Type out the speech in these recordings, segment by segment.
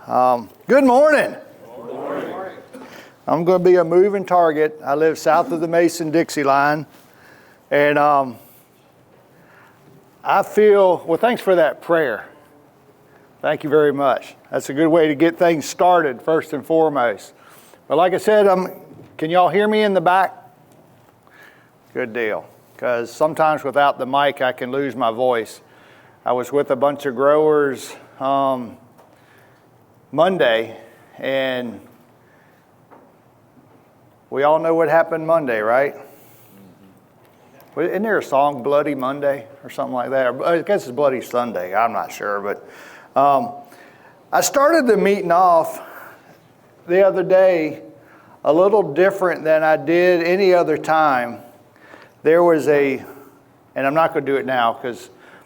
Good morning. Good morning. I'm going to be a moving target. I live south of the Mason-Dixie line. And I feel, well, thanks for that prayer. Thank you very much. That's a good way to get things started, first and foremost. But like I said, can y'all hear me in the back? Good deal. Because sometimes without the mic, I can lose my voice. I was with a bunch of growers Monday, and we all know what happened Monday, right? Mm-hmm. Isn't there a song, Bloody Monday, or something like that? I guess it's Bloody Sunday. I'm not sure, but I started the meeting off the other day a little different than I did any other time. There was and I'm not going to do it now,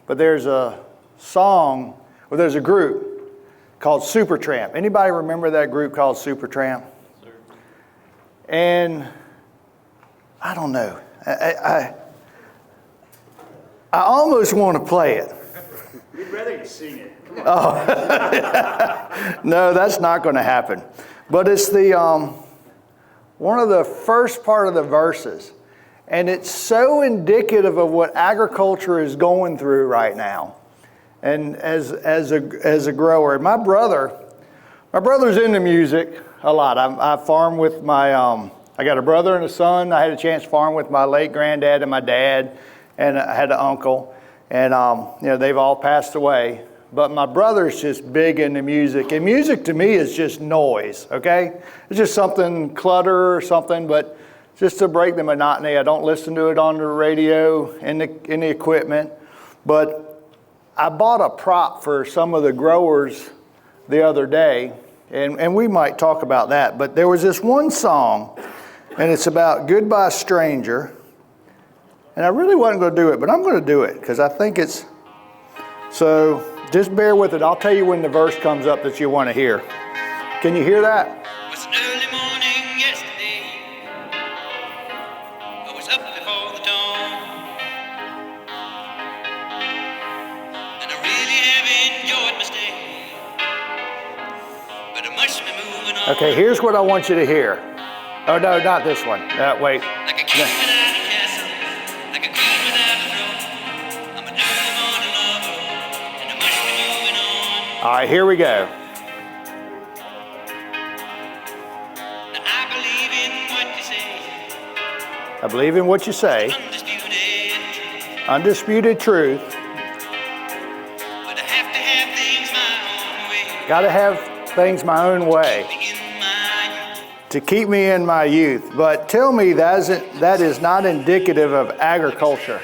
but there's a song, or there's a group called Supertramp. Anybody remember that group called Supertramp? Sure. And I don't know. I almost want to play it. We'd rather you sing it. Oh, no, that's not going to happen. But it's the one of the first part of the verses, and it's so indicative of what agriculture is going through right now. And as a grower, my brother's into music a lot. I farm with my I got a brother and a son. I had a chance to farm with my late granddad and my dad, and I had an uncle, and they've all passed away. But my brother's just big into music, and music to me is just noise. Okay, it's just something clutter or something, but just to break the monotony. I don't listen to it on the radio in the equipment, but I bought a prop for some of the growers the other day, and we might talk about that. But there was this one song, and it's about Goodbye Stranger. And I really wasn't going to do it, but I'm going to do it because I think it's... So just bear with it. I'll tell you when the verse comes up that you want to hear. Can you hear that? It was an early morning yesterday. I was up before the dawn. And I really have enjoyed my stay. But I must be moving on. Okay, here's what I want you to hear. Oh, no, not this one. Wait. Like a king without a castle, like a queen without a throne. I'm an early morning lover, and I must be moving on. All right, here we go. Now I believe in what you say. I believe in what you say. Undisputed truth. But I have to have things my own way. Got to have things my own way to keep me in my youth. But tell me that is not indicative of agriculture.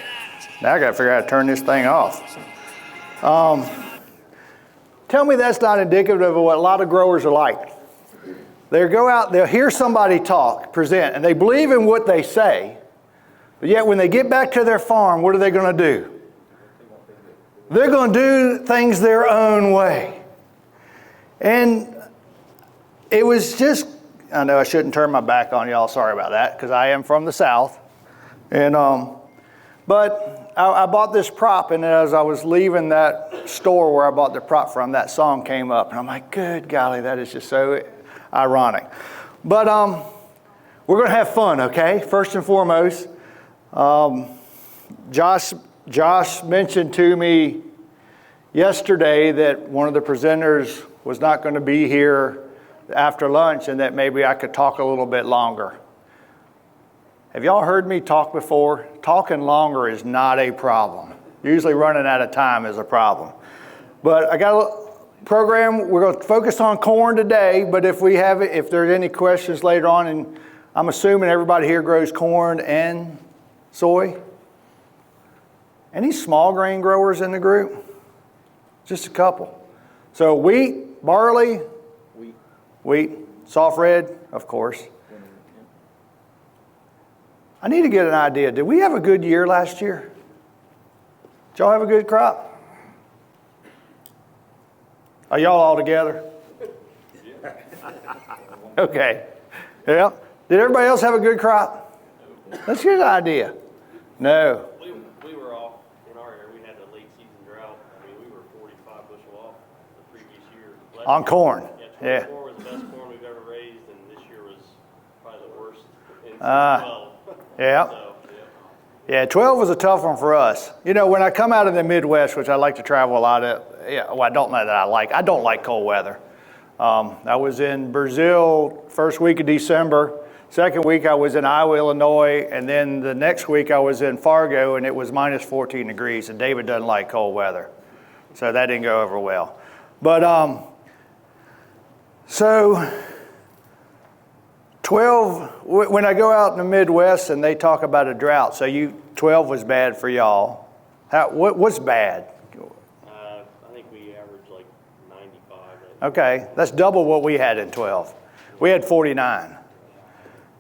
Now I got to figure out how to turn this thing off. Tell me that's not indicative of what a lot of growers are like. They'll go out, they'll hear somebody talk, present, and they believe in what they say, but yet when they get back to their farm, what are they going to do? They're going to do things their own way. And it was just, I know I shouldn't turn my back on y'all, sorry about that, because I am from the South. And but I bought this prop, and as I was leaving that store where I bought the prop from, that song came up, and I'm like, good golly, that is just so ironic. But we're going to have fun, okay? First and foremost, Josh mentioned to me yesterday that one of the presenters was not going to be here after lunch and that maybe I could talk a little bit longer. Have y'all heard me talk before? Talking longer is not a problem. Usually running out of time is a problem. But I got a program. We're going to focus on corn today, but if there's any questions later on, and I'm assuming everybody here grows corn and soy. Any small grain growers in the group? Just a couple. So wheat, barley, wheat, soft red, of course. I need to get an idea. Did we have a good year last year? Did y'all have a good crop? Are y'all all together? Okay. Yeah. Did everybody else have a good crop? Let's get an idea. No. We were off in our area. We had a late season drought. I mean, we were 45 bushel off the previous year. On corn? Yeah, Yeah. 24 was the best corn we've ever raised, and this year was probably the worst in since 12. Yeah. So, Yeah, 12 was a tough one for us. You know, when I come out of the Midwest, which I like to travel a lot of, well, I don't know that I don't like cold weather. I was in Brazil first week of December. Second week I was in Iowa, Illinois, and then the next week I was in Fargo, and it was minus 14 degrees, and David doesn't like cold weather. So that didn't go over well. But so 12, when I go out in the Midwest and they talk about a drought, so 12 was bad for y'all. What's bad? I think we averaged like 95. Okay, that's double what we had in 12. We had 49,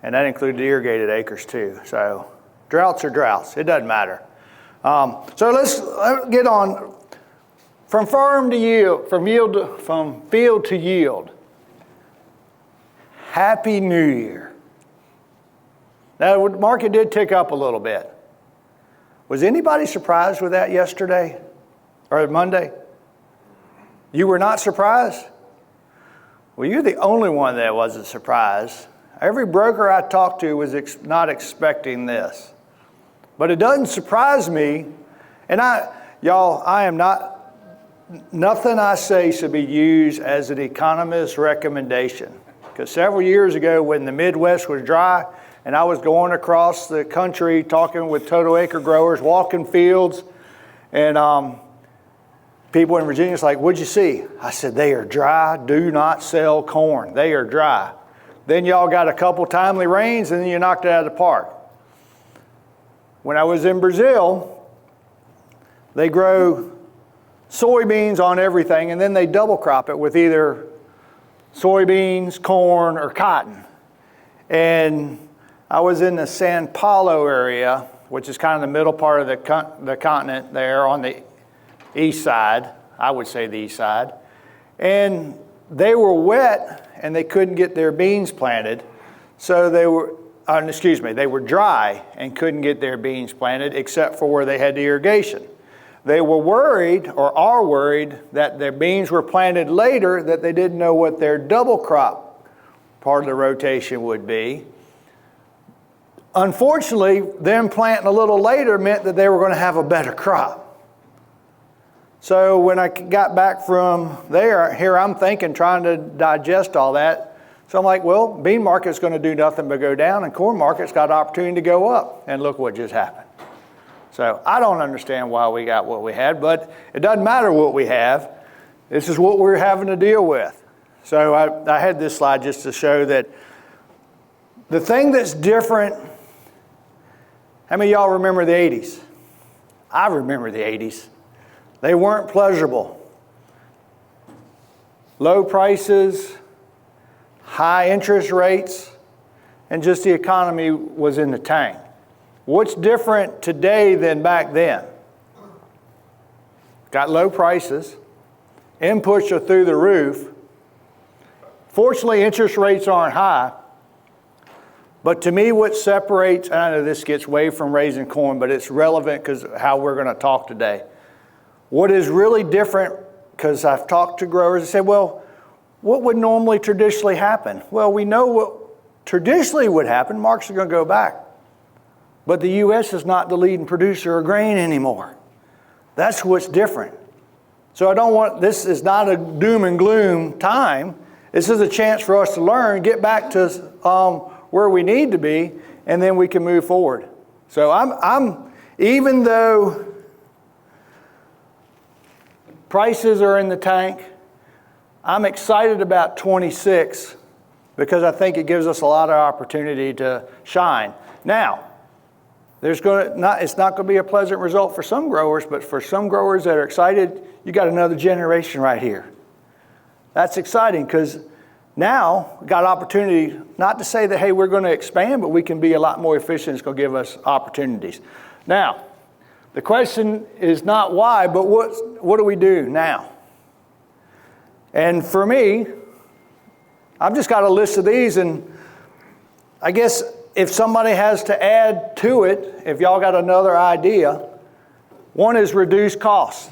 and that included the irrigated acres too. So droughts are droughts. It doesn't matter. So let's get on from farm to yield, from field to yield. Happy New Year. Now, the market did tick up a little bit. Was anybody surprised with that yesterday or Monday? You were not surprised? Well, you're the only one that wasn't surprised. Every broker I talked to was not expecting this. But it doesn't surprise me, and I am not, nothing I say should be used as an economist's recommendation. Because several years ago when the Midwest was dry and I was going across the country talking with total acre growers, walking fields, and people in Virginia was like, what'd you see? I said, they are dry, do not sell corn. They are dry. Then y'all got a couple timely rains and then you knocked it out of the park. When I was in Brazil, they grow soybeans on everything and then they double crop it with either soybeans, corn, or cotton. And I was in the Sao Paulo area, which is kind of the middle part of the continent there on the east side. I would say the east side. And they were wet and they couldn't get their beans planted. So they were dry and couldn't get their beans planted except for where they had the irrigation. They were worried, or are worried, that their beans were planted later, that they didn't know what their double crop part of the rotation would be. Unfortunately, them planting a little later meant that they were going to have a better crop. So when I got back from there, here I'm thinking, trying to digest all that. So I'm like, well, bean market's going to do nothing but go down, and corn market's got an opportunity to go up. And look what just happened. So I don't understand why we got what we had, but it doesn't matter what we have. This is what we're having to deal with. So I had this slide just to show that the thing that's different. How many of y'all remember the 80s? I remember the 80s. They weren't pleasurable. Low prices, high interest rates, and just the economy was in the tank. What's different today than back then? Got low prices, inputs are through the roof. Fortunately, interest rates aren't high. But to me, what separates, and I know this gets away from raising corn, but it's relevant because of how we're going to talk today. What is really different, because I've talked to growers and said, well, what would normally traditionally happen? Well, we know what traditionally would happen. Markets are going to go back. But the U.S. is not the leading producer of grain anymore. That's what's different. So this is not a doom and gloom time. This is a chance for us to learn, get back to where we need to be, and then we can move forward. So I'm even though prices are in the tank, I'm excited about 26 because I think it gives us a lot of opportunity to shine. Now, it's not going to be a pleasant result for some growers, but for some growers that are excited, you got another generation right here. That's exciting because now we got opportunity, not to say that, hey, we're going to expand, but we can be a lot more efficient. It's going to give us opportunities. Now, the question is not why, but what do we do now? And for me, I've just got a list of these, and I guess if somebody has to add to it, if y'all got another idea, one is reduce costs.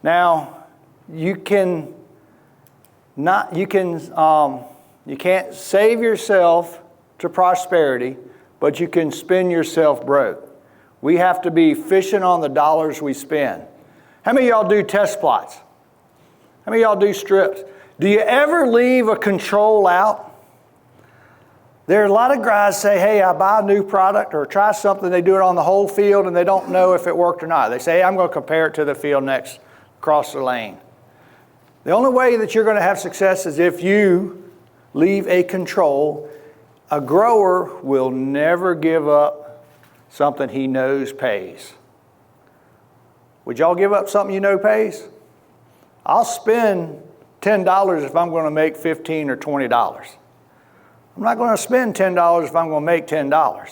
Now, you can you can't save yourself to prosperity, but you can spend yourself broke. We have to be efficient on the dollars we spend. How many of y'all do test plots? How many of y'all do strips? Do you ever leave a control out? There are a lot of guys say, hey, I buy a new product or try something, they do it on the whole field and they don't know if it worked or not. They say, hey, I'm going to compare it to the field next across the lane. The only way that you're going to have success is if you leave a control. A grower will never give up something he knows pays. Would y'all give up something you know pays? I'll spend $10 if I'm going to make $15 or $20. I'm not going to spend $10 if I'm going to make $10.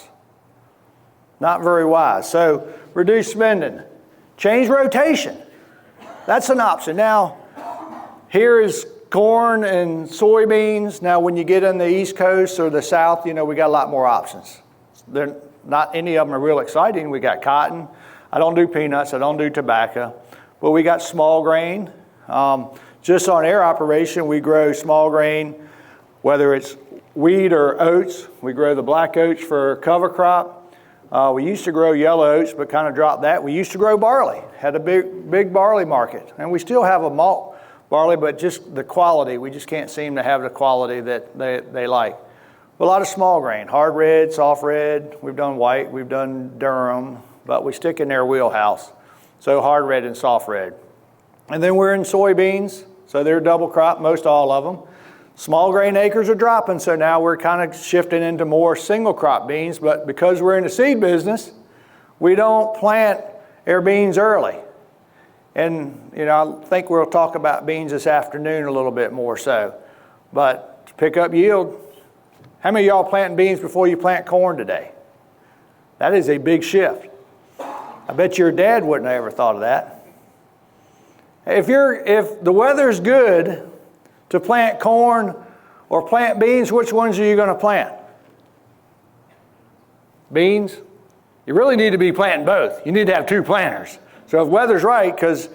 Not very wise. So reduce spending. Change rotation. That's an option. Now, here is corn and soybeans. Now, when you get in the East Coast or the South, we got a lot more options. They're not any of them are real exciting. We got cotton. I don't do peanuts. I don't do tobacco. But we got small grain. Just on air operation, we grow small grain, whether it's wheat or oats. We grow the black oats for cover crop. We used to grow yellow oats, but kind of dropped that. We used to grow barley, had a big barley market. And we still have a malt barley, but just the quality, we just can't seem to have the quality that they like. A lot of small grain, hard red, soft red. We've done white, we've done durum, but we stick in their wheelhouse. So hard red and soft red. And then we're in soybeans, so they're double crop, most all of them. Small grain acres are dropping, so now we're kind of shifting into more single crop beans, but because we're in the seed business, we don't plant our beans early. And, I think we'll talk about beans this afternoon a little bit more so. But to pick up yield, how many of y'all planting beans before you plant corn today? That is a big shift. I bet your dad wouldn't have ever thought of that. If the weather's good to plant corn or plant beans, which ones are you going to plant? Beans? You really need to be planting both. You need to have two planters. So if weather's right, because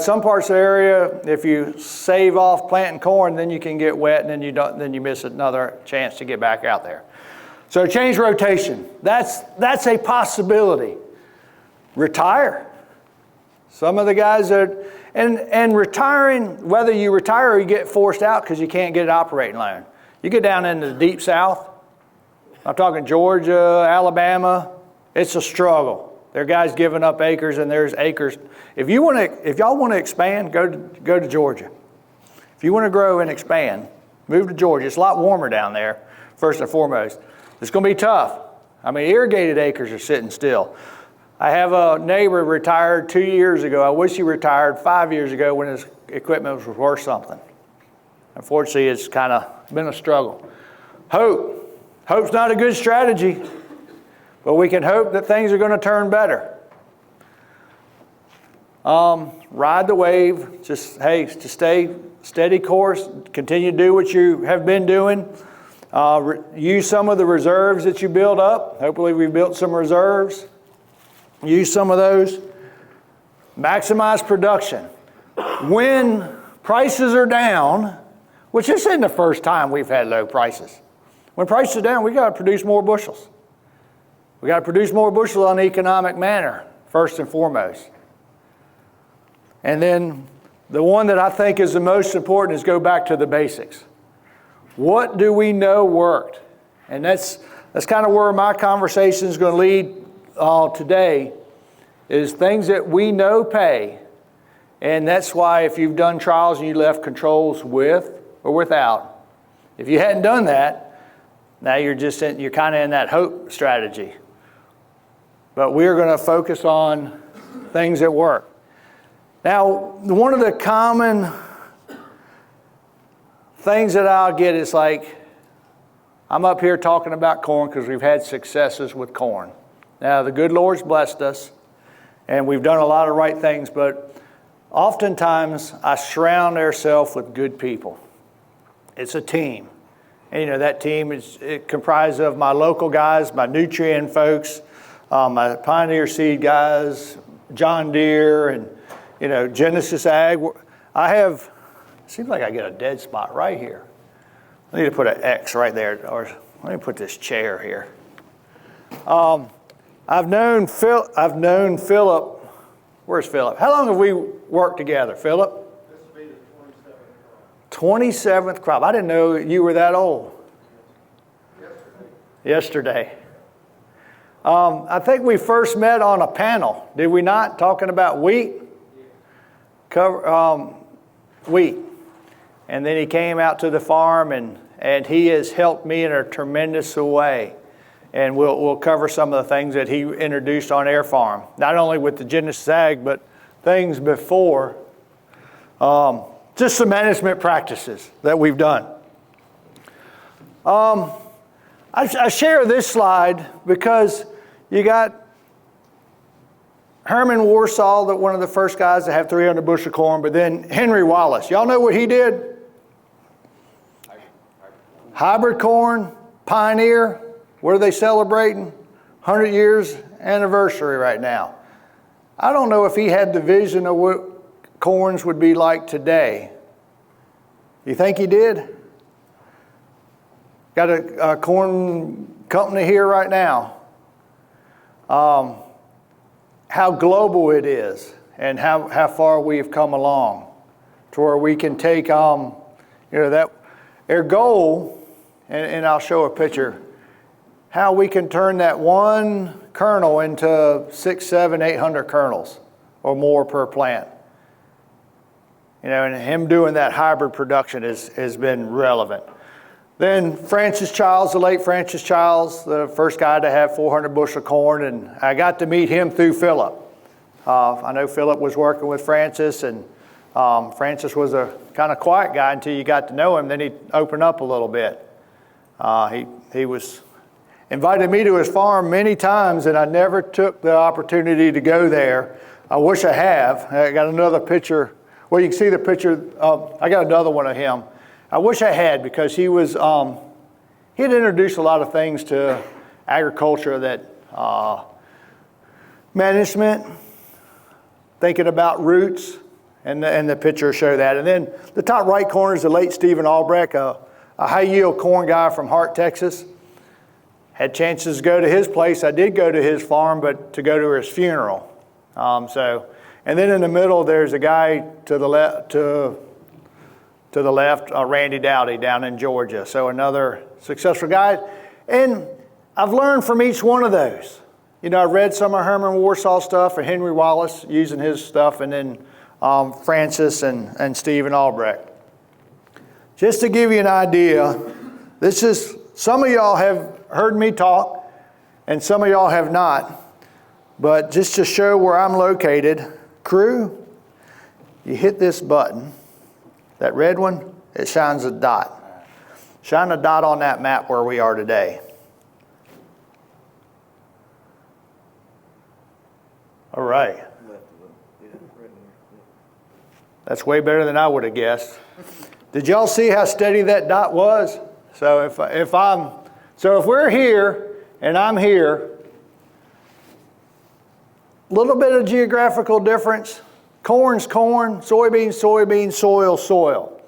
some parts of the area, if you save off planting corn, then you can get wet, and then you miss another chance to get back out there. So change rotation. That's a possibility. Retire. Some of the guys and retiring, whether you retire or you get forced out because you can't get an operating loan. You get down into the deep South, I'm talking Georgia, Alabama, it's a struggle. There are guys giving up acres, and there's acres. If y'all want to expand, go to Georgia. If you want to grow and expand, move to Georgia. It's a lot warmer down there, first and foremost. It's going to be tough. Irrigated acres are sitting still. I have a neighbor retired 2 years ago. I wish he retired 5 years ago when his equipment was worth something. Unfortunately, it's kind of been a struggle. Hope's not a good strategy, but we can hope that things are going to turn better. Ride the wave. Just stay steady course. Continue to do what you have been doing. Use some of the reserves that you build up. Hopefully, we've built some reserves. Use some of those. Maximize production. When prices are down, which this isn't the first time we've had low prices. When prices are down, we got to produce more bushels. We got to produce more bushels in an economic manner, first and foremost. And then the one that I think is the most important is go back to the basics. What do we know worked? And that's kind of where my conversation is going to lead today, is things that we know pay. And that's why if you've done trials and you left controls with or without, if you hadn't done that, now you're kind of in that hope strategy. But we're going to focus on things that work. Now, one of the common things that I'll get is like, I'm up here talking about corn because we've had successes with corn. Now, the good Lord's blessed us, and we've done a lot of right things, but oftentimes I surround ourselves with good people. It's a team. And that team is comprised of my local guys, my nutrient folks, my Pioneer Seed guys, John Deere, and Genesis Ag. I have seems like I get a dead spot right here. I need to put an X right there, or let me put this chair here. I've known Philip. Where's Philip? How long have we worked together, Philip? This will be the 27th crop. 27th crop. I didn't know you were that old. Yesterday. I think we first met on a panel, did we not? Talking about wheat? Wheat. And then he came out to the farm, and he has helped me in a tremendous way. And we'll cover some of the things that he introduced on Air Farm, not only with the Genesis Ag, but things before. Just some management practices that we've done. I share this slide because you got Herman Warsaw, that one of the first guys to have 300 bushel corn, but then Henry Wallace. Y'all know what he did? Hybrid corn, Pioneer. What are they celebrating? 100 years anniversary right now. I don't know if he had the vision of what corns would be like today. You think he did? Got a corn company here right now. How global it is and how far we've come along to where we can take, that our goal, and I'll show a picture, how we can turn that one kernel into 600, 700, 800 kernels or more per plant. And him doing that hybrid production has been relevant. Then Francis Childs, the late Francis Childs, the first guy to have 400 bushel corn, and I got to meet him through Philip. I know Philip was working with Francis, and Francis was a kind of quiet guy until you got to know him. Then he'd open up a little bit. He was invited me to his farm many times, and I never took the opportunity to go there. I wish I have. I got another picture. Well, you can see the picture. I got another one of him. I wish I had, because he was, he had introduced a lot of things to agriculture that management, thinking about roots, and the picture show that. And then the top right corner is the late Stephen Albrecht, a high yield corn guy from Hart, Texas. Had chances to go to his place. I did go to his farm, but to go to his funeral. And then in the middle, there's a guy to the left, Randy Dowdy down in Georgia. So another successful guy. And I've learned from each one of those. I read some of Herman Warsaw stuff and Henry Wallace using his stuff, and then Francis and Stephen Albrecht. Just to give you an idea, some of y'all have heard me talk, and some of y'all have not. But just to show where I'm located, crew, you hit this button. That red one, it shines a dot. Shine a dot on that map where we are today. All right. That's way better than I would have guessed. Did y'all see how steady that dot was? So if we're here and I'm here, little bit of geographical difference. Corn's corn, soybean, soybean, soil, soil.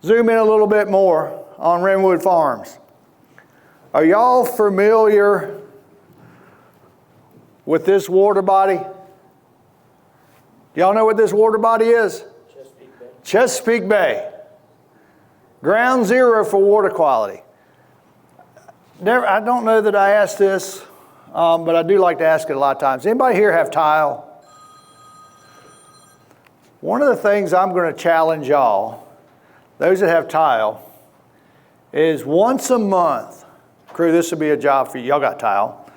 Zoom in a little bit more on Renwood Farms. Are y'all familiar with this water body? Y'all know what this water body is? Chesapeake Bay. Chesapeake Bay. Ground zero for water quality. I don't know that I asked this, but I do like to ask it a lot of times. Anybody here have tile? One of the things I'm going to challenge y'all, those that have tile, is once a month, crew, this would be a job for you, y'all got tile.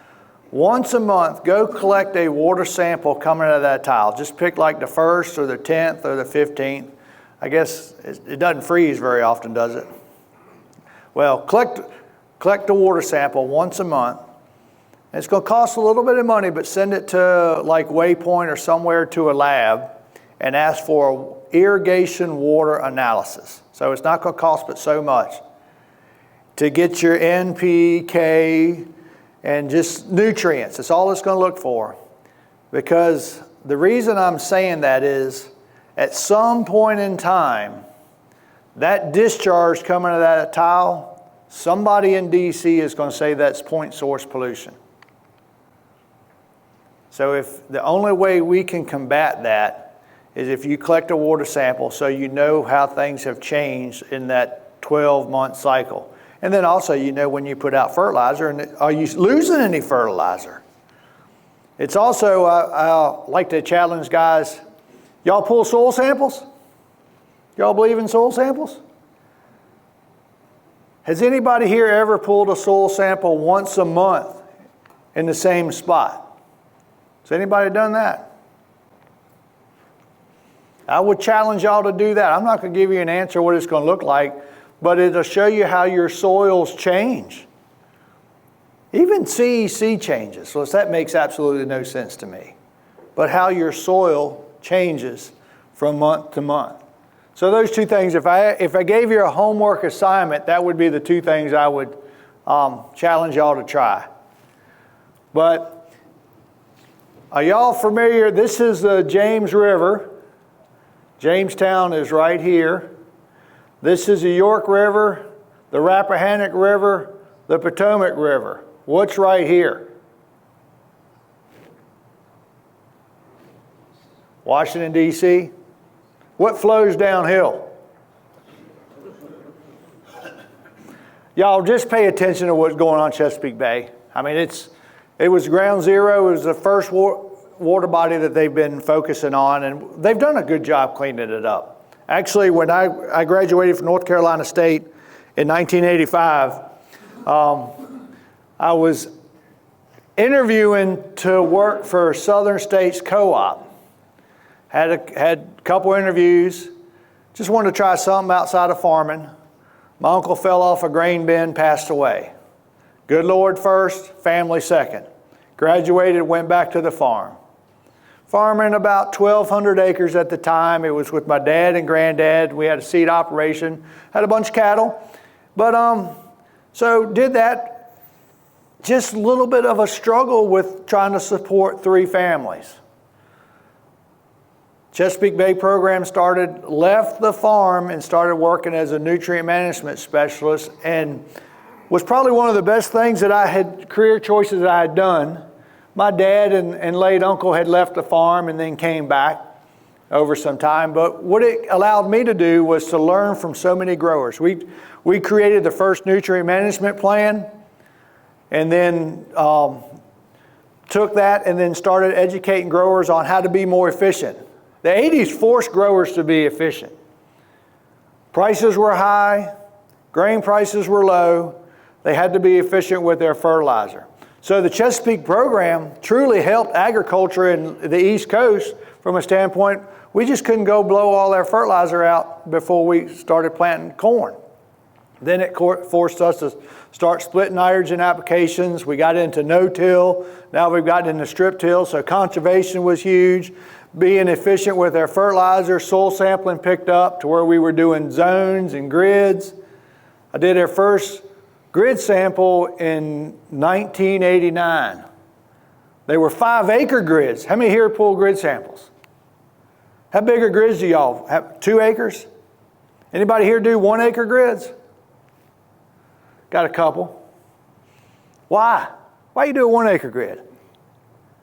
Once a month, go collect a water sample coming out of that tile. Just pick like the 1st or the 10th or the 15th. I guess it doesn't freeze very often, does it? Well, collect the water sample once a month. It's going to cost a little bit of money, but send it to like Waypoint or somewhere to a lab and ask for irrigation water analysis. So it's not going to cost but so much to get your NPK and just nutrients. That's all it's going to look for. Because the reason I'm saying that is at some point in time, that discharge coming out of that tile, somebody in DC is going to say that's point source pollution. So if the only way we can combat that is if you collect a water sample so you know how things have changed in that 12-month cycle. And then also you know when you put out fertilizer, and are you losing any fertilizer? It's also, I like to challenge guys, y'all pull soil samples? Y'all believe in soil samples? Has anybody here ever pulled a soil sample once a month in the same spot? Has anybody done that? I would challenge y'all to do that. I'm not going to give you an answer what it's going to look like, but it'll show you how your soils change. Even CEC changes, so that makes absolutely no sense to me. But how your soil changes from month to month. So those two things, if I gave you a homework assignment, that would be the two things I would challenge y'all to try. But are y'all familiar? This is the James River. Jamestown is right here. This is the York River, the Rappahannock River, the Potomac River. What's right here? Washington, D.C. What flows downhill? Y'all just pay attention to what's going on in Chesapeake Bay. I mean, it was ground zero. It was the first water body that they've been focusing on, and they've done a good job cleaning it up. Actually, when I graduated from North Carolina State in 1985, I was interviewing to work for Southern States Co-op. Had a couple interviews, just wanted to try something outside of farming. My uncle fell off a grain bin, passed away. Good Lord first, family second. Graduated, went back to the farm. Farming about 1,200 acres at the time. It was with my dad and granddad. We had a seed operation, had a bunch of cattle. But so did that. Just a little bit of a struggle with trying to support 3 families. Chesapeake Bay program started, left the farm and started working as a nutrient management specialist, and was probably one of the best things that I had, career choices that I had done. My dad and late uncle had left the farm and then came back over some time. But what it allowed me to do was to learn from so many growers. We created the first nutrient management plan, and then took that and then started educating growers on how to be more efficient. The 80s forced growers to be efficient. Prices were high, grain prices were low. They had to be efficient with their fertilizer. So the Chesapeake program truly helped agriculture in the East Coast from a standpoint, we just couldn't go blow all our fertilizer out before we started planting corn. Then it forced us to start splitting nitrogen applications. We got into no-till. Now we've gotten into strip-till, so conservation was huge. Being efficient with our fertilizer, soil sampling picked up to where we were doing zones and grids. I did our first grid sample in 1989. They were 5-acre grids. How many here pull grid samples? How big are grids do y'all have? 2 acres? Anybody here do 1-acre grids? Got a couple. Why? Why you do a 1-acre grid?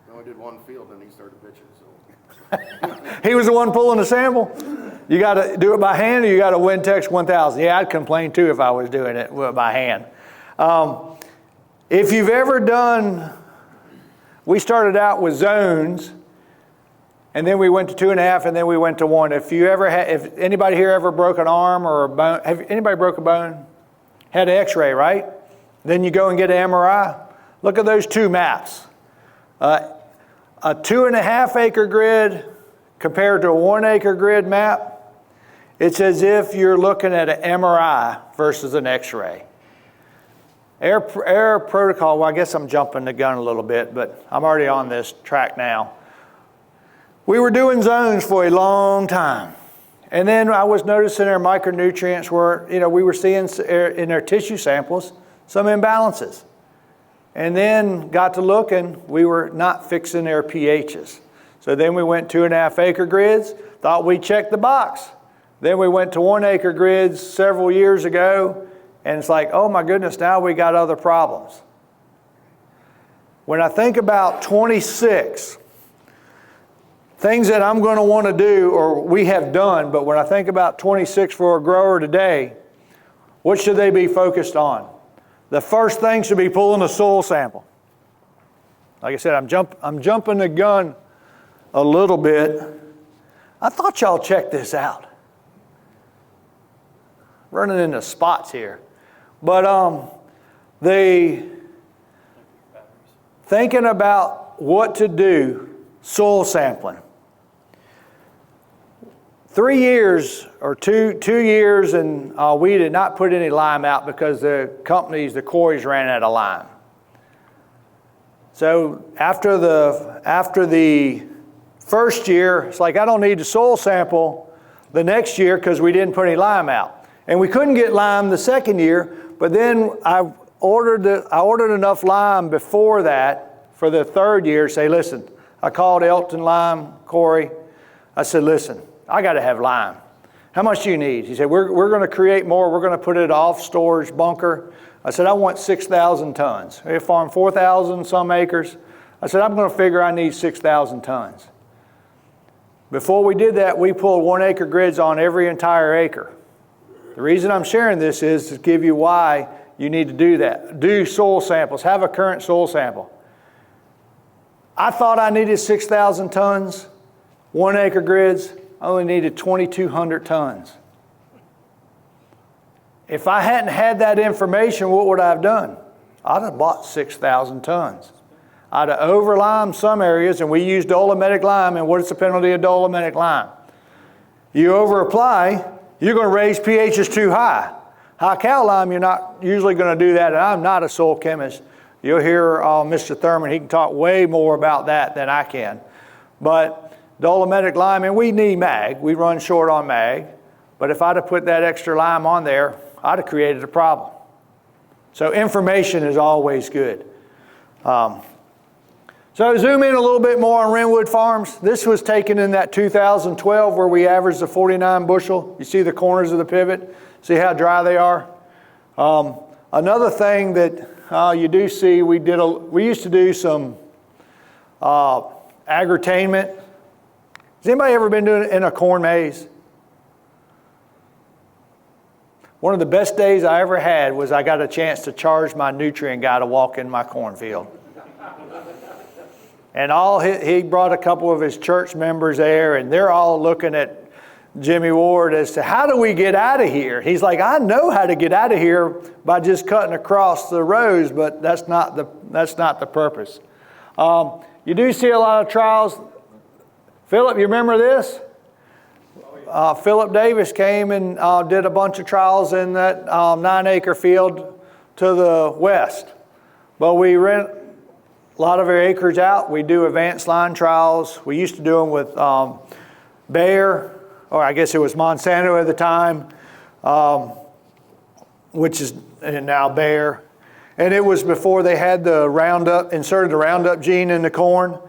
I only did one field and he started bitching, so. He was the one pulling the sample? You got to do it by hand or you got to Wintex 1000? Yeah, I'd complain too if I was doing it by hand. If you've ever done, we started out with zones, and then we went to 2.5, and then we went to 1. If anybody here ever broke an arm or a bone, have anybody broke a bone? Had an x-ray, right? Then you go and get an MRI. Look at those 2 maps. A 2.5-acre grid compared to a 1-acre grid map, it's as if you're looking at an MRI versus an x-ray. Air protocol, well, I guess I'm jumping the gun a little bit, but I'm already on this track now. We were doing zones for a long time. And then I was noticing our micronutrients were, we were seeing in our tissue samples some imbalances. And then got to looking, we were not fixing their pHs. So then we went 2.5-acre grids, thought we checked the box. Then we went to 1 acre grids several years ago, and it's like, oh my goodness, now we got other problems. When I think about 26, things that I'm going to want to do or we have done, but when I think about 26 for a grower today, what should they be focused on? The first thing should be pulling a soil sample. Like I said, I'm jumping the gun a little bit. I thought y'all checked this out. Running into spots here. But thinking about what to do, soil sampling. 3 years or two years, and we did not put any lime out because the quarries ran out of lime. So after the first year, it's like I don't need to soil sample the next year because we didn't put any lime out. And we couldn't get lime the second year, but then I ordered enough lime before that for the third year. Say, listen, I called Elton Lime, Corey. I said, listen, I got to have lime. How much do you need? He said, we're going to create more. We're going to put it off storage bunker. I said, I want 6,000 tons. We farm 4,000 some acres. I said, I'm going to figure I need 6,000 tons. Before we did that, we pulled 1 acre grids on every entire acre. The reason I'm sharing this is to give you why you need to do that. Do soil samples. Have a current soil sample. I thought I needed 6,000 tons, 1 acre grids. I only needed 2,200 tons. If I hadn't had that information, what would I have done? I'd have bought 6,000 tons. I'd have over-limed some areas, and we use dolomitic lime, and what is the penalty of dolomitic lime? You over-apply, you're going to raise pHs too high. High-cal lime, you're not usually going to do that, and I'm not a soil chemist. You'll hear Mr. Thurman, he can talk way more about that than I can. But dolomitic lime, and we need mag. We run short on mag. But if I'd have put that extra lime on there, I'd have created a problem. So information is always good. So zoom in a little bit more on Wrenwood Farms. This was taken in that 2012 where we averaged the 49 bushel. You see the corners of the pivot? See how dry they are? Another thing that you do see, we used to do some aggritainment. Has anybody ever been doing it in a corn maze? One of the best days I ever had was I got a chance to charge my nutrient guy to walk in my cornfield. And he brought a couple of his church members there, and they're all looking at Jimmy Ward as to how do we get out of here? He's like, I know how to get out of here by just cutting across the rows, but that's not the purpose. You do see a lot of trials. Philip, you remember this? Philip Davis came and did a bunch of trials in that 9 acre field to the west. But we rent a lot of our acreage out. We do advanced line trials. We used to do them with Bayer, or I guess it was Monsanto at the time, which is now Bayer. And it was before they had the Roundup, inserted the Roundup gene in the corn.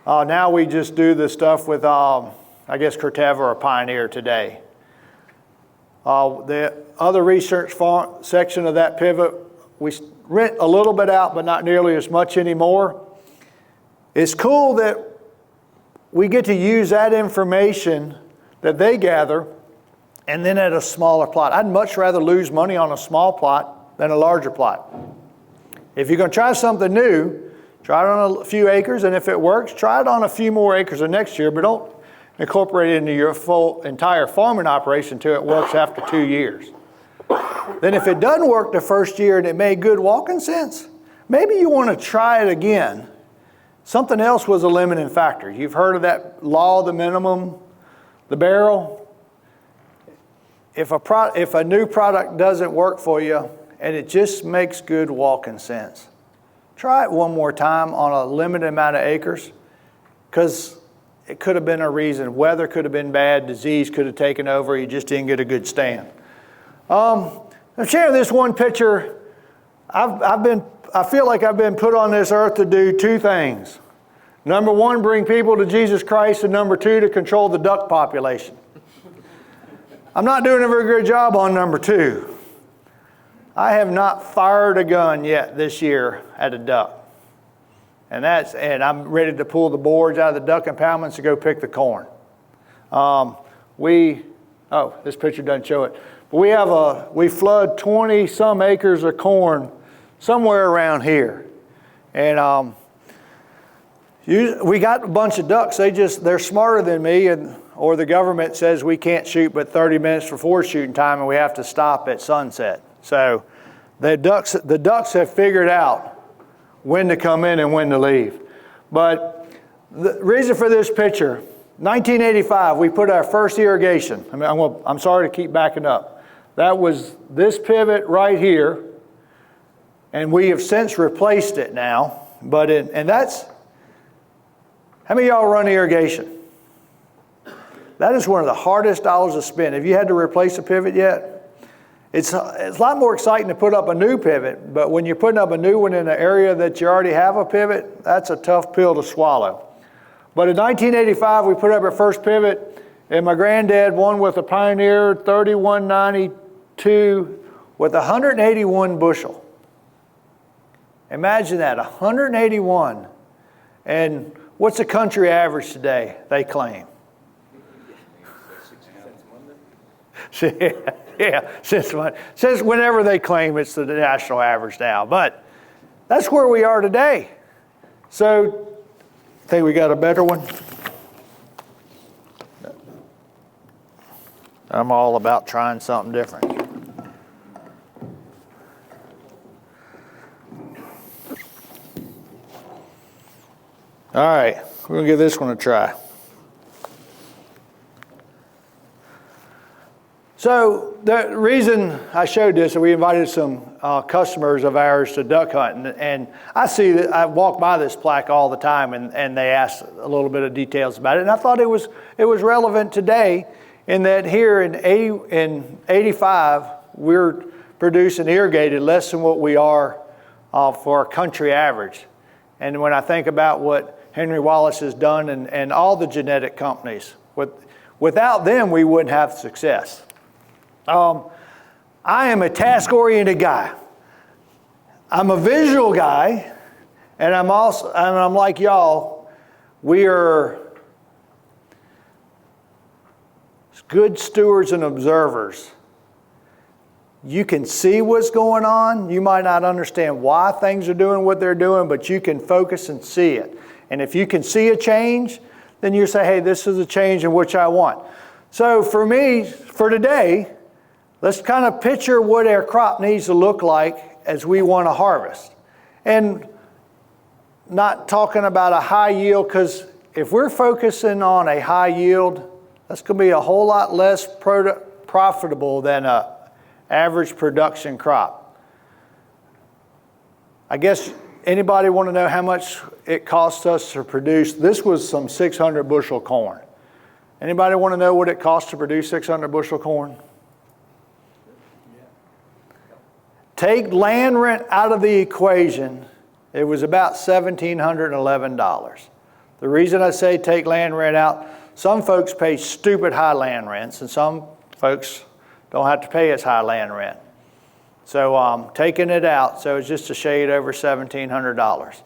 Now we just do the stuff with, I guess, Corteva or Pioneer today. The other research section of that pivot, we rent a little bit out, but not nearly as much anymore. It's cool that we get to use that information that they gather and then at a smaller plot. I'd much rather lose money on a small plot than a larger plot. If you're going to try something new, try it on a few acres, and if it works, try it on a few more acres the next year, but don't incorporate it into your entire farming operation until it works after 2 years. Then if it doesn't work the first year and it made good walking sense, maybe you want to try it again. Something else was a limiting factor. You've heard of that law of the minimum, the barrel. If a new product doesn't work for you and it just makes good walking sense, try it one more time on a limited amount of acres, because it could have been a reason. Weather could have been bad, disease could have taken over, you just didn't get a good stand. I'm sharing this one picture. I feel like I've been put on this earth to do two things. Number one, bring people to Jesus Christ, and number two, to control the duck population. I'm not doing a very good job on number 2. I have not fired a gun yet this year at a duck. And I'm ready to pull the boards out of the duck impoundments to go pick the corn. This picture doesn't show it. But we flood 20 some acres of corn somewhere around here. And we got a bunch of ducks. They're smarter than me, or the government says we can't shoot but 30 minutes before shooting time and we have to stop at sunset. So the ducks have figured out when to come in and when to leave. But the reason for this picture, 1985, we put our first irrigation. I'm sorry to keep backing up. That was this pivot right here, and we have since replaced it now. And that's, how many of y'all run irrigation? That is one of the hardest dollars to spend. Have you had to replace a pivot yet? It's a lot more exciting to put up a new pivot, but when you're putting up a new one in an area that you already have a pivot, that's a tough pill to swallow. But in 1985, we put up our first pivot, and my granddad won with a Pioneer 3192 with 181 bushel. Imagine that, 181. And what's the country average today, they claim? Yeah, since whenever they claim it's the national average now. But that's where we are today. So, I think we got a better one. I'm all about trying something different. All right, we're going to give this one a try. So the reason I showed this, we invited some customers of ours to duck hunt, and I see that I walk by this plaque all the time, and they ask a little bit of details about it, and I thought it was relevant today, in that here in 85 we're producing irrigated less than what we are for a country average, and when I think about what Henry Wallace has done and all the genetic companies, without them we wouldn't have success. I am a task-oriented guy. I'm a visual guy, and I'm like y'all, we are good stewards and observers. You can see what's going on. You might not understand why things are doing what they're doing, but you can focus and see it. And if you can see a change, then you say, hey, this is a change in which I want. So for me, for today, let's kind of picture what our crop needs to look like as we want to harvest. And not talking about a high yield, because if we're focusing on a high yield, that's going to be a whole lot less profitable than an average production crop. I guess anybody want to know how much it costs us to produce? This was some 600 bushel corn. Anybody want to know what it costs to produce 600 bushel corn? Take land rent out of the equation, it was about $1,711. The reason I say take land rent out, some folks pay stupid high land rents, and some folks don't have to pay as high land rent. So taking it out, so it's just a shade over $1,700. Is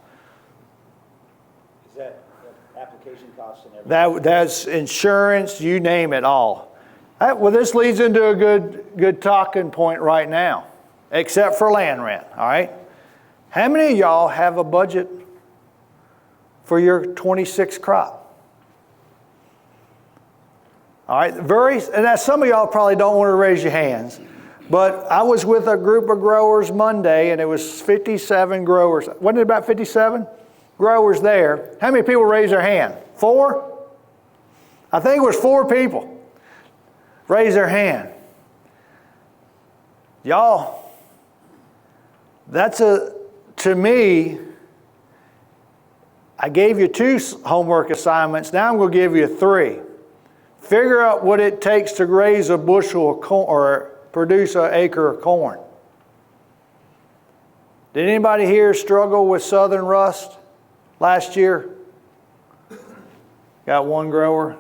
that application costs and everything? That's insurance, you name it all. Well, this leads into a good talking point right now, except for land rent, all right? How many of y'all have a budget for your 26 crop? All right, and now some of y'all probably don't want to raise your hands, but I was with a group of growers Monday, and it was 57 growers. Wasn't it about 57 growers there? How many people raised their hand? 4? I think it was 4 people raised their hand. Y'all, to me, I gave you 2 homework assignments. Now I'm going to give you 3. Figure out what it takes to raise a bushel of corn or produce an acre of corn. Did anybody here struggle with southern rust last year? Got one grower,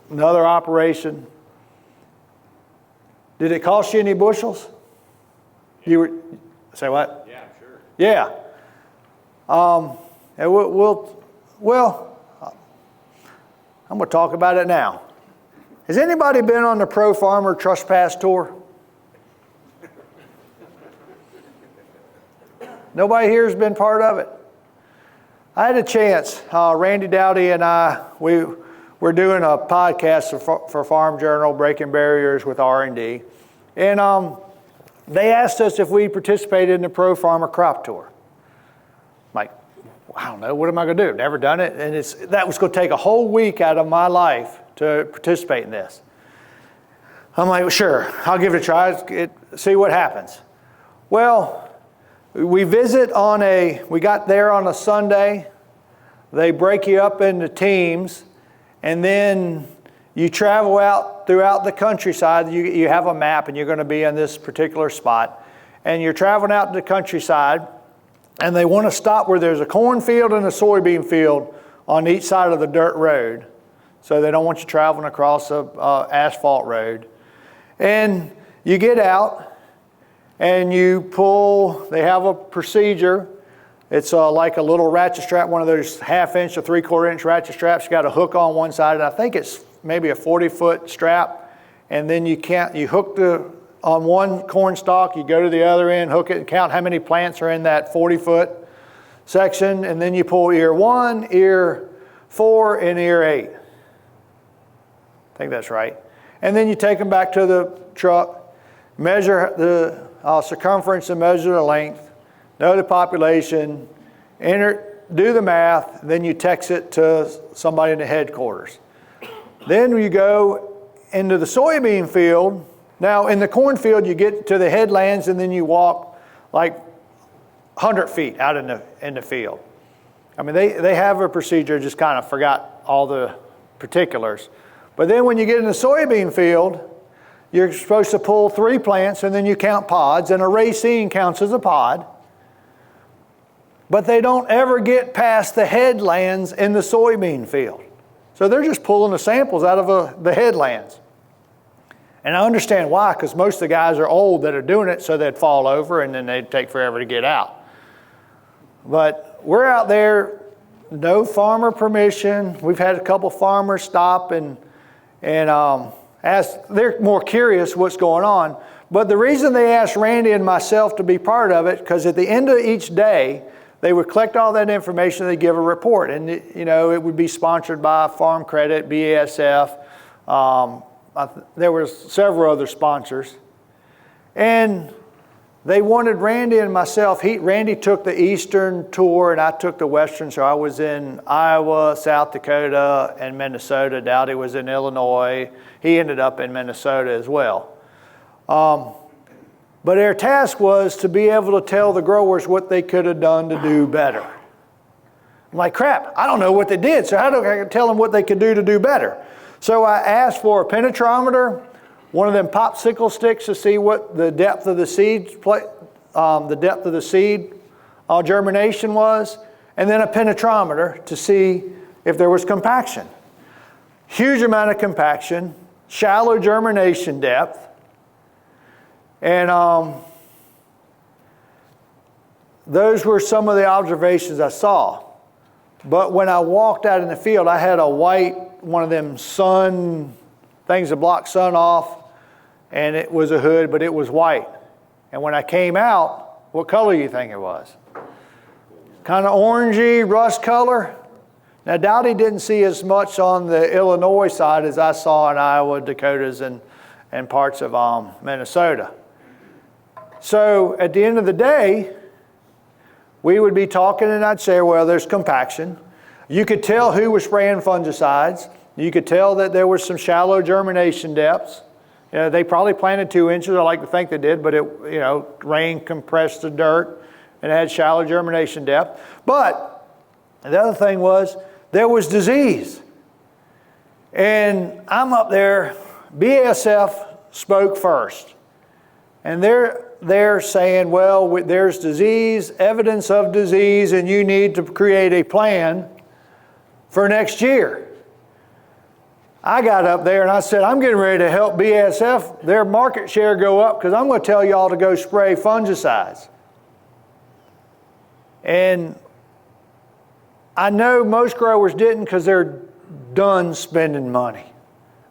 another operation. Did it cost you any bushels? You were, say what? Yeah, sure. Yeah. And well, I'm going to talk about it now. Has anybody been on the Pro Farmer Trespass Tour? Nobody here has been part of it. I had a chance. Randy Dowdy and I, we're doing a podcast for Farm Journal, Breaking Barriers with R&D. And they asked us if we participated in the Pro Farmer Crop Tour. I'm like, I don't know, what am I going to do? Never done it. And that was going to take a whole week out of my life to participate in this. I'm like, well, sure, I'll give it a try, see what happens. Well, we got there on a Sunday. They break you up into teams, and then you travel out throughout the countryside. You have a map, and you're going to be in this particular spot. And you're traveling out to the countryside, and they want to stop where there's a cornfield and a soybean field on each side of the dirt road. So they don't want you traveling across a asphalt road. And you get out, and you pull, they have a procedure. It's like a little ratchet strap, one of those 1/2 inch or 3/4 inch ratchet straps. You got a hook on one side, and I think it's maybe a 40-foot strap. And then you hook on one corn stalk, you go to the other end, hook it, and count how many plants are in that 40-foot section. And then you pull ear 1, ear 4, and ear 8. I think that's right. And then you take them back to the truck, measure the circumference and measure the length, know the population, do the math, then you text it to somebody in the headquarters. Then you go into the soybean field. Now in the cornfield, you get to the headlands and then you walk like 100 feet out in the field. I mean, they have a procedure, just kind of forgot all the particulars. But then when you get in the soybean field, you're supposed to pull 3 plants and then you count pods, and a racine counts as a pod. But they don't ever get past the headlands in the soybean field. So they're just pulling the samples out of the headlands. And I understand why, because most of the guys are old that are doing it, so they'd fall over and then they'd take forever to get out. But we're out there, no farmer permission. We've had a couple farmers stop and ask, they're more curious what's going on. But the reason they asked Randy and myself to be part of it, because at the end of each day, they would collect all that information, they'd give a report. And it would be sponsored by Farm Credit, BASF. There were several other sponsors. And they wanted Randy and myself. Randy took the eastern tour and I took the western. So I was in Iowa, South Dakota, and Minnesota. Dowdy was in Illinois. He ended up in Minnesota as well. But their task was to be able to tell the growers what they could have done to do better. I'm like, crap, I don't know what they did, so how do I tell them what they could do to do better? So I asked for a penetrometer, one of them popsicle sticks to see what the depth of the seed germination was, and then a penetrometer to see if there was compaction. Huge amount of compaction, shallow germination depth, and those were some of the observations I saw. But when I walked out in the field, I had a white, one of them sun things that block sun off, and it was a hood, but it was white. And when I came out, what color do you think it was? Kind of orangey, rust color. Now, Dowdy didn't see as much on the Illinois side as I saw in Iowa, Dakotas, and parts of Minnesota. So at the end of the day, we would be talking and I'd say, well, there's compaction. You could tell who was spraying fungicides. You could tell that there was some shallow germination depths. They probably planted 2 inches. I like to think they did, but rain compressed the dirt and it had shallow germination depth. But the other thing was there was disease. And I'm up there, BASF spoke first. And they're saying, well, there's disease, evidence of disease, and you need to create a plan for next year. I got up there and I said, I'm getting ready to help BASF, their market share go up because I'm going to tell y'all to go spray fungicides. And I know most growers didn't because they're done spending money.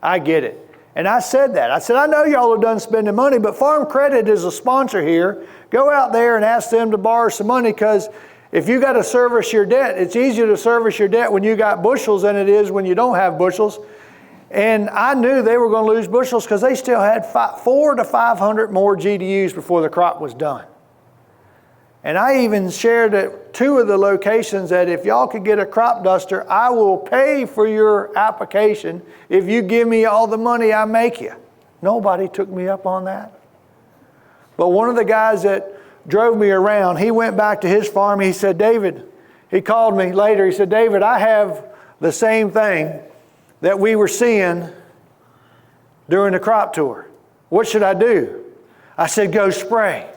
I get it. And I said that. I said, I know y'all are done spending money, but Farm Credit is a sponsor here. Go out there and ask them to borrow some money because if you got to service your debt, it's easier to service your debt when you got bushels than it is when you don't have bushels. And I knew they were going to lose bushels because they still had 400 to 500 more GDUs before the crop was done. And I even shared at 2 of the locations that if y'all could get a crop duster, I will pay for your application if you give me all the money I make you. Nobody took me up on that. But one of the guys that drove me around, he went back to his farm. He said, David, he called me later. He said, David, I have the same thing that we were seeing during the crop tour. What should I do? I said, go spray.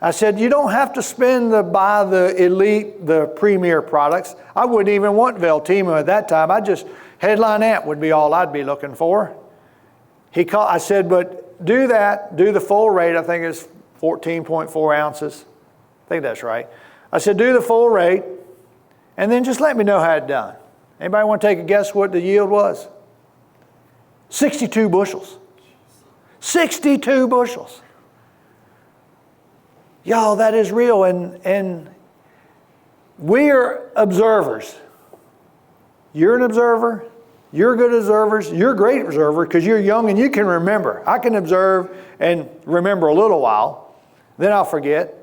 I said, you don't have to buy the elite, the premier products. I wouldn't even want Veltima at that time. Headline Amp would be all I'd be looking for. I said, but do that, do the full rate. I think it's 14.4 ounces. I think that's right. I said, do the full rate, and then just let me know how it's done. Anybody want to take a guess what the yield was? 62 bushels. 62 bushels. Y'all, that is real, and we're observers. You're an observer. You're good observers. You're a great observer because you're young and you can remember. I can observe and remember a little while. Then I'll forget.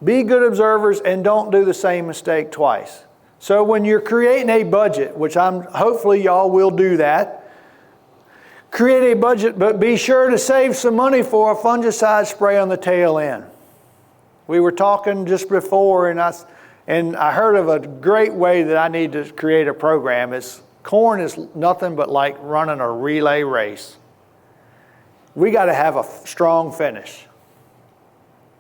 Be good observers and don't do the same mistake twice. So when you're creating a budget, which hopefully y'all will do that, create a budget, but be sure to save some money for a fungicide spray on the tail end. We were talking just before, and I heard of a great way that I need to create a program. Corn is nothing but like running a relay race. We got to have a strong finish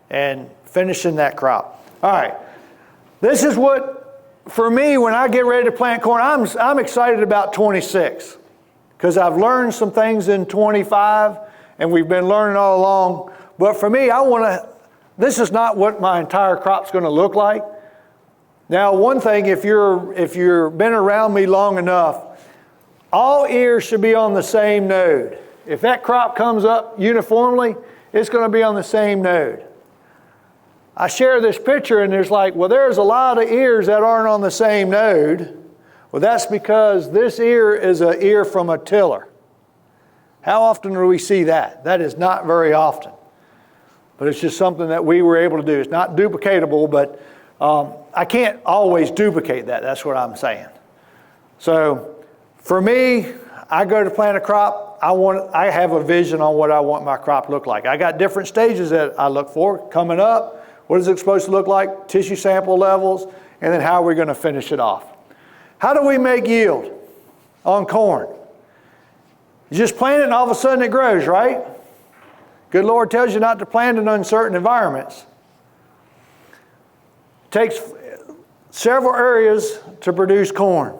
and finishing that crop. All right, this is what, for me, when I get ready to plant corn, I'm excited about 26. Because I've learned some things in 25, and we've been learning all along. But for me, this is not what my entire crop's going to look like. Now, one thing, if you've been around me long enough, all ears should be on the same node. If that crop comes up uniformly, it's going to be on the same node. I share this picture, and there's a lot of ears that aren't on the same node. Well, that's because this ear is an ear from a tiller. How often do we see that? That is not very often. But it's just something that we were able to do. It's not duplicatable, but I can't always duplicate that. That's what I'm saying. So for me, I go to plant a crop. I have a vision on what I want my crop to look like. I got different stages that I look for coming up. What is it supposed to look like? Tissue sample levels, and then how are we going to finish it off? How do we make yield on corn? You just plant it and all of a sudden it grows, right? Good Lord tells you not to plant in uncertain environments. It takes several areas to produce corn.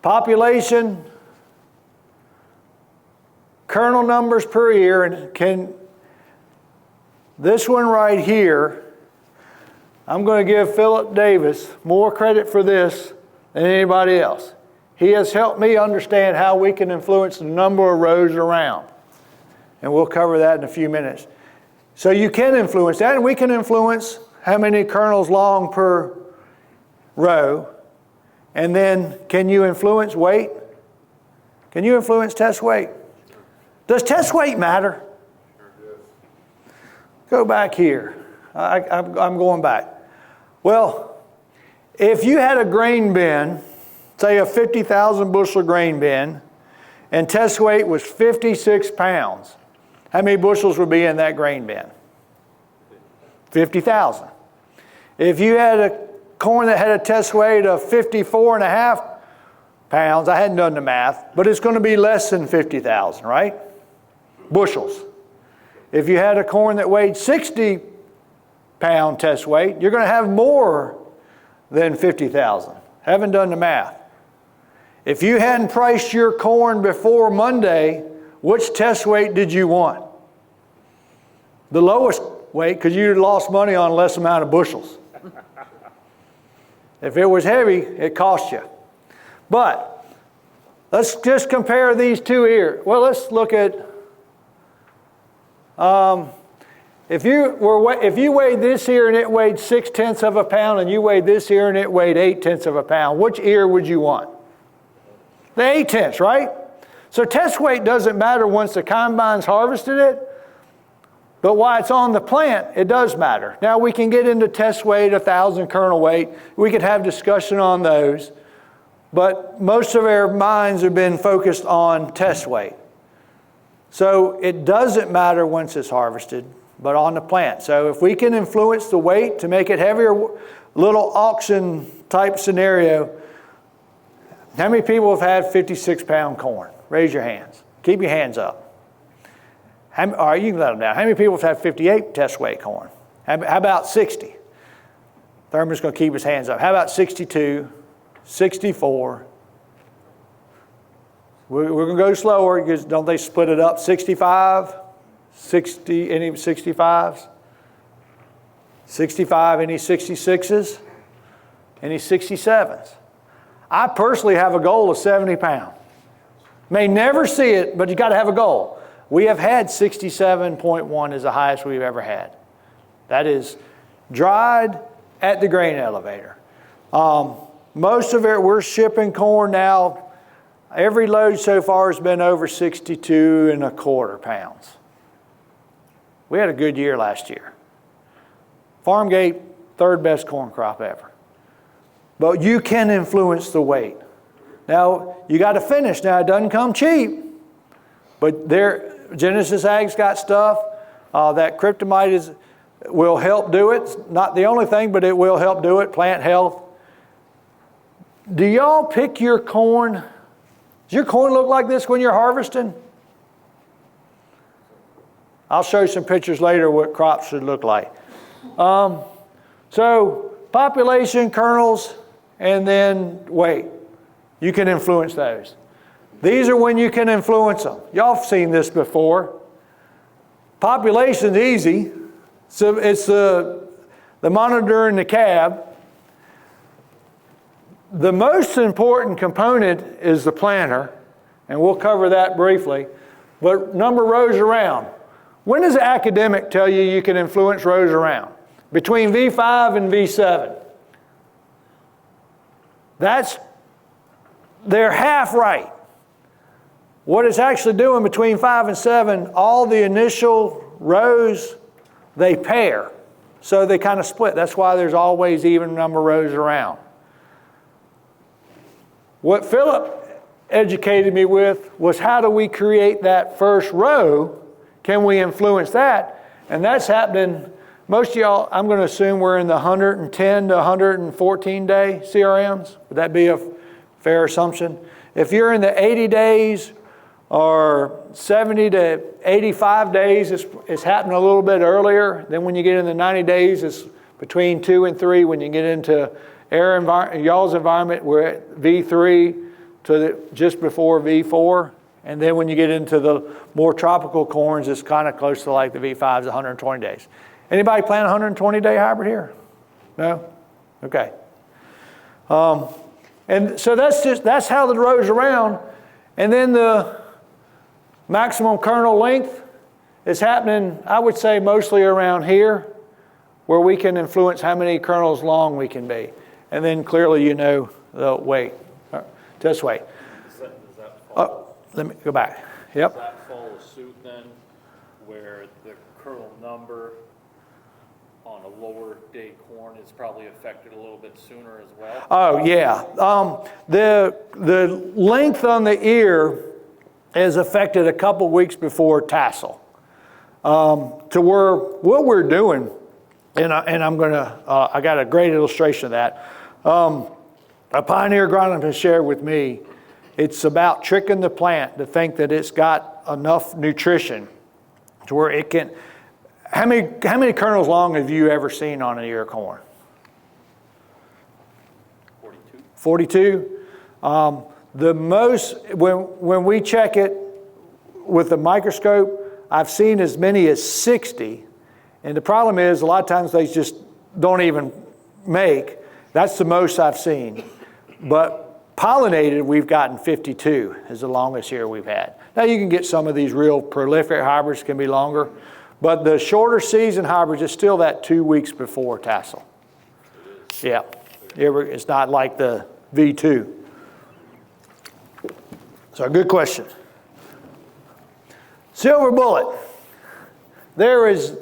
Population, kernel numbers per year, and this one right here, I'm going to give Philip Davis more credit for this than anybody else. He has helped me understand how we can influence the number of rows around. And we'll cover that in a few minutes. So you can influence that, and we can influence how many kernels long per row. And then, can you influence weight? Can you influence test weight? Does test weight matter? Go back here. I'm going back. Well, if you had a grain bin, say a 50,000 bushel grain bin, and test weight was 56 pounds, how many bushels would be in that grain bin? 50,000. If you had a corn that had a test weight of 54.5 pounds, I hadn't done the math, but it's going to be less than 50,000, right? Bushels. If you had a corn that weighed 60 pound test weight, you're going to have more than 50,000. Haven't done the math. If you hadn't priced your corn before Monday, which test weight did you want? The lowest weight, because you lost money on less amount of bushels. If it was heavy, it cost you. But let's just compare these two here. Well, let's look at, if you weighed this ear and it weighed 0.6 of a pound, and you weighed this ear and it weighed 0.8 of a pound, which ear would you want? The 0.8, right? So test weight doesn't matter once the combine's harvested it, but while it's on the plant, it does matter. Now we can get into test weight, 1,000 kernel weight. We could have discussion on those, but most of our minds have been focused on test weight. So it doesn't matter once it's harvested, but on the plant. So if we can influence the weight to make it heavier, little auction type scenario, how many people have had 56-pound corn? Raise your hands. Keep your hands up. All right, you can let them down. How many people have had 58 test weight corn? How about 60? Thurman's going to keep his hands up. How about 62, 64? We're going to go slower because don't they split it up? 65, 60, any 65s? 65, any 66s? Any 67s? I personally have a goal of 70 pounds. May never see it, but you got to have a goal. We have had 67.1 is the highest we've ever had. That is dried at the grain elevator. Most of it, we're shipping corn now. Every load so far has been over 62.25 pounds. We had a good year last year. Farm gate, third best corn crop ever. But you can influence the weight. Now, you got to finish. Now, it doesn't come cheap, but Genesis Ag's got stuff. That kryptonite will help do it. It's not the only thing, but it will help do it. Plant health. Do y'all pick your corn? Does your corn look like this when you're harvesting? I'll show you some pictures later what crops should look like. So population, kernels, and then weight. You can influence those. These are when you can influence them. Y'all have seen this before. Population's easy. So it's the monitor in the cab. The most important component is the planter, and we'll cover that briefly. But number rows around. When does the academic tell you can influence rows around? Between V5 and V7. They're half right. What it's actually doing between 5 and 7, all the initial rows, they pair. So they kind of split. That's why there's always even number rows around. What Philip educated me with was how do we create that first row? Can we influence that? And that's happening, most of y'all, I'm going to assume we're in the 110 to 114 day CRMs. Would that be a fair assumption? If you're in the 80 days or 70 to 85 days, it's happening a little bit earlier. Then when you get in the 90 days, it's between 2 and 3. When you get into y'all's environment, we're at V3 to just before V4. And then when you get into the more tropical corns, it's kind of close to like the V5s, 120 days. Anybody plant a 120-day hybrid here? No? Okay. And so that's how the rows around. And then the maximum kernel length is happening, I would say, mostly around here, where we can influence how many kernels long we can be. And then clearly you know the weight, test weight. Does that follow? Let me go back. Yep. Does that follow suit then, where the kernel number on a lower day corn is probably affected a little bit sooner as well? Oh, yeah. The length on the ear is affected a couple weeks before tassel. To where what we're doing, and I'm going to, I got a great illustration of that. A pioneer agronomist has shared with me, it's about tricking the plant to think that it's got enough nutrition to where it can. How many kernels long have you ever seen on an ear of corn? 42. 42. The most, when we check it with the microscope, I've seen as many as 60. And the problem is, a lot of times they just don't even make. That's the most I've seen. But pollinated, we've gotten 52 is the longest year we've had. Now you can get some of these real prolific hybrids can be longer, but the shorter season hybrids is still that 2 weeks before tassel. Yeah, it's not like the V2. So good question. Silver bullet. There is,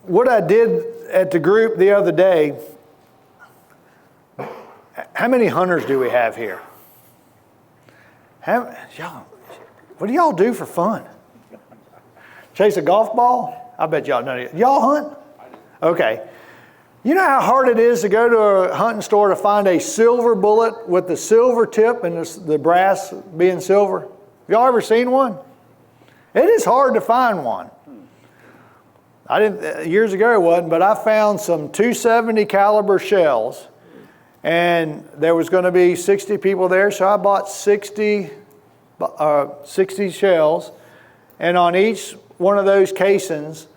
what I did at the group the other day, how many hunters do we have here? What do y'all do for fun? Chase a golf ball? I bet y'all know. Y'all hunt? Okay. You know how hard it is to go to a hunting store to find a silver bullet with the silver tip and the brass being silver? Have y'all ever seen one? It is hard to find one. I didn't, years ago it wasn't, but I found some 270 caliber shells, and there was going to be 60 people there, so I bought 60 shells, and on each one of those casings,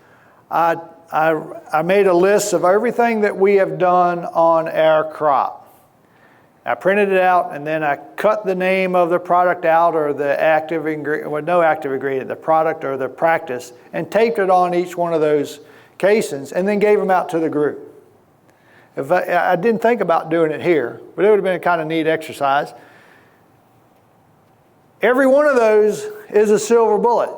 I made a list of everything that we have done on our crop. I printed it out, and then I cut the name of the product out, or the active ingredient, well, no active ingredient, the product or the practice, and taped it on each one of those casings, and then gave them out to the group. If I didn't think about doing it here, but it would have been a kind of neat exercise. Every one of those is a silver bullet.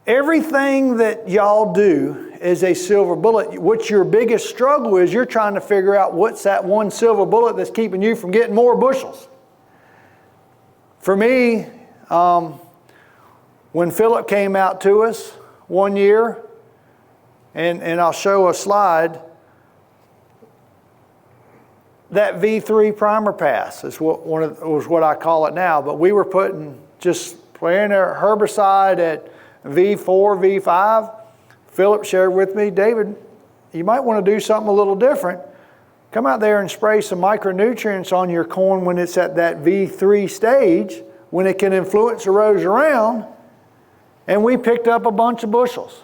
Everything that y'all do is a silver bullet. What your biggest struggle is, you're trying to figure out what's that one silver bullet that's keeping you from getting more bushels. For me, when Philip came out to us one year, and I'll show a slide, that V3 primer pass is what I call it now, but we were just spraying a herbicide at V4, V5. Philip shared with me, David, you might want to do something a little different. Come out there and spray some micronutrients on your corn when it's at that V3 stage, when it can influence the rows around. And we picked up a bunch of bushels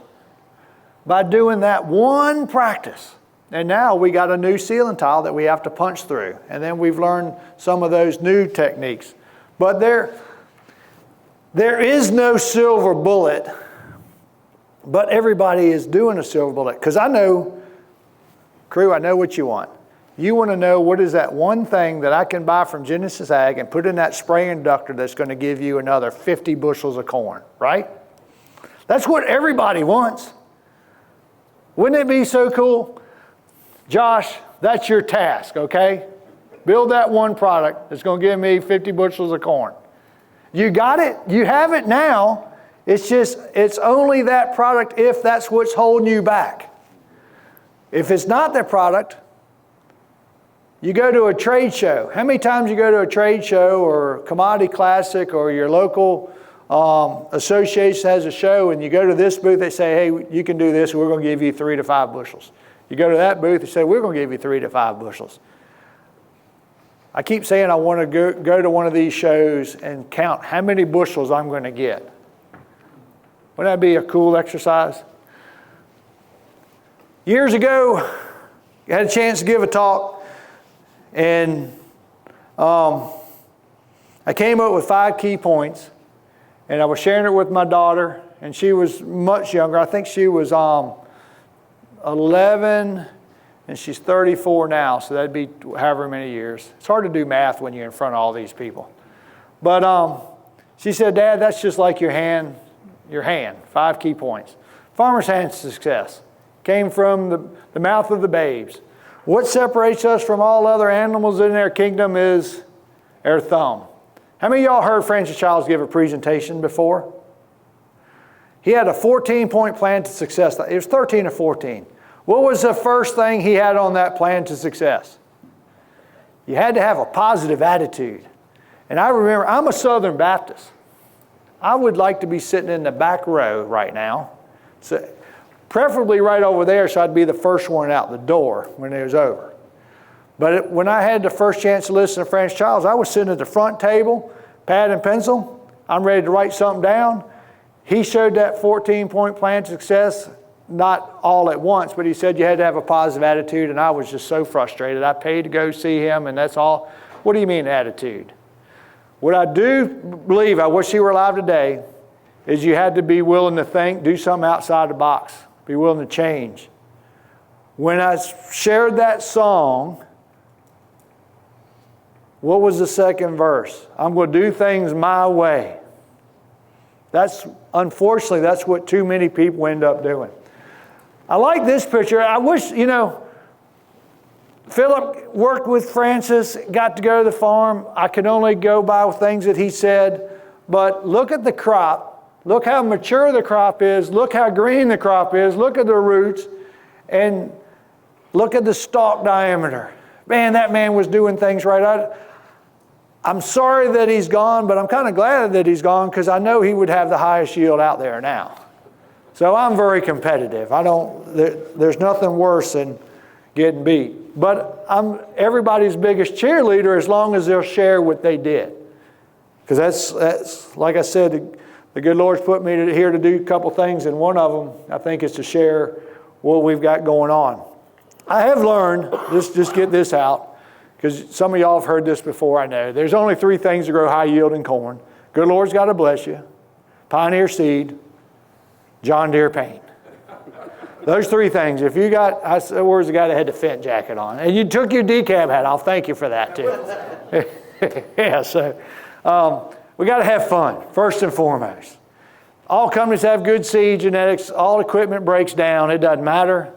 by doing that one practice. And now we got a new sealing tile that we have to punch through. And then we've learned some of those new techniques. But there is no silver bullet, but everybody is doing a silver bullet. Because I know, crew, I know what you want. You want to know what is that one thing that I can buy from Genesis Ag and put in that spray inductor that's going to give you another 50 bushels of corn, right? That's what everybody wants. Wouldn't it be so cool? Josh, that's your task, okay? Build that one product that's going to give me 50 bushels of corn. You got it. You have it now. It's only that product if that's what's holding you back. If it's not that product, you go to a trade show. How many times you go to a trade show or Commodity Classic or your local association has a show and you go to this booth, they say, hey, you can do this, we're going to give you 3 to 5 bushels. You go to that booth, they say, we're going to give you 3 to 5 bushels. I keep saying I want to go to one of these shows and count how many bushels I'm going to get. Wouldn't that be a cool exercise? Years ago, I had a chance to give a talk, and I came up with 5 key points, and I was sharing it with my daughter, and she was much younger. I think she was 11, and she's 34 now, so that'd be however many years. It's hard to do math when you're in front of all these people. But she said, Dad, that's just like your hand, 5 key points. Farmer's hand success came from the mouth of the babes. What separates us from all other animals in their kingdom is our thumb. How many of y'all heard Francis Childs give a presentation before? He had a 14-point plan to success. It was 13 or 14. What was the first thing he had on that plan to success? You had to have a positive attitude. And I remember, I'm a Southern Baptist. I would like to be sitting in the back row right now. Preferably right over there so I'd be the first one out the door when it was over. But when I had the first chance to listen to Francis Childs, I was sitting at the front table, pad and pencil. I'm ready to write something down. He showed that 14-point plan to success, not all at once, but he said you had to have a positive attitude, and I was just so frustrated. I paid to go see him, and that's all. What do you mean attitude? What I do believe, I wish he were alive today, is you had to be willing to think, do something outside the box, be willing to change. When I shared that song, what was the second verse? I'm going to do things my way. Unfortunately, that's what too many people end up doing. I like this picture. I wish, Philip worked with Francis, got to go to the farm. I can only go by things that he said. But look at the crop. Look how mature the crop is. Look how green the crop is. Look at the roots. And look at the stalk diameter. Man, that man was doing things right. I'm sorry that he's gone, but I'm kind of glad that he's gone because I know he would have the highest yield out there now. So I'm very competitive. There's nothing worse than getting beat. But I'm everybody's biggest cheerleader as long as they'll share what they did. Because that's like I said, the good Lord's put me here to do a couple things, and one of them, I think, is to share what we've got going on. I have learned, just get this out, because some of y'all have heard this before, I know. There's only 3 things to grow high yield in corn. Good Lord's got to bless you. Pioneer seed, John Deere paint. Those 3 things. If you got, where's the guy that had the Fent jacket on? And you took your decab hat. I'll thank you for that too. Yeah, so we got to have fun, first and foremost. All companies have good seed genetics. All equipment breaks down. It doesn't matter.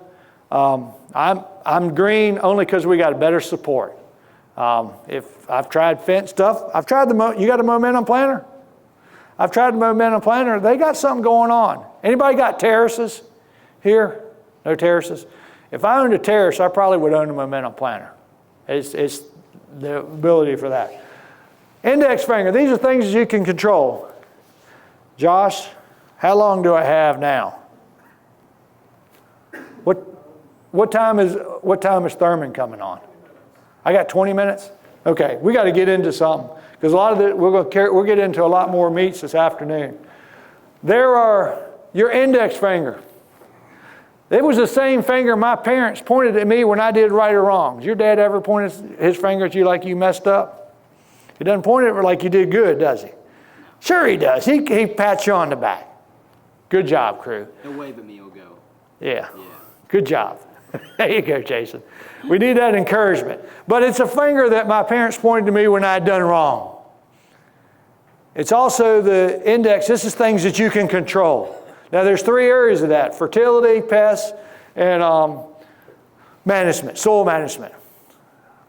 I'm green only because we got better support. If I've tried Fent stuff, I've tried you got a momentum planter? I've tried the momentum planter. They got something going on. Anybody got terraces here? No terraces? If I owned a terrace, I probably would own a momentum planter. It's the ability for that. Index finger. These are things that you can control. Josh, how long do I have now? What time is Thurman coming on? I got 20 minutes? Okay, we got to get into something because we'll get into a lot more meats this afternoon. There are your index finger. It was the same finger my parents pointed at me when I did right or wrong. Does your dad ever point his finger at you like you messed up? He doesn't point at it like you did good, does he? Sure he does. He pats you on the back. Good job, crew. He'll wave at me, he'll go. Yeah. Good job. There you go, Jason. We need that encouragement. But it's a finger that my parents pointed to me when I had done wrong. It's also the index. This is things that you can control. Now, there's 3 areas of that: fertility, pests, and management, soil management.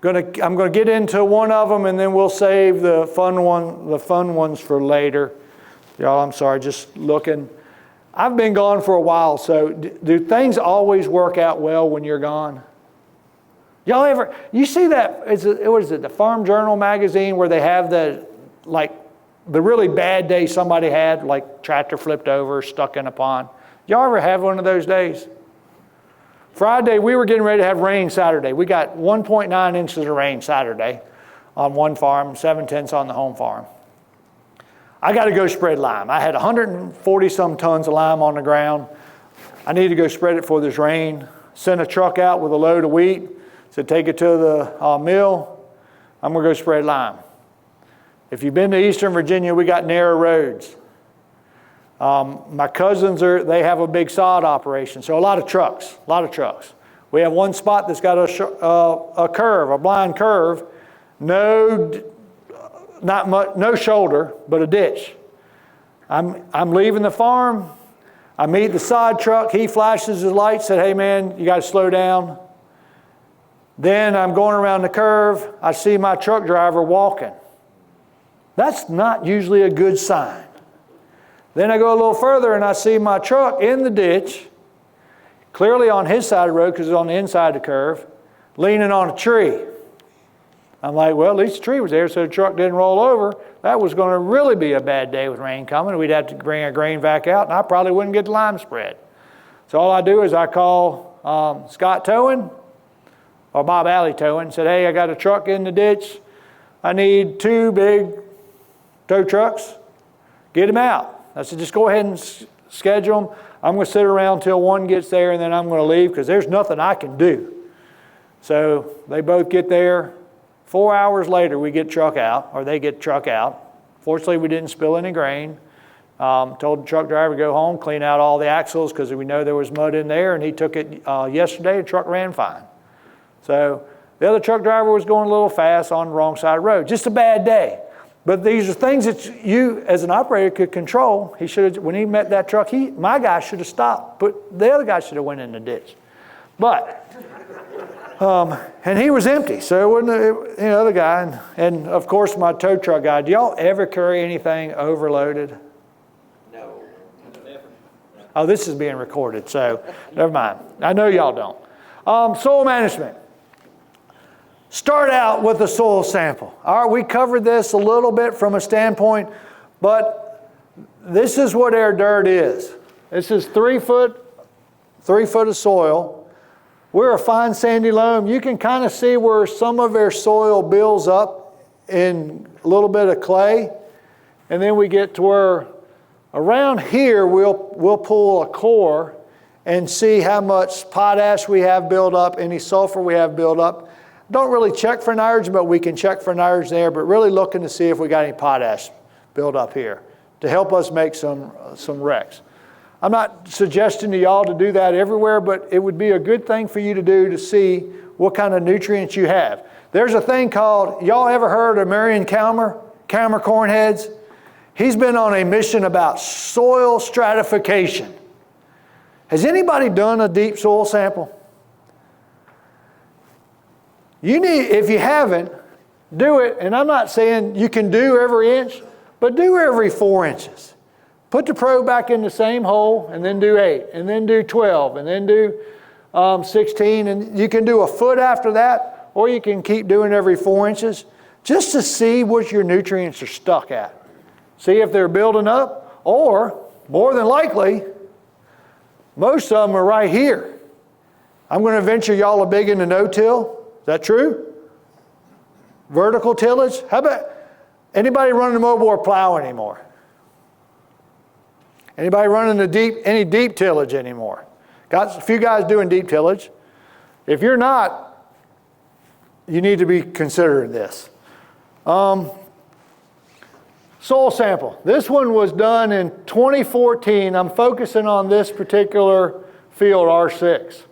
I'm going to get into one of them, and then we'll save the fun ones for later. Y'all, I'm sorry, just looking. I've been gone for a while, so do things always work out well when you're gone? Y'all ever, you see that, what is it, the Farm Journal magazine where they have the really bad day somebody had, like tractor flipped over, stuck in a pond? Y'all ever have one of those days? Friday, we were getting ready to have rain Saturday. We got 1.9 inches of rain Saturday on one farm, 7/10 on the home farm. I got to go spread lime. I had 140 some tons of lime on the ground. I need to go spread it for this rain. Sent a truck out with a load of wheat. Said take it to the mill. I'm going to go spread lime. If you've been to Eastern Virginia, we got narrow roads. My cousins they have a big sod operation, so a lot of trucks. We have one spot that's got a curve, a blind curve. No shoulder, but a ditch. I'm leaving the farm. I meet the side truck. He flashes his light, said, "Hey man, you got to slow down." Then I'm going around the curve. I see my truck driver walking. That's not usually a good sign. Then I go a little further and I see my truck in the ditch, clearly on his side of the road because it's on the inside of the curve, leaning on a tree. I'm like, well, at least the tree was there so the truck didn't roll over. That was going to really be a bad day with rain coming. We'd have to bring our grain back out, and I probably wouldn't get the lime spread. So all I do is I call Scott Towing, or Bob Alley Towing, said, hey, I got a truck in the ditch. I need 2 big tow trucks. Get them out. I said, just go ahead and schedule them. I'm going to sit around till one gets there, and then I'm going to leave because there's nothing I can do. So they both get there. 4 hours later, we get truck out, or they get truck out. Fortunately, we didn't spill any grain. Told the truck driver to go home, clean out all the axles because we know there was mud in there, and he took it yesterday. The truck ran fine. So the other truck driver was going a little fast on the wrong side of the road. Just a bad day. But these are things that you, as an operator, could control. He should have, when he met that truck, my guy should have stopped, but the other guy should have went in the ditch. But, and he was empty, so it wasn't the other guy. And of course, my tow truck guy. Do y'all ever carry anything overloaded? No. Oh, this is being recorded, so never mind. I know y'all don't. Soil management. Start out with a soil sample. All right, we covered this a little bit from a standpoint, but this is what our dirt is. This is 3 foot of soil. We're a fine sandy loam. You can kind of see where some of our soil builds up in a little bit of clay, and then we get to where around here we'll pull a core and see how much potash we have built up, any sulfur we have built up. Don't really check for nitrogen, but we can check for nitrogen there, but really looking to see if we got any potash built up here to help us make some recs. I'm not suggesting to y'all to do that everywhere, but it would be a good thing for you to do to see what kind of nutrients you have. There's a thing called, y'all ever heard of Marion Calmer Cornheads? He's been on a mission about soil stratification. Has anybody done a deep soil sample? You need, if you haven't, do it. And I'm not saying you can do every inch, but do every 4 inches. Put the probe back in the same hole, and then do 8, and then do 12, and then do 16. And you can do a foot after that, or you can keep doing every 4 inches, just to see what your nutrients are stuck at. See if they're building up, or more than likely, most of them are right here. I'm going to venture y'all are big into no-till. Is that true? Vertical tillage? How about anybody running a mobile plow anymore? Anybody running any deep tillage anymore? Got a few guys doing deep tillage. If you're not, you need to be considering this. Soil sample. This one was done in 2014. I'm focusing on this particular field, R6.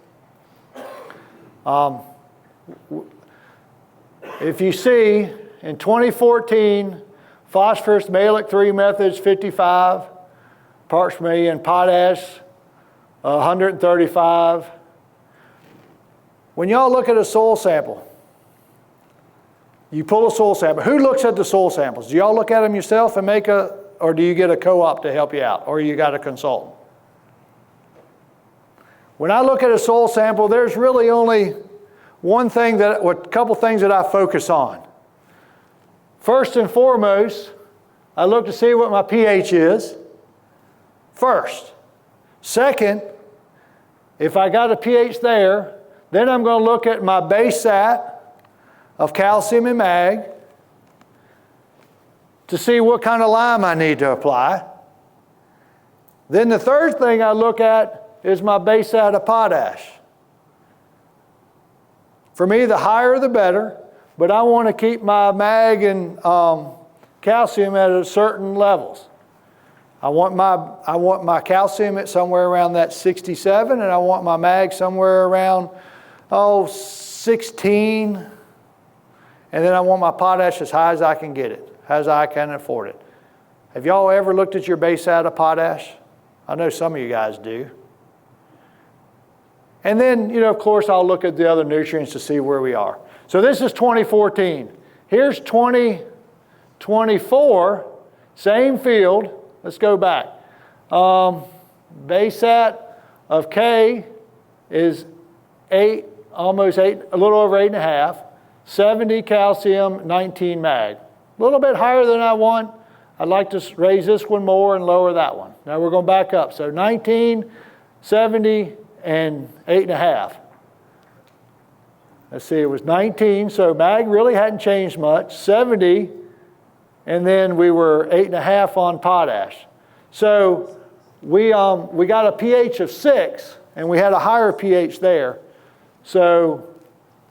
If you see, in 2014, phosphorus, Malic 3 methods, 55 parts per million, potash, 135. When y'all look at a soil sample, you pull a soil sample. Who looks at the soil samples? Do y'all look at them yourself and or do you get a co-op to help you out, or you got a consultant? When I look at a soil sample, there's really only a couple things that I focus on. First and foremost, I look to see what my pH is. First. Second, if I got a pH there, then I'm going to look at my base sat of calcium and mag to see what kind of lime I need to apply. Then the third thing I look at is my base sat of potash. For me, the higher the better, but I want to keep my mag and calcium at a certain levels. I want my calcium at somewhere around that 67, and I want my mag somewhere around 16, and then I want my potash as high as I can get it, as I can afford it. Have y'all ever looked at your base sat of potash? I know some of you guys do. And then, of course, I'll look at the other nutrients to see where we are. So this is 2014. Here's 2024, same field. Let's go back. Base sat of K is 8, almost 8, a little over 8.5. 70 calcium, 19 mag. A little bit higher than I want. I'd like to raise this one more and lower that one. Now we're going back up. So 19, 70, and 8.5. let's see, it was 19, so mag really hadn't changed much, 70, and then we were 8.5 on potash. So we got a pH of 6, and we had a higher pH there. So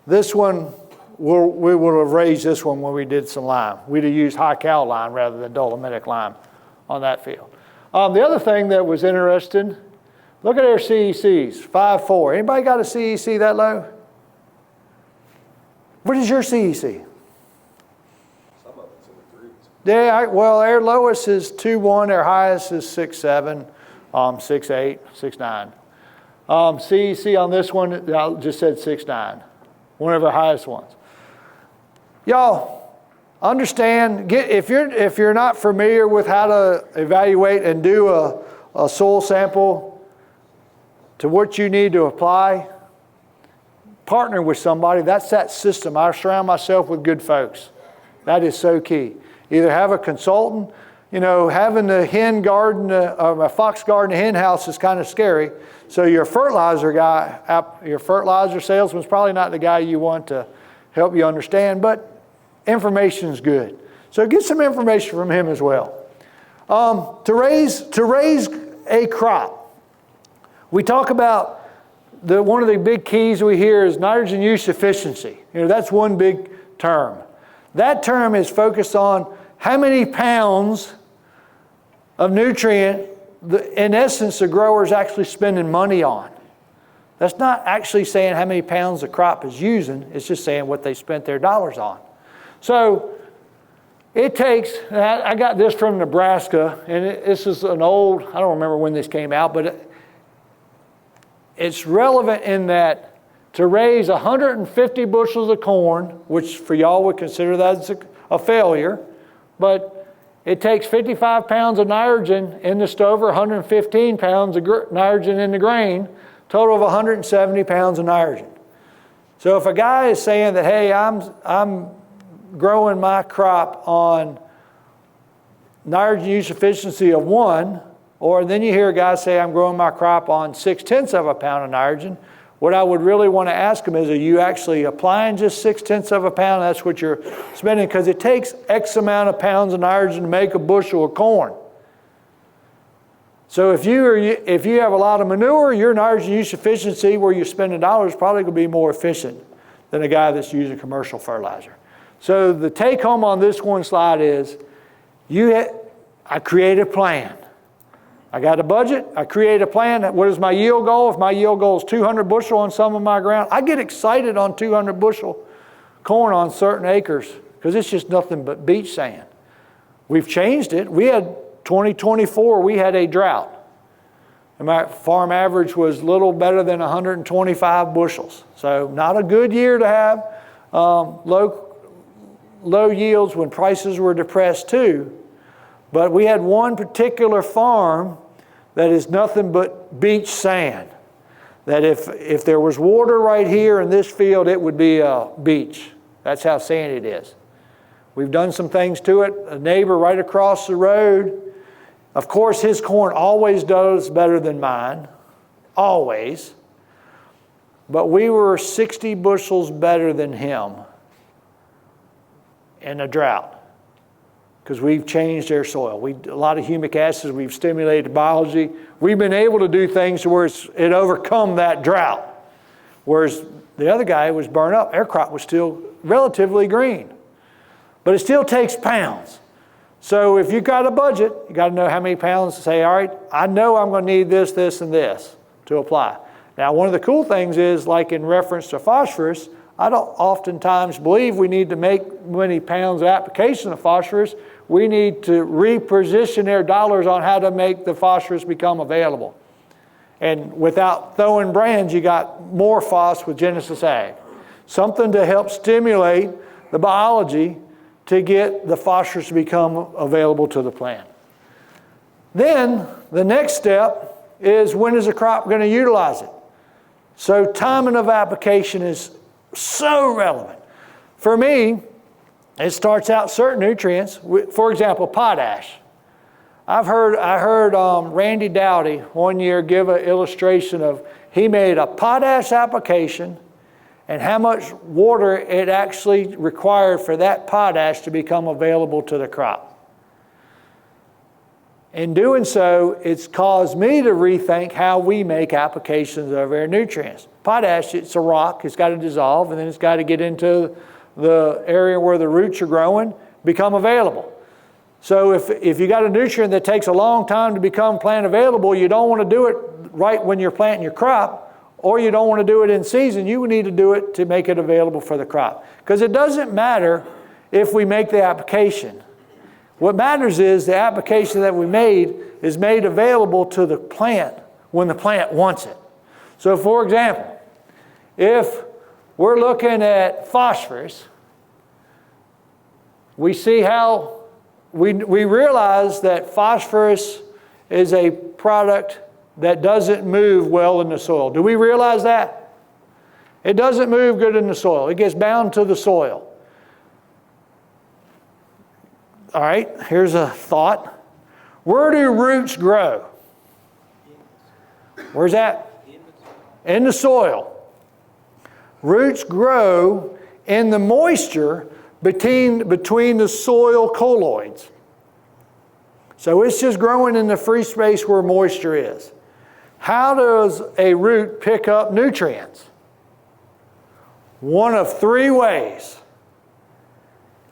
this one, we would have raised this one when we did some lime. We'd have used high cal lime rather than dolomitic lime on that field. The other thing that was interesting, look at their CECs, 5.4. Anybody got a CEC that low? What is your CEC? Some of it's in the threes. Yeah, well, their lowest is 2.1, their highest is 6.7, 6.8, 6.9. CEC on this one, I just said 6.9, one of our highest ones. Y'all understand, if you're not familiar with how to evaluate and do a soil sample to what you need to apply, partner with somebody. That's that system. I surround myself with good folks. That is so key. Either have a consultant, you know, having the hen garden, or a fox garden, a hen house is kind of scary. So your fertilizer guy, your fertilizer salesman's probably not the guy you want to help you understand, but information is good. So get some information from him as well. To raise a crop, we talk about one of the big keys we hear is nitrogen use efficiency. You know, that's one big term. That term is focused on how many pounds of nutrient, in essence, the grower is actually spending money on. That's not actually saying how many pounds the crop is using. It's just saying what they spent their dollars on. So it takes, I got this from Nebraska, and this is an old, I don't remember when this came out, but it's relevant in that to raise 150 bushels of corn, which for y'all would consider that as a failure, but it takes 55 pounds of nitrogen in the stover, 115 pounds of nitrogen in the grain, total of 170 pounds of nitrogen. So if a guy is saying that, hey, I'm growing my crop on nitrogen use efficiency of 1, or then you hear a guy say, I'm growing my crop on 0.6 of a pound of nitrogen. What I would really want to ask him is, are you actually applying just 0.6 of a pound? That's what you're spending, because it takes X amount of pounds of nitrogen to make a bushel of corn. So if you have a lot of manure, your nitrogen use efficiency where you're spending dollars is probably going to be more efficient than a guy that's using commercial fertilizer. So the take home on this one slide is, I create a plan. I got a budget, I create a plan. What is my yield goal? If my yield goal is 200 bushel on some of my ground, I get excited on 200 bushel corn on certain acres because it's just nothing but beach sand. We've changed it. We had 2024, we had a drought. And my farm average was a little better than 125 bushels. So not a good year to have low yields when prices were depressed too. But we had one particular farm that is nothing but beach sand. That if there was water right here in this field, it would be a beach. That's how sandy it is. We've done some things to it. A neighbor right across the road, of course, his corn always does better than mine. Always. But we were 60 bushels better than him in a drought, because we've changed their soil. A lot of humic acids, we've stimulated biology. We've been able to do things to where it overcome that drought. Whereas the other guy was burned up. Their crop was still relatively green. But it still takes pounds. So if you've got a budget, you got to know how many pounds to say, all right, I know I'm going to need this, this, and this to apply. Now, one of the cool things is, like in reference to phosphorus, I don't oftentimes believe we need to make many pounds of application of phosphorus. We need to reposition their dollars on how to make the phosphorus become available. And without throwing brands, you got more phos with Genesis Ag. Something to help stimulate the biology to get the phosphorus to become available to the plant. Then the next step is, when is the crop going to utilize it? So timing of application is so relevant. For me, it starts out certain nutrients. For example, potash. I heard Randy Dowdy one year give an illustration of, he made a potash application and how much water it actually required for that potash to become available to the crop. In doing so, it's caused me to rethink how we make applications of our nutrients. Potash, it's a rock, it's got to dissolve, and then it's got to get into the area where the roots are growing, become available. So if you got a nutrient that takes a long time to become plant available, you don't want to do it right when you're planting your crop, or you don't want to do it in season. You need to do it to make it available for the crop. Because it doesn't matter if we make the application. What matters is the application that we made is made available to the plant when the plant wants it. So for example, if we're looking at phosphorus, we see how we realize that phosphorus is a product that doesn't move well in the soil. Do we realize that? It doesn't move good in the soil. It gets bound to the soil. All right, here's a thought. Where do roots grow? Where's that? In the soil. Roots grow in the moisture between the soil colloids. So it's just growing in the free space where moisture is. How does a root pick up nutrients? One of three ways.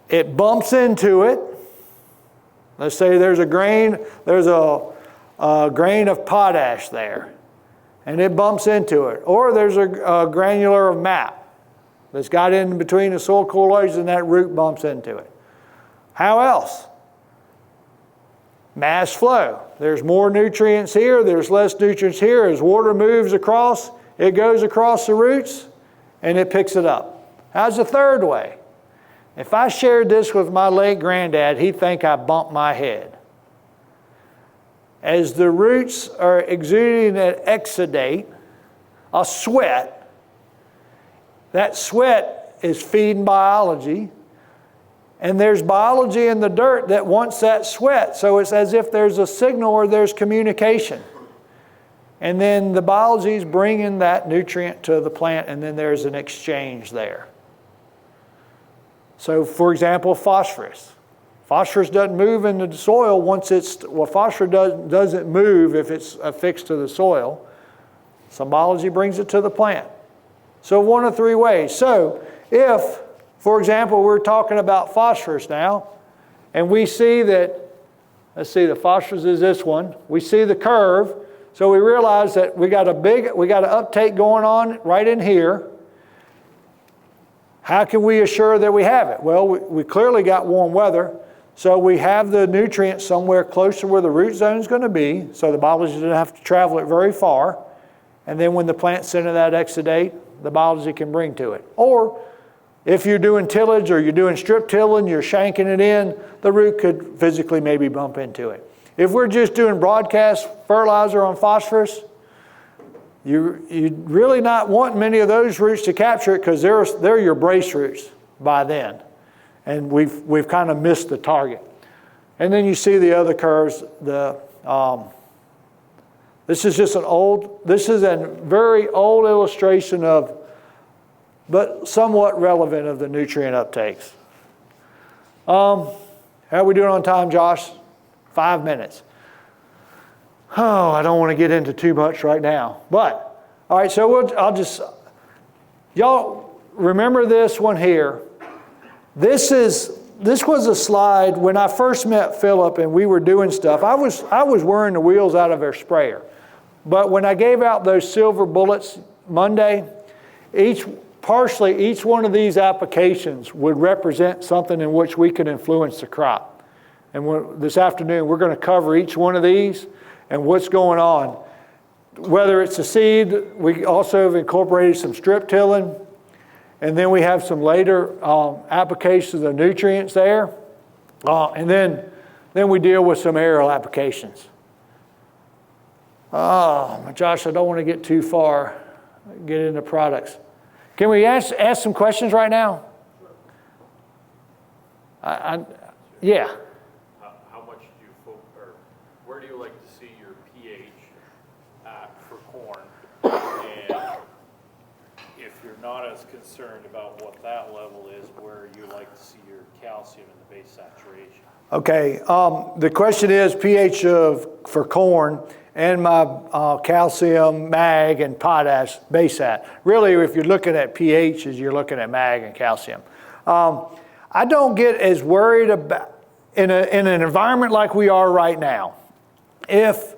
It bumps into it. Let's say there's a grain of potash there, and it bumps into it. Or there's a granular of MAP that's got in between the soil colloids, and that root bumps into it. How else? Mass flow. There's more nutrients here, there's less nutrients here. As water moves across, it goes across the roots, and it picks it up. How's the third way? If I shared this with my late granddad, he'd think I bumped my head. As the roots are exuding an exudate, a sweat, that sweat is feeding biology, and there's biology in the dirt that wants that sweat, so it's as if there's a signal or there's communication. And then the biology is bringing that nutrient to the plant, and then there's an exchange there. So, for example, phosphorus. Phosphorus doesn't move into the soil phosphorus doesn't move if it's affixed to the soil. Some biology brings it to the plant. So one of three ways. So if, for example, we're talking about phosphorus now, and we see that, let's see, the phosphorus is this one. We see the curve, so we realize that we got an uptake going on right in here. How can we assure that we have it? Well, we clearly got warm weather, so we have the nutrients somewhere close to where the root zone is going to be, so the biology doesn't have to travel it very far. And then when the plant's into that exudate, the biology can bring to it. Or if you're doing tillage or you're doing strip tilling, you're shanking it in, the root could physically maybe bump into it. If we're just doing broadcast fertilizer on phosphorus, you're really not wanting many of those roots to capture it because they're your brace roots by then. And we've kind of missed the target. And then you see the other curves. This is a very old illustration of, but somewhat relevant of the nutrient uptakes. How are we doing on time, Josh? 5 minutes. Oh, I don't want to get into too much right now. But, all right, so y'all remember this one here. This was a slide when I first met Philip and we were doing stuff. I was wearing the wheels out of our sprayer. But when I gave out those silver bullets Monday, each one of these applications would represent something in which we could influence the crop. And this afternoon, we're going to cover each one of these and what's going on. Whether it's a seed, we also have incorporated some strip tilling, and then we have some later applications of nutrients there. And then we deal with some aerial applications. Oh, Josh, I don't want to get too far, get into products. Can we ask some questions right now? Yeah. How much do you or where do you like to see your pH at for corn? And if you're not as concerned about what that level is, where you like to see your calcium in the base saturation. Okay, the question is pH for corn and my calcium, mag, and potash base sat. Really, if you're looking at pH, you're looking at mag and calcium. I don't get as worried about, in an environment like we are right now, is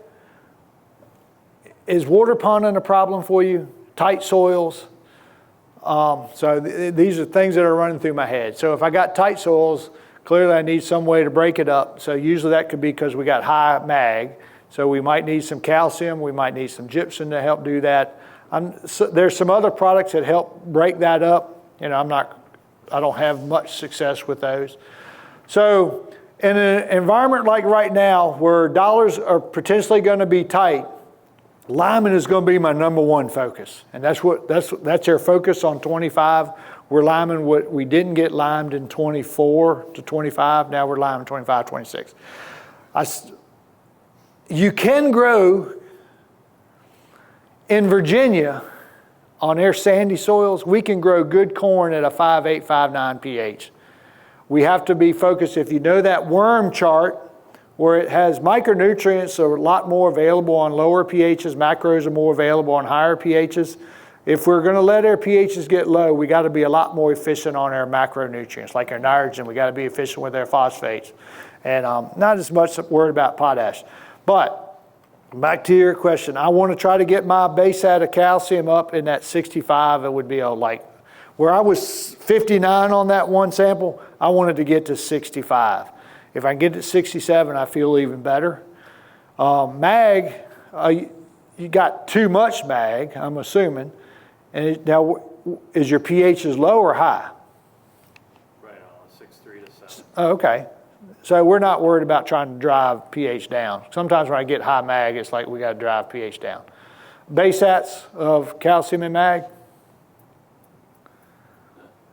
water ponding a problem for you? Tight soils? These are things that are running through my head. So if I got tight soils, clearly I need some way to break it up. So usually that could be because we got high mag. So we might need some calcium, we might need some gypsum to help do that. There's some other products that help break that up. You know, I don't have much success with those. So in an environment like right now where dollars are potentially going to be tight, liming is going to be my number one focus. And that's our focus on 25. We're liming what we didn't get limed in 24 to 25. Now we're liming 25, 26. You can grow in Virginia on their sandy soils. We can grow good corn at a 5.8, 5.9 pH. We have to be focused. If you know that worm chart where it has micronutrients are a lot more available on lower pHs, macros are more available on higher pHs. If we're going to let our pHs get low, we got to be a lot more efficient on our macronutrients, like our nitrogen. We got to be efficient with our phosphates, and not as much worried about potash. But back to your question, I want to try to get my base sat of calcium up in that 65. It would be like where I was 59 on that one sample. I wanted to get to 65. If I can get to 67, I feel even better. Mag, you got too much mag, I'm assuming. And now, is your pH low or high? Right on, 6.3 to 7. Oh, okay. So we're not worried about trying to drive pH down. Sometimes when I get high mag, it's like we got to drive pH down. Base sats of calcium and mag?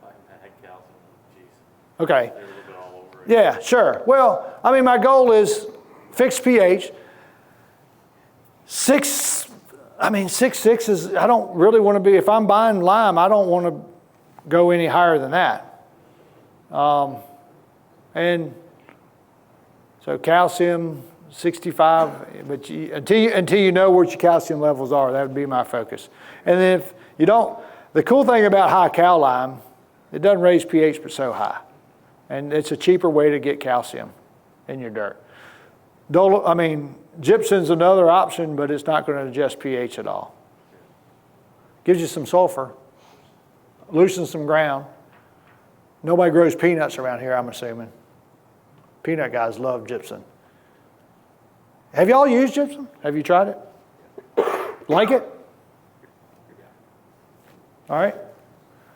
Mag, calcium, geez. Okay. They're a little bit all over it. Yeah, sure. Well, I mean, my goal is fixed pH. 6.6 is, I don't really want to be, if I'm buying lime, I don't want to go any higher than that. And so calcium, 65, but until you know what your calcium levels are, that would be my focus. And then if you don't, the cool thing about high cal lime, it doesn't raise pH but so high. And it's a cheaper way to get calcium in your dirt. Gypsum's another option, but it's not going to adjust pH at all. Gives you some sulfur, loosens some ground. Nobody grows peanuts around here, I'm assuming. Peanut guys love gypsum. Have y'all used gypsum? Have you tried it? Like it? All right.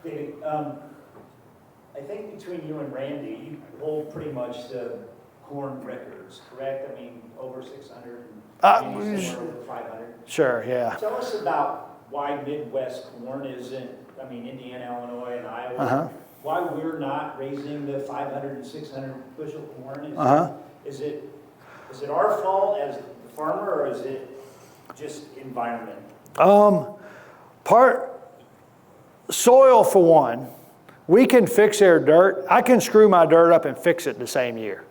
David, I think between you and Randy, you hold pretty much the corn records, correct? I mean, over 600 and maybe somewhere over 500. Sure, yeah. Tell us about why Midwest corn isn't, Indiana, Illinois, and Iowa, why we're not raising the 500 and 600 bushel corn. Is it our fault as the farmer, or is it just environment? Soil for one. We can fix our dirt. I can screw my dirt up and fix it the same year.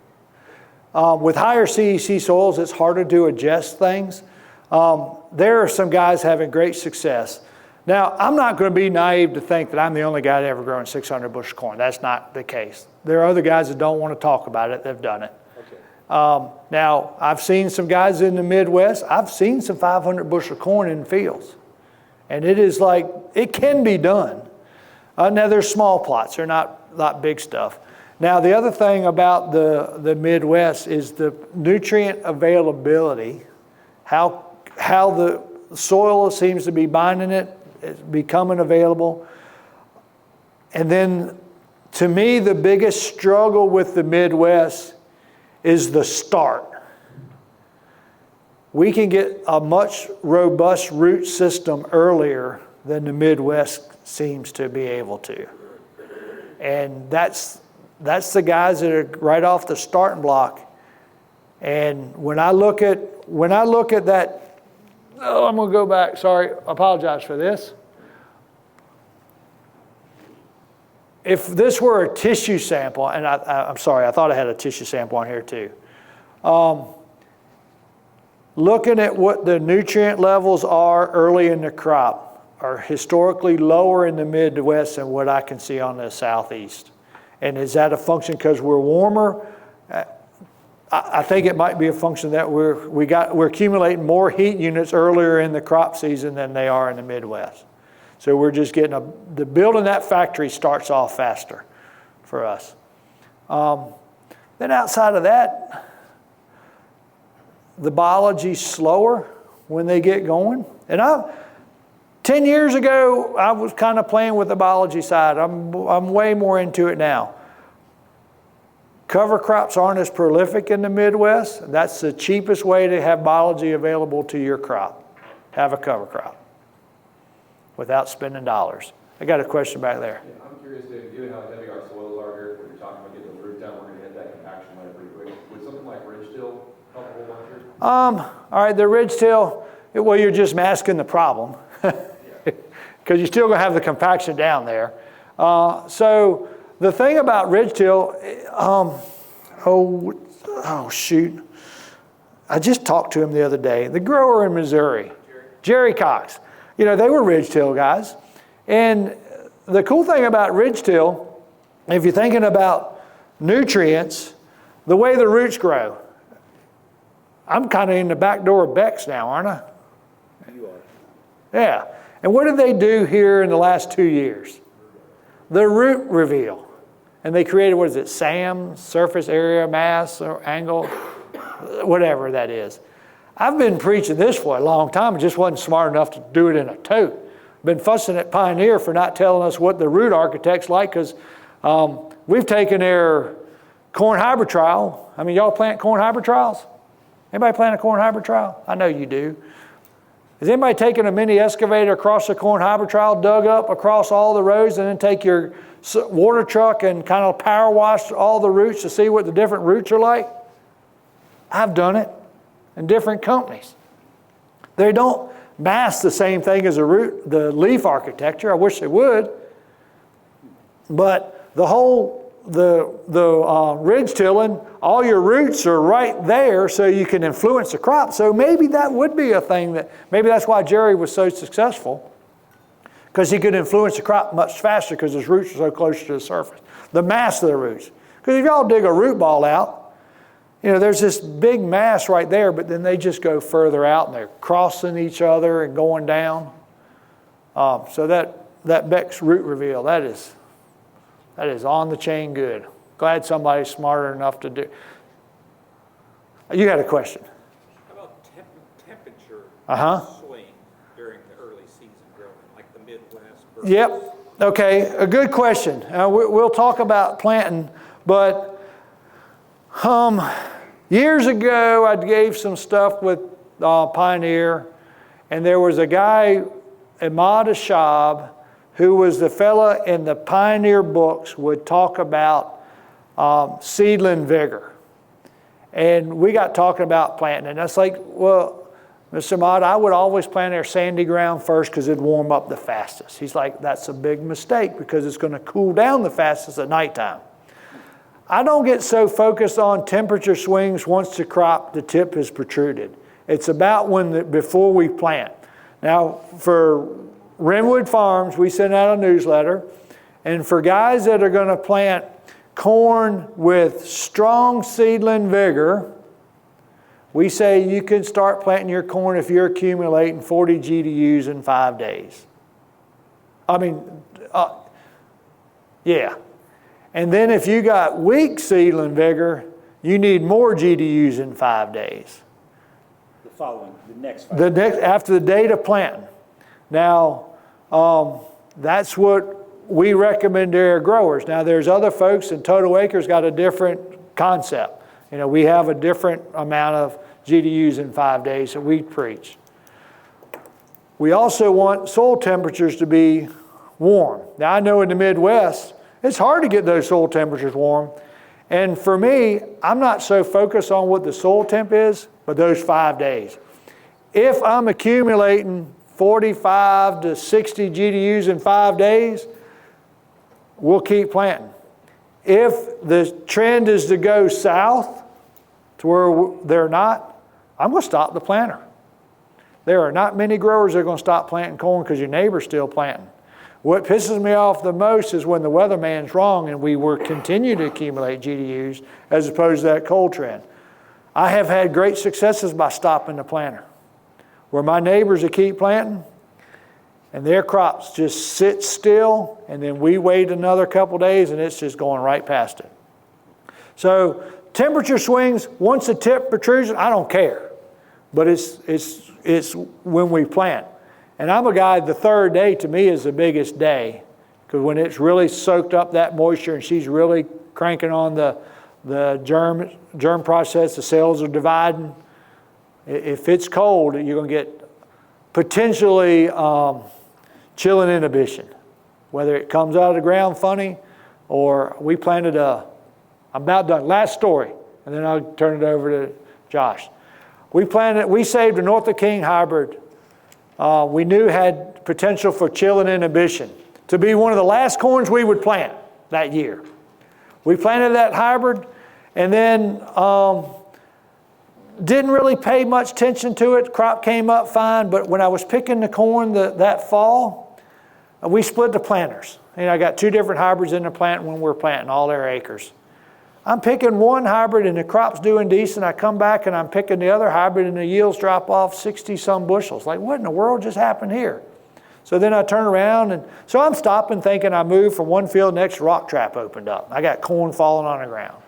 With higher CEC soils, it's harder to adjust things. There are some guys having great success. Now, I'm not going to be naive to think that I'm the only guy that ever grown 600 bushel corn. That's not the case. There are other guys that don't want to talk about it. They've done it. Okay. Now, I've seen some guys in the Midwest. I've seen some 500 bushel corn in fields. And it is like, it can be done. Now, there's small plots. They're not big stuff. Now, the other thing about the Midwest is the nutrient availability, how the soil seems to be binding it, it's becoming available. And then, to me, the biggest struggle with the Midwest is the start. We can get a much robust root system earlier than the Midwest seems to be able to. And that's the guys that are right off the starting block. And when I look at that, I'm going to go back. Sorry, I apologize for this. if this were a tissue sample, and I'm sorry, I thought I had a tissue sample on here too. Looking at what the nutrient levels are early in the crop are historically lower in the Midwest than what I can see on the Southeast. And is that a function because we're warmer? I think it might be a function that we're accumulating more heat units earlier in the crop season than they are in the Midwest. So we're just getting the building that factory starts off faster for us. Then outside of that, the biology's slower when they get going. And 10 years ago, I was kind of playing with the biology side. I'm way more into it now. Cover crops aren't as prolific in the Midwest. That's the cheapest way to have biology available to your crop. Have a cover crop without spending dollars. I got a question back there. Yeah, I'm curious, Dave, given how heavy our soils are here, when you're talking about getting those roots down, we're going to hit that compaction line pretty quick. Would something like ridge till help a whole bunch here? All right, the ridge till, well, you're just masking the problem because you're still going to have the compaction down there. So the thing about ridge till, oh shoot, I just talked to him the other day. The grower in Missouri, Jerry Cox. You know, they were ridge till guys. And the cool thing about ridge till, if you're thinking about nutrients, the way the roots grow, I'm kind of in the back door of Beck's now, aren't I? You are. Yeah. And what did they do here in the last 2 years? The root reveal. And they created, what is it, SAM, surface area mass or angle, whatever that is. I've been preaching this for a long time. I just wasn't smart enough to do it in a tote. Been fussing at Pioneer for not telling us what the root architect's like because we've taken their corn hybrid trial. I mean, y'all plant corn hybrid trials? Anybody plant a corn hybrid trial? I know you do. Has anybody taken a mini excavator across the corn hybrid trial, dug up across all the rows, and then take your water truck and kind of power wash all the roots to see what the different roots are like? I've done it in different companies. They don't mask the same thing as the leaf architecture. I wish they would. But the ridge tilling, all your roots are right there so you can influence the crop. So maybe that would be a thing maybe that's why Jerry was so successful, because he could influence the crop much faster because his roots are so close to the surface. The mass of the roots. Because if y'all dig a root ball out, you know, there's this big mass right there, but then they just go further out and they're crossing each other and going down. So that Beck's root reveal, that is on the chain good. Glad somebody's smarter enough to do. You had a question. How about temperature swing during the early season growing, like the Midwest? Yep. Okay, a good question. We'll talk about planting, but years ago I gave some stuff with Pioneer, and there was a guy, Ahmad Ashab, who was the fella in the Pioneer books, would talk about seedling vigor. And we got talking about planting, and that's like, well, Mr. Ahmad, I would always plant their sandy ground first because it'd warm up the fastest. He's like, that's a big mistake because it's going to cool down the fastest at nighttime. I don't get so focused on temperature swings once the tip is protruded. It's about before we plant. Now, for Renwood Farms, we send out a newsletter, and for guys that are going to plant corn with strong seedling vigor, we say you can start planting your corn if you're accumulating 40 GDUs in 5 days. Yeah. And then if you got weak seedling vigor, you need more GDUs in 5 days. The next 5 days. After the date of planting. Now, that's what we recommend to our growers. Now, there's other folks, and Total Acres got a different concept. You know, we have a different amount of GDUs in 5 days that we preach. We also want soil temperatures to be warm. Now, I know in the Midwest, it's hard to get those soil temperatures warm. And for me, I'm not so focused on what the soil temp is, but those 5 days. If I'm accumulating 45 to 60 GDUs in 5 days, we'll keep planting. If the trend is to go south to where they're not, I'm going to stop the planter. There are not many growers that are going to stop planting corn because your neighbor's still planting. What pisses me off the most is when the weatherman's wrong and we continue to accumulate GDUs as opposed to that cold trend. I have had great successes by stopping the planter. Where my neighbors that keep planting and their crops just sit still, and then we wait another couple days and it's just going right past it. So temperature swings, once the tip protrusion, I don't care. But it's when we plant. And I'm a guy, the third day to me is the biggest day, because when it's really soaked up that moisture and she's really cranking on the germ process, the cells are dividing. If it's cold, you're going to get potentially chilling inhibition, whether it comes out of the ground funny or we planted I'm about done. Last story, and then I'll turn it over to Josh. We saved a North of King hybrid we knew had potential for chill and inhibition to be one of the last corns we would plant that year. We planted that hybrid and then didn't really pay much attention to it. Crop came up fine, but when I was picking the corn that fall, we split the planters. I got 2 different hybrids in the plant when we're planting all their acres. I'm picking one hybrid and the crop's doing decent. I come back and I'm picking the other hybrid and the yields drop off 60-some bushels. Like, what in the world just happened here? So then I turn around and so I'm stopping thinking I moved from one field, next rock trap opened up. I got corn falling on the ground.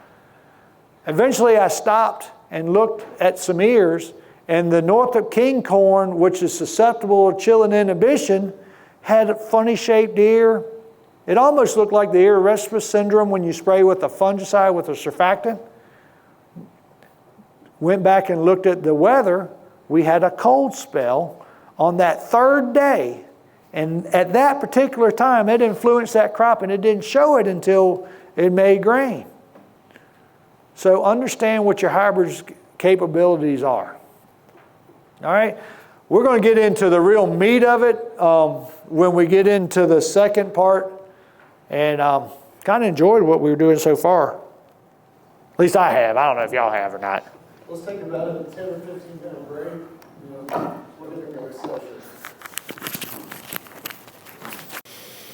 Eventually I stopped and looked at some ears, and the Northrop King corn, which is susceptible to chill and inhibition, had a funny shaped ear. It almost looked like the ear respiratory syndrome when you spray with a fungicide with a surfactant. Went back and looked at the weather. We had a cold spell on that third day. And at that particular time, it influenced that crop, and it didn't show it until it made grain. So understand what your hybrid's capabilities are. All right? We're going to get into the real meat of it when we get into the second part. And kind of enjoyed what we were doing so far. At least I have. I don't know if y'all have or not. Let's take about a 10 or 15 minute break. We're going to go session.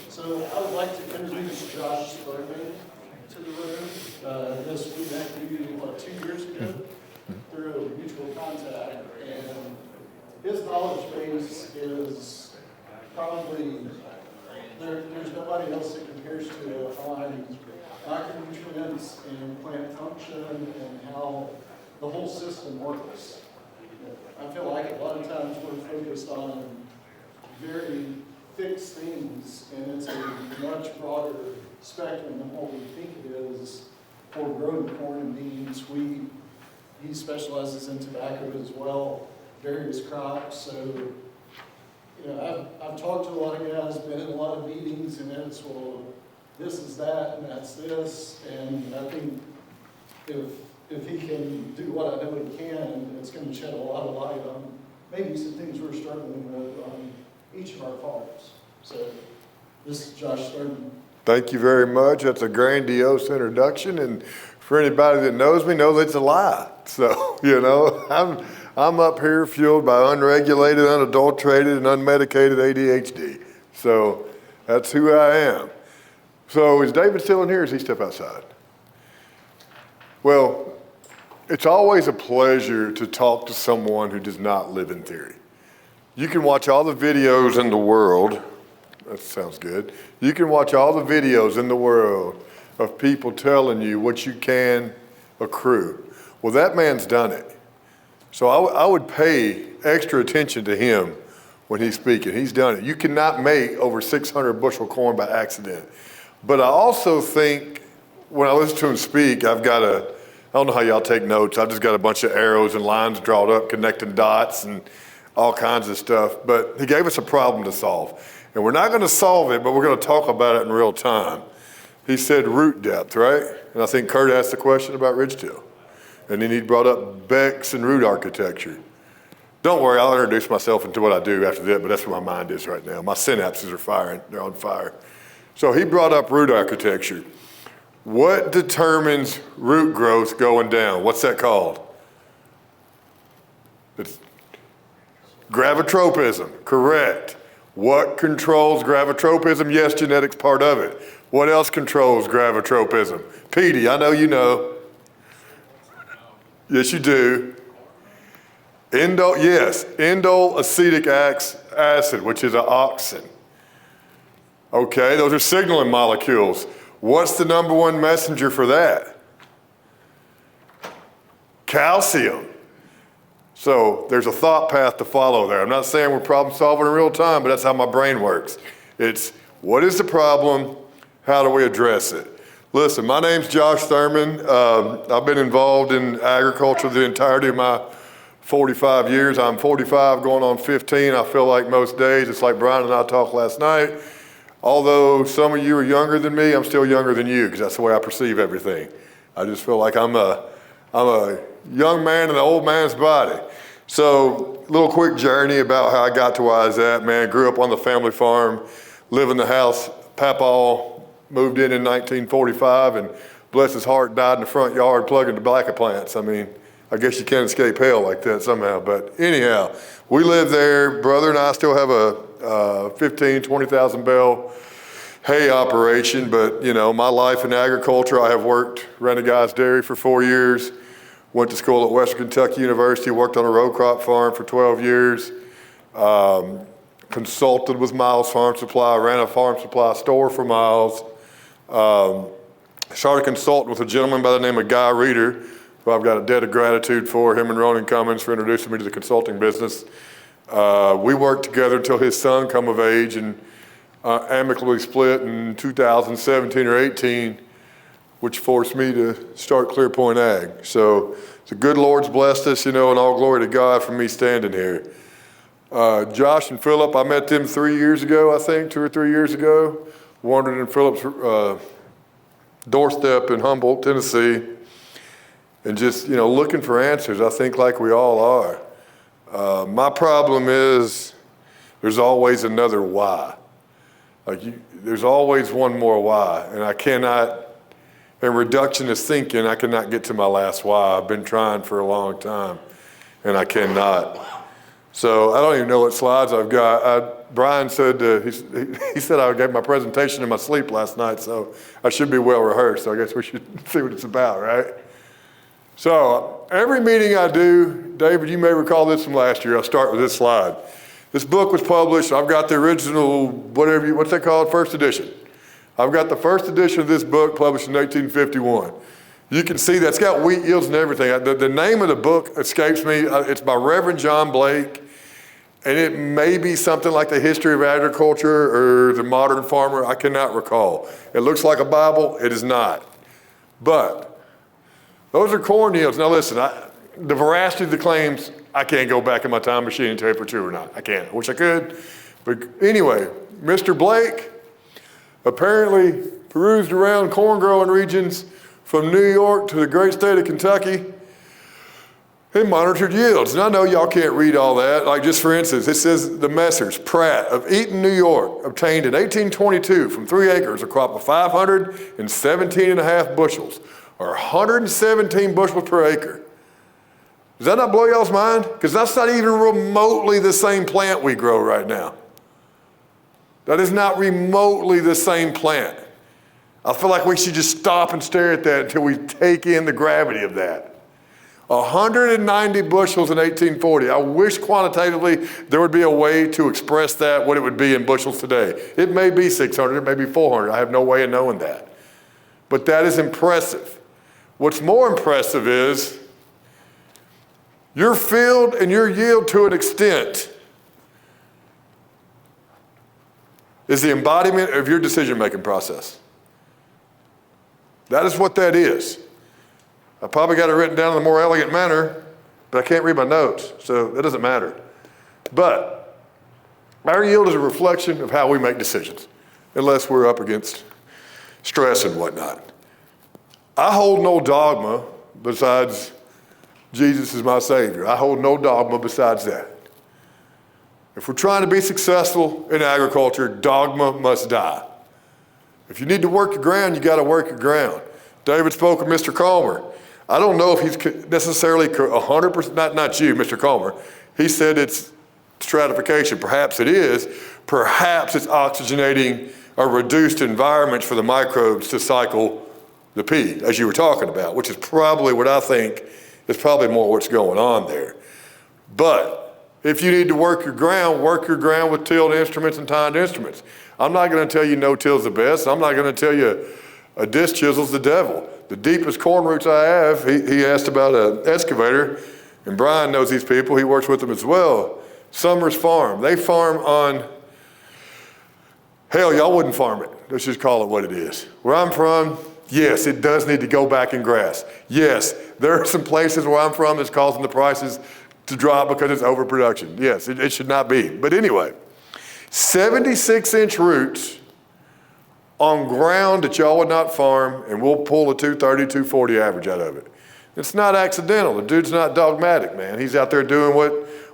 So I would like to introduce Josh Thurman to the room. This we met maybe 2 years ago through a mutual contact, and his knowledge base is probably there's nobody else that compares to it on micronutrients and plant function and how the whole system works. I feel like a lot of times we're focused on very fixed things, and it's a much broader spectrum than what we think it is for growing corn and beans, wheat. He specializes in tobacco as well, various crops. So, I've talked to a lot of guys, been in a lot of meetings, and it's, well, this is that, and that's this. And I think if he can do what I know he can, it's going to shed a lot of light on maybe some things we're struggling with on each of our farms. So this is Josh Thurman. Thank you very much. That's a grandiose introduction, and for anybody that knows me, knows it's a lie. So, I'm up here fueled by unregulated, unadulterated, and unmedicated ADHD. So that's who I am. So is David still in here, or does he step outside? Well, it's always a pleasure to talk to someone who does not live in theory. You can watch all the videos in the world. That sounds good. You can watch all the videos in the world of people telling you what you can accrue. Well, that man's done it. So I would pay extra attention to him when he's speaking. He's done it. You cannot make over 600 bushel corn by accident. But I also think when I listen to him speak, I don't know how y'all take notes. I've just got a bunch of arrows and lines drawn up, connecting dots and all kinds of stuff. But he gave us a problem to solve. And we're not going to solve it, but we're going to talk about it in real time. He said root depth, right? And I think Kurt asked the question about ridgetail. And then he brought up Becks and root architecture. Don't worry, I'll introduce myself into what I do after that, but that's where my mind is right now. My synapses are firing, they're on fire. So he brought up root architecture. What determines root growth going down? What's that called? It's gravitropism, correct. What controls gravitropism? Yes, genetics part of it. What else controls gravitropism? Petey, I know you know. Yes, you do. Indole acetic acid, which is an auxin. Okay, those are signaling molecules. What's the number one messenger for that? Calcium. So there's a thought path to follow there. I'm not saying we're problem solving in real time, but that's how my brain works. It's what is the problem? How do we address it? Listen, my name's Josh Thurman. I've been involved in agriculture the entirety of my 45 years. I'm 45 going on 15. I feel like most days, it's like Brian and I talked last night. Although some of you are younger than me, I'm still younger than you because that's the way I perceive everything. I just feel like I'm a young man in an old man's body. So, a little quick journey about how I got to where I was at, man. Grew up on the family farm, live in the house. Papa moved in 1945 and bless his heart, died in the front yard plugging tobacco plants. I mean, I guess you can't escape hell like that somehow. But anyhow, we live there. Brother and I still have a 15, 20,000 bale hay operation. But, you know, my life in agriculture, I have worked, ran a guy's dairy for 4 years. Went to school at Western Kentucky University, worked on a row crop farm for 12 years, consulted with Miles Farm Supply, ran a farm supply store for Miles, started consulting with a gentleman by the name of Guy Reeder, who I've got a debt of gratitude for, him and Ronan Cummins for introducing me to the consulting business. We worked together until his son come of age and amicably split in 2017 or 18, which forced me to start Clearpoint Ag. So the good Lord's blessed us, you know, and all glory to God for me standing here. Josh and Philip, I met them 3 years ago, I think, 2 or 3 years ago. Wandered in Philip's doorstep in Humboldt, Tennessee, and just, you know, looking for answers, I think like we all are. My problem is there's always another why. There's always one more why, and I cannot, in reductionist thinking, I cannot get to my last why. I've been trying for a long time, and I cannot. So I don't even know what slides I've got. Brian said, he said I gave my presentation in my sleep last night, so I should be well rehearsed. So I guess we should see what it's about, right? So every meeting I do, David, you may recall this from last year, I'll start with this slide. This book was published, I've got the original, what's that called, first edition. I've got the first edition of this book published in 1851. You can see that's got wheat yields and everything. The name of the book escapes me. It's by Reverend John Blake, and it may be something like the history of agriculture or the modern farmer. I cannot recall. It looks like a Bible. It is not. But those are corn yields. Now listen, the veracity of the claims, I can't go back in my time machine and tell you if they're true or not. I can't. I wish I could. But anyway, Mr. Blake apparently perused around corn growing regions from New York to the great state of Kentucky and monitored yields. And I know y'all can't read all that. Like just for instance, it says the Messrs. Pratt of Eaton, New York, obtained in 1822 from 3 acres a crop of 517 and a half bushels, or 117 bushels per acre. Does that not blow y'all's mind? Because that's not even remotely the same plant we grow right now. That is not remotely the same plant. I feel like we should just stop and stare at that until we take in the gravity of that. 190 bushels in 1840. I wish quantitatively there would be a way to express that, what it would be in bushels today. It may be 600, it may be 400. I have no way of knowing that. But that is impressive. What's more impressive is your field and your yield to an extent is the embodiment of your decision-making process. That is what that is. I probably got it written down in a more elegant manner, but I can't read my notes, so that doesn't matter. But our yield is a reflection of how we make decisions, unless we're up against stress and whatnot. I hold no dogma besides Jesus is my Savior. I hold no dogma besides that. If we're trying to be successful in agriculture, dogma must die. If you need to work your ground, you got to work your ground. David spoke of Mr. Calmer. I don't know if he's necessarily 100%, not you, Mr. Calmer. He said it's stratification. Perhaps it is. Perhaps it's oxygenating a reduced environment for the microbes to cycle the P, as you were talking about, which is probably what I think is probably more what's going on there. But if you need to work your ground with tilled instruments and tined instruments. I'm not going to tell you no-till's the best. I'm not going to tell you a disc chisel's the devil. The deepest corn roots I have, he asked about an excavator, and Brian knows these people. He works with them as well. Summers Farm. They farm on, hell, y'all wouldn't farm it. Let's just call it what it is. Where I'm from, yes, it does need to go back in grass. Yes, there are some places where I'm from that's causing the prices to drop because it's overproduction. Yes, it should not be. But anyway, 76-inch roots on ground that y'all would not farm, and we'll pull a 230, 240 average out of it. It's not accidental. The dude's not dogmatic, man. He's out there doing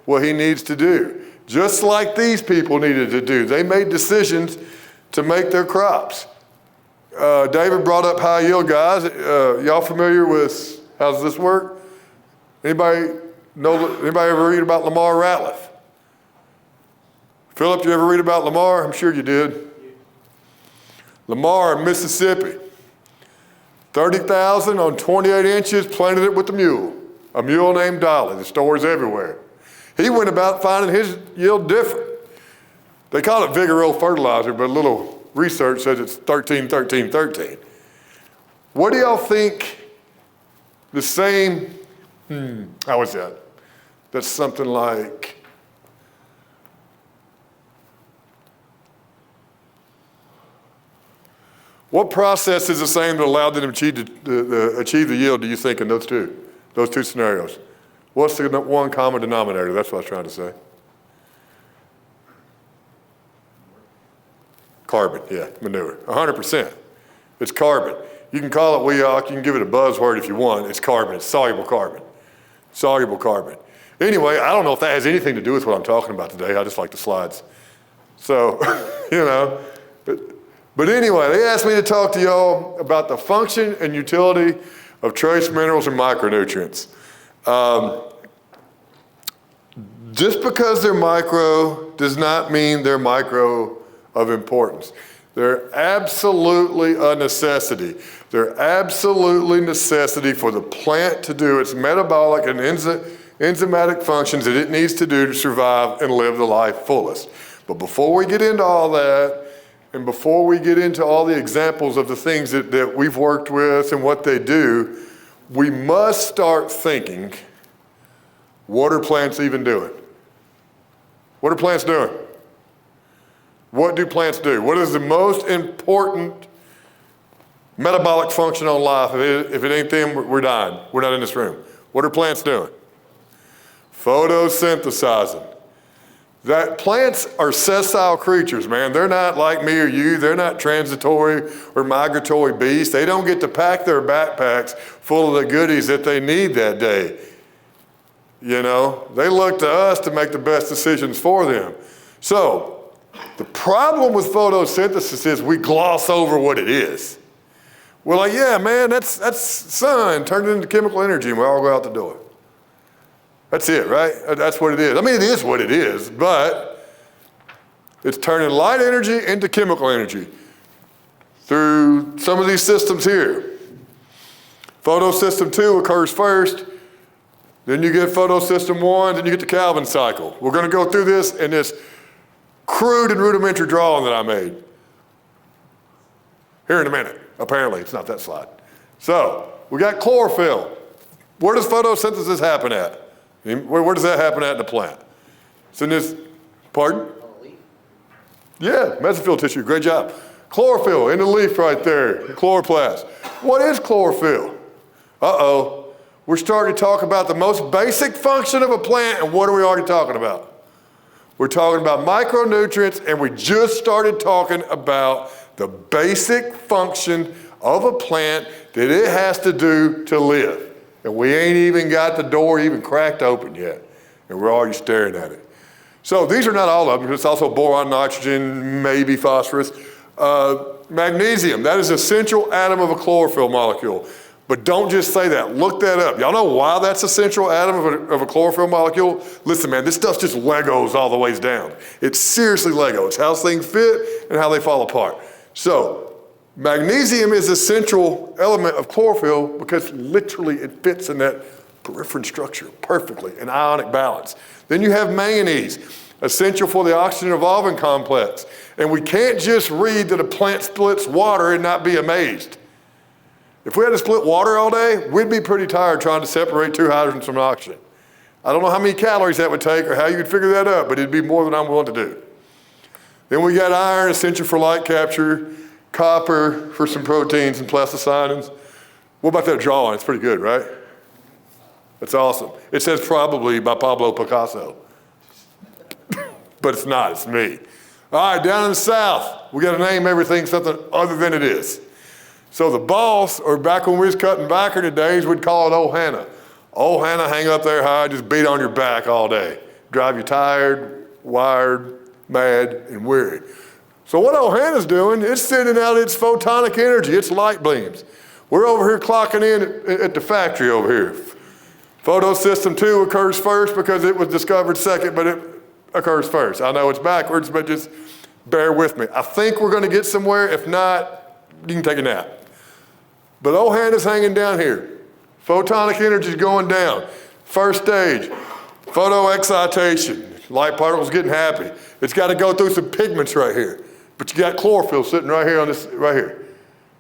what he needs to do. Just like these people needed to do. They made decisions to make their crops. David brought up high yield guys. Y'all familiar with, how does this work? Anybody ever read about Lamar Ratliff? Philip, you ever read about Lamar? I'm sure you did. Lamar in Mississippi, 30,000 on 28 inches, planted it with the mule. A mule named Dolly. The story's everywhere. He went about finding his yield different. They call it Vigoro fertilizer, but a little research says it's 13, 13, 13. What do y'all think the same, how was that? That's something like, what process is the same that allowed them to achieve the yield, do you think, in those two scenarios? What's the one common denominator? That's what I was trying to say. Carbon, yeah, manure, 100%. It's carbon. You can call it WEOC, you can give it a buzzword if you want. It's carbon, it's soluble carbon. Soluble carbon. Anyway, I don't know if that has anything to do with what I'm talking about today. I just like the slides. So, you know, but anyway, they asked me to talk to y'all about the function and utility of trace minerals and micronutrients. Just because they're micro does not mean they're micro of importance. They're absolutely a necessity. They're absolutely necessity for the plant to do its metabolic and enzymatic functions that it needs to do to survive and live the life fullest. But before we get into all that, and before we get into all the examples of the things that we've worked with and what they do, we must start thinking, what are plants even doing? What are plants doing? What do plants do? What is the most important metabolic function on life? If it ain't them, we're dying. We're not in this room. What are plants doing? Photosynthesizing. That plants are sessile creatures, man. They're not like me or you. They're not transitory or migratory beasts. They don't get to pack their backpacks full of the goodies that they need that day. You know, they look to us to make the best decisions for them. So the problem with photosynthesis is we gloss over what it is. We're like, yeah, man, that's sun turned into chemical energy, and we all go out the door. That's it, right? That's what it is. I mean, it is what it is, but it's turning light energy into chemical energy through some of these systems here. Photosystem 2 occurs first, then you get photosystem 1, then you get the Calvin cycle. We're going to go through this in this crude and rudimentary drawing that I made here in a minute. Apparently, it's not that slide. So, we got chlorophyll. Where does photosynthesis happen at? Where does that happen at in the plant? It's in this, pardon? On the leaf. Yeah, mesophyll tissue, great job. Chlorophyll in the leaf right there, chloroplast. What is chlorophyll? Uh-oh, we're starting to talk about the most basic function of a plant, and what are we already talking about? We're talking about micronutrients, and we just started talking about the basic function of a plant that it has to do to live. And we ain't even got the door even cracked open yet, and we're already staring at it. So these are not all of them. It's also boron, nitrogen, maybe phosphorus. Magnesium, that is an essential atom of a chlorophyll molecule. But don't just say that, look that up. Y'all know why that's an essential atom of a chlorophyll molecule? Listen, man, this stuff's just Legos all the ways down. It's seriously Lego. It's how things fit and how they fall apart. So, magnesium is an essential element of chlorophyll because literally it fits in that peripherin structure perfectly, an ionic balance. Then you have manganese, essential for the oxygen evolving complex. And we can't just read that a plant splits water and not be amazed. If we had to split water all day, we'd be pretty tired trying to separate two hydrogens from oxygen. I don't know how many calories that would take or how you could figure that out, but it'd be more than I'm willing to do. Then we got iron, essential for light capture, copper for some proteins and plasticinogens. What about that drawing? It's pretty good, right? That's awesome. It says probably by Pablo Picasso. But it's not, it's me. All right, down in the South, we got to name everything something other than it is. So the boss, or back when we was cutting backer in the days, we'd call it old Hannah. Old Hannah hang up there high, just beat on your back all day. Drive you tired, wired, mad, and weary. So what old Hannah's doing, it's sending out its photonic energy, its light beams. We're over here clocking in at the factory over here. Photosystem 2 occurs first because it was discovered second, but it occurs first. I know it's backwards, but just bear with me. I think we're going to get somewhere. If not, you can take a nap. But old Hannah's hanging down here. Photonic energy is going down. First stage, photoexcitation. Light particles getting happy. It's got to go through some pigments right here. But you got chlorophyll sitting right here on this, right here.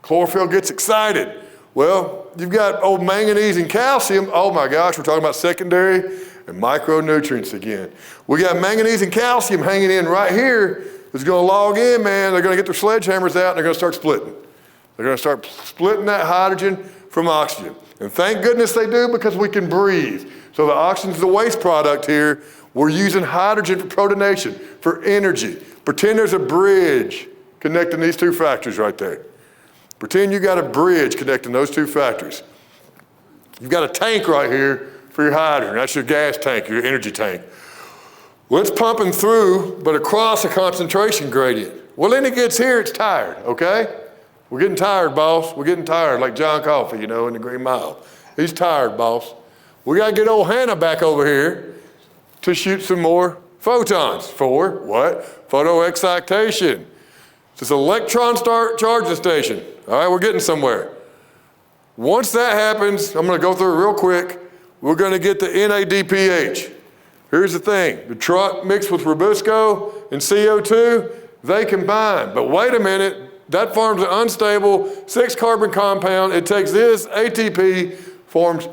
Chlorophyll gets excited. Well, you've got old manganese and calcium. Oh my gosh, we're talking about secondary and micronutrients again. We got manganese and calcium hanging in right here. It's going to log in, man. They're going to get their sledgehammers out and they're going to start splitting. They're going to start splitting that hydrogen from oxygen. And thank goodness they do because we can breathe. So the oxygen's the waste product here. We're using hydrogen for protonation, for energy. Pretend there's a bridge connecting these two factories right there. Pretend you got a bridge connecting those two factories. You've got a tank right here for your hydrogen. That's your gas tank, your energy tank. Well, it's pumping through, but across a concentration gradient. Well, then it gets here, it's tired, okay? We're getting tired, boss. We're getting tired, like John Coffey, in the Green Mile. He's tired, boss. We got to get old Hannah back over here to shoot some more photons for what? Photoexcitation. It's an electron charging station. All right, we're getting somewhere. Once that happens, I'm going to go through it real quick. We're going to get the NADPH. Here's the thing. The truck mixed with Robusco and CO2, they combine. But wait a minute. That forms an unstable 6-carbon compound. It takes this ATP, forms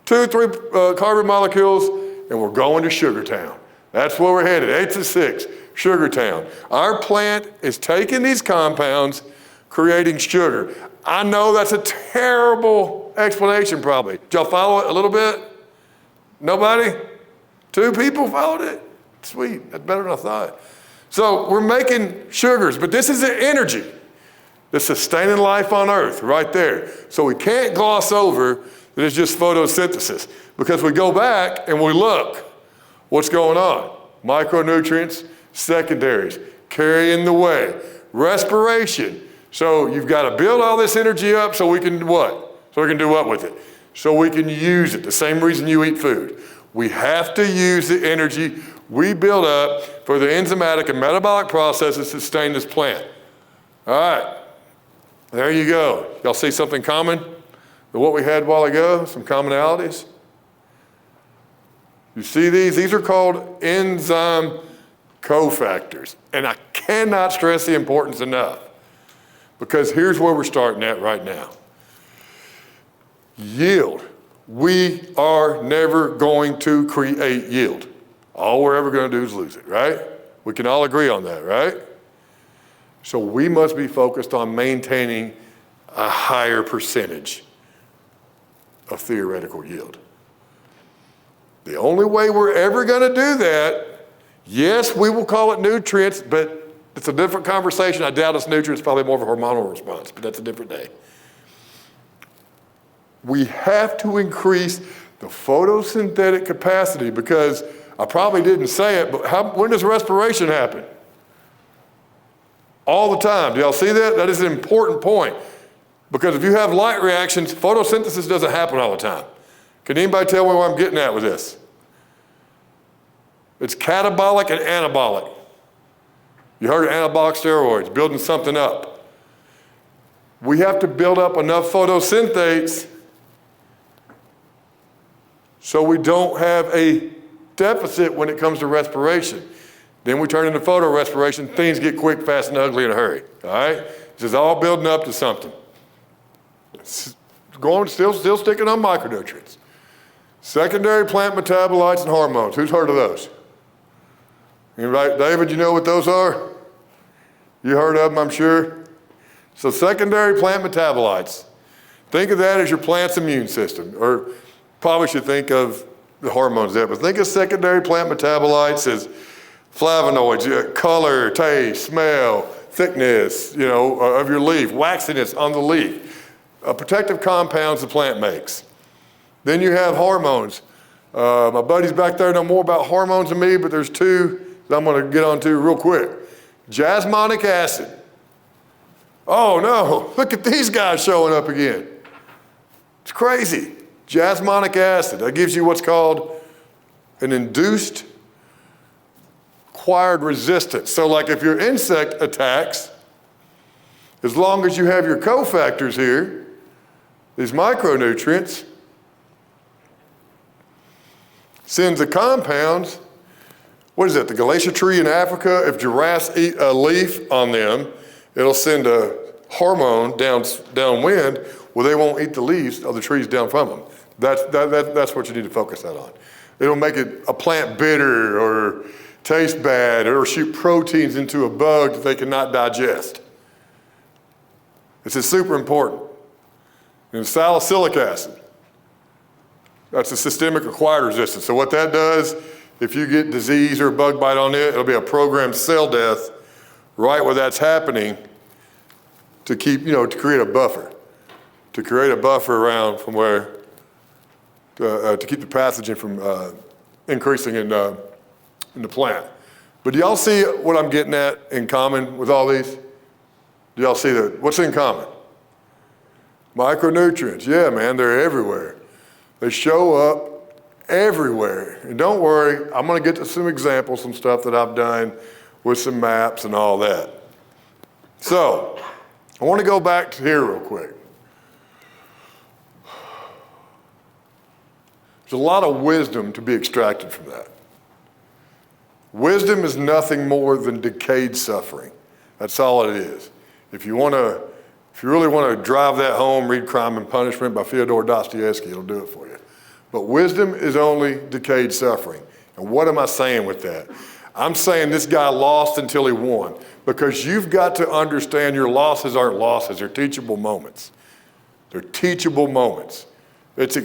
two, three carbon molecules, and we're going to Sugartown. That's where we're headed, 8 to 6, Sugartown. Our plant is taking these compounds, creating sugar. I know that's a terrible explanation probably. Did y'all follow it a little bit? Nobody? 2 people followed it? Sweet, that's better than I thought. So we're making sugars, but this is the energy that's sustaining life on Earth right there. So we can't gloss over that it's just photosynthesis because we go back and we look what's going on. Micronutrients, secondaries, carrying the way. Respiration. So you've got to build all this energy up so we can do what? So we can do what with it? So we can use it, the same reason you eat food. We have to use the energy we build up for the enzymatic and metabolic processes to sustain this plant. All right, there you go. Y'all see something common to what we had a while ago, some commonalities? You see these? These are called enzyme cofactors. And I cannot stress the importance enough because here's where we're starting at right now. Yield. We are never going to create yield. All we're ever going to do is lose it, right? We can all agree on that, right? So we must be focused on maintaining a higher percentage of theoretical yield. The only way we're ever going to do that, yes, we will call it nutrients, but it's a different conversation. I doubt it's nutrients, probably more of a hormonal response, but that's a different day. We have to increase the photosynthetic capacity because, I probably didn't say it, but when does respiration happen? All the time. Do y'all see that? That is an important point. Because if you have light reactions, photosynthesis doesn't happen all the time. Can anybody tell me where I'm getting at with this? It's catabolic and anabolic. You heard of anabolic steroids, building something up. We have to build up enough photosynthase so we don't have a deficit when it comes to respiration. Then we turn into photorespiration, things get quick, fast, and ugly in a hurry, all right? This is all building up to something. Still sticking on micronutrients. Secondary plant metabolites and hormones. Who's heard of those? Anybody? David, you know what those are? You heard of them, I'm sure. So secondary plant metabolites. Think of that as your plant's immune system, or probably should think of the hormones there, but think of secondary plant metabolites as flavonoids, color, taste, smell, thickness, of your leaf, waxiness on the leaf, protective compounds the plant makes. Then you have hormones. My buddies back there know more about hormones than me, but there's two that I'm going to get onto real quick. Jasmonic acid. Oh no, look at these guys showing up again. It's crazy. Jasmonic acid, that gives you what's called an induced acquired resistance. So like if your insect attacks, as long as you have your cofactors here, these micronutrients, sends the compounds. What is it, the Galatia tree in Africa? If giraffes eat a leaf on them, it'll send a hormone downwind where they won't eat the leaves of the trees down from them. That's what you need to focus that on. It'll make a plant bitter or taste bad or shoot proteins into a bug that they cannot digest. This is super important. And salicylic acid, that's a systemic acquired resistance. So what that does, if you get disease or a bug bite on it, it'll be a programmed cell death right where that's happening to keep, to create a buffer. To create a buffer around from where, to keep the pathogen from increasing in the plant. But do y'all see what I'm getting at in common with all these? Do y'all see that? What's in common? Micronutrients, yeah, man, they're everywhere. They show up everywhere. And don't worry, I'm gonna get to some examples, some stuff that I've done with some maps and all that. So, I wanna go back to here real quick. There's a lot of wisdom to be extracted from that. Wisdom is nothing more than decayed suffering. That's all it is. If you really want to drive that home, read Crime and Punishment by Fyodor Dostoevsky, it'll do it for you. But wisdom is only decayed suffering. And what am I saying with that? I'm saying this guy lost until he won, because you've got to understand your losses aren't losses, they're teachable moments. They're teachable moments. It's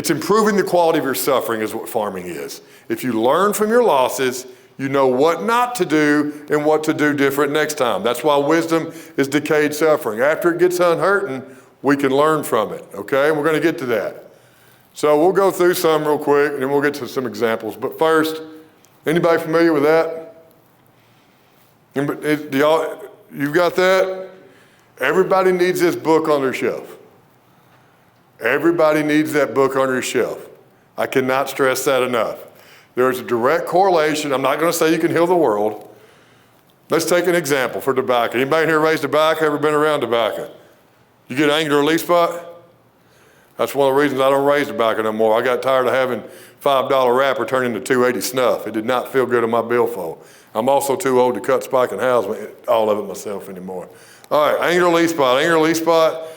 improving the quality of your suffering is what farming is. If you learn from your losses, you know what not to do and what to do different next time. That's why wisdom is decayed suffering. After it gets unhurting, we can learn from it, okay? We're gonna get to that. So we'll go through some real quick and then we'll get to some examples. But first, anybody familiar with that? You've got that? Everybody needs this book on their shelf. Everybody needs that book on their shelf. I cannot stress that enough. There's a direct correlation. I'm not going to say you can heal the world. Let's take an example for tobacco. Anybody here raised tobacco, ever been around tobacco? You get an angular leaf spot? That's one of the reasons I don't raise tobacco no more. I got tired of having $5 wrapper turn into $2.80 snuff. It did not feel good on my billfold. I'm also too old to cut, spike, and house all of it myself anymore. All right, angular leaf spot. Angular leaf spot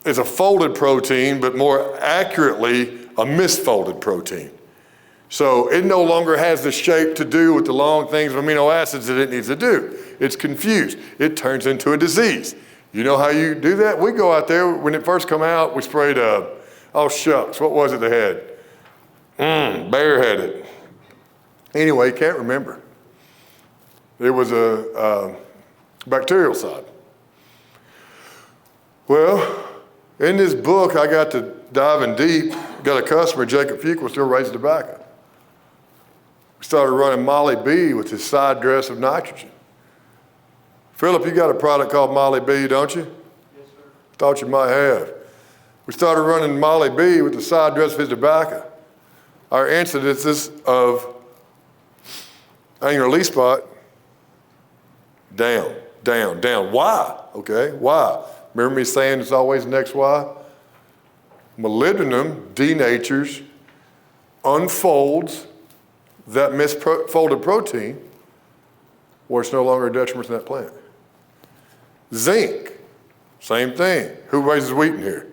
is a folded protein, but more accurately, a misfolded protein. So it no longer has the shape to do with the long things of amino acids that it needs to do. It's confused. It turns into a disease. You know how you do that? We go out there, when it first come out, we sprayed oh shucks, what was it they had? Bareheaded. Anyway, can't remember. It was a bacterial side. Well, in this book, I got to diving deep. Got a customer, Jacob Fuqua, still raising tobacco. We started running Molly B with his side dress of nitrogen. Philip, you got a product called Molly B, don't you? Yes, sir. Thought you might have. We started running Molly B with the side dress of his tobacco. Our incidences of angular leaf spot, down, down, down. Why? Okay, why? Remember me saying it's always the next why? Molybdenum denatures, unfolds that misfolded protein where it's no longer a detriment to that plant. Zinc, same thing. Who raises wheat in here?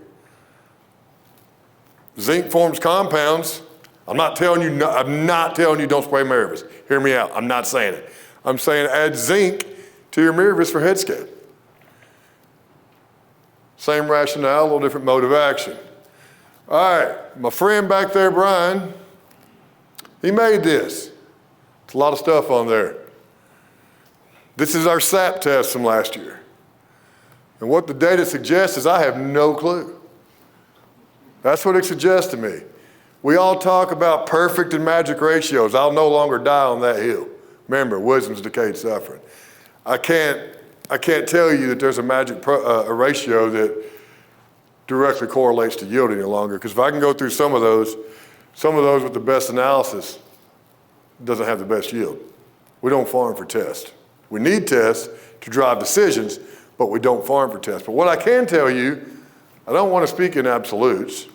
Zinc forms compounds. I'm not telling you don't spray Miravis. Hear me out. I'm not saying it. I'm saying add zinc to your Miravis for head scab. Same rationale, a little different mode of action. All right, my friend back there, Brian, he made this. It's a lot of stuff on there. This is our SAP test from last year. And what the data suggests is I have no clue. That's what it suggests to me. We all talk about perfect and magic ratios. I'll no longer die on that hill. Remember, wisdom's decayed suffering. I can't tell you that there's a magic a ratio that directly correlates to yield any longer, because if I can go through some of those with the best analysis doesn't have the best yield. We don't farm for test. We need tests to drive decisions, but we don't farm for tests. But what I can tell you, I don't want to speak in absolutes,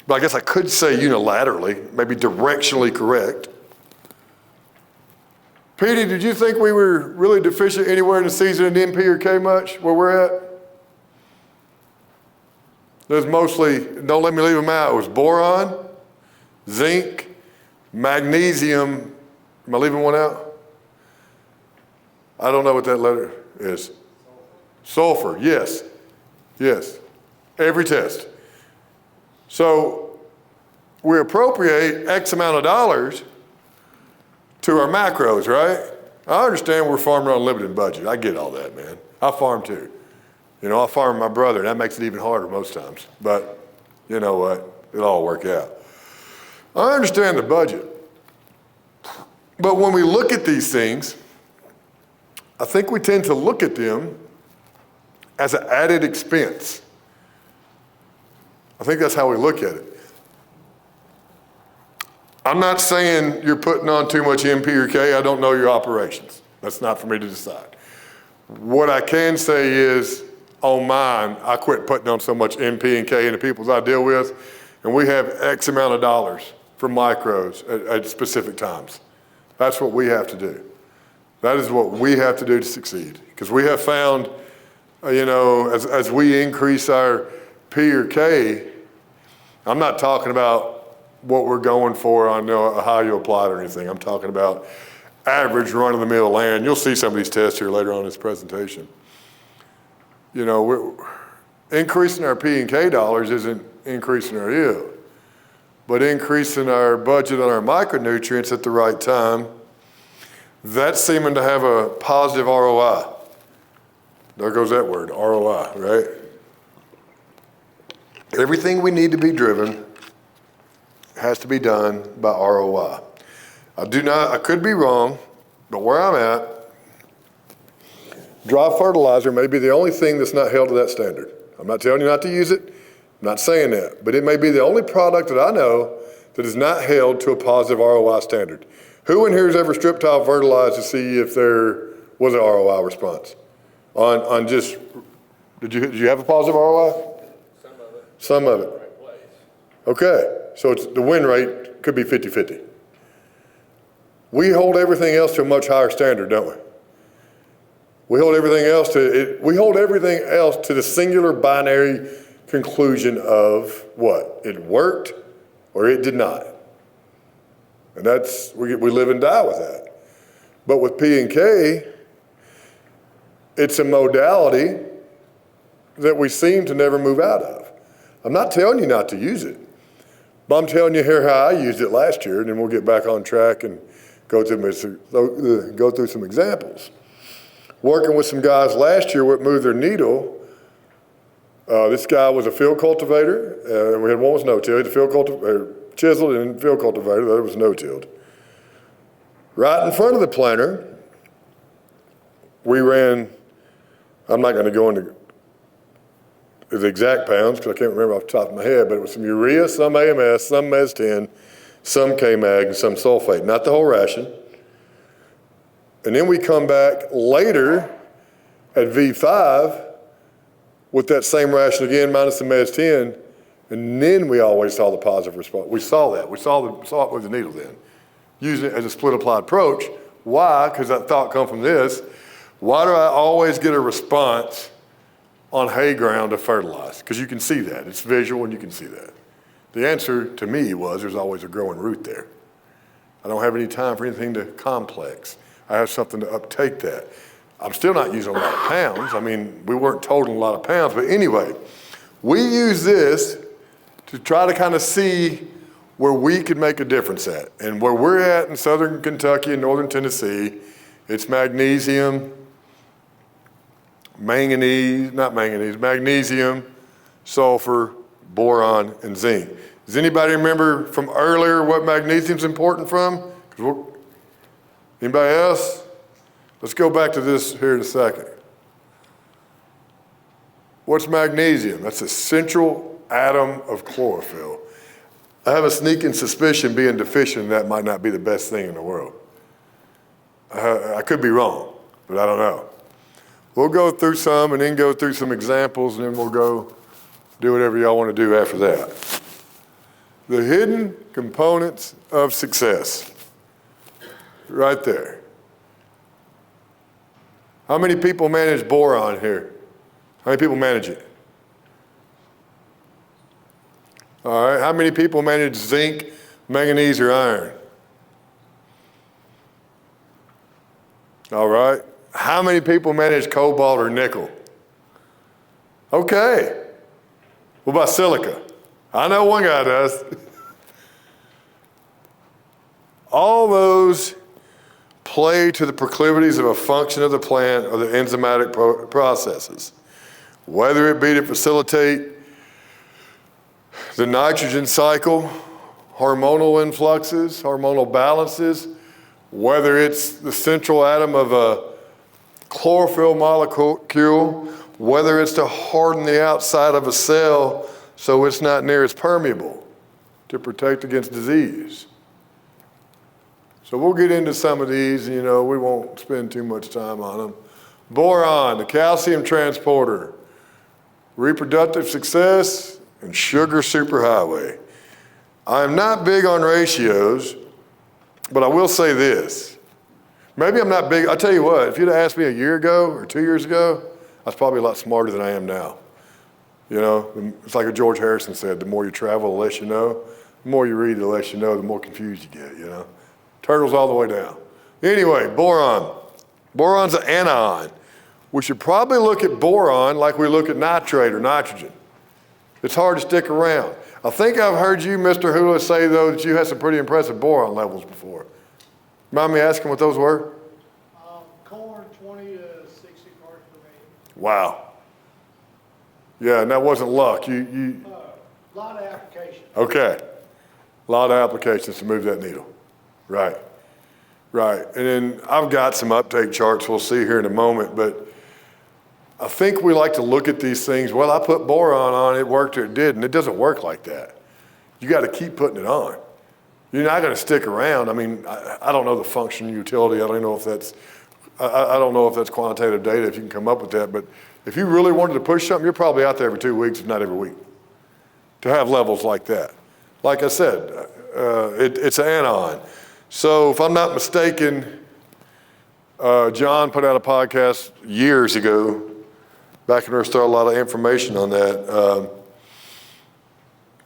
but I guess I could say unilaterally, maybe directionally correct. Petey, did you think we were really deficient anywhere in the season in NP or K much, where we're at? There's mostly, don't let me leave them out, it was boron, zinc, magnesium. Am I leaving one out? I don't know what that letter is. Sulfur, yes, yes, every test. So we appropriate X amount of dollars to our macros, right? I understand we're farming on a limited budget. I get all that, man. I farm too. You know, I farm with my brother, and that makes it even harder most times. But you know what? It'll all work out. I understand the budget. But when we look at these things, I think we tend to look at them as an added expense. I think that's how we look at it. I'm not saying you're putting on too much NP or K. I don't know your operations. That's not for me to decide. What I can say is, on mine, I quit putting on so much NP and K in the peoples I deal with, and we have X amount of dollars for micros at specific times. That's what we have to do. That is what we have to do to succeed. Because we have found, as we increase our P or K, I'm not talking about what we're going for on how you apply it or anything. I'm talking about average run-of-the-mill land. You'll see some of these tests here later on in this presentation. You know, we're increasing our P and K dollars isn't increasing our yield, but increasing our budget on our micronutrients at the right time, that's seeming to have a positive ROI. There goes that word, ROI, right? Everything we need to be driven has to be done by ROI. I could be wrong, but where I'm at, dry fertilizer may be the only thing that's not held to that standard. I'm not telling you not to use it. I'm not saying that, but it may be the only product that I know that is not held to a positive ROI standard. Who in here has ever strip tile fertilized to see if there was an ROI response? On just, did you have a positive ROI? Some of it. Some of it. Okay, so it's, the win rate could be 50-50. We hold everything else to a much higher standard, don't we? We hold everything else to the singular binary conclusion of what? It worked or it did not. And that's, we live and die with that. But with P and K, it's a modality that we seem to never move out of. I'm not telling you not to use it, but I'm telling you here how I used it last year, and then we'll get back on track and go through some examples. Working with some guys last year what moved their needle. This guy was a field cultivator, and we had one was no-tilled, the field cultivator, chiseled and field cultivator, the other was no-tilled. Right in front of the planter we ran, I'm not gonna go into the exact pounds, because I can't remember off the top of my head, but it was some urea, some AMS, some MES-10, some K-Mag, and some sulfate, not the whole ration. And then we come back later at V5 with that same ration again, minus the MES-10, and then we always saw the positive response. We saw that. We saw it with the needle then, using it as a split applied approach. Why? Because that thought come from this. Why do I always get a response on hay ground to fertilize? Because you can see that. It's visual and you can see that. The answer to me was there's always a growing root there. I don't have any time for anything to complex. I have something to uptake that. I'm still not using a lot of pounds. I mean, we weren't totaling a lot of pounds, but anyway, we use this to try to kind of see where we could make a difference at. And where we're at in southern Kentucky and northern Tennessee, it's magnesium, magnesium, sulfur, boron, and zinc. Does anybody remember from earlier what magnesium's important from? Anybody else? Let's go back to this here in a second. What's magnesium? That's a central atom of chlorophyll. I have a sneaking suspicion being deficient in that might not be the best thing in the world. I could be wrong, but I don't know. We'll go through some and then go through some examples, and then we'll go do whatever y'all want to do after that. The hidden components of success. Right there. How many people manage boron here? How many people manage it? All right, how many people manage zinc, manganese, or iron? All right, how many people manage cobalt or nickel? Okay, what about silica? I know one guy does. All those play to the proclivities of a function of the plant or the enzymatic processes, whether it be to facilitate the nitrogen cycle, hormonal influxes, hormonal balances, whether it's the central atom of a chlorophyll molecule, whether it's to harden the outside of a cell so it's not near as permeable to protect against disease. So we'll get into some of these, and we won't spend too much time on them. Boron, the calcium transporter, reproductive success, and sugar superhighway. I am not big on ratios, but I will say this. Maybe I'm not big. I'll tell you what, if you'd have asked me a year ago or 2 years ago, I was probably a lot smarter than I am now. It's like what George Harrison said, the more you travel, the less you know. The more you read, the less you know, the more confused you get, Turtles all the way down. Anyway, boron. Boron's an anion. We should probably look at boron like we look at nitrate or nitrogen. It's hard to stick around. I think I've heard you, Mr. Hula, say, though, that you had some pretty impressive boron levels before. Mind me asking what those were? Corn, 20 to 60 parts per million. Wow. Yeah, and that wasn't luck. A lot of application. Okay. A lot of applications to move that needle. Right. And then I've got some uptake charts we'll see here in a moment, but I think we like to look at these things. Well, I put boron on, it worked or it didn't. It doesn't work like that. You got to keep putting it on. You're not going to stick around. I mean, I don't know the function utility. I don't know if that's quantitative data, if you can come up with that, but if you really wanted to push something, you're probably out there every 2 weeks, if not every week, to have levels like that. Like I said, it's an anion. So if I'm not mistaken, John put out a podcast years ago, back in there, started a lot of information on that.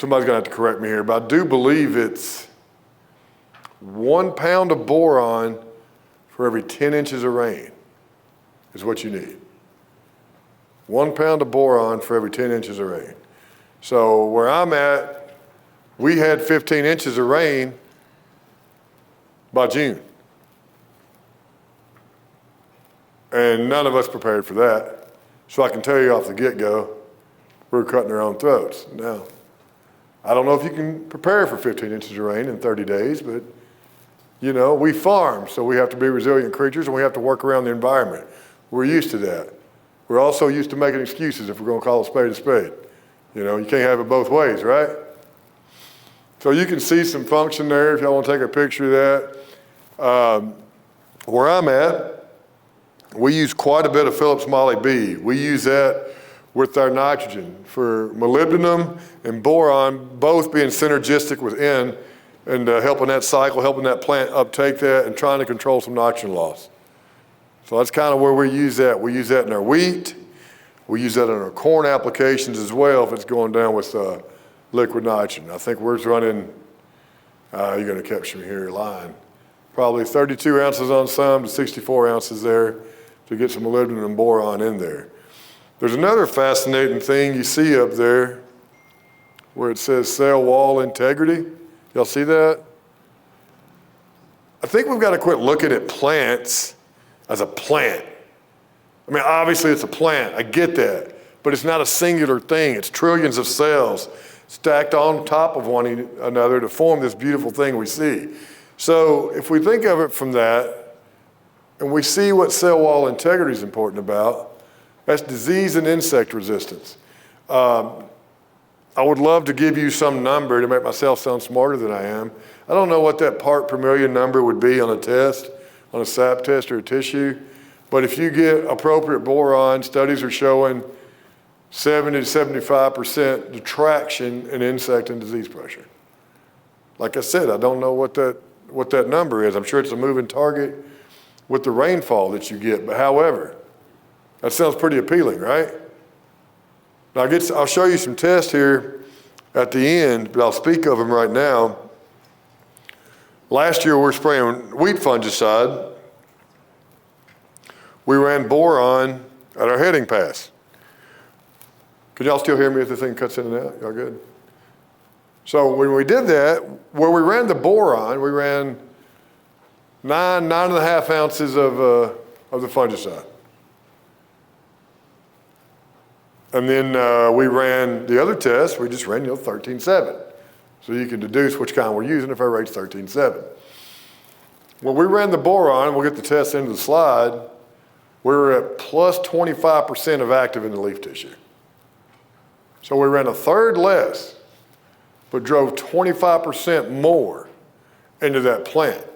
Somebody's gonna have to correct me here, but I do believe it's 1 pound of boron for every 10 inches of rain is what you need. 1 pound of boron for every 10 inches of rain. So where I'm at, we had 15 inches of rain by June. And none of us prepared for that. So I can tell you off the get-go, we're cutting our own throats. Now, I don't know if you can prepare for 15 inches of rain in 30 days, but we farm, so we have to be resilient creatures and we have to work around the environment. We're used to that. We're also used to making excuses if we're going to call a spade. You know, you can't have it both ways, right? So you can see some function there if y'all want to take a picture of that. Where I'm at, we use quite a bit of Phillips Moly B. We use that with our nitrogen for molybdenum and boron, both being synergistic with N and helping that cycle, helping that plant uptake that and trying to control some nitrogen loss. So that's kind of where we use that. We use that in our wheat. We use that in our corn applications as well if it's going down with liquid nitrogen. I think we're running, you're going to catch me here, line, probably 32 ounces on some to 64 ounces there to get some molybdenum and boron in there. There's another fascinating thing you see up there where it says cell wall integrity. Y'all see that? I think we've got to quit looking at plants as a plant. I mean, obviously it's a plant, I get that, but it's not a singular thing. It's trillions of cells stacked on top of one another to form this beautiful thing we see. So if we think of it from that, and we see what cell wall integrity is important about, that's disease and insect resistance. I would love to give you some number to make myself sound smarter than I am. I don't know what that part per million number would be on a test, on a sap test or a tissue, but if you get appropriate boron, studies are showing 70 to 75% detraction in insect and disease pressure. Like I said, I don't know what that number is. I'm sure it's a moving target with the rainfall that you get, but however, that sounds pretty appealing, right? Now I'll show you some tests here at the end, but I'll speak of them right now. Last year we were spraying wheat fungicide. We ran boron at our heading pass. Can y'all still hear me if the thing cuts in and out? Y'all good? So when we did that, where we ran the boron, we ran 9.5 ounces of the fungicide. And then we ran the other test, we just ran 13.7. So you can deduce which kind we're using if our rate's 13.7. When we ran the boron, we'll get the test into the slide, we were at plus 25% of active in the leaf tissue. So we ran a third less, but drove 25% more into that plant.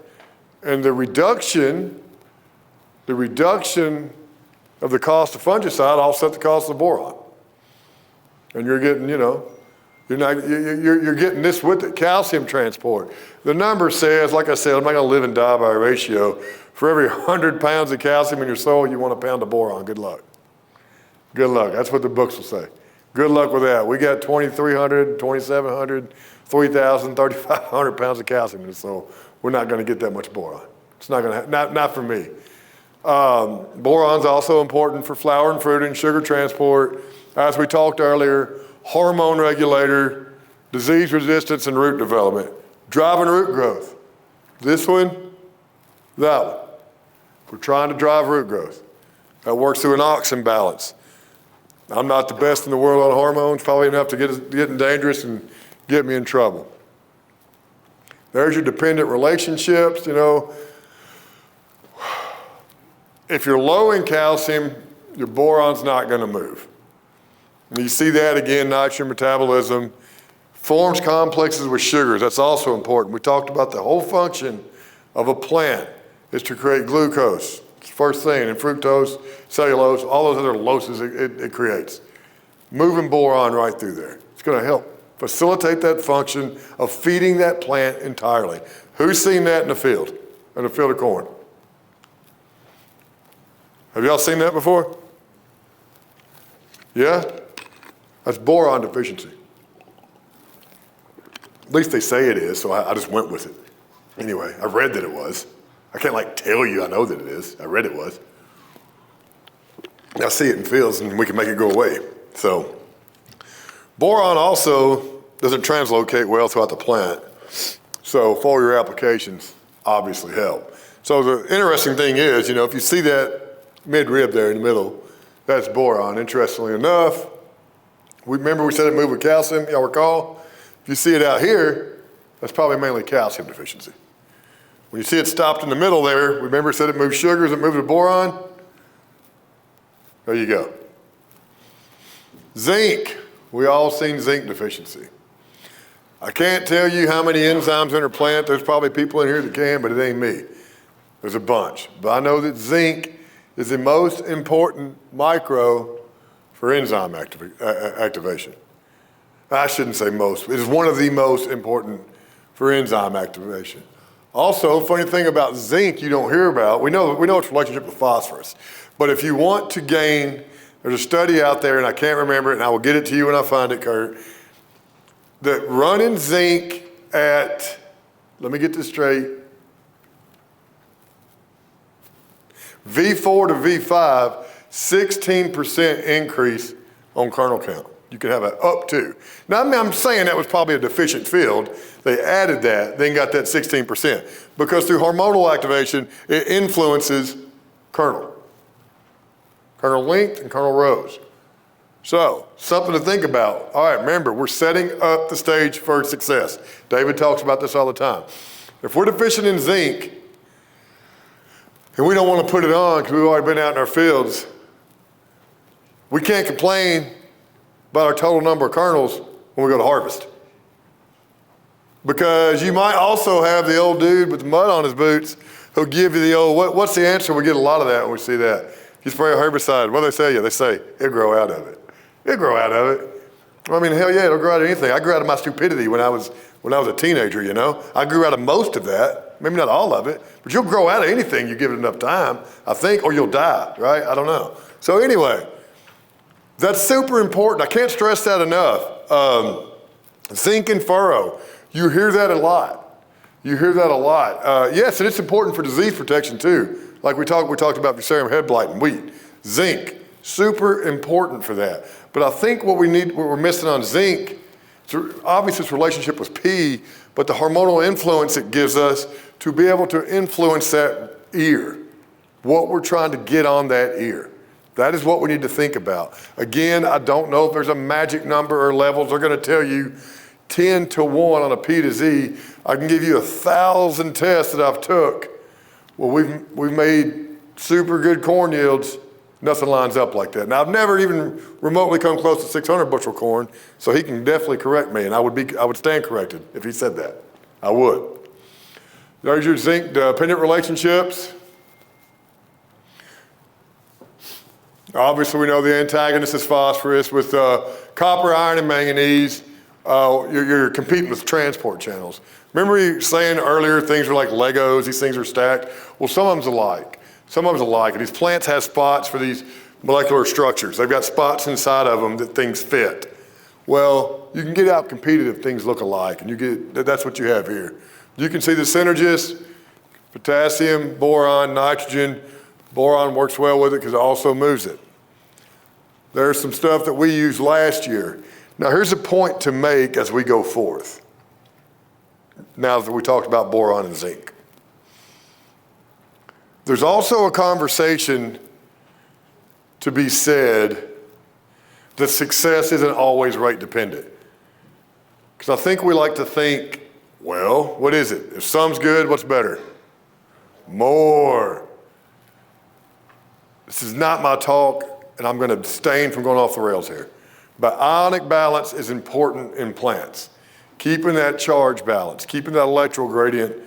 And the reduction of the cost of fungicide offset the cost of boron. And you're getting, you're getting this with it, calcium transport. The number says, like I said, I'm not gonna live and die by a ratio. For every 100 pounds of calcium in your soil, you want a pound of boron. Good luck. Good luck, that's what the books will say. Good luck with that. We got 2,300, 2,700, 3,000, 3,500 pounds of calcium in the soil. We're not gonna get that much boron. It's not gonna, not for me. Boron's also important for flower and fruit and sugar transport. As we talked earlier, hormone regulator, disease resistance and root development, driving root growth. This one, that one. We're trying to drive root growth. That works through an ox imbalance. I'm not the best in the world on hormones, probably enough to getting dangerous and get me in trouble. There's your dependent relationships, If you're low in calcium, your boron's not gonna move. And you see that again, nitrogen metabolism, forms complexes with sugars, that's also important. We talked about the whole function of a plant is to create glucose. It's the first thing, and fructose, cellulose, all those other loses it creates. Moving boron right through there. It's gonna help facilitate that function of feeding that plant entirely. Who's seen that in a field of corn? Have y'all seen that before? Yeah? That's boron deficiency. At least they say it is, so I just went with it. Anyway, I read that it was. I can't tell you I know that it is. I read it was. I see it in fields and we can make it go away. So, boron also doesn't translocate well throughout the plant. So foliar applications obviously help. So the interesting thing is, if you see that mid-rib there in the middle, that's boron. Interestingly enough, remember we said it moved with calcium, y'all recall? If you see it out here, that's probably mainly calcium deficiency. When you see it stopped in the middle there, remember it said it moved sugars, it moved to boron? There you go. Zinc. We all seen zinc deficiency. I can't tell you how many enzymes in a plant. There's probably people in here that can, but it ain't me. There's a bunch. But I know that zinc is the most important micro for enzyme activation. I shouldn't say most. It is one of the most important for enzyme activation. Also, funny thing about zinc you don't hear about, we know its relationship with phosphorus. But if you want to gain, there's a study out there, and I can't remember it, and I will get it to you when I find it, Kurt, that running zinc at, let me get this straight, V4 to V5, 16% increase on kernel count. You can have an up to. Now, I'm saying that was probably a deficient field. They added that, then got that 16%. Because through hormonal activation, it influences kernel length and kernel rows. So, something to think about. All right, remember, we're setting up the stage for success. David talks about this all the time. If we're deficient in zinc, and we don't want to put it on because we've already been out in our fields, we can't complain about our total number of kernels when we go to harvest. Because you might also have the old dude with the mud on his boots who'll give you the old, what's the answer? We get a lot of that when we see that. You spray a herbicide, what do they say you? They say, it'll grow out of it. It'll grow out of it. I mean, hell yeah, it'll grow out of anything. I grew out of my stupidity when I was a teenager, you know. I grew out of most of that, maybe not all of it, but you'll grow out of anything you give it enough time, I think, or you'll die, right? I don't know. So anyway, that's super important. I can't stress that enough. Zinc and furrow, you hear that a lot. Yes, and it's important for disease protection too. Like we talked about fusarium head blight in wheat. Zinc, super important for that. But I think what we're missing on zinc, obviously its relationship with P, but the hormonal influence it gives us to be able to influence that ear, what we're trying to get on that ear. That is what we need to think about. Again, I don't know if there's a magic number or levels. They're going to tell you 10 to 1 on a P to Z. I can give you 1,000 tests that I've took. Well, we've made super good corn yields. Nothing lines up like that. Now, I've never even remotely come close to 600 bushel corn, so he can definitely correct me, and I would stand corrected if he said that. I would. There's your zinc dependent relationships. Obviously, we know the antagonist is phosphorus. With copper, iron, and manganese, you're competing with transport channels. Remember you saying earlier things are like Legos, these things are stacked? Well, some of them's alike. And these plants have spots for these molecular structures. They've got spots inside of them that things fit. Well, you can get out competed if things look alike, and that's what you have here. You can see the synergists, potassium, boron, nitrogen. Boron works well with it because it also moves it. There's some stuff that we used last year. Now here's a point to make as we go forth. Now that we talked about boron and zinc. There's also a conversation to be said that success isn't always rate dependent. Because I think we like to think, well, what is it? If some's good, what's better? More. This is not my talk, and I'm going to abstain from going off the rails here. But ionic balance is important in plants. Keeping that charge balance, keeping that electrical gradient,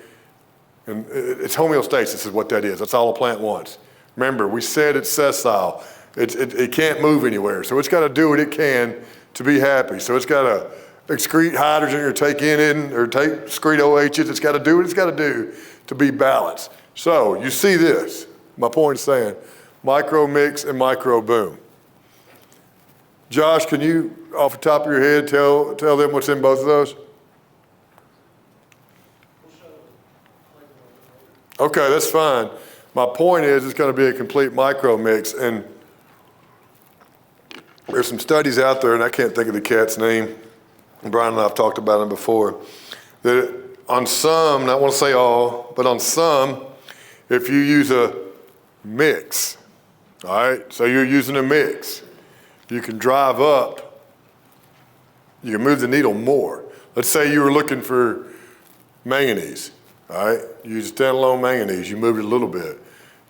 and it's homeostasis is what that is. That's all a plant wants. Remember, we said it's sessile. It can't move anywhere, so it's got to do what it can to be happy. So it's got to excrete hydrogen or take excrete OHs. It's got to do what it's got to do to be balanced. So you see this. My point is saying, micro mix and micro boom. Josh, can you, off the top of your head, tell them what's in both of those? Okay, that's fine. My point is it's going to be a complete micro mix, and there's some studies out there, and I can't think of the cat's name. Brian and I have talked about them before. That on some, and I want to say all, but on some, if you use a mix, all right, so you're using a mix, you can drive up, you can move the needle more. Let's say you were looking for manganese, all right? You use standalone manganese, you moved it a little bit.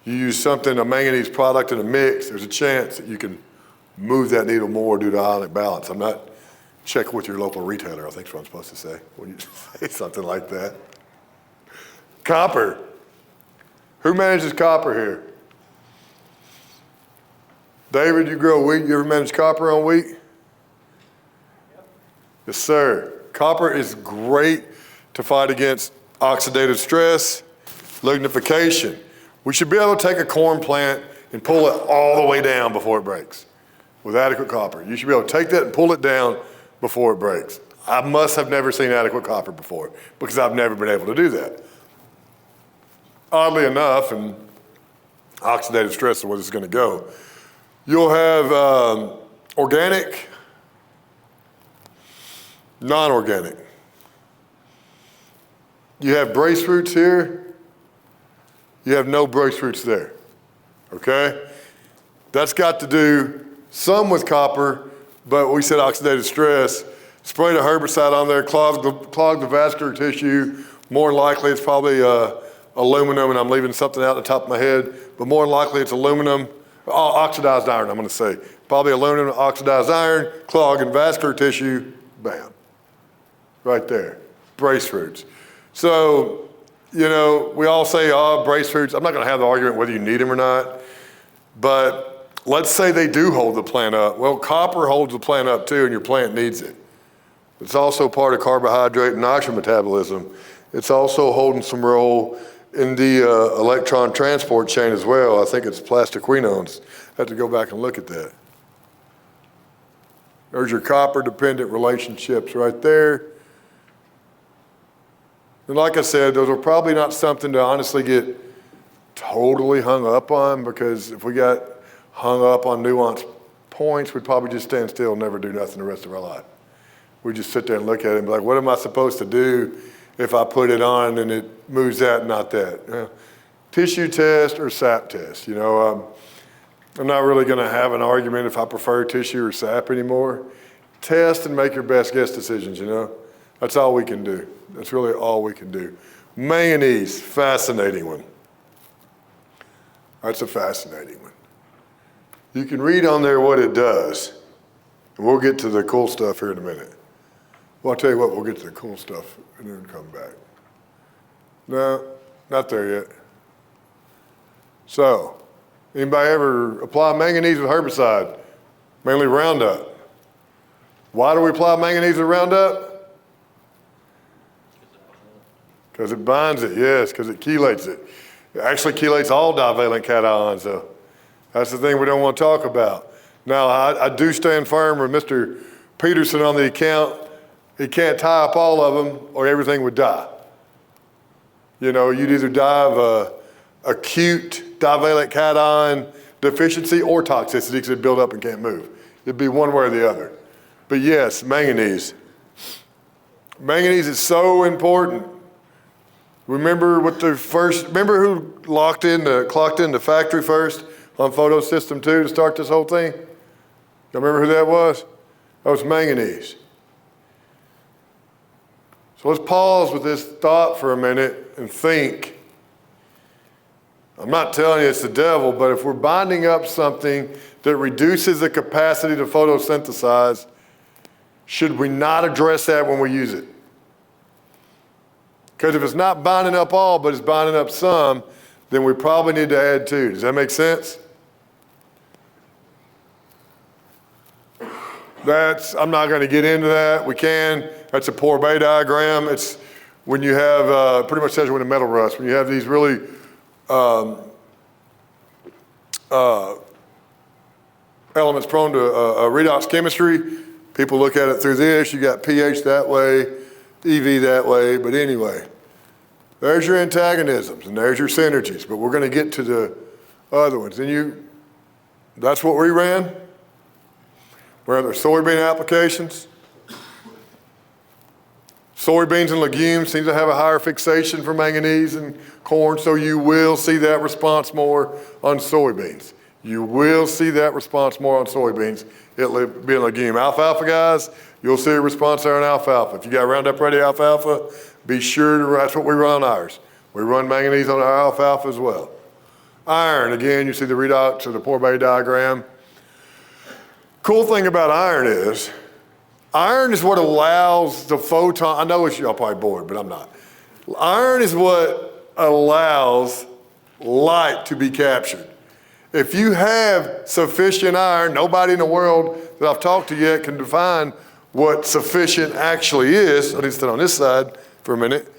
You use something, a manganese product in a mix, there's a chance that you can move that needle more due to ionic balance. I'm not, check with your local retailer, I think is what I'm supposed to say when you say something like that. Copper. Who manages copper here? David, you grow wheat, you ever manage copper on wheat? Yes, sir. Copper is great to fight against oxidative stress, lignification. We should be able to take a corn plant and pull it all the way down before it breaks with adequate copper. You should be able to take that and pull it down before it breaks. I must have never seen adequate copper before because I've never been able to do that. Oddly enough, and oxidative stress is where this is going to go, you'll have organic, non-organic. You have brace roots here, you have no brace roots there, okay? That's got to do some with copper, but we said oxidative stress. Sprayed a herbicide on there, clogged the vascular tissue. More likely it's probably aluminum, and I'm leaving something out the top of my head, but more than likely it's aluminum, oxidized iron, I'm gonna say. Probably aluminum, oxidized iron, clogging vascular tissue, bam. Right there, brace roots. So, you know, we all say, oh, brace roots. I'm not gonna have the argument whether you need them or not, but let's say they do hold the plant up. Well, copper holds the plant up too, and your plant needs it. It's also part of carbohydrate and oxygen metabolism. It's also holding some role in the electron transport chain as well. I think it's plastiquinones. I have to go back and look at that. There's your copper-dependent relationships right there. And like I said, those are probably not something to honestly get totally hung up on, because if we got hung up on nuanced points, we'd probably just stand still and never do nothing the rest of our life. We just sit there and look at it and be like, what am I supposed to do if I put it on and it moves that and not that? Tissue test or sap test, you know. I'm not really gonna have an argument if I prefer tissue or sap anymore. Test and make your best guess decisions, you know. That's all we can do. That's really all we can do. Manganese, fascinating one. That's a fascinating one. You can read on there what it does. And we'll get to the cool stuff here in a minute. Well, I'll tell you what, we'll get to the cool stuff and then come back. No, not there yet. So, anybody ever apply manganese with herbicide? Mainly Roundup. Why do we apply manganese with Roundup? Because it binds it, yes, because it chelates it. It actually chelates all divalent cations, so that's the thing we don't want to talk about. Now, I do stand firm with Mr. Peterson on the account. He can't tie up all of them or everything would die. You know, you'd either die of acute divalent cation deficiency or toxicity because it build up and can't move. It'd be one way or the other. But yes, manganese. Manganese is so important. Remember who clocked in the factory first on Photosystem 2 to start this whole thing? Y'all remember who that was? That was manganese. So let's pause with this thought for a minute and think. I'm not telling you it's the devil, but if we're binding up something that reduces the capacity to photosynthesize, should we not address that when we use it? Because if it's not binding up all, but it's binding up some, then we probably need to add 2. Does that make sense? I'm not going to get into that. We can. That's a Poor-Bay diagram. It's when you have, pretty much says when the metal rust, when you have these really elements prone to redox chemistry, people look at it through this. You got pH that way, EV that way, but anyway, there's your antagonisms and there's your synergies, but we're going to get to the other ones. And that's what we ran. We ran their soybean applications. Soybeans and legumes seem to have a higher fixation for manganese than corn, so you will see that response more on soybeans. You will see that response more on soybeans. It'll be a legume. Alfalfa guys, you'll see a response there on alfalfa. If you got Roundup Ready alfalfa, be sure that's what we run on ours. We run manganese on our alfalfa as well. Iron, again, you see the redox or the Porbay diagram. Cool thing about iron is what allows the photon, I know y'all probably bored, but I'm not. Iron is what allows light to be captured. If you have sufficient iron, nobody in the world that I've talked to yet can define what sufficient actually is. I need to stand on this side for a minute.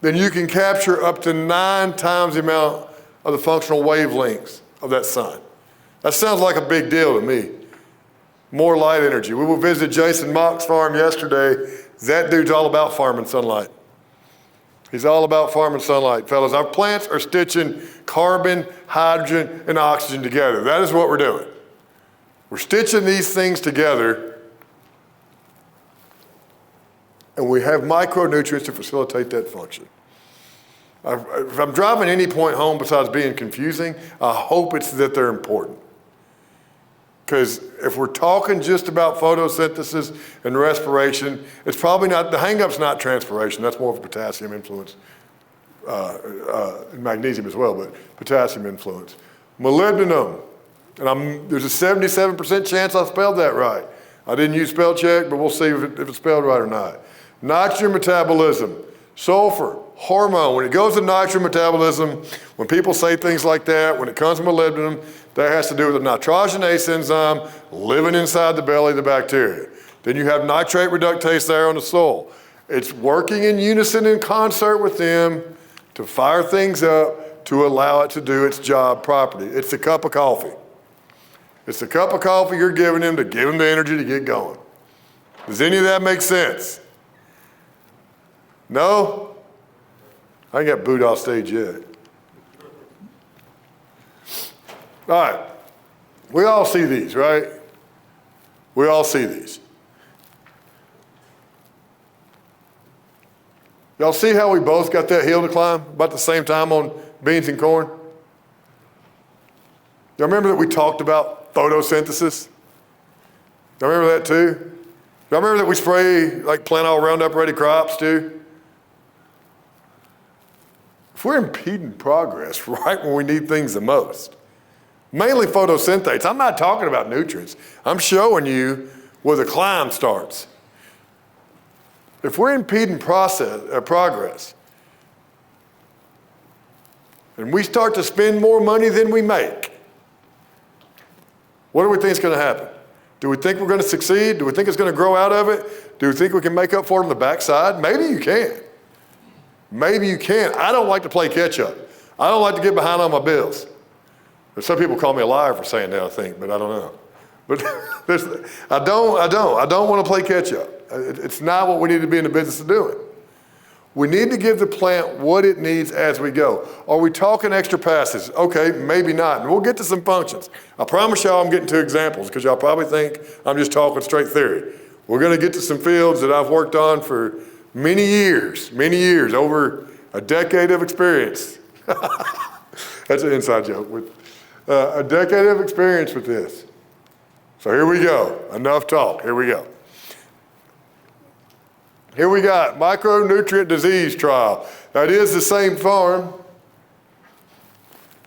Then you can capture up to 9 times the amount of the functional wavelengths of that sun. That sounds like a big deal to me. More light energy. We visited Jason Mock's farm yesterday. That dude's all about farming sunlight. He's all about farming sunlight. Fellas, our plants are stitching carbon, hydrogen, and oxygen together. That is what we're doing. We're stitching these things together, and we have micronutrients to facilitate that function. If I'm driving any point home besides being confusing, I hope it's that they're important. Because if we're talking just about photosynthesis and respiration, it's probably not, the hang-up's not transpiration, that's more of a potassium influence, and magnesium as well, but potassium influence. Molybdenum, and there's a 77% chance I spelled that right. I didn't use spell check, but we'll see if it's spelled right or not. Nitrogen metabolism, sulfur, hormone. When it goes to nitrogen metabolism, when people say things like that, when it comes to molybdenum, that has to do with the nitrogenase enzyme living inside the belly of the bacteria. Then you have nitrate reductase there on the soil. It's working in unison in concert with them to fire things up to allow it to do its job properly. It's the cup of coffee. It's the cup of coffee you're giving them to give them the energy to get going. Does any of that make sense? No? I ain't got booed off stage yet. All right. We all see these, right? We all see these. Y'all see how we both got that hill to climb about the same time on beans and corn? Y'all remember that we talked about photosynthesis? Y'all remember that too? Y'all remember that we spray like plant all Roundup Ready crops too? If we're impeding progress right when we need things the most, mainly photosynthase, I'm not talking about nutrients. I'm showing you where the climb starts. If we're impeding progress, and we start to spend more money than we make, what do we think is going to happen? Do we think we're going to succeed? Do we think it's going to grow out of it? Do we think we can make up for it on the backside? Maybe you can. Maybe you can. I don't like to play catch up. I don't like to get behind on my bills. But some people call me a liar for saying that, I think, but I don't know. But I don't want to play catch up. It's not what we need to be in the business of doing. We need to give the plant what it needs as we go. Are we talking extra passes? Okay, maybe not. And we'll get to some functions. I promise y'all I'm getting to examples because y'all probably think I'm just talking straight theory. We're going to get to some fields that I've worked on for many years, over a decade of experience. That's an inside joke. With a decade of experience with this. So here we go. Enough talk. Here we go. Here we got micronutrient disease trial. That is the same farm.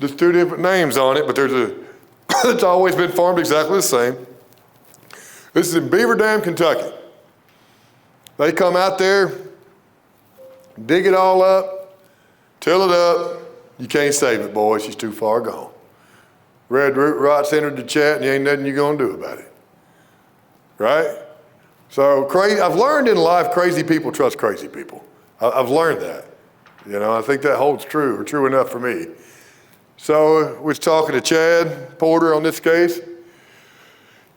Just 2 different names on it, but it's always been farmed exactly the same. This is in Beaver Dam, Kentucky. They come out there, dig it all up, till it up. You can't save it, boys. She's too far gone. Red root rot's entered the chat, and there ain't nothing you're going to do about it. Right? So I've learned in life crazy people trust crazy people. I've learned that. You know, I think that holds true, or true enough for me. So we was talking to Chad Porter on this case.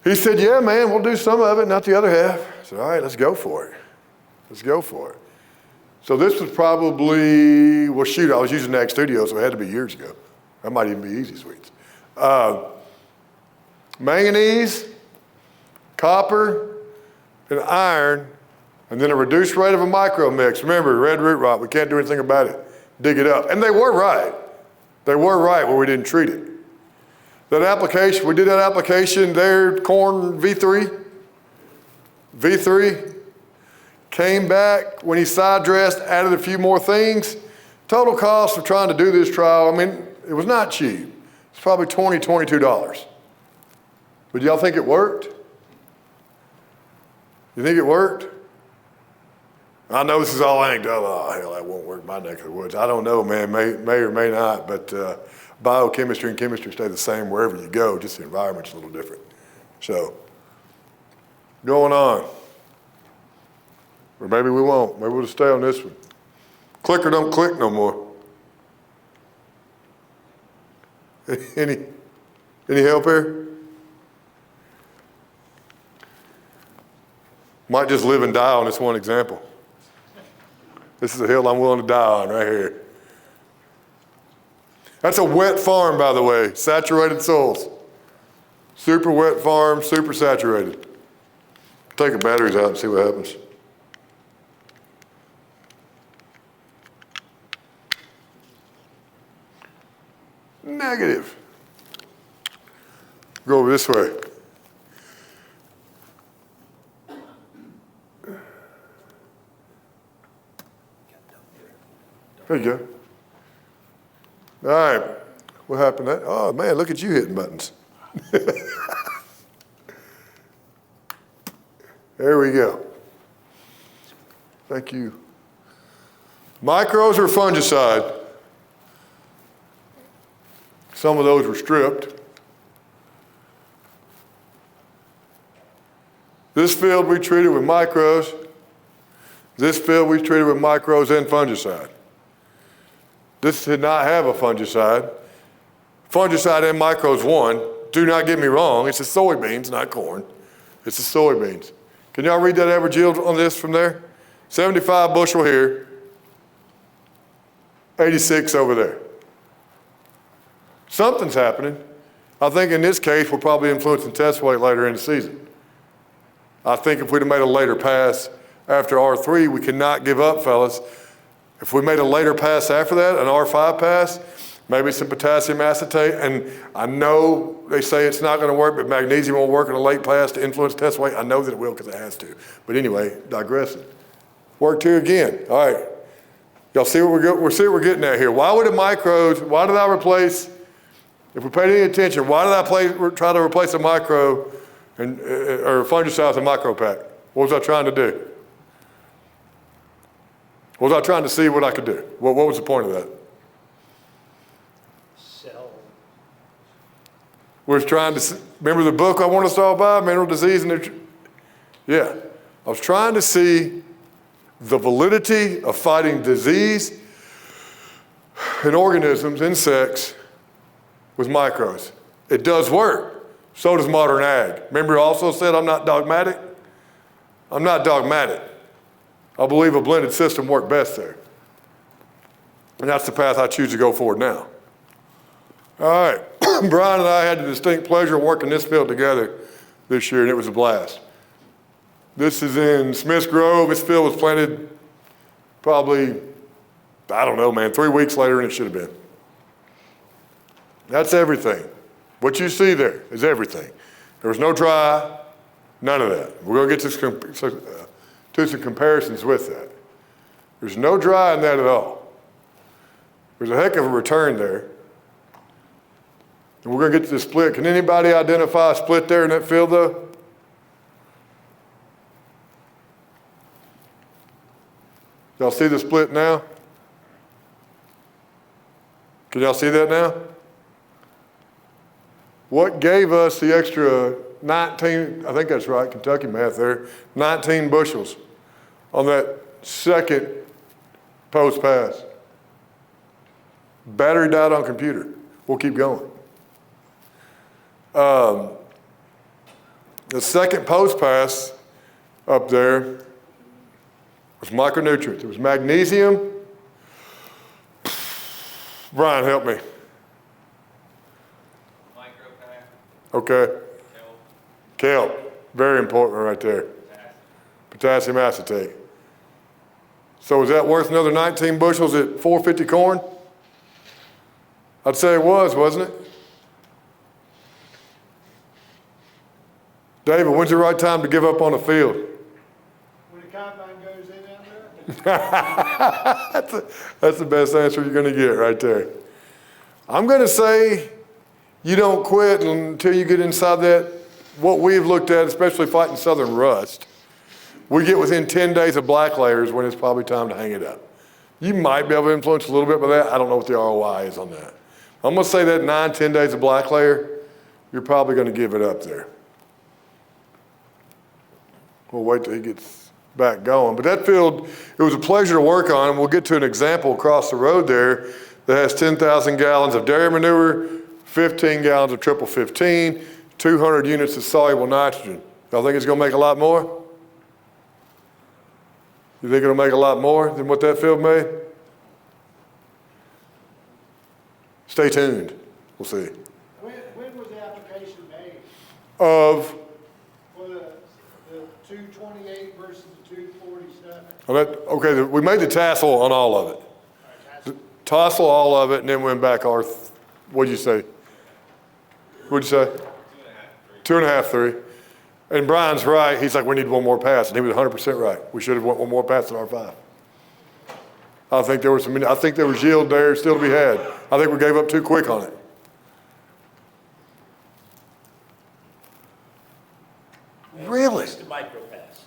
He said, yeah, man, we'll do some of it, not the other half. I said, all right, let's go for it. Let's go for it. So this was probably, well, shoot, I was using Ag Studio, so it had to be years ago. That might even be Easy Sweets. Manganese, copper, and iron, and then a reduced rate of a micro mix. Remember, red root rot, we can't do anything about it. Dig it up. And they were right. They were right where we didn't treat it. That application, we did that application there, corn V3. V3 came back when he side dressed, added a few more things. Total cost of trying to do this trial, I mean, It was not cheap. It's probably $20, $22. But y'all think it worked? You think it worked? I know this is all anecdotal. Oh, hell, that won't work in my neck of the woods. I don't know, man. May or may not. But biochemistry and chemistry stay the same wherever you go. Just the environment's a little different. So, going on. Or maybe we won't. Maybe we'll just stay on this one. Click or don't click no more. Any help here? Might just live and die on this one example. This is a hill I'm willing to die on right here. That's a wet farm, by the way, saturated soils. Super wet farm, super saturated. Take the batteries out and see what happens. Negative. Go over this way. There you go. All right. What happened? Oh, man, look at you hitting buttons. There we go. Thank you. Micros or fungicide? Some of those were stripped. This field we treated with micros. This field we treated with micros and fungicide. This did not have a fungicide. Fungicide and micros won. Do not get me wrong, it's the soybeans, not corn. It's the soybeans. Can y'all read that average yield on this from there? 75 bushel here, 86 over there. Something's happening. I think in this case, we're probably influencing test weight later in the season. I think if we'd have made a later pass after R3, we cannot give up, fellas. If we made a later pass after that, an R5 pass, maybe some potassium acetate, and I know they say it's not going to work, but magnesium will work in a late pass to influence test weight. I know that it will because it has to. But anyway, digressing. Worked here again. All right. Y'all see what we're getting at here. Why would why did I replace, if we paid any attention, why did I try to replace a micro or fungicide with a micro pack? What was I trying to do? Was I trying to see what I could do? What was the point of that? Sell. Was trying to remember the book I want us to all buy, Mineral Disease and yeah. I was trying to see the validity of fighting disease in organisms, insects, with micros. It does work. So does modern ag. Remember I also said I'm not dogmatic? I'm not dogmatic. I believe a blended system worked best there. And that's the path I choose to go forward now. All right, Brian and I had the distinct pleasure of working this field together this year, and it was a blast. This is in Smith's Grove. This field was planted probably, I don't know, man, 3 weeks later than it should have been. That's everything. What you see there is everything. There was no dry, none of that. We're going to get to some comparisons with that. There's no dry in that at all. There's a heck of a return there. And we're going to get to the split. Can anybody identify a split there in that field, though? Y'all see the split now? Can y'all see that now? What gave us the extra 19, I think that's right, Kentucky math there, 19 bushels on that second post pass? Battery died on computer. We'll keep going. The second post pass up there was micronutrients. It was magnesium. Brian, help me. Okay. Kelp. Very important right there. Potassium acetate. So is that worth another 19 bushels at 450 corn? I'd say it was, wasn't it? David, when's the right time to give up on a field? When the combine goes in out there? That's the best answer you're going to get right there. I'm gonna say you don't quit until you get inside that, what we've looked at, especially fighting southern rust. We get within 10 days of black layers when it's probably time to hang it up. You might be able to influence a little bit by that. I don't know what the ROI is on that. I'm gonna say that 9, 10 days of black layer, you're probably gonna give it up there. We'll wait till he gets back going. But that field, it was a pleasure to work on, and we'll get to an example across the road there that has 10,000 gallons of dairy manure, 15 gallons of triple 15, 200 units of soluble nitrogen. Y'all think it's gonna make a lot more? You think it'll make a lot more than what that field made? Stay tuned, we'll see. When was the application made Of, for the 228 versus the 247? okay, we made the tassel on all of it. Tassel all of it, and then went back what'd you say? What'd you say? 2.5, 3. And Brian's right, he's like, we need one more pass, and he was 100% right. We should have went one more pass at R5. I think there was yield there still to be had. I think we gave up too quick on it. Really? It's the micropass.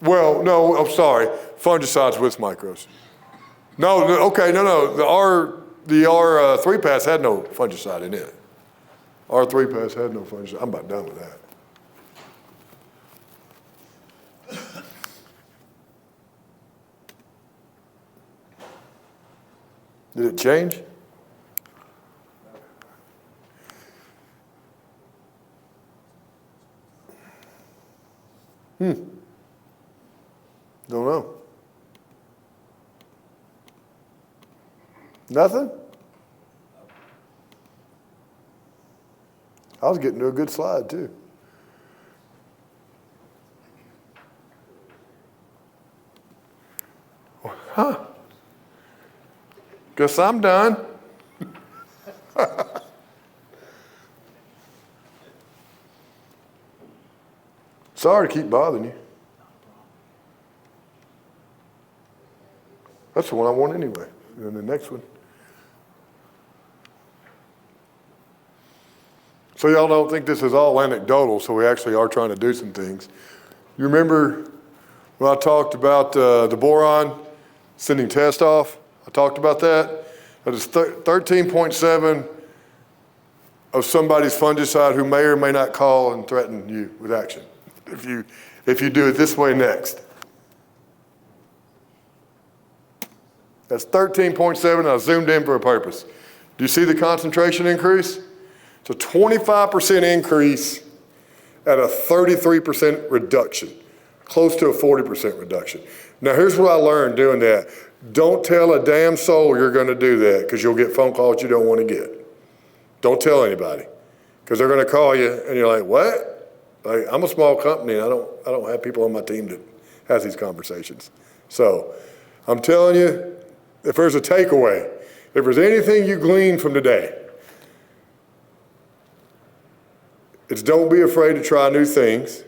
Well, no, I'm sorry. Fungicides with micros. No, okay, no. The R3 pass had no fungicide in it. R3 pass had no fungicide. I'm about done with that. Did it change? Don't know. Nothing? I was getting to a good slide too. Huh. Guess I'm done. Sorry to keep bothering you. That's the one I want anyway. And then the next one. So y'all don't think this is all anecdotal, so we actually are trying to do some things. You remember when I talked about the boron sending test off? I talked about that. That is 13.7 of somebody's fungicide who may or may not call and threaten you with action if you do it this way next. That's 13.7, I zoomed in for a purpose. Do you see the concentration increase? It's a 25% increase at a 33% reduction, close to a 40% reduction. Now here's what I learned doing that. Don't tell a damn soul you're gonna do that because you'll get phone calls you don't wanna get. Don't tell anybody because they're gonna call you and you're like, what? Like, I'm a small company and I don't have people on my team that has these conversations. So I'm telling you, if there's a takeaway, if there's anything you glean from today, it's don't be afraid to try new things.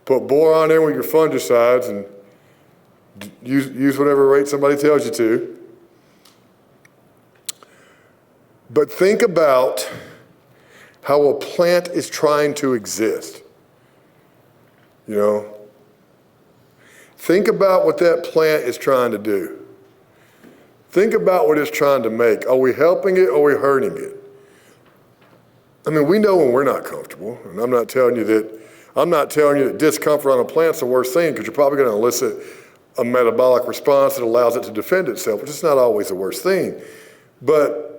Put boron in with your fungicides and use whatever rate somebody tells you to. But think about how a plant is trying to exist. You know? Think about what that plant is trying to do. Think about what it's trying to make. Are we helping it or are we hurting it? I mean, we know when we're not comfortable, and I'm not telling you that discomfort on a plant's the worst thing because you're probably going to elicit a metabolic response that allows it to defend itself, which is not always the worst thing. But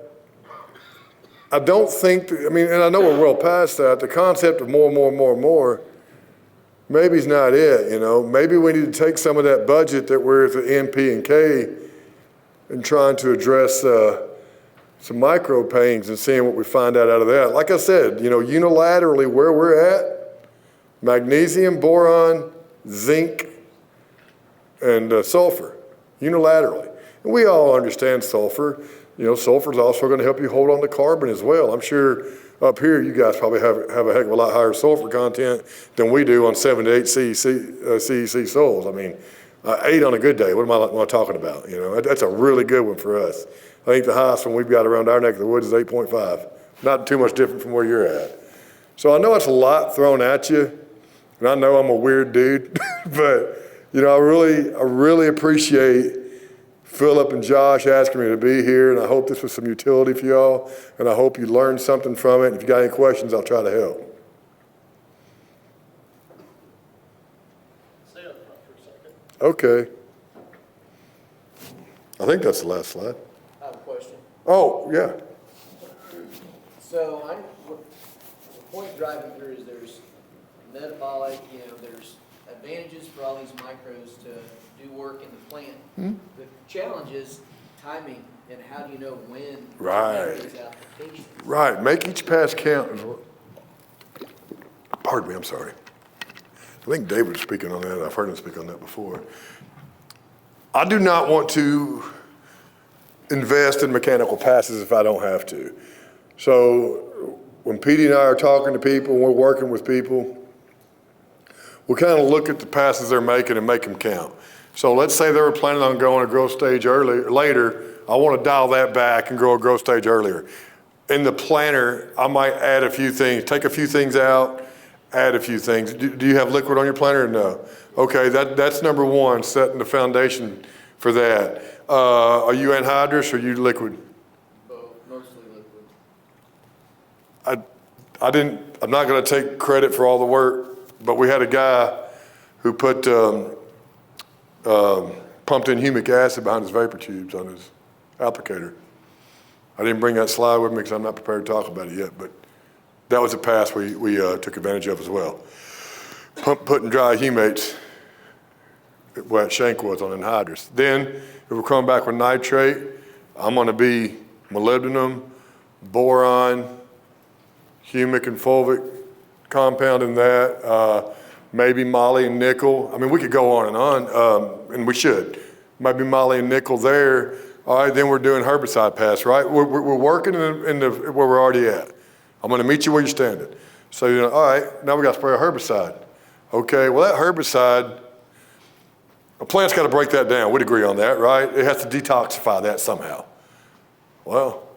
I don't think, and I know we're well past that, the concept of more, maybe is not it, you know. Maybe we need to take some of that budget that we're at the N, P, and K and trying to address some micro pains and seeing what we find out of that. Like I said, you know, unilaterally where we're at, magnesium, boron, zinc, and sulfur, unilaterally. And we all understand sulfur. You know, sulfur is also going to help you hold on to carbon as well. I'm sure up here you guys probably have a heck of a lot higher sulfur content than we do on 7 to 8 CEC soils. I mean, 8 on a good day. What am I talking about? You know, that's a really good one for us. I think the highest one we've got around our neck of the woods is 8.5. Not too much different from where you're at. So I know it's a lot thrown at you, and I know I'm a weird dude, but you know, I really appreciate Philip and Josh asking me to be here, and I hope this was some utility for y'all, and I hope you learned something from it. If you got any questions, I'll try to help. Stay up front for a second. Okay. I think that's the last slide. I have a question. Oh, yeah. So the point driving through is there's metabolic, there's advantages for all these micros to do work in the plant. The challenge is timing, and how do you know when to Right. make these applications? Right, make each pass count. Pardon me, I'm sorry. I think David was speaking on that. I've heard him speak on that before. I do not want to invest in mechanical passes if I don't have to. So when Petey and I are talking to people, and we're working with people, we kind of look at the passes they're making and make them count. So let's say they were planning on going a growth stage later. I want to dial that back and grow a growth stage earlier. In the planter, I might add a few things, take a few things out, add a few things. Do you have liquid on your planter or no? Okay, that's number one, setting the foundation for that. Are you anhydrous or are you liquid? Both, mostly liquid. I'm not going to take credit for all the work, but we had a guy who put pumped in humic acid behind his vapor tubes on his applicator. I didn't bring that slide with me because I'm not prepared to talk about it yet, but that was a pass we took advantage of as well. Putting dry humates where Shank was on anhydrous. Then, if we're coming back with nitrate, I'm going to be molybdenum, boron, humic and fulvic compound in that, maybe moly and nickel. I mean, we could go on, and we should. Maybe moly and nickel there. All right, then we're doing herbicide pass, right? We're working in the where we're already at. I'm going to meet you where you're standing. So, all right, now we got to spray a herbicide. Okay, well, that herbicide, a plant's got to break that down. We'd agree on that, right? It has to detoxify that somehow. Well,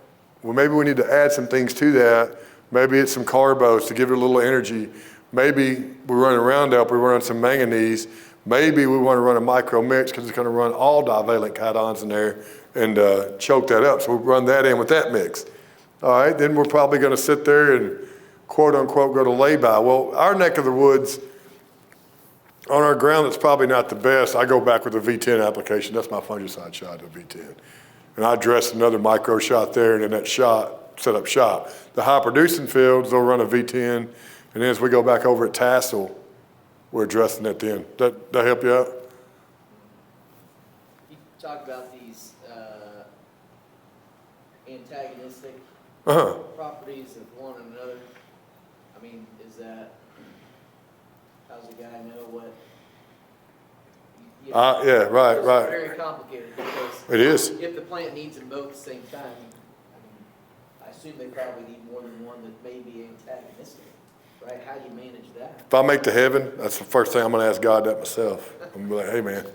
maybe we need to add some things to that. Maybe it's some carbos to give it a little energy. Maybe we're running Roundup, we're running some manganese. Maybe we want to run a micro mix because it's going to run all divalent cations in there and choke that up. So we'll run that in with that mix. All right, then we're probably going to sit there and quote unquote go to lay-by. Well, our neck of the woods, on our ground that's probably not the best, I go back with a V10 application. That's my fungicide shot, a V10. And I dress another micro shot there, and in that shot, set up shop. The high producing fields, they'll run a V10, and then as we go back over at Tassel, we're addressing that then. That help you out? You talk about these antagonistic properties of one another. I mean, is that, how's a guy know what? Yeah, right. It's very complicated because It is. if the plant needs them both at the same time, I mean, I assume they probably need more than one that may be antagonistic, right? How do you manage that? If I make to heaven, that's the first thing I'm going to ask God that myself. I'm going to be like, hey, man.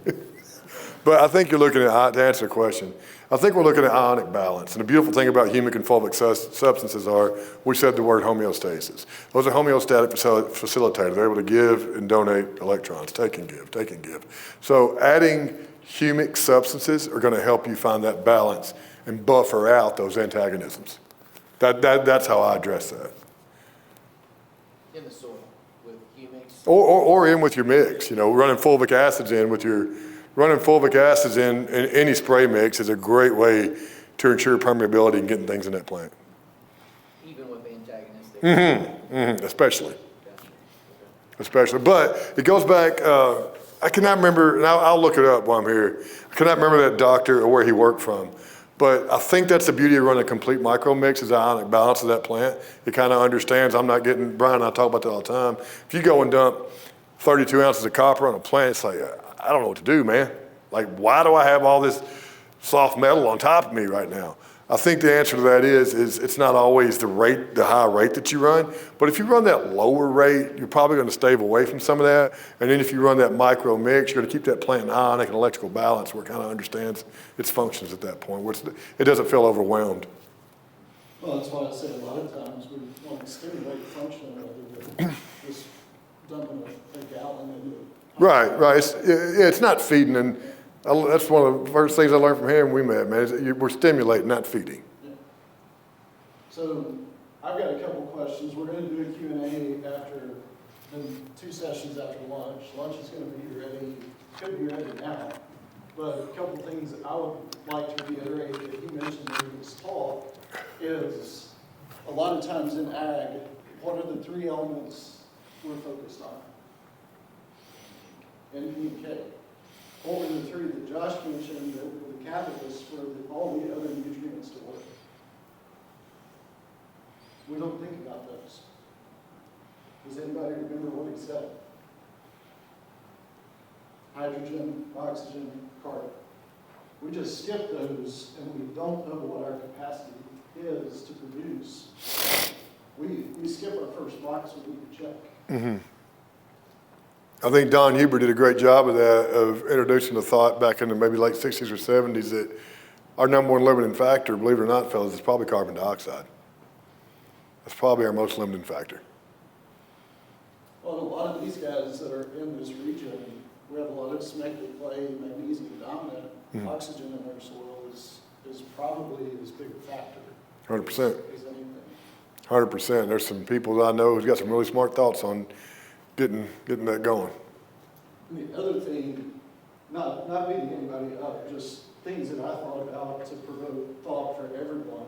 But I think you're looking at, to answer the question, I think we're looking at ionic balance. And the beautiful thing about humic and fulvic substances are, we said the word homeostasis. Those are homeostatic facilitators. They're able to give and donate electrons, take and give, take and give. So adding humic substances are going to help you find that balance and buffer out those antagonisms. That's how I address that. In the soil with humics? Or in with your mix, running fulvic acids in with your, running fulvic acids in any spray mix is a great way to ensure permeability and getting things in that plant. Even with antagonistic? Especially. Especially, but it goes back, I cannot remember, and I'll look it up while I'm here. I cannot remember that doctor or where he worked from. But I think that's the beauty of running a complete micro mix is the ionic balance of that plant. It kind of understands, Brian and I talk about that all the time. If you go and dump 32 ounces of copper on a plant, it's like, I don't know what to do, man. Like, why do I have all this soft metal on top of me right now? I think the answer to that is it's not always the high rate that you run, but if you run that lower rate, you're probably gonna stave away from some of that. And then if you run that micro mix, you're gonna keep that plant in ionic and electrical balance where it kind of understands its functions at that point, where it doesn't feel overwhelmed. Well, that's why I say a lot of times we want to stimulate function rather than just dumping a gallon into it. Right. It's not feeding, and that's one of the first things I learned from him when we met, man, is we're stimulating, not feeding. Yeah. So I've got a couple questions. We're going to do a Q&A after the 2 sessions after lunch. Lunch is going to be ready, could be ready now. But a couple things that I would like to reiterate that he mentioned in his talk is a lot of times in ag, what are the 3 elements we're focused on? NPK. What were the 3 that Josh mentioned that were the catalysts for all the other nutrients to work? We don't think about those. Does anybody remember what he said? Hydrogen, oxygen, carbon. We just skip those and we don't know what our capacity is to produce. We skip our first box we need to check. Mm-hmm. I think Don Huber did a great job of that, of introducing the thought back in the maybe late 60s or 70s that our number 1 limiting factor, believe it or not, fellas, is probably carbon dioxide. That's probably our most limiting factor. Well, a lot of these guys that are in this region, we have a lot of smectic clay, magnesium dominant. Oxygen in their soil is probably as big a factor 100%. as anything. 100%. There's some people that I know who's got some really smart thoughts on getting that going. And the other thing, not beating anybody up, just things that I thought about to provoke thought for everyone.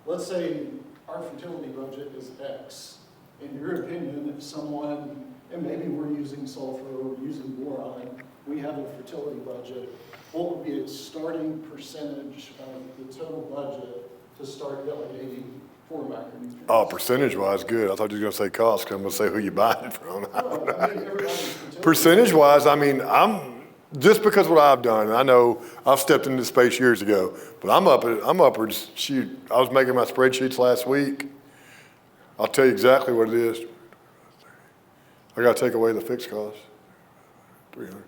Let's say our fertility budget is X. In your opinion, if someone, and maybe we're using sulfur or we're using boron, we have a fertility budget, what would be its starting percentage of the total budget to start delegating for micronutrients? Oh, percentage-wise, good. I thought you were going to say cost, because I'm going to say who you buying it from. Well, I mean, everybody's fertility. Percentage-wise, I mean, just because of what I've done, I know I've stepped into this space years ago, but I'm upwards, shoot, I was making my spreadsheets last week. I'll tell you exactly what it is. I got to take away the fixed costs. 300.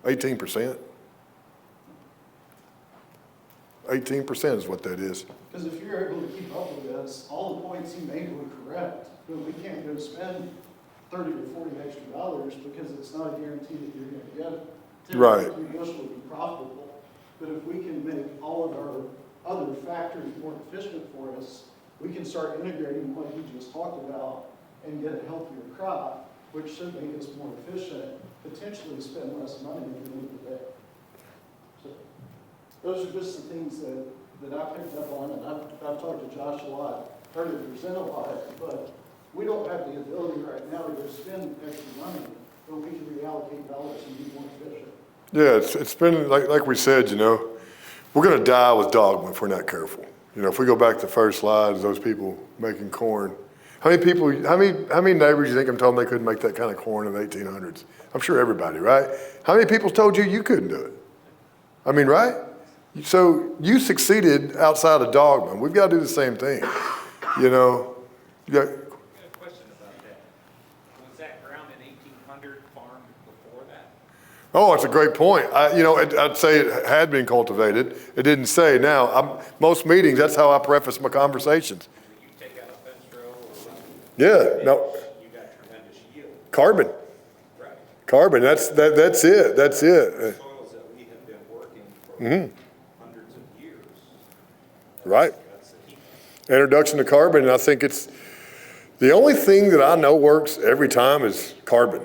18%. 18% is what that is. Because if you're able to keep up with this, all the points you made were correct, but we can't go spend $30 or $40 extra because it's not a guarantee that you're going to get it. Right. Typically, your bushel would be profitable, but if we can make all of our other factors more efficient for us, we can start integrating what you just talked about and get a healthier crop, which should make us more efficient, potentially spend less money at the end of the day. So those are just the things that I picked up on, and I've talked to Josh a lot, heard it present a lot, but we don't have the ability right now to go spend extra money, but we can reallocate dollars and be more efficient. Yeah, it's been, like we said, we're going to die with dogma if we're not careful. If we go back to the first slide, those people making corn. How many neighbors you think I'm telling they couldn't make that kind of corn in the 1800s? I'm sure everybody, right? How many people told you couldn't do it? I mean, right? So you succeeded outside of dogma. We've got to do the same thing. You got, I got a question about that. Was that ground in 1800 farmed before that? oh, it's a great point. I'd say it had been cultivated. It didn't say. Now, most meetings, that's how I preface my conversations. You take out a fence row or Yeah, no, you got tremendous yield. carbon. Right. Carbon, that's it. The soils that we have been working for hundreds of years. Right. That's the key. Introduction to carbon, and I think it's the only thing that I know works every time is carbon.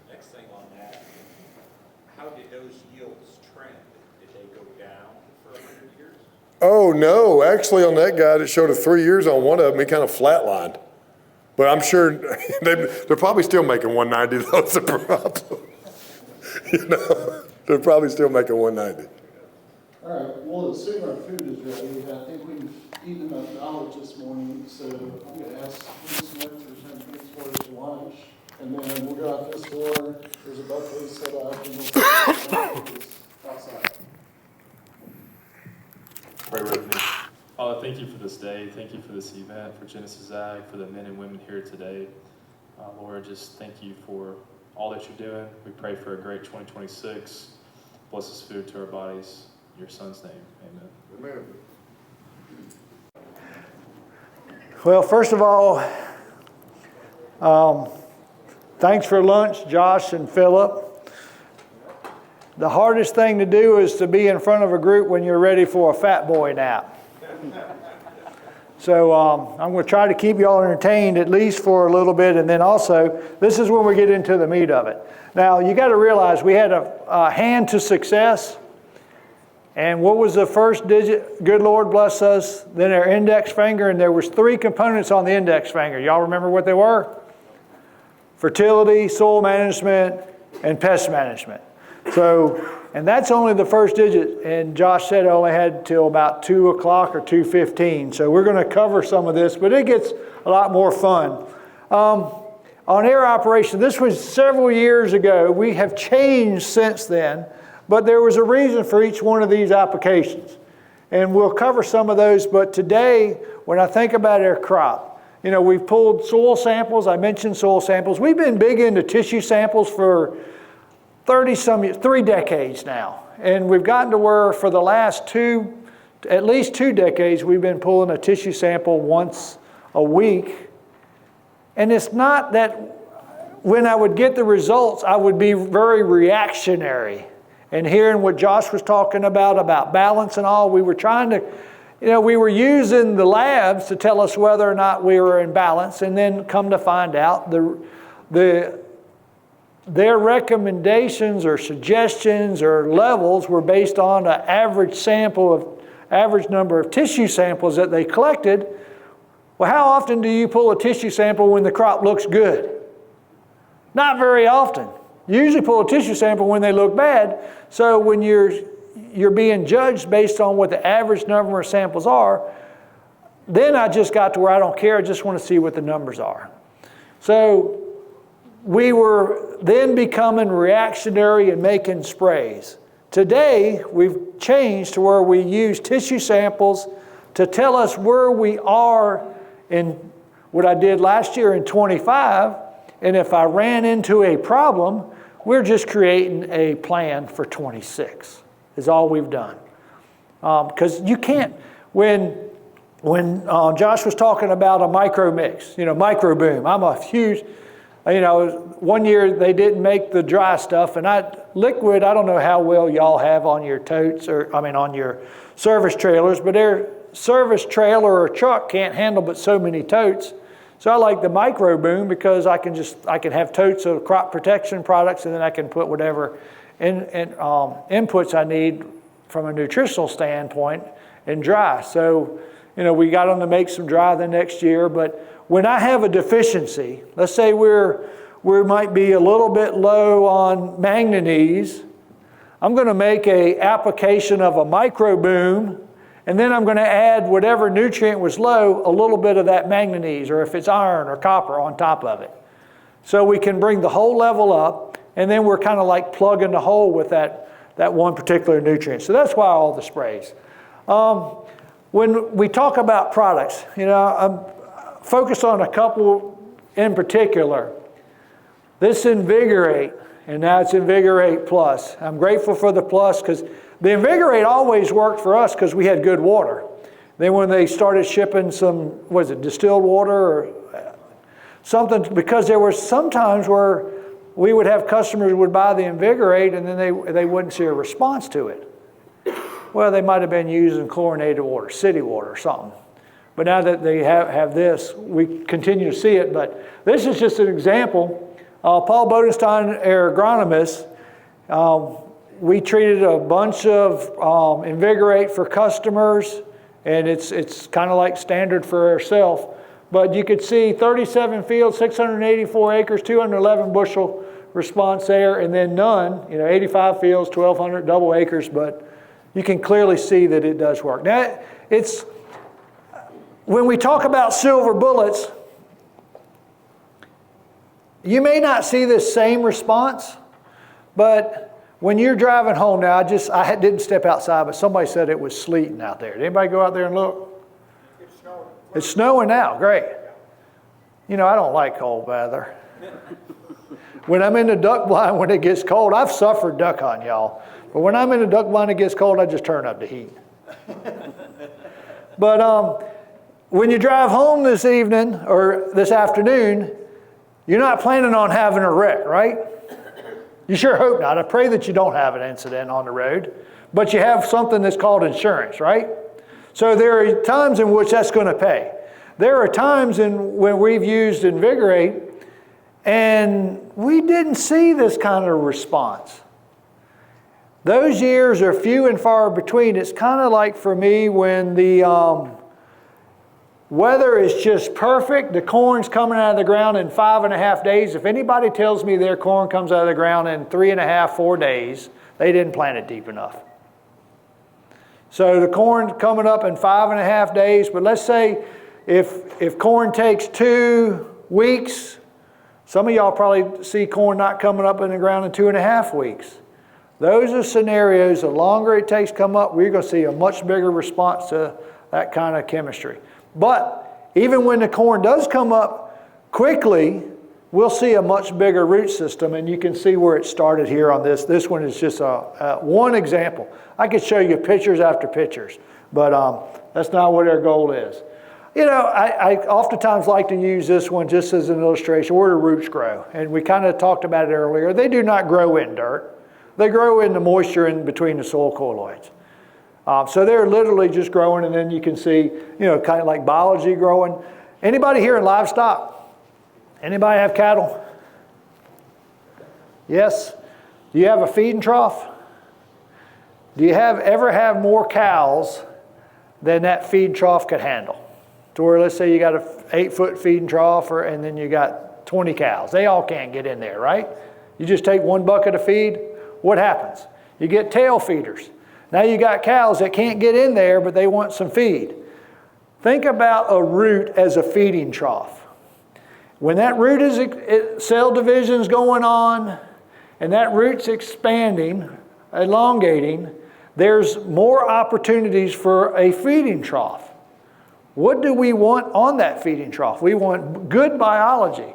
Next thing on that, how did those yields trend? Did they go down for 100 years? Oh, no, actually on that guy that showed a 3 years on one of them, he kind of flatlined. But I'm sure they're probably still making 190, though, it's a problem. They're probably still making 190. All right, well, as soon as our food is ready, I think we've eaten enough knowledge this morning, so I'm going to ask Ms. Smith for some things for us to lunch, and then we'll go out this door, there's a buffet set up, and we'll outside. Pray with me. Father, thank you for this day. Thank you for this event, for Genesis Ag, for the men and women here today. Lord, just thank you for all that you're doing. We pray for a great 2026. Bless this food to our bodies. In your son's name, amen. Amen. Well, first of all, thanks for lunch, Josh and Philip. The hardest thing to do is to be in front of a group when you're ready for a fat boy nap. So I'm going to try to keep you all entertained at least for a little bit, and then also, this is when we get into the meat of it. Now, you got to realize we had a hand to success, and what was the first digit? Good Lord bless us. Then our index finger, and there was 3 components on the index finger. Y'all remember what they were? Fertility, soil management, and pest management. So, and that's only the first digit, and Josh said I only had till about 2 o'clock or 2:15. So we're going to cover some of this, but it gets a lot more fun. On air operation, this was several years ago. We have changed since then, but there was a reason for each one of these applications. And we'll cover some of those, but today, when I think about our crop, you know, we've pulled soil samples. I mentioned soil samples. We've been big into tissue samples for 30-some years, 3 decades now. And we've gotten to where for the last at least 2 decades, we've been pulling a tissue sample once a week. And it's not that when I would get the results, I would be very reactionary. And hearing what Josh was talking about balance and all, we were trying to, you know, we were using the labs to tell us whether or not we were in balance, and then come to find out their recommendations or suggestions or levels were based on an average number of tissue samples that they collected. Well, how often do you pull a tissue sample when the crop looks good? Not very often. You usually pull a tissue sample when they look bad. So when you're being judged based on what the average number of samples are, then I just got to where I don't care. I just want to see what the numbers are. So we were then becoming reactionary and making sprays. Today, we've changed to where we use tissue samples to tell us where we are in what I did last year in 25. And if I ran into a problem, we're just creating a plan for 26 is all we've done. Because you can't, when Josh was talking about a micro mix, you know, micro boom, I'm a huge, you know, one year they didn't make the dry stuff, and liquid, I don't know how well y'all have on your totes, on your service trailers, but their service trailer or truck can't handle but so many totes. So I like the micro boom because I can have totes of crop protection products, and then I can put whatever inputs I need from a nutritional standpoint in dry. So, you know, we got them to make some dry the next year, but when I have a deficiency, let's say we might be a little bit low on manganese, I'm going to make an application of a micro boom, and then I'm going to add whatever nutrient was low, a little bit of that manganese, or if it's iron or copper on top of it. So we can bring the whole level up, and then we're kind of like plugging the hole with that one particular nutrient. So that's why all the sprays. When we talk about products, you know, I'm focused on a couple in particular. This Invigorate, and now it's Invigorate Plus. I'm grateful for the Plus because the Invigorate always worked for us because we had good water. Then when they started shipping some, distilled water or something, because there were some times where we would have customers who would buy the Invigorate and then they wouldn't see a response to it. Well, they might have been using chlorinated water, city water or something. But now that they have this, we continue to see it. But this is just an example. Paul Bodenstein, our agronomist, we treated a bunch of Invigorate for customers, and it's kind of like standard for ourselves. But you could see 37 fields, 684 acres, 211 bushel response there, and then none, 85 fields, 1,200 double acres, but you can clearly see that it does work. Now, when we talk about silver bullets, you may not see this same response, but when you're driving home now, I didn't step outside, but somebody said it was sleeting out there. Did anybody go out there and look? It's snowing. It's snowing now, great. You know, I don't like cold weather. When I'm in the duck blind when it gets cold, I've suffered duck hunting, y'all. But when I'm in the duck blind and it gets cold, I just turn up the heat. But when you drive home this evening or this afternoon, you're not planning on having a wreck, right? You sure hope not. I pray that you don't have an incident on the road, but you have something that's called insurance, right? So there are times in which that's going to pay. There are times when we've used Invigorate and we didn't see this kind of response. Those years are few and far between. It's kind of like for me when the weather is just perfect, the corn's coming out of the ground in 5.5 days. If anybody tells me their corn comes out of the ground in 3.5, 4 days, they didn't plant it deep enough. So the corn coming up in 5.5 days, but let's say if corn takes 2 weeks, some of y'all probably see corn not coming up in the ground in 2.5 weeks. Those are scenarios, the longer it takes to come up, we're going to see a much bigger response to that kind of chemistry. But even when the corn does come up quickly, we'll see a much bigger root system, and you can see where it started here on this. This one is just one example. I could show you pictures after pictures, but that's not what our goal is. You know, I oftentimes like to use this one just as an illustration where the roots grow, and we kind of talked about it earlier. They do not grow in dirt. They grow in the moisture in between the soil colloids. So they're literally just growing, and then you can see, you know, kind of like biology growing. Anybody here in livestock? Anybody have cattle? Yes? Do you have a feeding trough? Do you ever have more cows than that feed trough could handle? To where, let's say you got an 8-foot feeding trough, and then you got 20 cows. They all can't get in there, right? You just take one bucket of feed. What happens? You get tail feeders. Now you got cows that can't get in there, but they want some feed. Think about a root as a feeding trough. When that root is, cell division's going on, and that root's expanding, elongating, there's more opportunities for a feeding trough. What do we want on that feeding trough? We want good biology.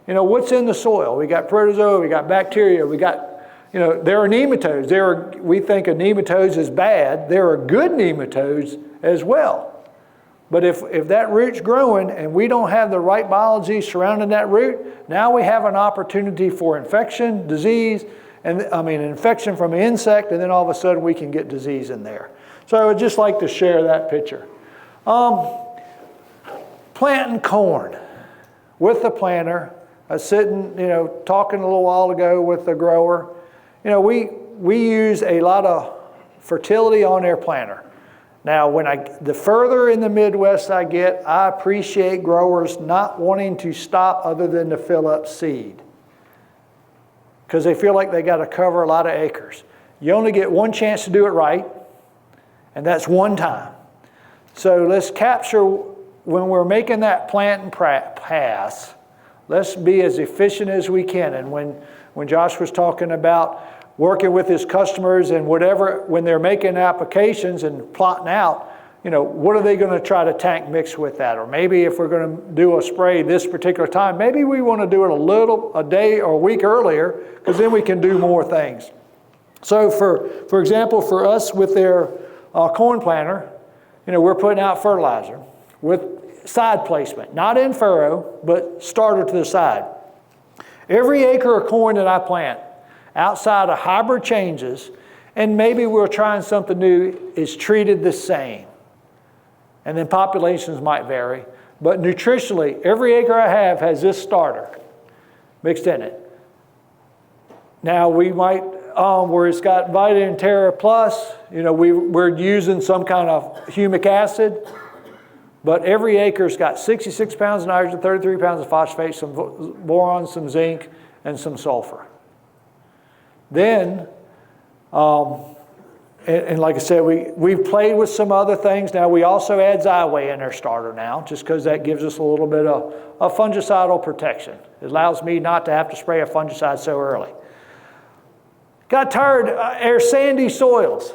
You know, what's in the soil? We got protozoa, we got bacteria, we got, you know, there are nematodes. We think of nematodes as bad. There are good nematodes as well. But if that root's growing and we don't have the right biology surrounding that root, now we have an opportunity for infection, disease, and infection from an insect, and then all of a sudden we can get disease in there. So I would just like to share that picture. Planting corn with the planter. I was sitting, you know, talking a little while ago with the grower. You know, we use a lot of fertility on their planter. Now, the further in the Midwest I get, I appreciate growers not wanting to stop other than to fill up seed, because they feel like they got to cover a lot of acres. You only get one chance to do it right, and that's one time. So let's capture, when we're making that plant and pass, let's be as efficient as we can. And when Josh was talking about working with his customers and whatever, when they're making applications and plotting out, you know, what are they going to try to tank mix with that? Or maybe if we're going to do a spray this particular time, maybe we want to do it a day or a week earlier, because then we can do more things. So for example, for us with their corn planter, you know, we're putting out fertilizer with side placement, not in furrow, but starter to the side. Every acre of corn that I plant, outside of hybrid changes, and maybe we're trying something new, is treated the same. And then populations might vary, but nutritionally, every acre I have has this starter mixed in it. Now we might, where it's got Vitamin Terra Plus, you know, we're using some kind of humic acid, but every acre's got 66 pounds of nitrogen, 33 pounds of phosphate, some boron, some zinc, and some sulfur. Then, and like I said, we've played with some other things. Now we also add Xyway in our starter now, just because that gives us a little bit of fungicidal protection. It allows me not to have to spray a fungicide so early. Got tired, our sandy soils.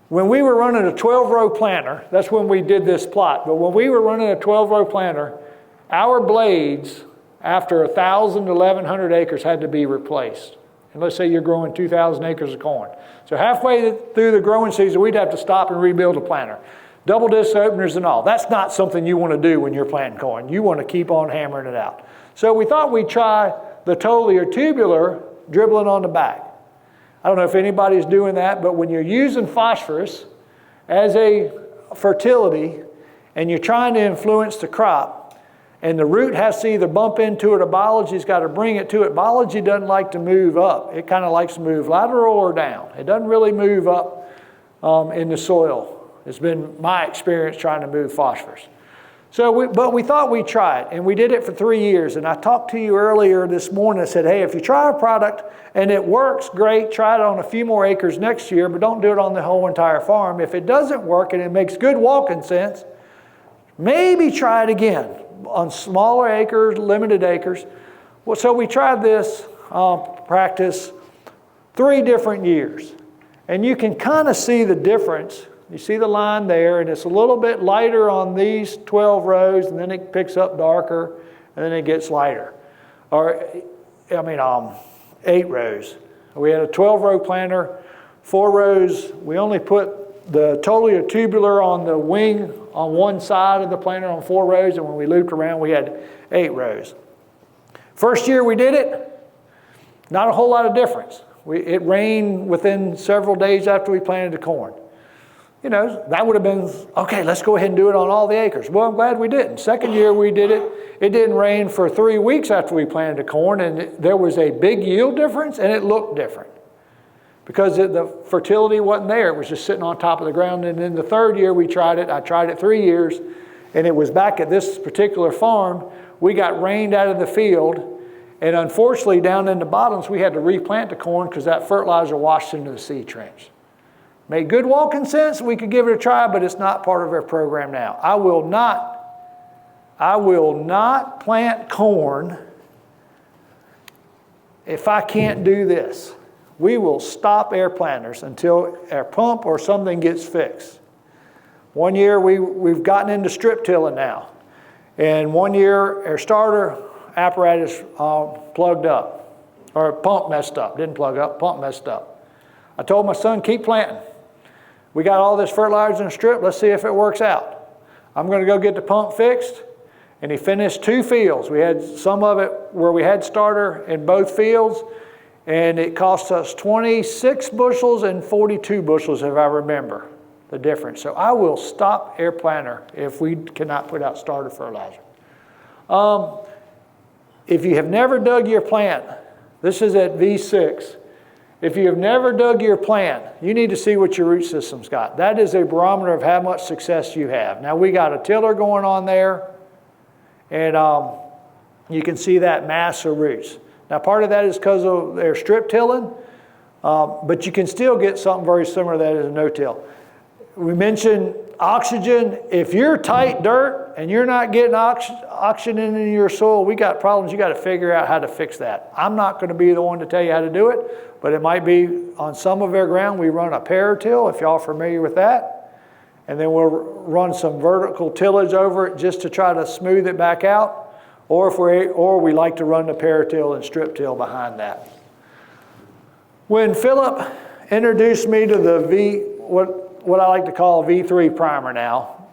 When we were running a 12-row planter, that's when we did this plot, but when we were running a 12-row planter, our blades, after 1,000 to 1,100 acres, had to be replaced. And let's say you're growing 2,000 acres of corn. So halfway through the growing season, we'd have to stop and rebuild a planter. Double disc openers and all. That's not something you want to do when you're planting corn. You want to keep on hammering it out. So we thought we'd try the totally or tubular dribbling on the back. I don't know if anybody's doing that, but when you're using phosphorus as a fertility and you're trying to influence the crop and the root has to either bump into it or biology's got to bring it to it, biology doesn't like to move up. It kind of likes to move lateral or down. It doesn't really move up in the soil. It's been my experience trying to move phosphorus. But we thought we'd try it, and we did it for 3 years. And I talked to you earlier this morning. I said, hey, if you try a product and it works, great. Try it on a few more acres next year, but don't do it on the whole entire farm. If it doesn't work and it makes good walking sense, maybe try it again on smaller acres, limited acres. Well, so we tried this practice 3 different years. And you can kind of see the difference. You see the line there, and it's a little bit lighter on these 12 rows, and then it picks up darker, and then it gets lighter. 8 rows. We had a 12-row planter, 4 rows. We only put the totally or tubular on the wing on one side of the planter on 4 rows, and when we looped around, we had 8 rows. First year we did it, not a whole lot of difference. It rained within several days after we planted the corn. You know, that would have been, okay, let's go ahead and do it on all the acres. Well, I'm glad we didn't. Second year we did it. It didn't rain for 3 weeks after we planted the corn, and there was a big yield difference, and it looked different. Because the fertility wasn't there. It was just sitting on top of the ground. And then the third year we tried it. I tried it 3 years, and it was back at this particular farm. We got rained out of the field, and unfortunately down in the bottoms we had to replant the corn because that fertilizer washed into the seed trench. Made good walking sense, we could give it a try, but it's not part of our program now. I will not plant corn if I can't do this. We will stop air planters until our pump or something gets fixed. One year we've gotten into strip tilling now. And one year our starter apparatus plugged up, or pump messed up, didn't plug up, pump messed up. I told my son, keep planting. We got all this fertilizer in a strip, let's see if it works out. I'm going to go get the pump fixed. And he finished 2 fields. We had some of it where we had starter in both fields, and it cost us 26 bushels and 42 bushels, if I remember the difference. So I will stop air planter if we cannot put out starter fertilizer. If you have never dug your plant, this is at V6. If you have never dug your plant, you need to see what your root system's got. That is a barometer of how much success you have. Now we got a tiller going on there, and you can see that mass of roots. Now part of that is because of their strip tilling, but you can still get something very similar to that as a no-till. We mentioned oxygen. If you're tight dirt and you're not getting oxygen into your soil, we got problems. You got to figure out how to fix that. I'm not going to be the one to tell you how to do it, but it might be on some of our ground we run a paratill, if y'all are familiar with that. And then we'll run some vertical tillage over it just to try to smooth it back out. Or we like to run the paratill and strip till behind that. When Philip introduced me to the what I like to call V3 primer now,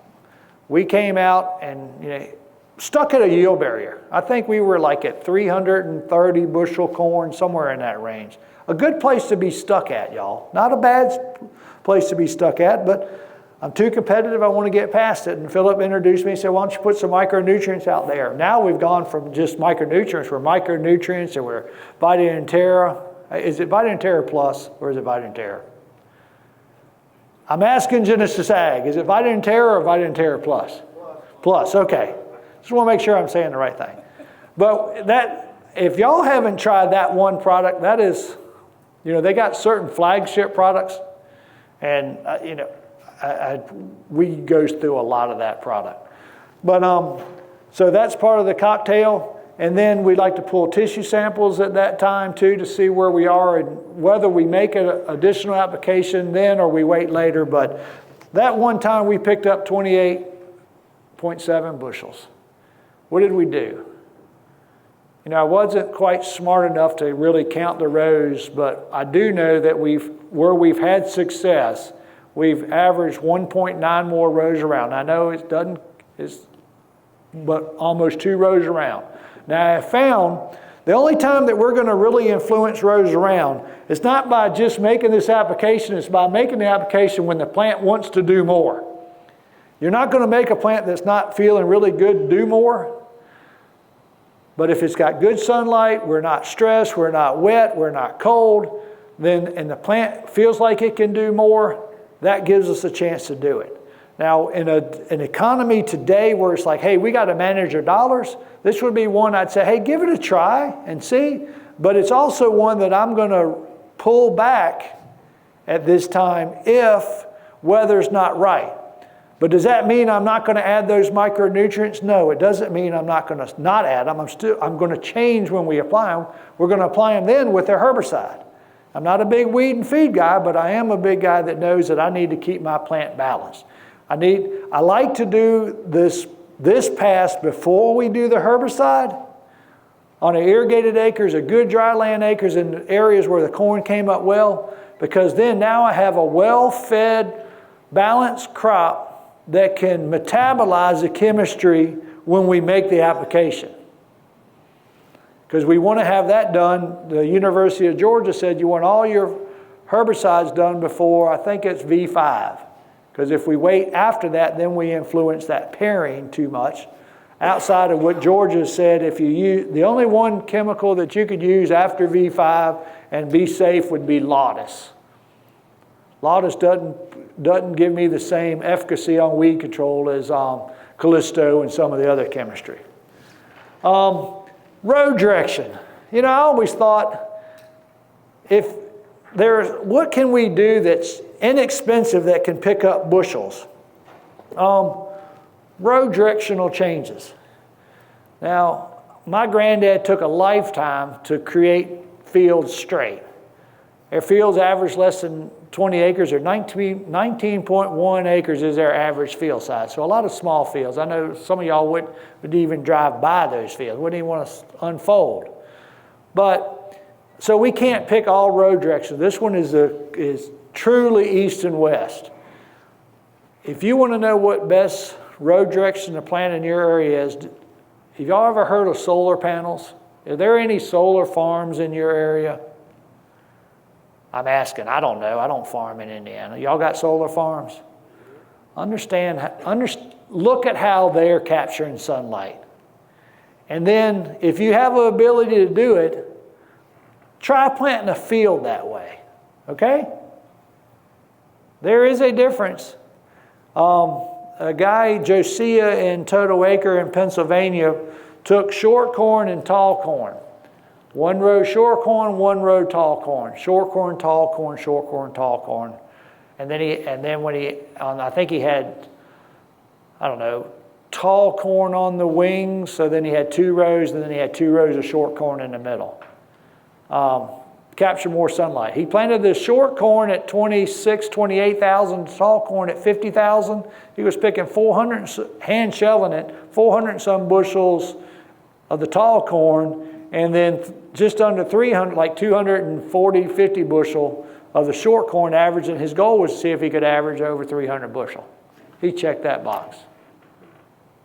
we came out and stuck at a yield barrier. I think we were like at 330 bushel corn, somewhere in that range. A good place to be stuck at, y'all. Not a bad place to be stuck at, but I'm too competitive, I want to get past it. And Philip introduced me and said, why don't you put some micronutrients out there? Now we've gone from just micronutrients, we're micronutrients, and we're Vitamin Terra. Is it Vitamin Terra Plus, or is it Vitamin Terra? I'm asking Genesis Ag, is it Vitamin Terra or Vitamin Terra Plus? Plus, okay. Just want to make sure I'm saying the right thing. But if y'all haven't tried that one product, that is, they got certain flagship products, and we go through a lot of that product. But so that's part of the cocktail. And then we'd like to pull tissue samples at that time too to see where we are and whether we make an additional application then or we wait later. But that one time we picked up 28.7 bushels. What did we do? You know, I wasn't quite smart enough to really count the rows, but I do know that where we've had success, we've averaged 1.9 more rows around. I know but almost 2 rows around. Now I found the only time that we're going to really influence rows around is not by just making this application, it's by making the application when the plant wants to do more. You're not going to make a plant that's not feeling really good do more. But if it's got good sunlight, we're not stressed, we're not wet, we're not cold, and the plant feels like it can do more, that gives us a chance to do it. Now, in an economy today where it's like, hey, we got to manage our dollars, this would be one I'd say, hey, give it a try and see. But it's also one that I'm going to pull back at this time if weather's not right. But does that mean I'm not going to add those micronutrients? No, it doesn't mean I'm not going to not add them. I'm going to change when we apply them. We're going to apply them then with their herbicide. I'm not a big weed and feed guy, but I am a big guy that knows that I need to keep my plant balanced. I like to do this pass before we do the herbicide on the irrigated acres, the good dry land acres in areas where the corn came up well, because then now I have a well-fed, balanced crop that can metabolize the chemistry when we make the application. Because we want to have that done. The University of Georgia said you want all your herbicides done before, I think it's V5. Because if we wait after that, then we influence that pairing too much. Outside of what Georgia said, if you use, the only one chemical that you could use after V5 and be safe would be Lotus. Lotus doesn't give me the same efficacy on weed control as Callisto and some of the other chemistry. Row direction. You know, I always thought, what can we do that's inexpensive that can pick up bushels? Row directional changes. Now, my granddad took a lifetime to create fields straight. Their fields average less than 20 acres, or 19.1 acres is their average field size. So a lot of small fields. I know some of y'all would even drive by those fields, wouldn't even want to unfold. So we can't pick all row directions. This one is truly east and west. If you want to know what best row direction to plant in your area is, have y'all ever heard of solar panels? Are there any solar farms in your area? I'm asking, I don't know. I don't farm in Indiana. Y'all got solar farms? Look at how they're capturing sunlight. And then if you have the ability to do it, try planting a field that way, okay? There is a difference. A guy, Josiah in Total Acre in Pennsylvania, took short corn and tall corn. 1 row short corn, 1 row tall corn. Short corn, tall corn, short corn, tall corn. And then when I think he had, I don't know, tall corn on the wings, so then he had 2 rows, and then he had 2 rows of short corn in the middle. Capture more sunlight. He planted the short corn at 28,000, tall corn at 50,000. He was picking 400, hand shoveling it, 400 and some bushels of the tall corn, and then just under 300, like 240, 50 bushel of the short corn average, and his goal was to see if he could average over 300 bushel. He checked that box.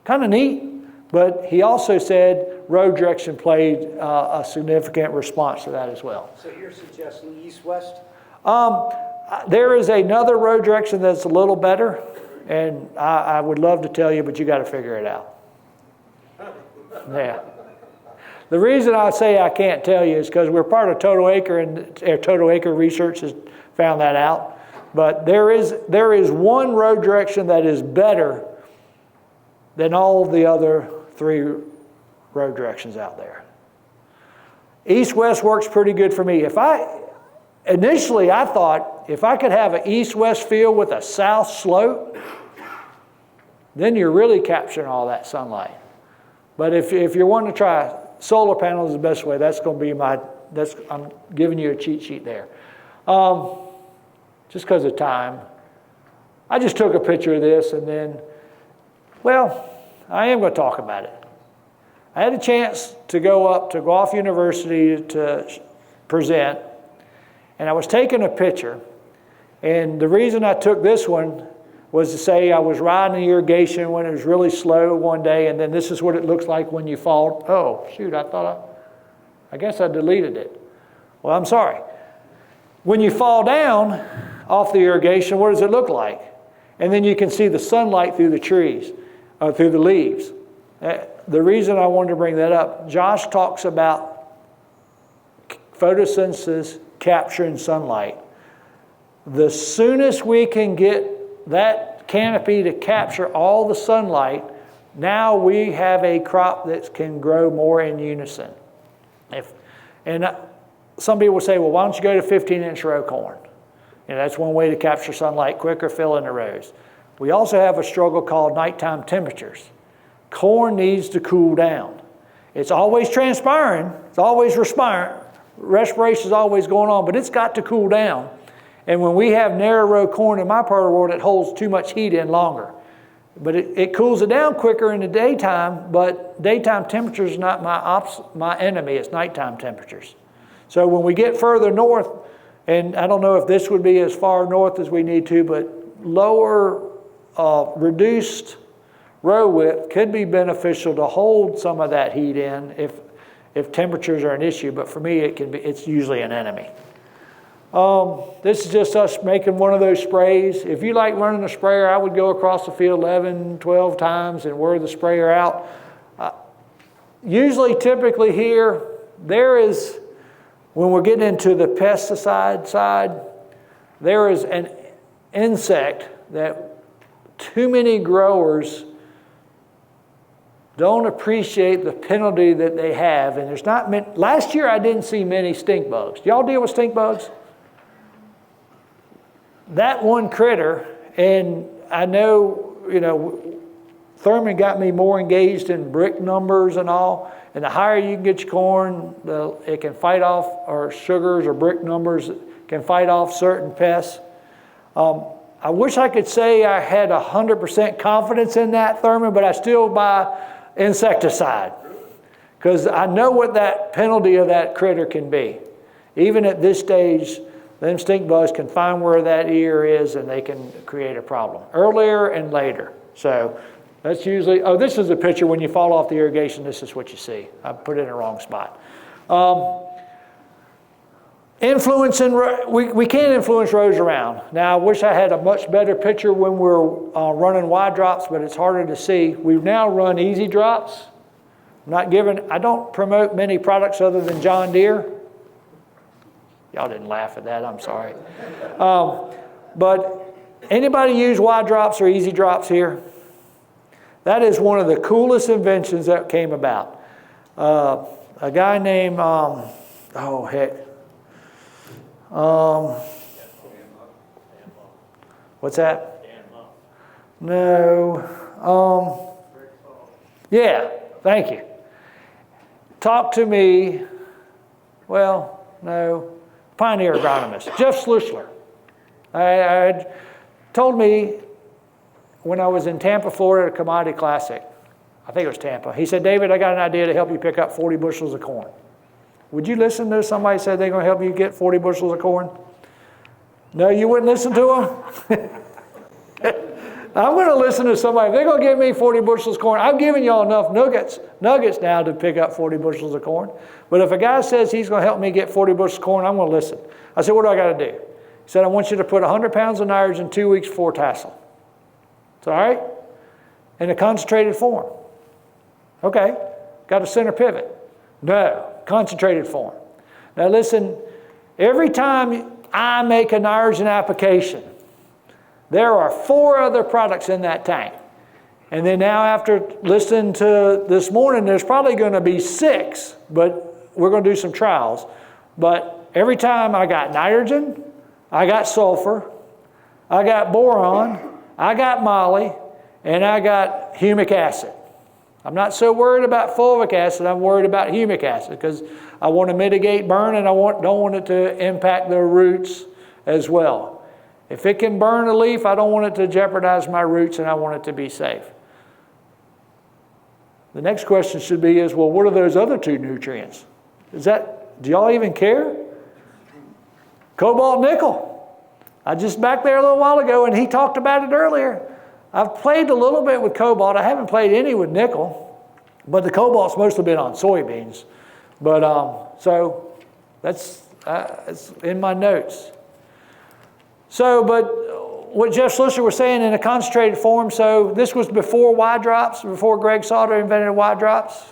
Kind of neat, but he also said row direction played a significant response to that as well. So you're suggesting east-west? There is another row direction that's a little better, and I would love to tell you, but you got to figure it out. Yeah. The reason I say I can't tell you is because we're part of Total Acre, and Total Acre Research has found that out. But there is one row direction that is better than all the other 3 row directions out there. East-west works pretty good for me. Initially I thought if I could have an east-west field with a south slope, then you're really capturing all that sunlight. But if you're wanting to try solar panels is the best way. That's going to be I'm giving you a cheat sheet there. Just because of time. I just took a picture of this and then, well, I am going to talk about it. I had a chance to go up to Goff University to present, and I was taking a picture. And the reason I took this one was to say I was riding the irrigation when it was really slow one day, and then this is what it looks like when you fall. Oh, shoot, I guess I deleted it. Well, I'm sorry. When you fall down off the irrigation, what does it look like? And then you can see the sunlight through the trees, through the leaves. The reason I wanted to bring that up, Josh talks about photosynthesis capturing sunlight. The soonest we can get that canopy to capture all the sunlight, now we have a crop that can grow more in unison. Some people will say, well, why don't you go to 15-inch row corn? That's one way to capture sunlight quicker, fill in the rows. We also have a struggle called nighttime temperatures. Corn needs to cool down. It's always transpiring. It's always respiring. Respiration is always going on, but it's got to cool down. And when we have narrow row corn in my part of the world, it holds too much heat in longer. But it cools it down quicker in the daytime, but daytime temperature is not my enemy. It's nighttime temperatures. So when we get further north, and I don't know if this would be as far north as we need to, but lower reduced row width could be beneficial to hold some of that heat in if temperatures are an issue. But for me, it's usually an enemy. This is just us making one of those sprays. If you like running a sprayer, I would go across the field 11, 12 times and wear the sprayer out. Typically here, when we're getting into the pesticide side, there is an insect that too many growers don't appreciate the penalty that they have. And there's not many. Last year I didn't see many stink bugs. Do y'all deal with stink bugs? That one critter, and I know, Thurman got me more engaged in brick numbers and all. And the higher you can get your corn, it can fight off, or sugars or brick numbers can fight off certain pests. I wish I could say I had 100% confidence in that, Thurman, but I still buy insecticide because I know what that penalty of that critter can be. Even at this stage, them stink bugs can find where that ear is and they can create a problem earlier and later. So that's usually, this is a picture when you fall off the irrigation, this is what you see. I put it in the wrong spot. We can't influence rows around. Now, I wish I had a much better picture when we're running wide drops, but it's harder to see. We've now run easy drops. I don't promote many products other than John Deere. Y'all didn't laugh at that, I'm sorry. But anybody use wide drops or easy drops here? That is one of the coolest inventions that came about. A guy named, what's that? No. Yeah, thank you. Talk to me, pioneer agronomist, Jeff Schlussler. I told me when I was in Tampa, Florida, at a commodity classic, I think it was Tampa, he said, David, I got an idea to help you pick up 40 bushels of corn. Would you listen to somebody say they're going to help you get 40 bushels of corn? No, you wouldn't listen to them? I'm going to listen to somebody. If they're going to give me 40 bushels of corn, I've given y'all enough nuggets now to pick up 40 bushels of corn. But if a guy says he's going to help me get 40 bushels of corn, I'm going to listen. I said, what do I got to do? He said, I want you to put 100 pounds of nitrogen 2 weeks before tassel. It's all right? In a concentrated form. Okay. Got a center pivot? No. Concentrated form. Now listen, every time I make a nitrogen application, there are 4 other products in that tank. And then now after listening to this morning, there's probably going to be 6, but we're going to do some trials. But every time I got nitrogen, I got sulfur, I got boron, I got moly, and I got humic acid. I'm not so worried about fulvic acid, I'm worried about humic acid because I want to mitigate burn and I don't want it to impact the roots as well. If it can burn a leaf, I don't want it to jeopardize my roots and I want it to be safe. The next question should be is, well, what are those other two nutrients? Do y'all even care? Cobalt, nickel. I just back there a little while ago and he talked about it earlier. I've played a little bit with cobalt. I haven't played any with nickel, but the cobalt's mostly been on soybeans. But so that's it's in my notes. So, but what Jeff Slusher was saying in a concentrated form, so this was before Y drops, before Greg Sauter invented Y drops.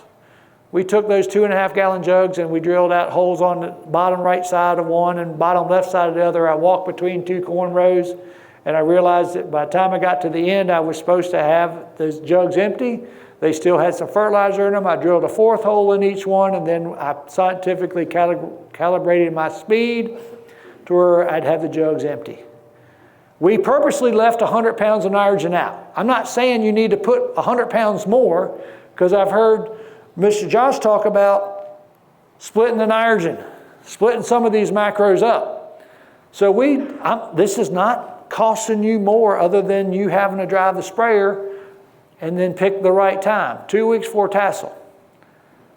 We took those 2.5 gallon jugs and we drilled out holes on the bottom right side of one and bottom left side of the other. I walked between 2 corn rows and I realized that by the time I got to the end, I was supposed to have those jugs empty. They still had some fertilizer in them. I drilled a 4th hole in each one and then I scientifically calibrated my speed to where I'd have the jugs empty. We purposely left 100 pounds of nitrogen out. I'm not saying you need to put 100 pounds more because I've heard Mr. Josh talk about splitting the nitrogen, splitting some of these macros up. So this is not costing you more other than you having to drive the sprayer and then pick the right time. 2 weeks before tassel.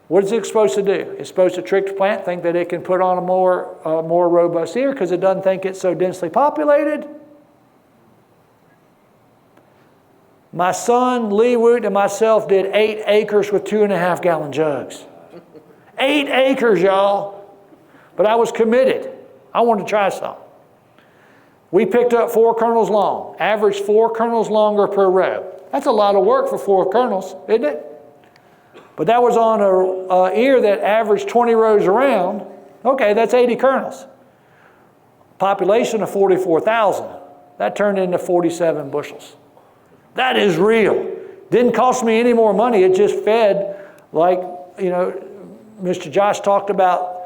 What is it supposed to do? It's supposed to trick the plant, think that it can put on a more robust ear because it doesn't think it's so densely populated. My son, Lee Woot, and myself did 8 acres with 2.5 gallon jugs. 8 acres, y'all. But I was committed. I wanted to try some. We picked up 4 kernels long, averaged 4 kernels longer per row. That's a lot of work for 4 kernels, isn't it? But that was on an ear that averaged 20 rows around. Okay, that's 80 kernels. Population of 44,000. That turned into 47 bushels. That is real. Didn't cost me any more money. It just fed, like, Mr. Josh talked about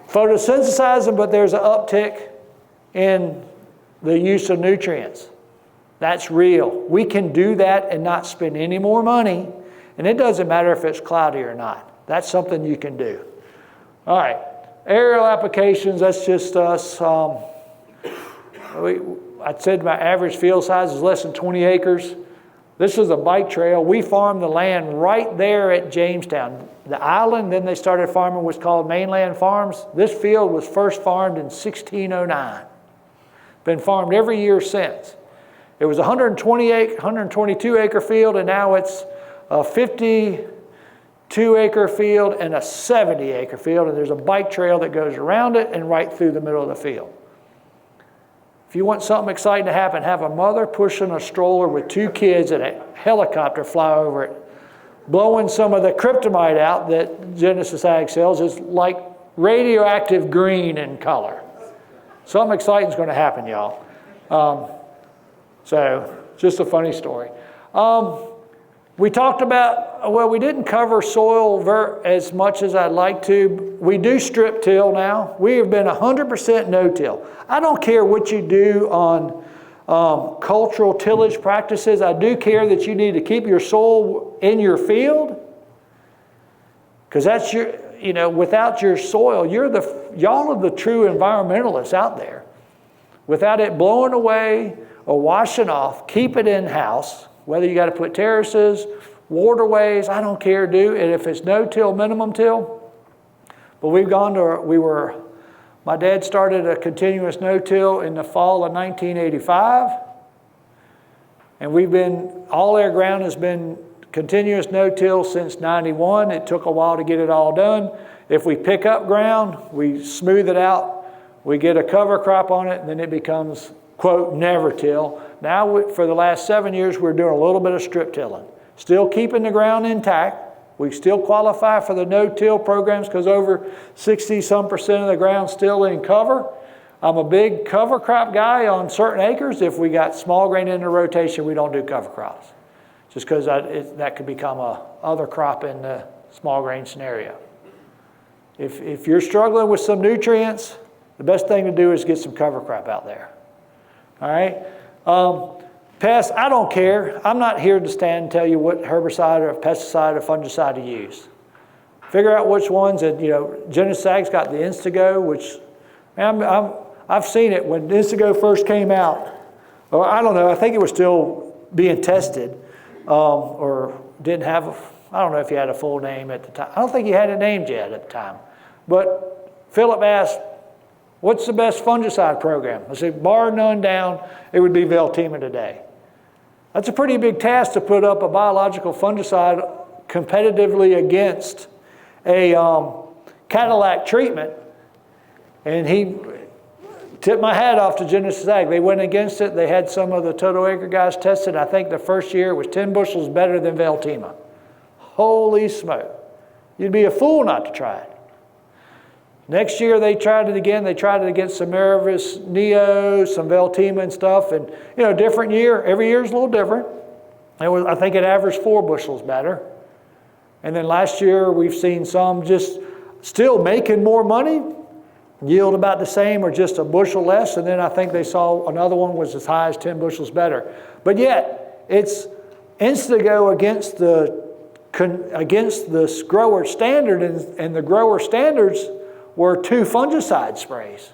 photosynthesizing, but there's an uptick in the use of nutrients. That's real. We can do that and not spend any more money, and it doesn't matter if it's cloudy or not. That's something you can do. All right, aerial applications, that's just us. I said my average field size is less than 20 acres. This is a bike trail. We farmed the land right there at Jamestown. The island, then they started farming what's called mainland farms. This field was first farmed in 1609. Been farmed every year since. It was a 122 acre field, and now it's a 52 acre field and a 70 acre field, and there's a bike trail that goes around it and right through the middle of the field. If you want something exciting to happen, have a mother pushing a stroller with 2 kids and a helicopter fly over it, blowing some of the kryptonite out that Genesis Ag sells. Is like radioactive green in color. Something exciting is going to happen, y'all. So, just a funny story. We talked about, well, we didn't cover soil as much as I'd like to. We do strip till now. We have been 100% no-till. I don't care what you do on cultural tillage practices. I do care that you need to keep your soil in your field, because that's your, without your soil, y'all are the true environmentalists out there. Without it blowing away or washing off, keep it in-house. Whether you got to put terraces, waterways, I don't care, and if it's no-till, minimum till. But my dad started a continuous no-till in the fall of 1985. And all our ground has been continuous no-till since 91. It took a while to get it all done. If we pick up ground, we smooth it out, we get a cover crop on it, and then it becomes, quote, never till. Now, for the last 7 years, we're doing a little bit of strip tilling. Still keeping the ground intact. We still qualify for the no-till programs because over 60-some% of the ground's still in cover. I'm a big cover crop guy on certain acres. If we got small grain in the rotation, we don't do cover crops. Just because that could become a other crop in the small grain scenario. If you're struggling with some nutrients, the best thing to do is get some cover crop out there. All right? Pests, I don't care. I'm not here to stand and tell you what herbicide or pesticide or fungicide to use. Figure out which ones, and Genesis Ag's got the Instago, which I've seen it when Instago first came out. Or I don't know, I think it was still being tested, or didn't have, I don't know if he had a full name at the time. I don't think he had it named yet at the time. But Philip asked, what's the best fungicide program? I said, bar none down, it would be Veltima today. That's a pretty big task to put up a biological fungicide competitively against a Cadillac treatment. And he tipped my hat off to Genesis Ag. They went against it. They had some of the total acre guys tested. I think the first year it was 10 bushels better than Veltima. Holy smoke. You'd be a fool not to try it. Next year they tried it again. They tried it against some Miravis Neo, some Veltima and stuff. And, different year. Every year is a little different. I think it averaged 4 bushels better. And then last year we've seen some just still making more money, yield about the same or just a bushel less. And then I think they saw another one was as high as 10 bushels better. But yet it's Instago against the grower standard, and the grower standards were 2 fungicide sprays.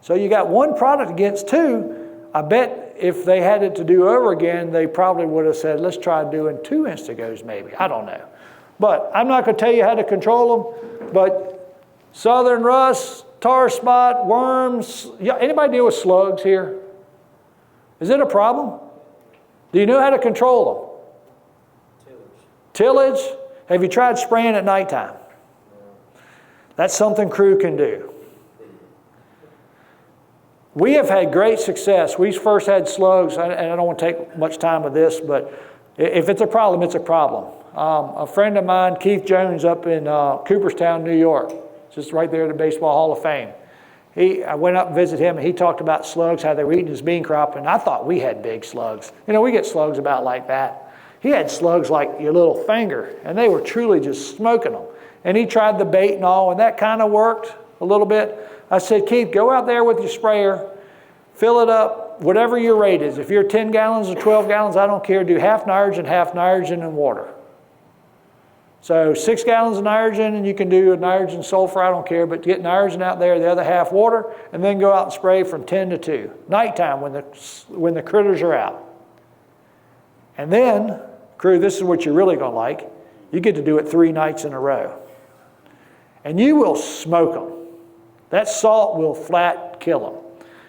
So you got one product against 2. I bet if they had it to do over again, they probably would have said, let's try doing 2 Instagos maybe. I don't know. But I'm not going to tell you how to control them. But southern rust, tar spot, worms. Anybody deal with slugs here? Is it a problem? Do you know how to control them? Tillage. Have you tried spraying at nighttime? That's something crew can do. We have had great success. We first had slugs, and I don't want to take much time with this, but if it's a problem, it's a problem. A friend of mine, Keith Jones, up in Cooperstown, New York, just right there at the Baseball Hall of Fame. I went up and visited him, and he talked about slugs, how they were eating his bean crop, and I thought we had big slugs. We get slugs about like that. He had slugs like your little finger, and they were truly just smoking them. And he tried the bait and all, and that kind of worked a little bit. I said, Keith, go out there with your sprayer, fill it up, whatever your rate is. If you're 10 gallons or 12 gallons, I don't care. Do half nitrogen and water. So 6 gallons of nitrogen, and you can do a nitrogen sulfur, I don't care, but get nitrogen out there, the other half water, and then go out and spray from 10 to 2. Nighttime when the critters are out. And then, crew, this is what you're really going to like. You get to do it 3 nights in a row. And you will smoke them. That salt will flat kill them.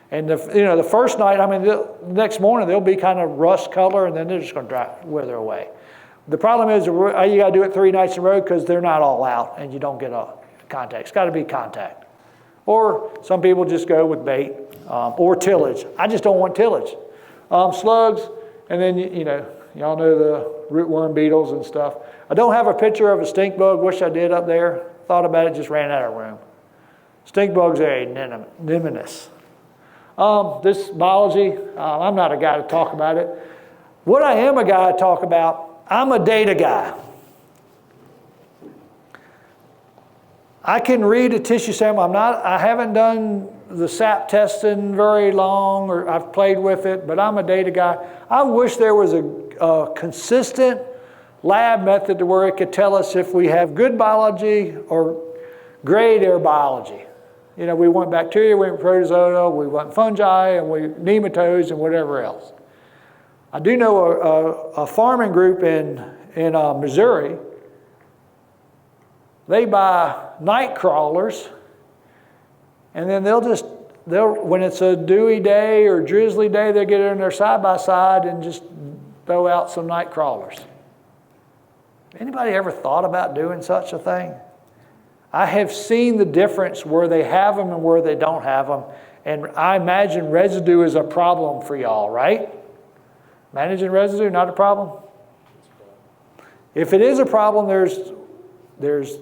And the first night, the next morning they'll be kind of rust color, and then they're just going to wither away. The problem is you got to do it 3 nights in a row because they're not all out, and you don't get a contact. It's got to be contact. Or some people just go with bait or tillage. I just don't want tillage. Slugs, and then y'all know the rootworm beetles and stuff. I don't have a picture of a stink bug. Wish I did up there. Thought about it, just ran out of room. Stink bugs are venomous. This biology, I'm not a guy to talk about it. What I am a guy to talk about, I'm a data guy. I can read a tissue sample. I haven't done the SAP testing very long, or I've played with it, but I'm a data guy. I wish there was a consistent lab method to where it could tell us if we have good biology or grade air biology. We want bacteria, we want protozoa, we want fungi, and we nematodes and whatever else. I do know a farming group in Missouri. They buy night crawlers, and then when it's a dewy day or drizzly day, they'll get in there side by side and just throw out some night crawlers. Anybody ever thought about doing such a thing? I have seen the difference where they have them and where they don't have them, and I imagine residue is a problem for y'all, right? Managing residue, not a problem? If it is a problem, there's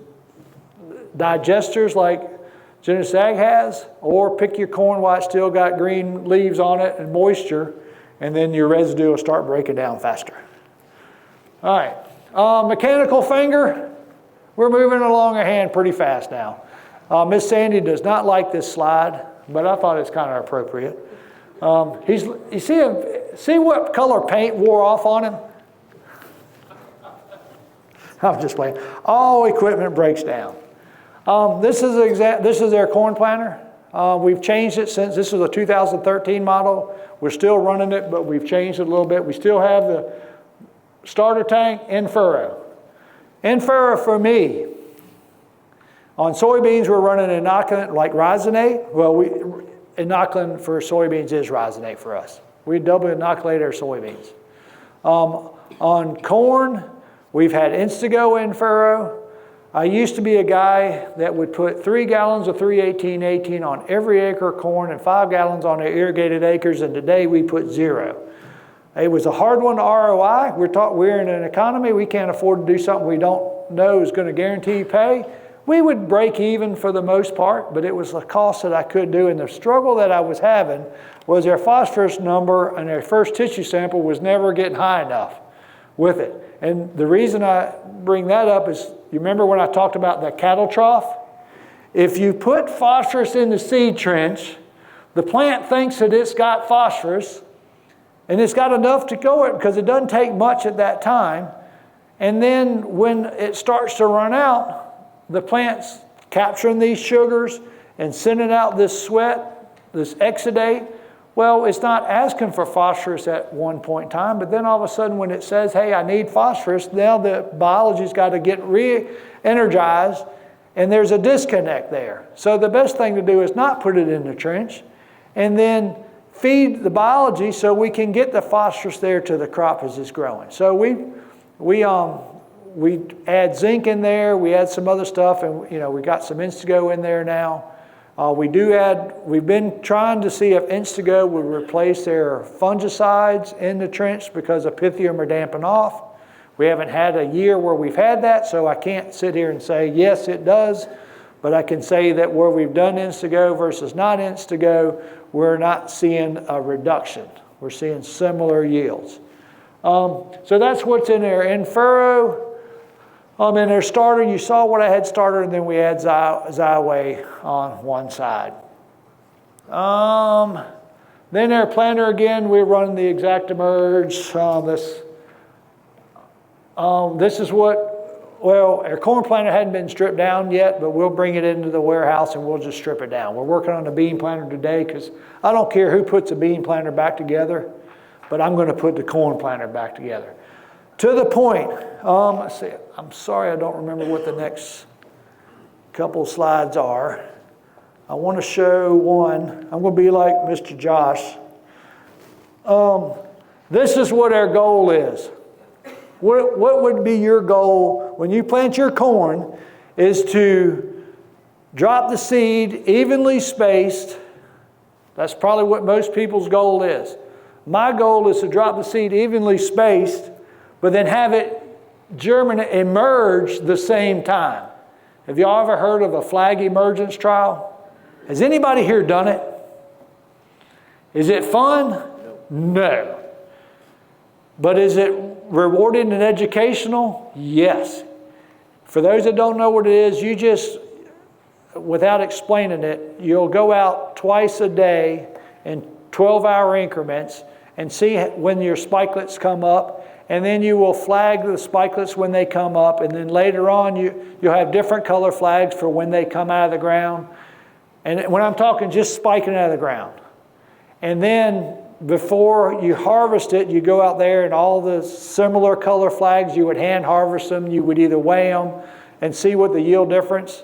digesters like Genesis Ag has, or pick your corn while it's still got green leaves on it and moisture, and then your residue will start breaking down faster. All right. Mechanical finger, we're moving along a hand pretty fast now. Miss Sandy does not like this slide, but I thought it's kind of appropriate. You see him, see what color paint wore off on him? I'm just playing. All equipment breaks down. This is their corn planter. We've changed it since this was a 2013 model. We're still running it, but we've changed it a little bit. We still have the starter tank in furrow. In furrow for me, on soybeans we're running inoculant like rhizinate. Well, inoculant for soybeans is rhizinate for us. We double inoculate our soybeans. On corn, we've had Instago in furrow. I used to be a guy that would put 3 gallons of 318-18 on every acre of corn and 5 gallons on the irrigated acres, and today we put 0. It was a hard one to ROI. We're in an economy, we can't afford to do something we don't know is going to guarantee pay. We would break even for the most part, but it was a cost that I could do, and the struggle that I was having was their phosphorus number and their first tissue sample was never getting high enough with it. And the reason I bring that up is, you remember when I talked about that cattle trough? If you put phosphorus in the seed trench, the plant thinks that it's got phosphorus, and it's got enough to go it because it doesn't take much at that time. And then when it starts to run out, the plant's capturing these sugars and sending out this sweat, this exudate. Well, it's not asking for phosphorus at one point in time, but then all of a sudden when it says, hey, I need phosphorus, now the biology's got to get re-energized, and there's a disconnect there. So the best thing to do is not put it in the trench, and then feed the biology so we can get the phosphorus there to the crop as it's growing. So we add zinc in there, we add some other stuff, and we got some Instago in there now. We've been trying to see if Instago would replace their fungicides in the trench because the Pythium are damping off. We haven't had a year where we've had that, so I can't sit here and say, yes, it does. But I can say that where we've done Instago versus not Instago, we're not seeing a reduction. We're seeing similar yields. So that's what's in there. In furrow, in their starter, you saw what I had starter, and then we add Xyway on one side. Then their planter again, we're running the ExactEmerge. This is our corn planter hadn't been stripped down yet, but we'll bring it into the warehouse and we'll just strip it down. We're working on the bean planter today because I don't care who puts a bean planter back together, but I'm going to put the corn planter back together. To the point, let's see, I'm sorry I don't remember what the next couple slides are. I want to show one. I'm going to be like Mr. Josh. This is what our goal is. What would be your goal when you plant your corn is to drop the seed evenly spaced. That's probably what most people's goal is. My goal is to drop the seed evenly spaced, but then have it emerge the same time. Have y'all ever heard of a flag emergence trial? Has anybody here done it? Is it fun? No. But is it rewarding and educational? Yes. For those that don't know what it is, you just, without explaining it, you'll go out twice a day in 12-hour increments and see when your spikelets come up, and then you will flag the spikelets when they come up, and then later on you'll have different color flags for when they come out of the ground. And when I'm talking just spiking out of the ground. And then before you harvest it, you go out there and all the similar color flags, you would hand harvest them, you would either weigh them and see what the yield difference.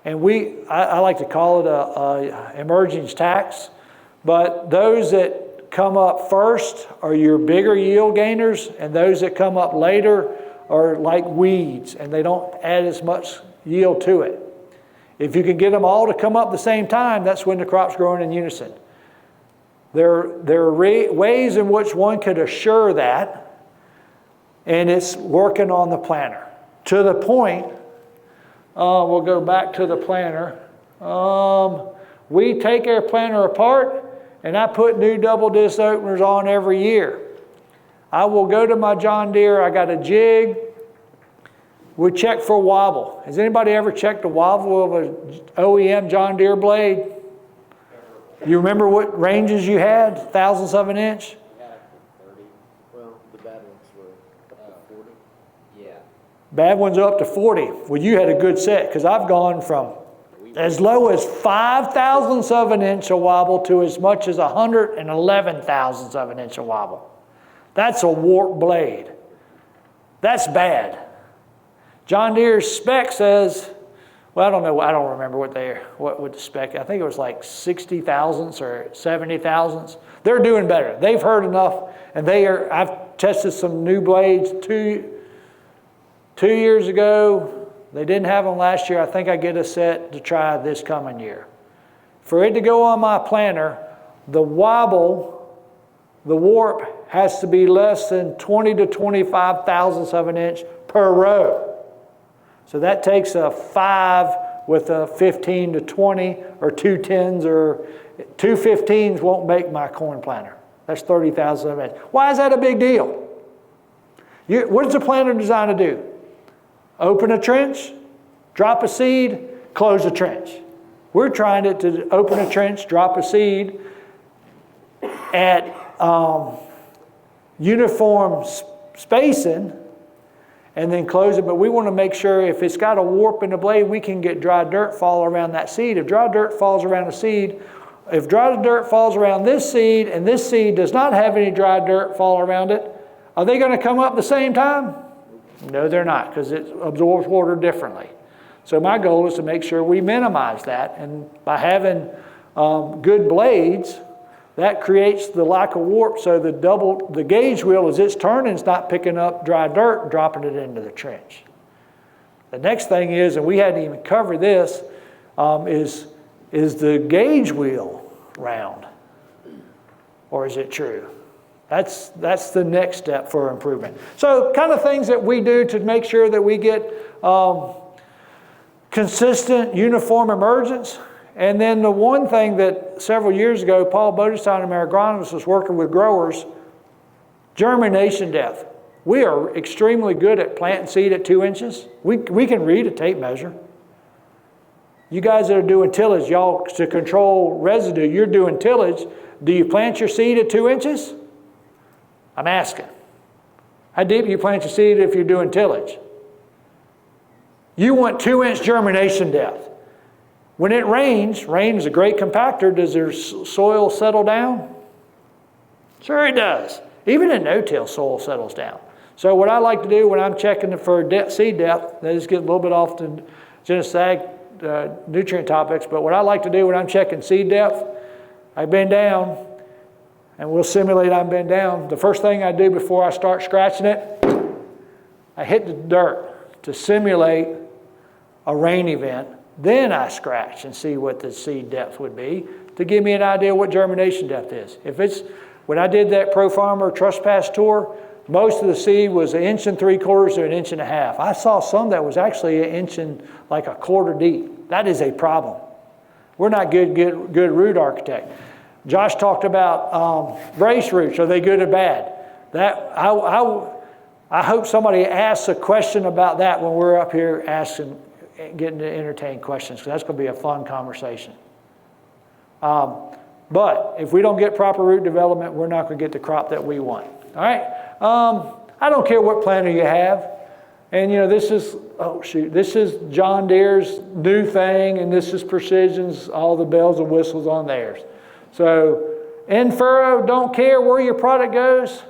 And I like to call it a emergence tax, but those that come up first are your bigger yield gainers, and those that come up later are like weeds, and they don't add as much yield to it. If you can get them all to come up at the same time, that's when the crop's growing in unison. There are ways in which one could assure that, and it's working on the planter. To the point, we'll go back to the planter. We take our planter apart, and I put new double disc openers on every year. I will go to my John Deere, I got a jig. We check for wobble. Has anybody ever checked the wobble of an OEM John Deere blade? You remember what ranges you had? Thousandths of an inch? were up to 40. Yeah. Bad ones are up to 40. Well, you had a good set, because I've gone from as low as 5 thousandths of an inch of wobble to as much as 111 thousandths of an inch of wobble. That's a warped blade. That's bad. John Deere's spec says, well, I don't know, I don't remember what the spec, I think it was like 60 thousandths or 70 thousandths. They're doing better. They've heard enough, and I've tested some new blades two years ago. They didn't have them last year. I think I get a set to try this coming year. For it to go on my planter, the wobble, the warp has to be less than 20 to 25 thousandths of an inch per row. So that takes a 5 with a 15 to 20 or 2 10s or 2 15s won't make my corn planter. That's 30 thousandths of an inch. Why is that a big deal? What is the planter designed to do? Open a trench, drop a seed, close a trench. We're trying to open a trench, drop a seed at uniform spacing, and then close it. But we want to make sure if it's got a warp in the blade, we can get dry dirt fall around that seed. If dry dirt falls around a seed, if dry dirt falls around this seed and this seed does not have any dry dirt fall around it, are they going to come up at the same time? No, they're not, because it absorbs water differently. So my goal is to make sure we minimize that. And by having good blades, that creates the lack of warp. So the gauge wheel, as it's turning, is not picking up dry dirt and dropping it into the trench. The next thing is, and we hadn't even covered this, is the gauge wheel round? Or is it true? That's the next step for improvement. So kind of things that we do to make sure that we get consistent, uniform emergence. And then the one thing that several years ago, Paul Bodestein, our agronomist, was working with growers, germination depth. We are extremely good at planting seed at 2 inches. We can read a tape measure. You guys that are doing tillage, y'all, to control residue, you're doing tillage. Do you plant your seed at 2 inches? I'm asking. How deep do you plant your seed if you're doing tillage? You want 2-inch germination depth. When it rains, rain is a great compactor. Does their soil settle down? Sure it does. Even in no-till, soil settles down. So what I like to do when I'm checking for seed depth, that is getting a little bit off the Genesis nutrient topics, but what I like to do when I'm checking seed depth, I bend down, and we'll simulate I'm bent down. The first thing I do before I start scratching it, I hit the dirt to simulate a rain event. Then I scratch and see what the seed depth would be to give me an idea what germination depth is. When I did that Pro Farmer Trespass tour, most of the seed was 1 3/4 to 1.5 inches. I saw some that was actually 1 inch and like 1/4 deep. That is a problem. We're not good root architect. Josh talked about brace roots. Are they good or bad? I hope somebody asks a question about that when we're up here getting to entertain questions, because that's going to be a fun conversation. But if we don't get proper root development, we're not going to get the crop that we want. All right? I don't care what planter you have. And this is John Deere's new thing, and this is Precision's, all the bells and whistles on theirs. So in furrow, don't care where your product goes.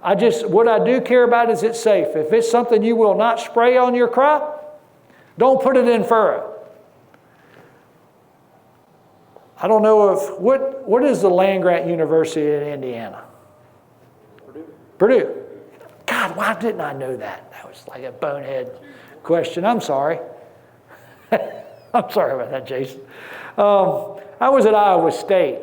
What I do care about is it's safe. If it's something you will not spray on your crop, don't put it in furrow. I don't know what is the land-grant university in Indiana? Purdue. God, why didn't I know that? That was like a bonehead question. I'm sorry. I'm sorry about that, Jason. I was at Iowa State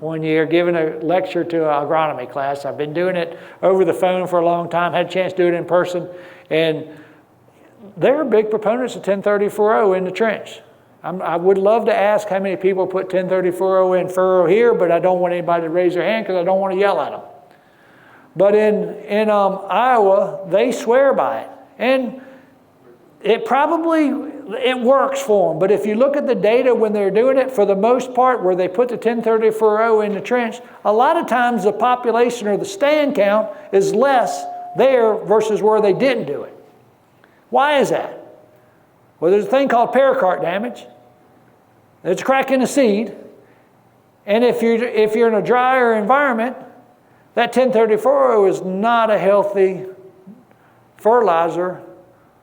one year giving a lecture to an agronomy class. I've been doing it over the phone for a long time, had a chance to do it in person, and they're big proponents of 1030-40 in the trench. I would love to ask how many people put 1030-40 in furrow here, but I don't want anybody to raise their hand because I don't want to yell at them. But in Iowa, they swear by it. And it works for them. But if you look at the data when they're doing it, for the most part, where they put the 1030-40 in the trench, a lot of times the population or the stand count is less there versus where they didn't do it. Why is that? Well, there's a thing called pericart damage. There's a crack in the seed. And if you're in a drier environment, that 1034 is not a healthy fertilizer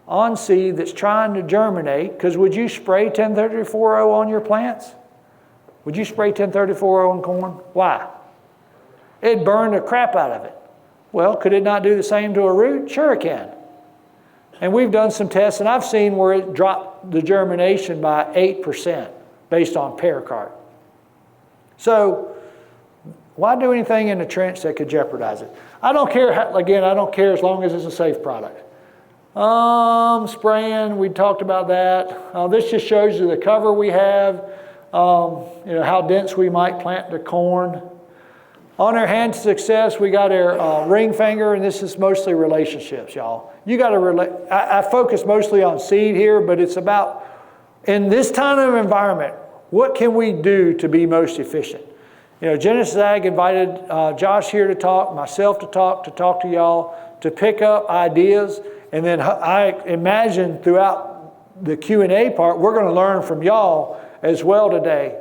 on seed that's trying to germinate. Because would you spray 1034 on your plants? Would you spray 1034 on corn? Why? It'd burn the crap out of it. Well, could it not do the same to a root? Sure it can. And we've done some tests, and I've seen where it dropped the germination by 8% based on pericart. So why do anything in the trench that could jeopardize it? I don't care, I don't care as long as it's a safe product. Spraying, we talked about that. This just shows you the cover we have, how dense we might plant the corn. On our hand to success, we got our ring finger, and this is mostly relationships, y'all. You got to I focus mostly on seed here, but it's about, in this kind of environment, what can we do to be most efficient? Genesis Ag invited Josh here to talk, myself to talk to y'all, to pick up ideas, and then I imagine throughout the Q&A part, we're going to learn from y'all as well today.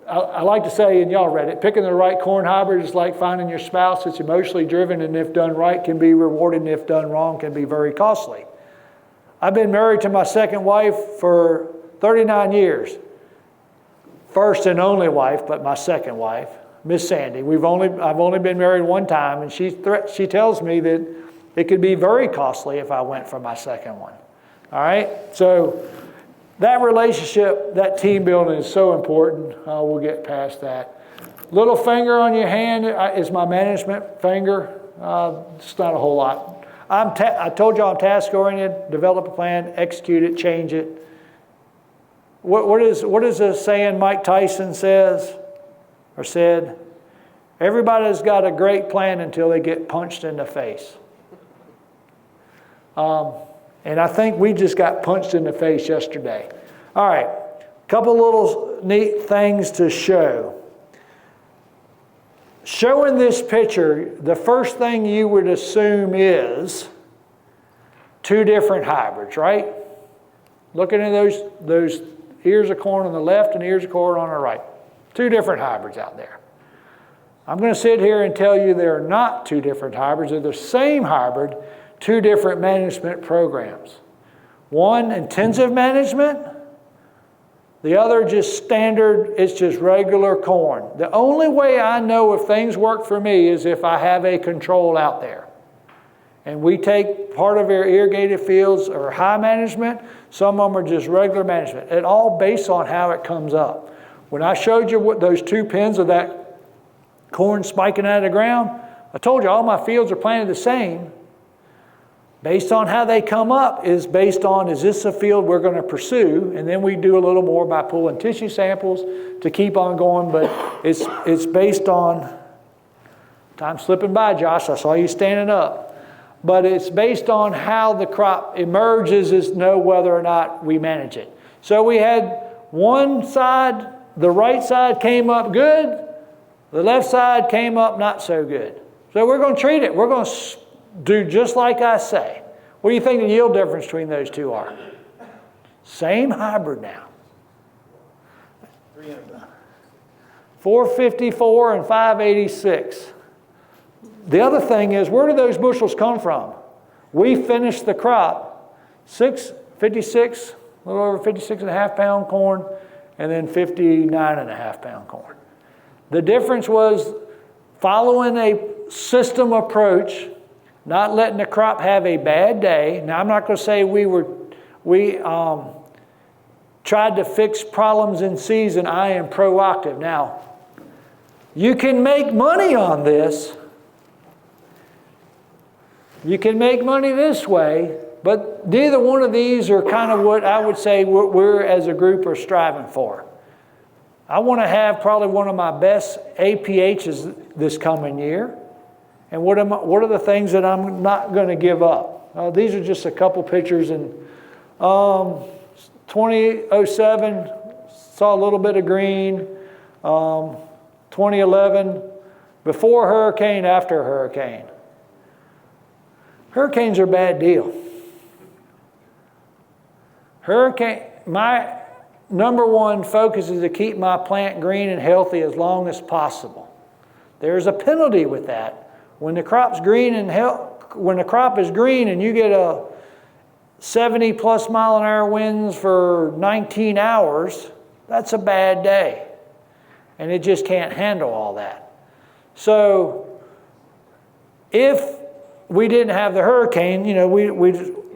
I like to say, and y'all read it, picking the right corn hybrid is like finding your spouse. It's emotionally driven, and if done right can be rewarded, and if done wrong can be very costly. I've been married to my second wife for 39 years. First and only wife, but my second wife, Miss Sandy. I've only been married one time, and she tells me that it could be very costly if I went for my second one. All right? So that relationship, that team building is so important. We'll get past that. Little finger on your hand is my management finger. It's not a whole lot. I told you I'm task-oriented. Develop a plan, execute it, change it. What is the saying Mike Tyson says or said? Everybody's got a great plan until they get punched in the face. And I think we just got punched in the face yesterday. All right, a couple little neat things to show. Showing this picture, the first thing you would assume is two different hybrids, right? Looking at those ears of corn on the left and ears of corn on the right. Two different hybrids out there. I'm going to sit here and tell you they're not two different hybrids. They're the same hybrid, two different management programs. One, intensive management. The other, just standard, it's just regular corn. The only way I know if things work for me is if I have a control out there. And we take part of our irrigated fields or high management, some of them are just regular management. It all based on how it comes up. When I showed you what those two pins of that corn spiking out of the ground, I told you all my fields are planted the same. Based on how they come up is based on, is this a field we're going to pursue? And then we do a little more by pulling tissue samples to keep on going. But it's based on, time slipping by, Josh, I saw you standing up. But it's based on how the crop emerges is know whether or not we manage it. So we had one side, the right side came up good, the left side came up not so good. So we're going to treat it. We're going to do just like I say. What do you think the yield difference between those two are? Same hybrid now. 454 and 586. The other thing is, where do those bushels come from? We finished the crop, 56, a little over 56.5 pound corn, and then 59.5 pound corn. The difference was following a system approach, not letting the crop have a bad day. Now, I'm not going to say we tried to fix problems in season. I am proactive. Now, you can make money on this. You can make money this way, but neither one of these are kind of what I would say we're as a group are striving for. I want to have probably one of my best APHs this coming year. And what are the things that I'm not going to give up? These are just a couple pictures. In 2007, saw a little bit of green. 2011, Before a hurricane, after a hurricane. Hurricanes are a bad deal. My number one focus is to keep my plant green and healthy as long as possible. There's a penalty with that. When the crop's green and when the crop is green and you get a 70 plus mile an hour winds for 19 hours, that's a bad day. And it just can't handle all that. So if we didn't have the hurricane, you know,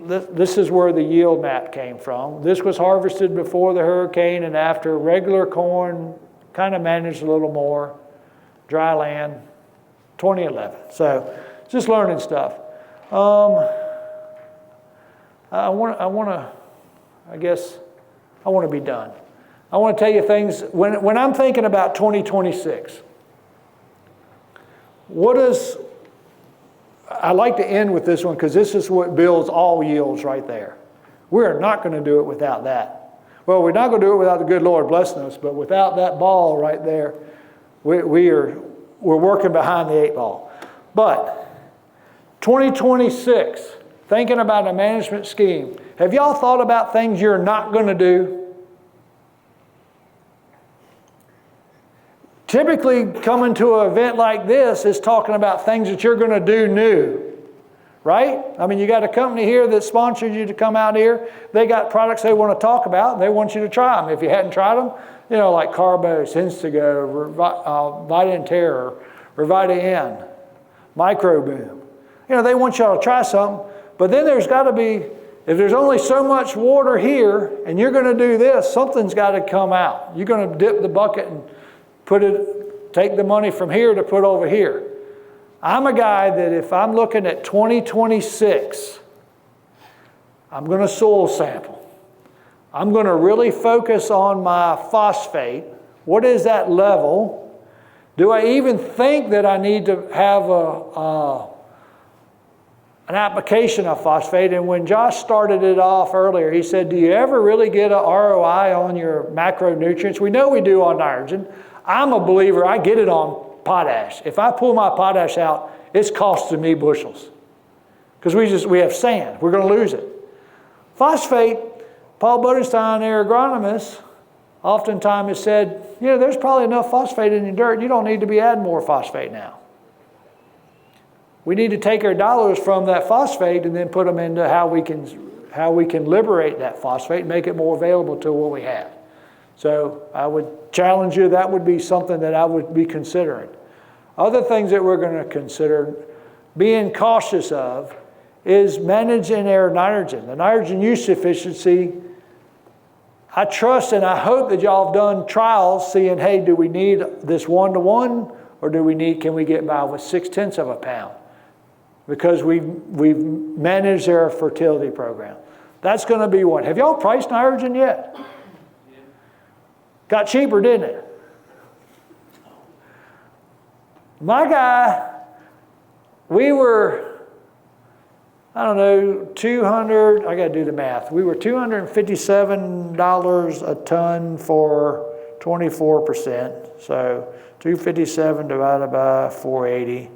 this is where the yield map came from. This was harvested before the hurricane and after. Regular corn, kind of managed a little more. Dry land, 2011. So just learning stuff. I want to be done. I want to tell you things, when I'm thinking about 2026, I like to end with this one because this is what builds all yields right there. We're not going to do it without that. Well, we're not going to do it without the good Lord blessing us, but without that ball right there, we're working behind the 8 ball. But 2026, thinking about a management scheme, have y'all thought about things you're not going to do? Typically, coming to an event like this is talking about things that you're going to do new, right? I mean, you got a company here that sponsored you to come out here. They got products they want to talk about, and they want you to try them. If you hadn't tried them, you know, like Carbos, Instago, Vita Terra, Revita N, Microboom. You know, they want y'all to try something, but then there's got to be, if there's only so much water here, and you're going to do this, something's got to come out. You're going to dip the bucket and take the money from here to put over here. I'm a guy that if I'm looking at 2026, I'm going to soil sample. I'm going to really focus on my phosphate. What is that level? Do I even think that I need to have an application of phosphate? And when Josh started it off earlier, he said, do you ever really get an ROI on your macronutrients? We know we do on nitrogen. I'm a believer, I get it on potash. If I pull my potash out, it's costing me bushels. Because we have sand, we're going to lose it. Phosphate, Paul Butterstein, their agronomist, oftentimes has said, you know, there's probably enough phosphate in your dirt, you don't need to be adding more phosphate now. We need to take our dollars from that phosphate and then put them into how we can liberate that phosphate and make it more available to what we have. So I would challenge you, that would be something that I would be considering. Other things that we're going to consider being cautious of is managing our nitrogen. The nitrogen use efficiency, I trust and I hope that y'all have done trials seeing, hey, do we need this 1-to-1 or can we get by with 0.6 of a pound? Because we've managed our fertility program. That's going to be what? Have y'all priced nitrogen yet? Got cheaper, didn't it? My guy, we were, I don't know, I got to do the math. We were $257 a ton for 24%. So 257 divided by 480.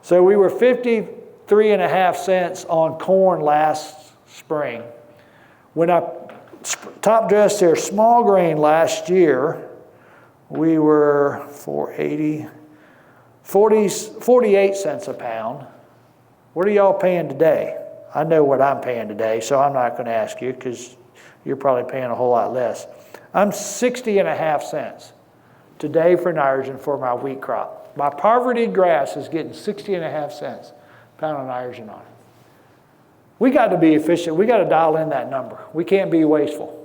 So we were 53.5 cents on corn last spring. When I top dressed their small grain last year, we were 48 cents a pound. What are y'all paying today? I know what I'm paying today, so I'm not going to ask you because you're probably paying a whole lot less. I'm 60.5 cents today for nitrogen for my wheat crop. My poverty grass is getting 60.5 cents a pound of nitrogen on it. We got to be efficient. We got to dial in that number. We can't be wasteful.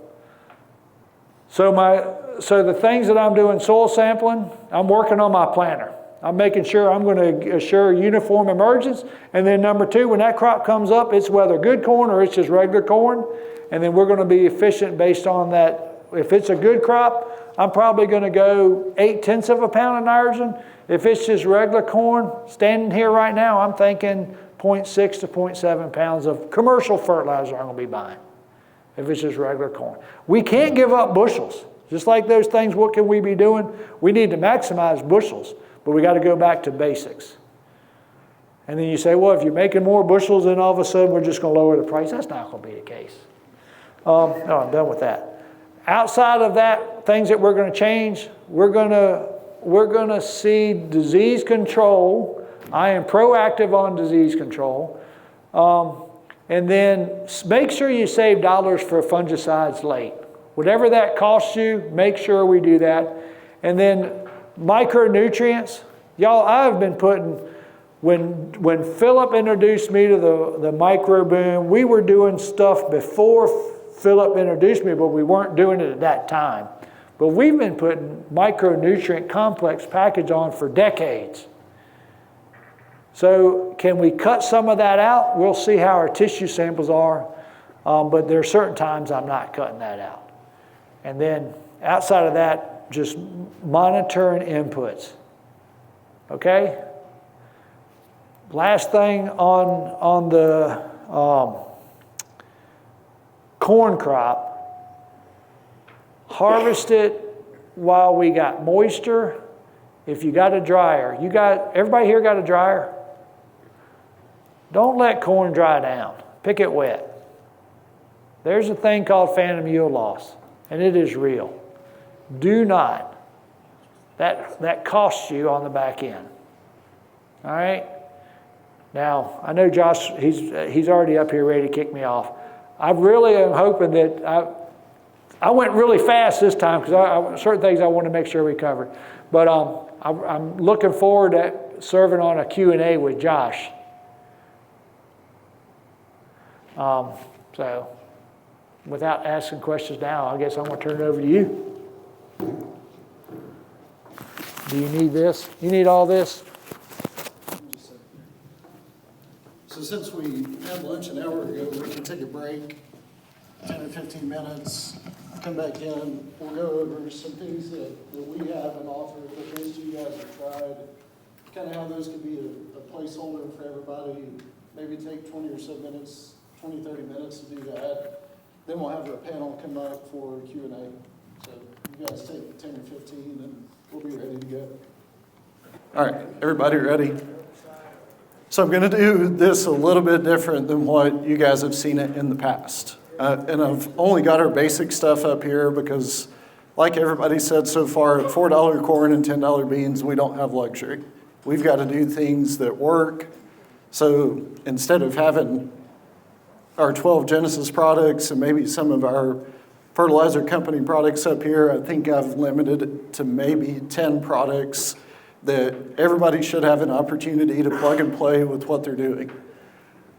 So the things that I'm doing soil sampling, I'm working on my planter. I'm making sure I'm going to assure uniform emergence. And then number 2, when that crop comes up, it's whether good corn or it's just regular corn. And then we're going to be efficient based on that. If it's a good crop, I'm probably going to go 0.8 of a pound of nitrogen. If it's just regular corn, standing here right now, I'm thinking 0.6 to 0.7 pounds of commercial fertilizer I'm going to be buying if it's just regular corn. We can't give up bushels. Just like those things, what can we be doing? We need to maximize bushels. but we got to go back to basics. And then you say, well, if you're making more bushels, then all of a sudden we're just going to lower the price. That's not going to be the case. No, I'm done with that. Outside of that, things that we're going to change, we're going to see disease control. I am proactive on disease control. And then make sure you save dollars for fungicides late. Whatever that costs you, make sure we do that. And then micronutrients. Y'all, I've been putting, when Philip introduced me to the micro boom, we were doing stuff before Philip introduced me, but we weren't doing it at that time. But we've been putting micronutrient complex package on for decades. So can we cut some of that out? We'll see how our tissue samples are, but there are certain times I'm not cutting that out. And then outside of that, just monitoring inputs. Okay? Last thing on the corn crop, harvest it while we got moisture. If you got a dryer, everybody here got a dryer? Don't let corn dry down. Pick it wet. There's a thing called phantom yield loss, and it is real. Do not. That costs you on the back end. All right? Now, I know Josh, he's already up here ready to kick me off. I really am hoping that I went really fast this time because certain things I want to make sure we covered. But I'm looking forward to serving on a Q&A with Josh. So without asking questions now, I guess I'm going to turn it over to you. Do you need this? You need all this? So since we had lunch an hour ago, we can take a break, 10 or 15 minutes, come back in. We'll go over some things that we have and offer that most of you guys have tried, kind of how those could be a placeholder for everybody. Maybe take 20 or so minutes, 20, 30 minutes to do that. Then we'll have our panel come up for Q&A. So you guys take 10 or 15 and we'll be ready to go. All right, everybody ready? So I'm going to do this a little bit different than what you guys have seen it in the past. And I've only got our basic stuff up here because, like everybody said so far, at $4 corn and $10 beans, we don't have luxury. We've got to do things that work. So instead of having our 12 Genesis products and maybe some of our fertilizer company products up here, I think I've limited it to maybe 10 products that everybody should have an opportunity to plug and play with what they're doing.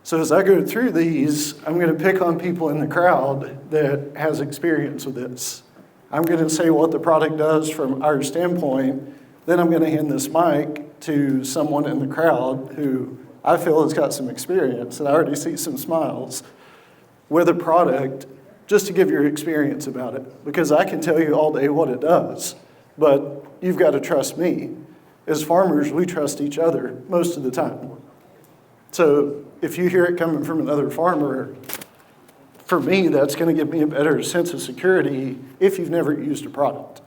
So as I go through these, I'm going to pick on people in the crowd that has experience with this. I'm going to say what the product does from our standpoint. Then I'm going to hand this mic to someone in the crowd who I feel has got some experience, and I already see some smiles, with a product, just to give your experience about it. Because I can tell you all day what it does, but you've got to trust me. As farmers, we trust each other most of the time. So if you hear it coming from another farmer, for me, that's going to give me a better sense of security if you've never used a product.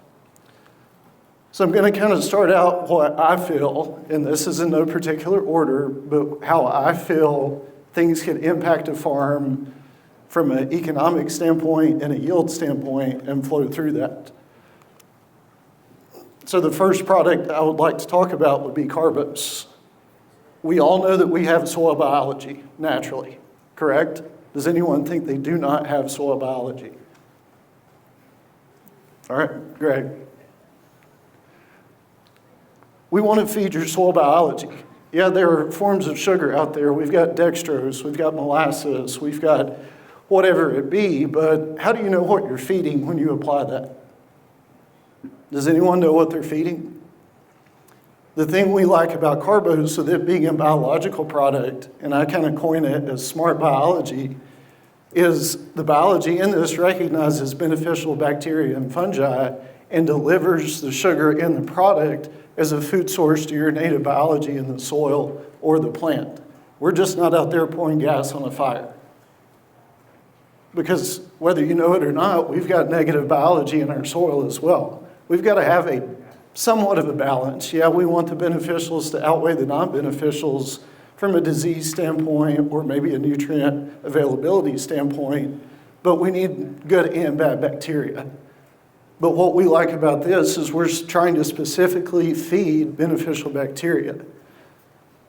So I'm going to kind of start out what I feel, and this is in no particular order, but how I feel things can impact a farm from an economic standpoint and a yield standpoint and flow through that. So the first product I would like to talk about would be carbos. We all know that we have soil biology naturally, correct? Does anyone think they do not have soil biology? All right, Greg. We want to feed your soil biology. Yeah, there are forms of sugar out there. We've got dextrose, we've got molasses, we've got whatever it be, but how do you know what you're feeding when you apply that? Does anyone know what they're feeding? The thing we like about carbos, so that being a biological product, and I kind of coin it as smart biology, is the biology in this recognizes beneficial bacteria and fungi and delivers the sugar in the product as a food source to your native biology in the soil or the plant. We're just not out there pouring gas on a fire. Because whether you know it or not, we've got negative biology in our soil as well. We've got to have a somewhat of a balance. Yeah, we want the beneficials to outweigh the non-beneficials from a disease standpoint or maybe a nutrient availability standpoint, but we need good and bad bacteria. But what we like about this is we're trying to specifically feed beneficial bacteria.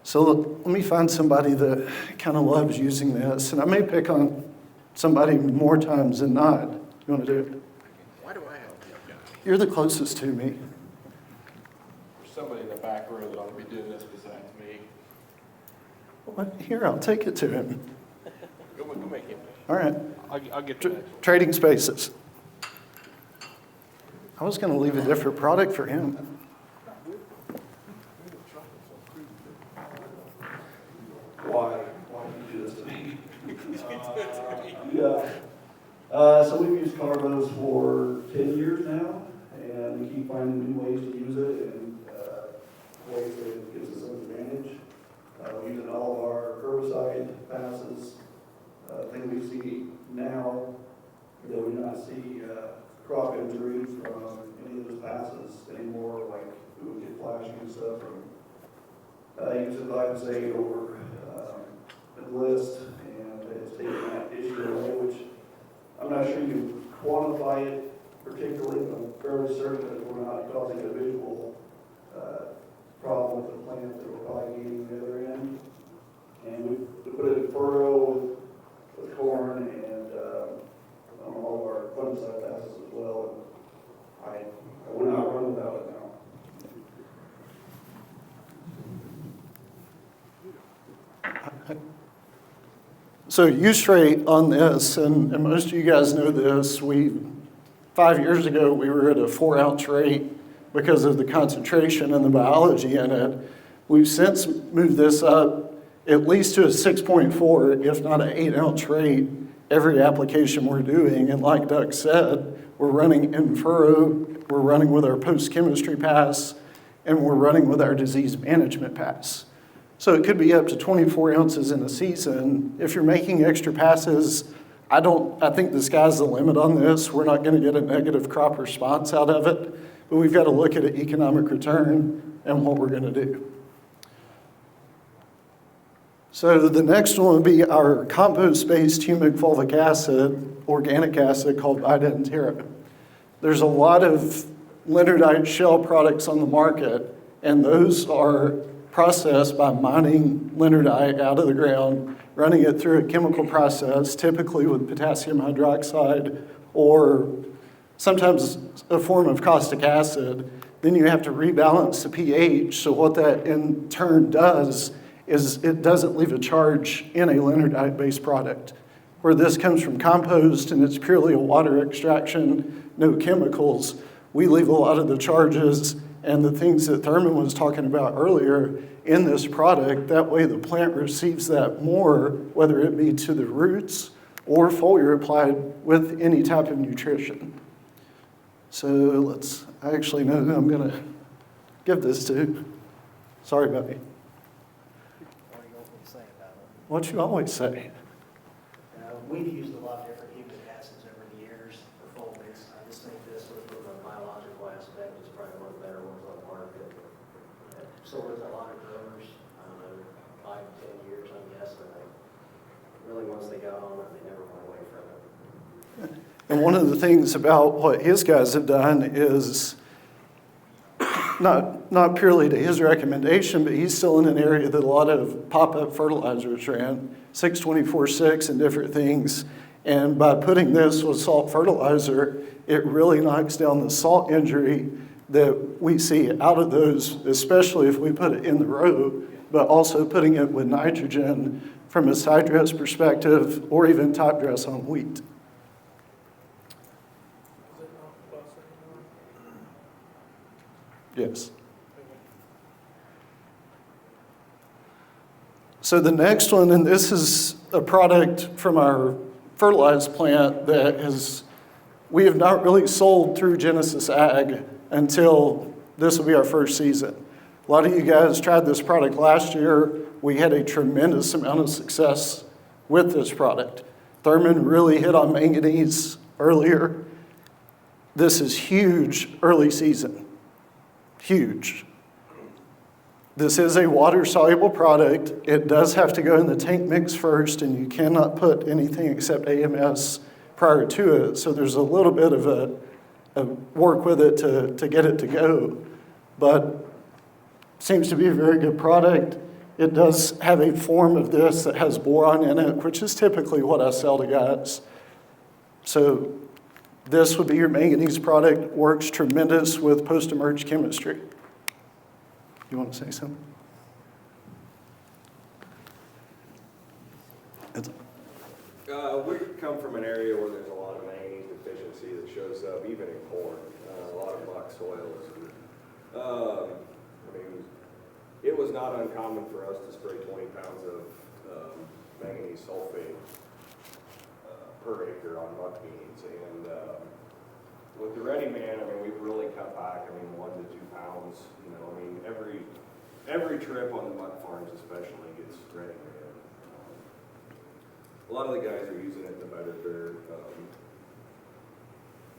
So let me find somebody that kind of loves using this, and I may pick on somebody more times than not. You want to do it? Why do I have to? You're the closest to me. There's somebody in the back row that ought to be doing this besides me. What? Here, I'll take it to him. Go make him. All right. I'll get the next one. Trading spaces. I was going to leave a different product for him. Why did you do this to me? Yeah. So we've used Carbos for 10 years now, and we keep finding new ways to use it and ways that it gives us some advantage. We use it in all of our herbicide passes. Thing we see now that we not see crop injury from any of those passes anymore, like we would get flashing and stuff from using glyphosate or list, and it's taking that issue away, which I'm not sure you can quantify it particularly, but I'm fairly certain that we're not causing a visual problem with the plant that we're probably getting the other end. And we put it in furrow with corn and on all of our fungicide passes as well. And I would not run without it now. So use rate on this, and most of you guys know this, 5 years ago we were at a 4-ounce rate because of the concentration and the biology in it. We've since moved this up at least to a 6.4, if not an 8-ounce rate, every application we're doing. And like Doug said, we're running in furrow, we're running with our post-chemistry pass, and we're running with our disease management pass. So it could be up to 24 ounces in a season. If you're making extra passes, I think the sky's the limit on this. We're not going to get a negative crop response out of it, but we've got to look at an economic return and what we're going to do. So the next one would be our compost-based humic fulvic acid, organic acid called Vita and Terra. There's a lot of Leonardite shell products on the market, and those are processed by mining Leonardite out of the ground, running it through a chemical process, typically with potassium hydroxide or sometimes a form of caustic acid. Then you have to rebalance the pH, so what that in turn does is it doesn't leave a charge in a Leonardite-based product. Where this comes from compost and it's purely a water extraction, no chemicals, we leave a lot of the charges and the things that Thurman was talking about earlier in this product. That way the plant receives that more, whether it be to the roots or foliar applied with any type of nutrition. So I actually know who I'm gonna give this to. Sorry, Bobby. What you always say? We've used a lot of different humic acids over the years for fulvics. I just think this one from a biological aspect is probably one of the better ones on the market. So with a lot of growers, I don't know, 5 to 10 years, I'm guessing, really once they got on it, they never went away from it. And one of the things about what his guys have done is not purely to his recommendation, but he's still in an area that a lot of pop-up fertilizers ran, 624-6 and different things. And by putting this with salt fertilizer, it really knocks down the salt injury that we see out of those, especially if we put it in the row, but also putting it with nitrogen from a side dress perspective or even top dress on wheat. Yes. So the next one, and this is a product from our fertilized plant that we have not really sold through Genesis Ag until this will be our first season. A lot of you guys tried this product last year. We had a tremendous amount of success with this product. Thurman really hit on manganese earlier. This is huge early season. huge. This is a water-soluble product. It does have to go in the tank mix first, and you cannot put anything except AMS prior to it. So there's a little bit of a work with it to get it to go. But seems to be a very good product. It does have a form of this that has boron in it, which is typically what I sell to guys. So this would be your manganese product. Works tremendous with post-emerge chemistry. You want to say something? We come from an area where there's a lot of manganese deficiency that shows up even in corn, a lot of muck soils. I mean, it was not uncommon for us to spray 20 pounds of manganese sulfate per acre on muck beans. And with the Ready Man, I mean, we've really cut back, 1 to 2 pounds. You know, I mean, every trip on the muck farms especially gets Ready Man. A lot of the guys are using it to better their,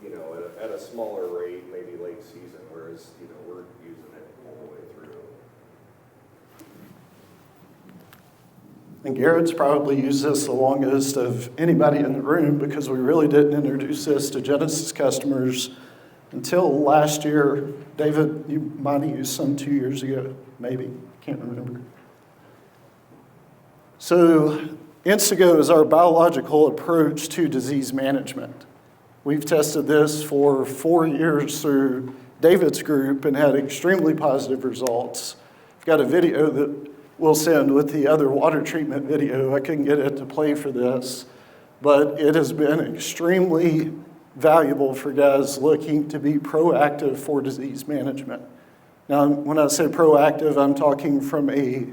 you know, at a smaller rate, maybe late season, whereas, you know, we're using it all the way through. And Garrett's probably used this the longest of anybody in the room because we really didn't introduce this to Genesis customers until last year. David, you might have used some 2 years ago, maybe, can't remember. So Instago is our biological approach to disease management. We've tested this for 4 years through David's group and had extremely positive results. I've got a video that we'll send with the other water treatment video. I couldn't get it to play for this, but it has been extremely valuable for guys looking to be proactive for disease management. Now, when I say proactive, I'm talking from a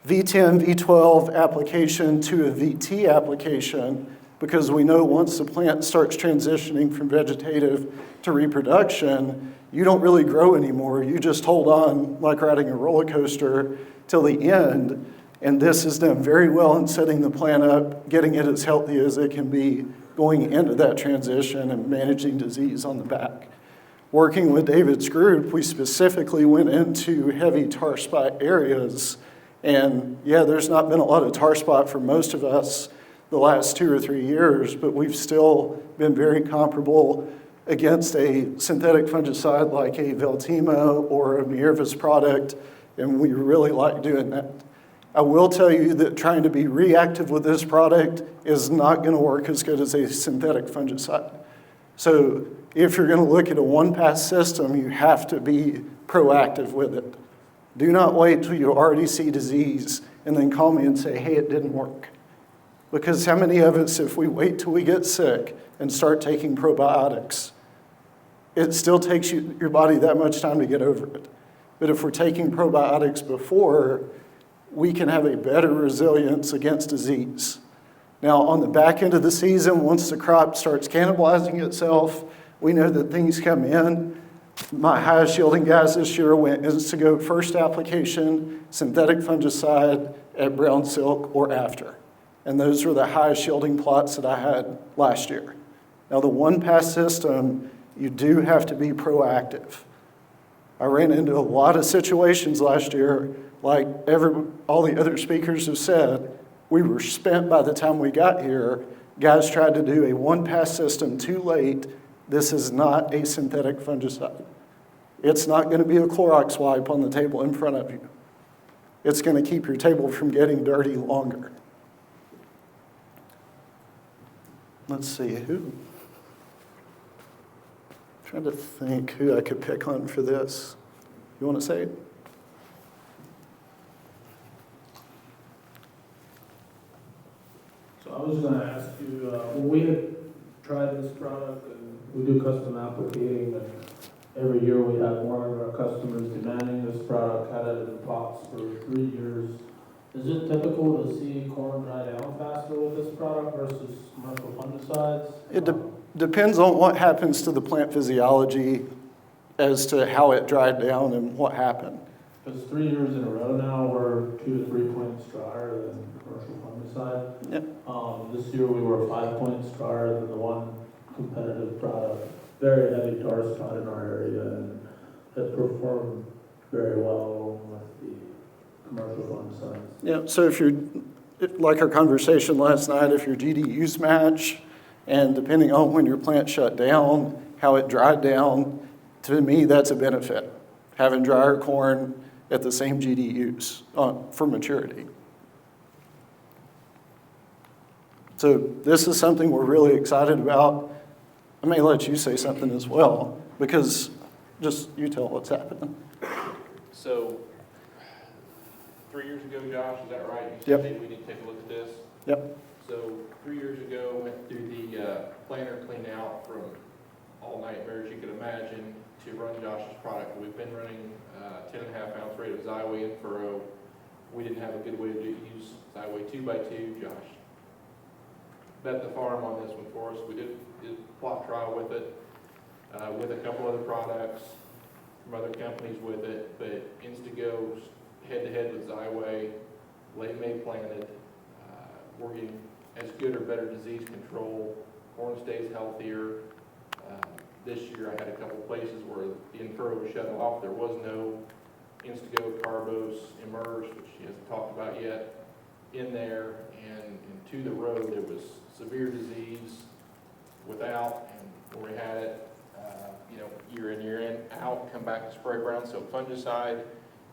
V10, V12 application to a VT application, because we know once the plant starts transitioning from vegetative to reproduction, you don't really grow anymore. You just hold on like riding a roller coaster till the end, and this is done very well in setting the plant up, getting it as healthy as it can be, going into that transition and managing disease on the back. Working with David's group, we specifically went into heavy tar spot areas. And yeah, there's not been a lot of tar spot for most of us the last 2 or 3 years, but we've still been very comparable against a synthetic fungicide like a Veltima or a Miervis product, and we really like doing that. I will tell you that trying to be reactive with this product is not going to work as good as a synthetic fungicide. So if you're going to look at a one-pass system, you have to be proactive with it. Do not wait till you already see disease and then call me and say, hey, it didn't work. Because how many of us, if we wait till we get sick and start taking probiotics, it still takes your body that much time to get over it. But if we're taking probiotics before, we can have a better resilience against disease. Now, on the back end of the season, once the crop starts cannibalizing itself, we know that things come in. My highest yielding guys this year went Instago first application, synthetic fungicide at brown silk or after. And those were the highest yielding plots that I had last year. Now the one-pass system, you do have to be proactive. I ran into a lot of situations last year, like all the other speakers have said, we were spent by the time we got here. Guys tried to do a one-pass system too late. This is not a synthetic fungicide. It's not going to be a Clorox wipe on the table in front of you. It's going to keep your table from getting dirty longer. Let's see, I'm trying to think who I could pick on for this. You want to say it? So I was going to ask you, when we had tried this product, and we do custom applicating, and every year we have more of our customers demanding this product, had it in pots for 3 years. Is it typical to see corn dry down faster with this product versus commercial fungicides? It depends on what happens to the plant physiology as to how it dried down and what happened. Because 3 years in a row now, we're 2 to 3 points drier than commercial fungicide. Yep. This year we were 5 points drier than the one competitive product. Very heavy tar spot in our area, and has performed very well with the commercial fungicides. Yeah, so if you're, like our conversation last night, if your GDUs match, and depending on when your plant shut down, how it dried down, to me, that's a benefit. Having drier corn at the same GDUs for maturity. So this is something we're really excited about. I may let you say something as well, because just you tell what's happening. So, 3 years ago, Josh, is that right? You Yep. said we need to take a look at this? Yep. So 3 years ago, went through the planter clean out from all nightmares you could imagine to run Josh's product. We've been running 10.5 ounce rate of Xyway in furrow. We didn't have a good way to use Xyway 2x2. Josh bet the farm on this one for us. We did a plot trial with it, with a couple other products from other companies with it, but Instago's head-to-head with Xyway, late May planted. We're getting as good or better disease control. Corn stays healthier. This year I had a couple places where the in-furrow was shut off. There was no Instago, Carbos, Immerse, which she hasn't talked about yet, in there. And to the road there was severe disease without, and where we had it, year in, year in, out, come back to spray brown, so fungicide.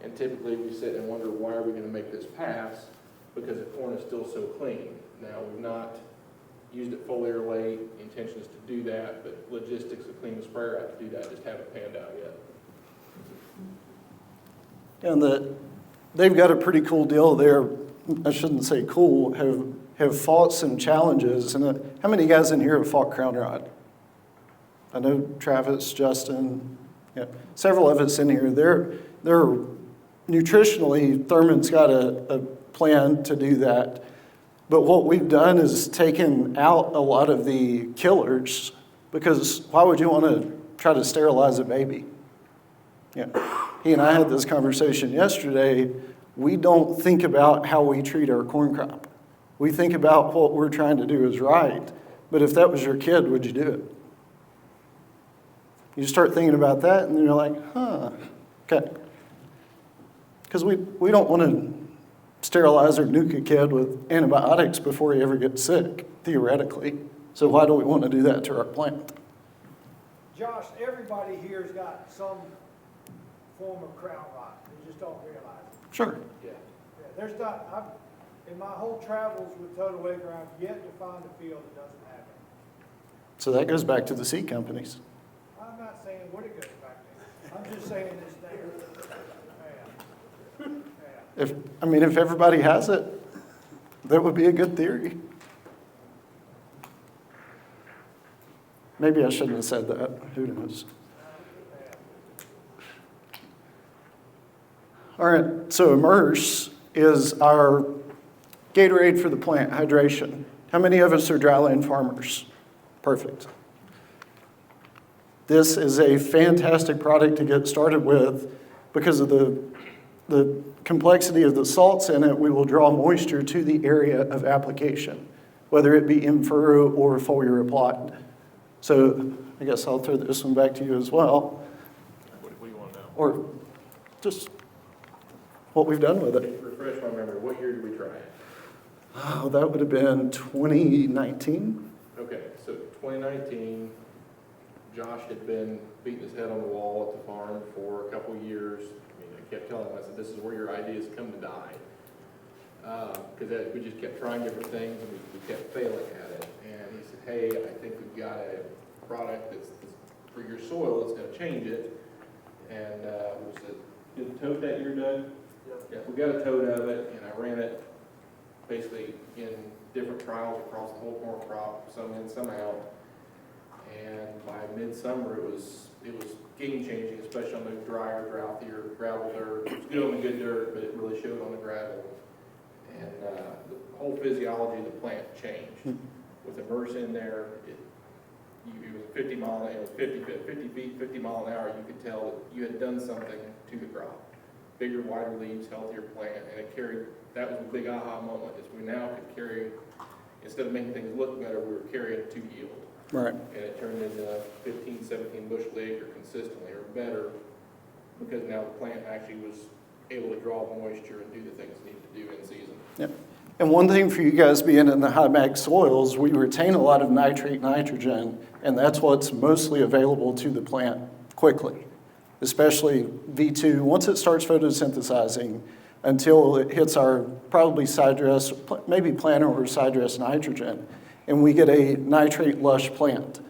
And typically we sit and wonder, why are we going to make this pass? Because the corn is still so clean. Now, we've not used it foliar late. The intention is to do that, but logistics of cleaning the sprayer out to do that just haven't panned out yet. And they've got a pretty cool deal there. I shouldn't say cool, have fought some challenges. And how many guys in here have fought crown rot? I know Travis, Justin, yeah, several of us in here. They're nutritionally, Thurman's got a plan to do that. But what we've done is taken out a lot of the killers, because why would you want to try to sterilize a baby? Yeah. He and I had this conversation yesterday. We don't think about how we treat our corn crop. We think about what we're trying to do is right. But if that was your kid, would you do it? You start thinking about that, and then you're like, okay. Because we don't want to sterilize or nuke a kid with antibiotics before he ever gets sick, theoretically. So why do we want to do that to our plant? Josh, everybody here's got some form of crown rot. They just don't realize it. Sure. Yeah. There's not, in my whole travels with Total Acre, I've yet to find a field that doesn't have it. So that goes back to the seed companies. I'm not saying what it goes back to. I'm just saying it's there. If everybody has it, that would be a good theory. Maybe I shouldn't have said that. Who knows? All right, so Immerse is our Gatorade for the plant, hydration. How many of us are dryland farmers? Perfect. This is a fantastic product to get started with because of the complexity of the salts in it. We will draw moisture to the area of application, whether it be in furrow or foliar applied. So I guess I'll throw this one back to you as well. What do you want to know? Or just what we've done with it. Refresh my memory. What year did we try it? Oh, that would have been 2019. Okay, so 2019, Josh had been beating his head on the wall at the farm for a couple of years. I mean, I kept telling him, I said, this is where your ideas come to die. Because we just kept trying different things and we kept failing at it. And he said, hey, I think we've got a product that's for your soil that's going to change it. And we said, did the toad that year, Doug? Yeah, we got a toad of it, and I ran it basically in different trials across the whole corn crop, some in, some out. And by midsummer, it was game changing, especially on the drier, drouthier gravel dirt. It was good on the good dirt, but it really showed on the gravel. And the whole physiology of the plant changed. With Immerse in there, it was 50 mile an hour, 50 feet, 50 mile an hour. You could tell that you had done something to the crop. Bigger, wider leaves, healthier plant, and it carried. That was a big aha moment. Is we now could carry, instead of making things look better, we were carrying to yield. Right. And it turned into 15, 17 bushel acre consistently or better because now the plant actually was able to draw moisture and do the things it needed to do in season. Yep. And one thing for you guys being in the high mag soils, we retain a lot of nitrate nitrogen, and that's what's mostly available to the plant quickly, especially V2. Once it starts photosynthesizing, until it hits our probably side dress, maybe plantar or side dress nitrogen, and we get a nitrate lush plant.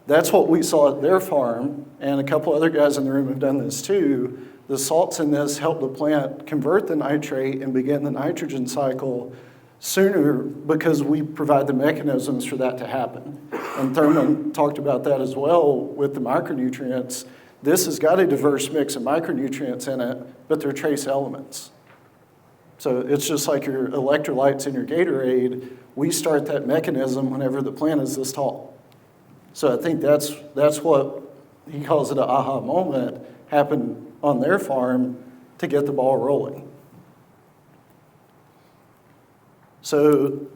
That's what we saw at their farm, and a couple other guys in the room have done this too. The salts in this help the plant convert the nitrate and begin the nitrogen cycle sooner because we provide the mechanisms for that to happen. And Thurman talked about that as well with the micronutrients. This has got a diverse mix of micronutrients in it, but they're trace elements. So it's just like your electrolytes in your Gatorade. We start that mechanism whenever the plant is this tall. So I think that's what he calls it an aha moment happened on their farm to get the ball rolling. So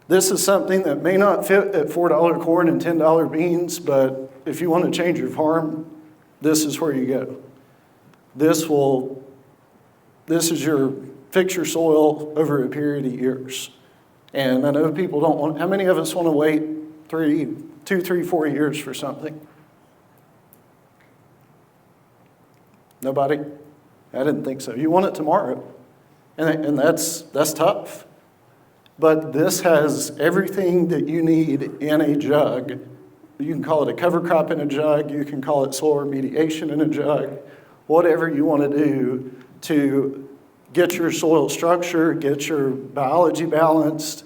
this is something that may not fit at $4 corn and $10 beans, but if you want to change your farm, this is where you go. This is your fix your soil over a period of years. And I know people don't want, how many of us want to wait 2, 3, 4 years for something? Nobody? I didn't think so. You want it tomorrow. And that's tough. But this has everything that you need in a jug. You can call it a cover crop in a jug. You can call it soil remediation in a jug. Whatever you want to do to get your soil structure, get your biology balanced,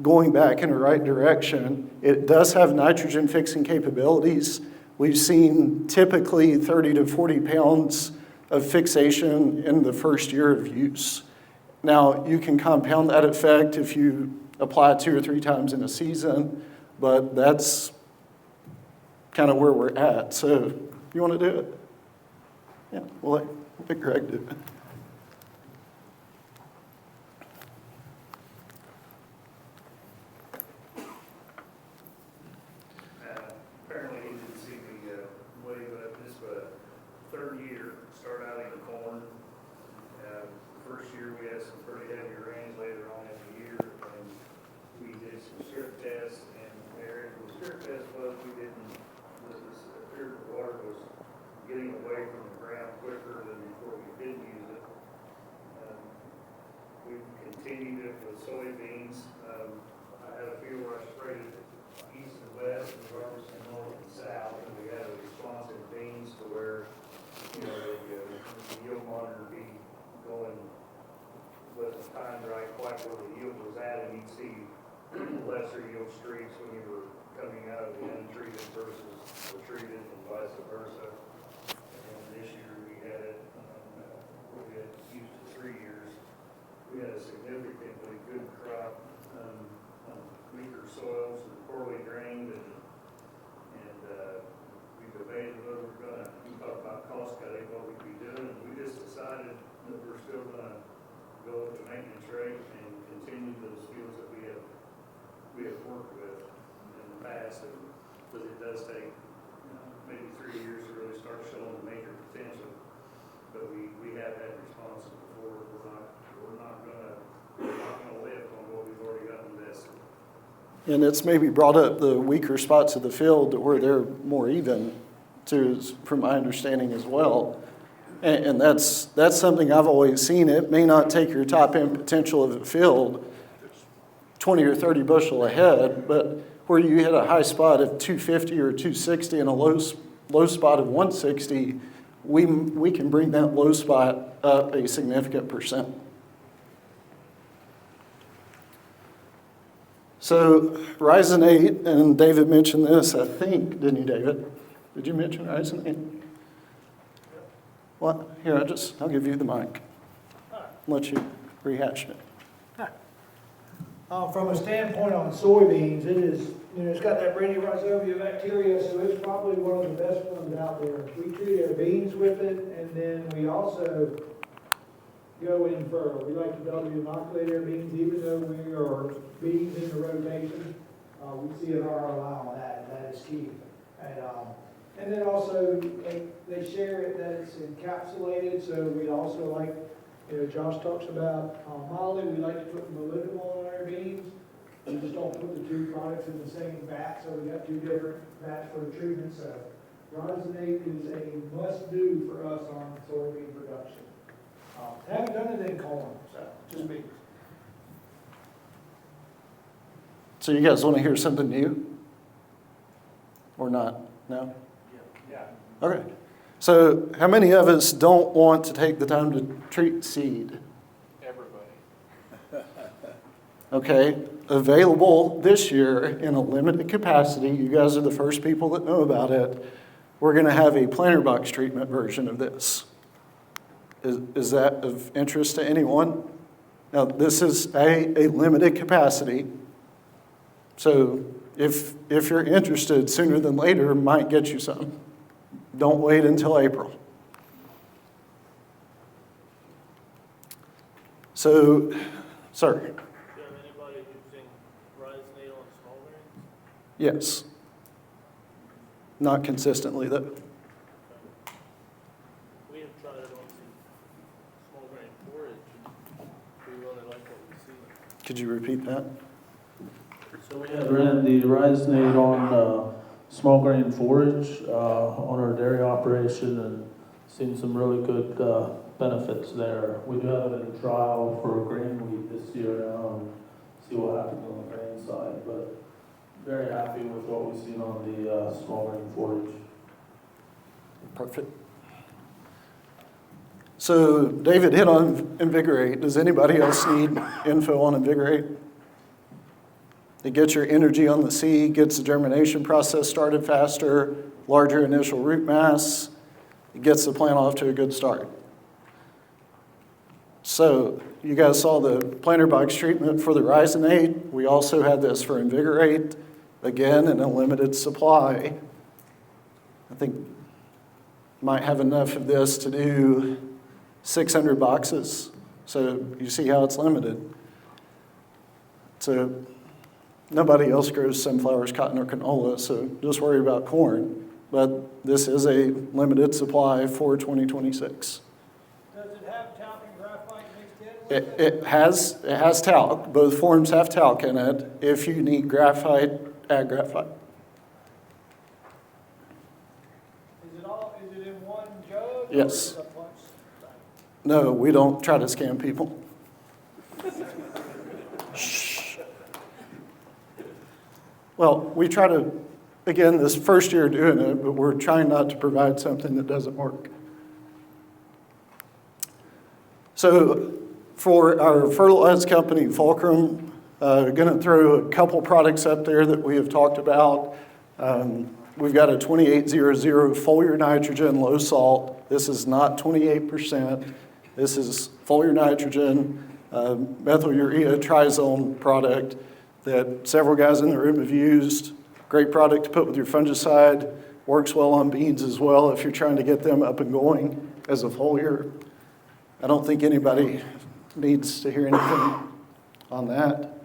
going back in the right direction. It does have nitrogen fixing capabilities. We've seen typically 30 to 40 pounds of fixation in the first year of use. Now, you can compound that effect if you apply 2 or 3 times in a season, but that's kind of where we're at. So, you want to do it? Yeah, we'll let Greg do it. Apparently he didn't see me wave up this, but third year, start out in the corn. First year we had some pretty heavy rains later on in the year, and we did some strip tests, and there, the strip test was we didn't, this appeared the water was getting away from the ground quicker than before we did use it. We've continued it with soybeans. I had a few where I sprayed it east and west and harvested north and south, and we had a response in beans to where, you know, the yield monitor be going, wasn't timed right quite where the yield was at, and you'd see lesser yield streaks when you were coming out of the untreated versus the treated and vice versa. And this year we had it, we had used it 3 years. We had a significantly good crop on weaker soils and poorly drained, and we debated whether we're going to, we talked about cost cutting, what we'd be doing, and we just decided that we're still going to go with the maintenance rate and continue those fields that we have worked with in the past, because it does take maybe 3 years to really start showing the major potential. But we have had responses before. We're not gonna live on what we've already got invested. And it's maybe brought up the weaker spots of the field where they're more even, too, from my understanding as well. And that's something I've always seen. It may not take your top end potential of the field 20 or 30 bushel ahead, but where you hit a high spot of 250 or 260 and a low spot of 160, we can bring that low spot up a significant percent. So Rhizonate, and David mentioned this, I think, didn't you, David? Did you mention Rhizonate? What? Here, I'll give you the mic. Let you rehash it. From a standpoint on soybeans, it is, it's got that Brandyrhizobia bacteria, so it's probably one of the best ones out there. We treat our beans with it, and then we also go in fertile. We like to double inoculate our beans, even though we are beans in the rotation. We see an ROI on that, and that is key. And then also, they share it that it's encapsulated, so we also like, Josh talks about moly, we like to put molybdenum on our beans. We just don't put the two products in the same vat, so we got two different vats for the treatment. So Rosinate is a must-do for us on soybean production. Haven't done it in corn, so just beans. So you guys want to hear something new? Or not? No? Yeah. Okay. So how many of us don't want to take the time to treat seed? Everybody. Okay. Available this year in a limited capacity. You guys are the first people that know about it. We're going to have a planter box treatment version of this. Is that of interest to anyone? Now, this is a limited capacity. So if you're interested, sooner than later, might get you some. Don't wait until April. So, sir. Do you have anybody using Rosinate on small grains? Yes. Not consistently, though. We have tried it on some small grain forage, and we really like what we see. Could you repeat that? So we have ran the Rosinate on small grain forage on our dairy operation and seen some really good benefits there. We do have it in trial for grain wheat this year now and see what happens on the grain side, but very happy with what we've seen on the small grain forage. Perfect. So David hit on Invigorate. Does anybody else need info on Invigorate? It gets your energy on the seed, gets the germination process started faster, larger initial root mass. It gets the plant off to a good start. So you guys saw the planter box treatment for the Rosinate. We also had this for Invigorate, again in a limited supply. I think might have enough of this to do 600 boxes. So you see how it's limited. So nobody else grows sunflowers, cotton, or canola, so just worry about corn. But this is a limited supply for 2026. Does it have talc and graphite mixed in with It has talc. Both forms have talc in it. If you need graphite, add graphite. Is it in one jug? Yes. Or is it a bunch? No, we don't try to scam people. Shh. Well, we try to, again, this first year doing it, but we're trying not to provide something that doesn't work. So for our fertilizer company, Fulcrum, going to throw a couple products up there that we have talked about. We've got a 2800 foliar nitrogen low salt. This is not 28%. This is foliar nitrogen, methylurea trizone product that several guys in the room have used. Great product to put with your fungicide. Works well on beans as well if you're trying to get them up and going as a foliar. I don't think anybody needs to hear anything on that.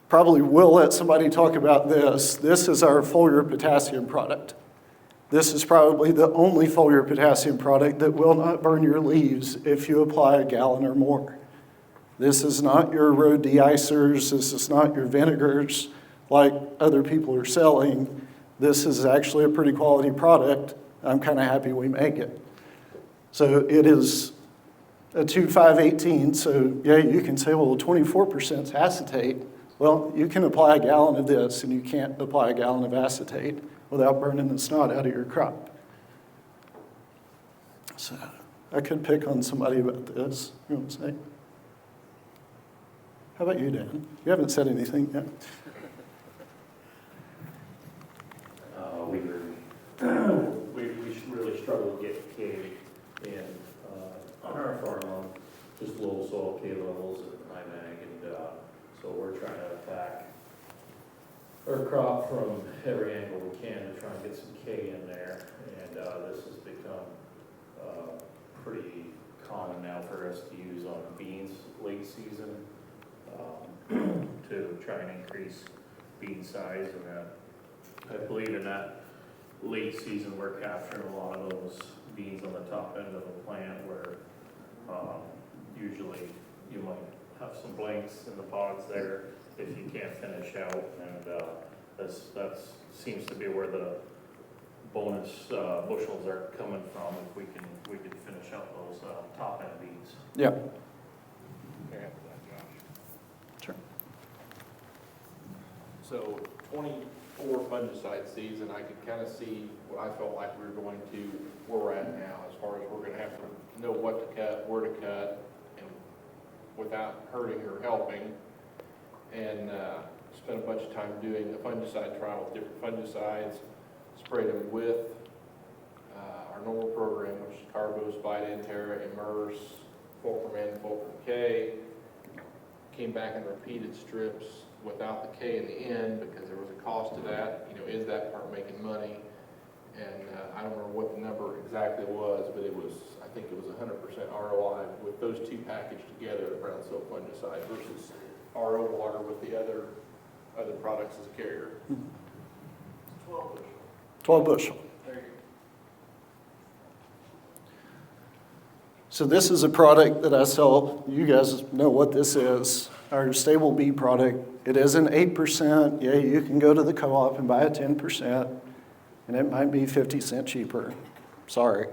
Probably will let somebody talk about this. This is our foliar potassium product. This is probably the only foliar potassium product that will not burn your leaves if you apply a gallon or more. This is not your road de-icers. This is not your vinegars like other people are selling. This is actually a pretty quality product. I'm kind of happy we make it. So it is a 2,518. So yeah, you can say, well, 24% is acetate. Well, you can apply a gallon of this and you can't apply a gallon of acetate without burning the snot out of your crop. So I could pick on somebody about this. You know what I'm saying? How about you, Dan? You haven't said anything yet. We really struggle to get K in on our farm on just low soil K levels and high mag, and so we're trying to attack our crop from every angle we can to try and get some K in there, and this has become pretty common now for us to use on beans late season to try and increase bean size, and I believe in that late season, we're capturing a lot of those beans on the top end of the plant where usually you might have some blanks in the pods there if you can't finish out, and that seems to be where the bonus bushels are coming from. If we can finish out those top end beans. Yeah. Very happy with that, Josh. Sure. So 24 fungicide season, I could kind of see what I felt like we were going to, where we're at now, as far as we're going to have to know what to cut, where to cut, and without hurting or helping. And spent a bunch of time doing a fungicide trial with different fungicides, sprayed them with our normal program, which is Carbos, Vita, Terra, Immerse, Fulcrum N, Fulcrum K. Came back and repeated strips without the K in the end because there was a cost to that. You know, is that part making money? And I don't remember what the number exactly was, but it was, I think it was 100% ROI with those two packaged together, the brown soap fungicide versus RO water with the other products as a carrier. 12 bushel. 12 bushel. There you go. So this is a product that I sell. You guys know what this is. Our Stable B product. It is an 8%. Yeah, you can go to the co-op and buy a 10%, and it might be 50 cents cheaper. Sorry.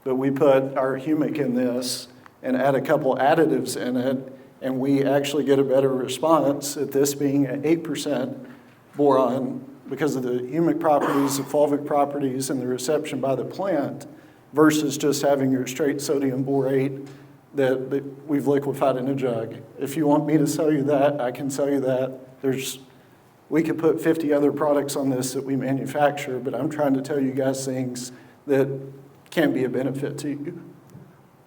But we put our humic in this and add a couple additives in it, and we actually get a better response at this being an 8% boron because of the humic properties, the fulvic properties, and the reception by the plant versus just having your straight sodium borate that we've liquefied in a jug. If you want me to sell you that, I can sell you that. We could put 50 other products on this that we manufacture, but I'm trying to tell you guys things that can be a benefit to you.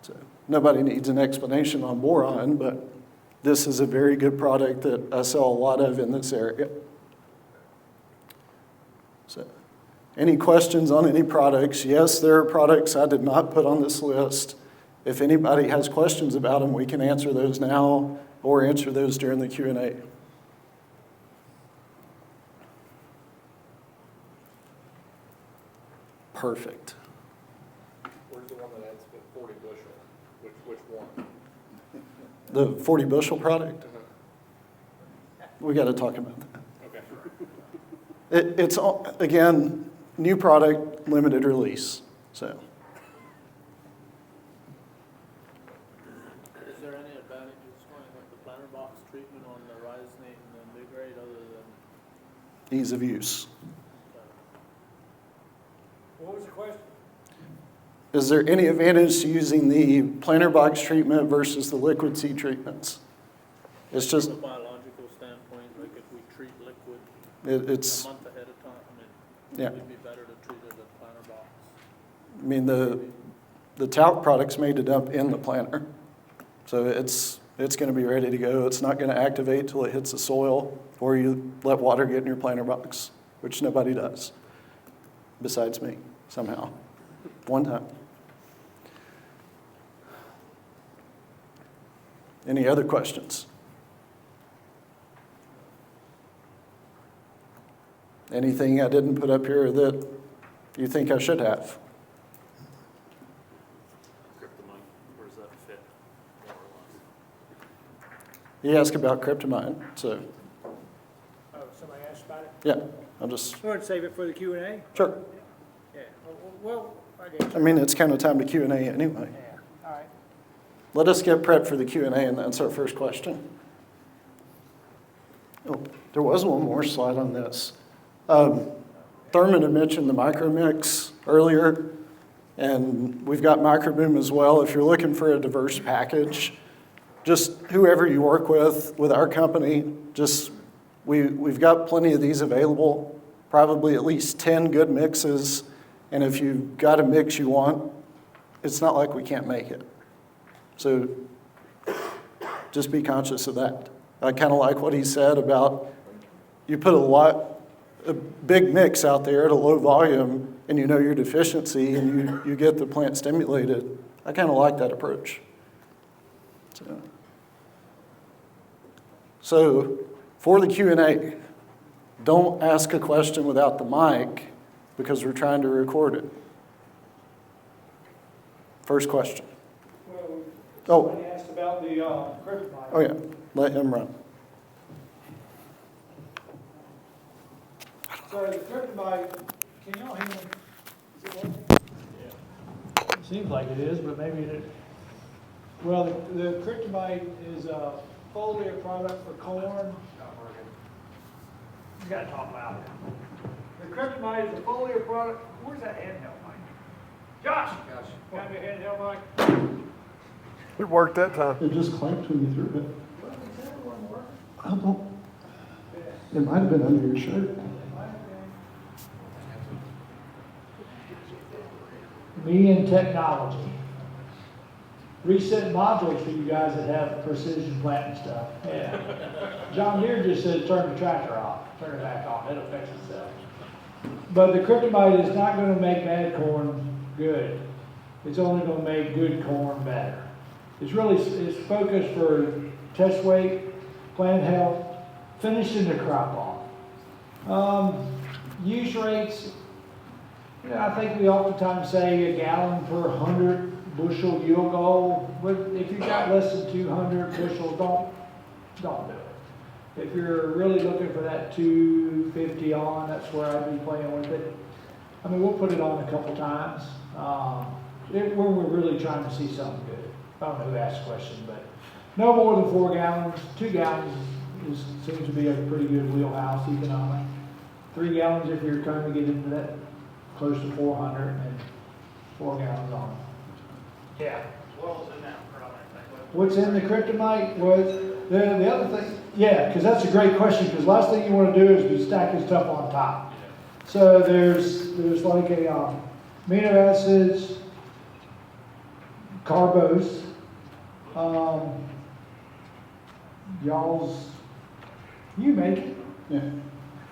So nobody needs an explanation on boron, but this is a very good product that I sell a lot of in this area. So, any questions on any products? Yes, there are products I did not put on this list. If anybody has questions about them, we can answer those now or answer those during the Q&A. Perfect. Where's the one that adds 40 bushel? Which one? The 40 bushel product? We got to talk about that. Okay. It's, again, new product, limited release. So, Is there any advantages going with the planter box treatment on the ryesinate and the new grade other than? ease of use. What was the question? Is there any advantage to using the planter box treatment versus the liquid seed treatments? It's just From a biological standpoint, like if we treat liquid it's a month ahead of time, yeah. it would be better to treat it at planter box. I mean the talc product's made to dump in the planter, so it's going to be ready to go. It's not going to activate till it hits the soil, or you let water get in your planter box, which nobody does, besides me somehow, one time. Any other questions? Anything I didn't put up here that you think I should have? Kryptonite, where does that fit, more or less? You asked about kryptonite, so Oh, somebody asked about it? yeah, I'll just, You want to save it for the Q&A? sure. Yeah, well, I guess. I mean, it's kind of time to Q&A anyway. Yeah, all right. Let us get prepped for the Q&A, and that's our first question. Oh, there was one more slide on this. Thurman had mentioned the micro mix earlier, and we've got microboom as well. If you're looking for a diverse package, just whoever you work with our company, just we've got plenty of these available, probably at least 10 good mixes, and if you've got a mix you want, it's not like we can't make it. So just be conscious of that. I kind of like what he said about you put a big mix out there at a low volume and you know your deficiency and you get the plant stimulated. I kind of like that approach. So for the Q&A, don't ask a question without the mic because we're trying to record it. First question. Well, Oh. somebody asked about the kryptonite. Oh, yeah, let him run. So the kryptonite, can y'all hear me? Is it working? It seems like it is, but maybe it isn't. Well, the kryptonite is a foliar product for corn. You gotta talk louder. The kryptonite is a foliar product. Where's that handheld mic? Josh! Got me a handheld mic? It worked that time. It just clamped when you threw it. I don't know. It might have been under your shirt. Me and technology. Reset modules for you guys that have precision planting stuff. Yeah. John Deere just said turn the tractor off, turn it back on, it'll fix itself. But the kryptonite is not gonna make bad corn good. It's only gonna make good corn better. It's focused for test weight, plant health, finishing the crop off. Use rates, I think we oftentimes say a gallon per 100 bushel yield goal, but if you've got less than 200 bushels, don't do it. If you're really looking for that 250 on, that's where I'd be playing with it. I mean, we'll put it on a couple times when we're really trying to see something good. I don't know who asked the question, but no more than 4 gallons. 2 gallons seems to be a pretty good wheelhouse economic. 3 gallons if you're trying to get into that close to 400, and 4 gallons on. Yeah. What's in the kryptonite was the other thing. Yeah, because that's a great question. Because last thing you want to do is be stacking stuff on top. So there's like a amino acids, carbose, you make it. Yeah.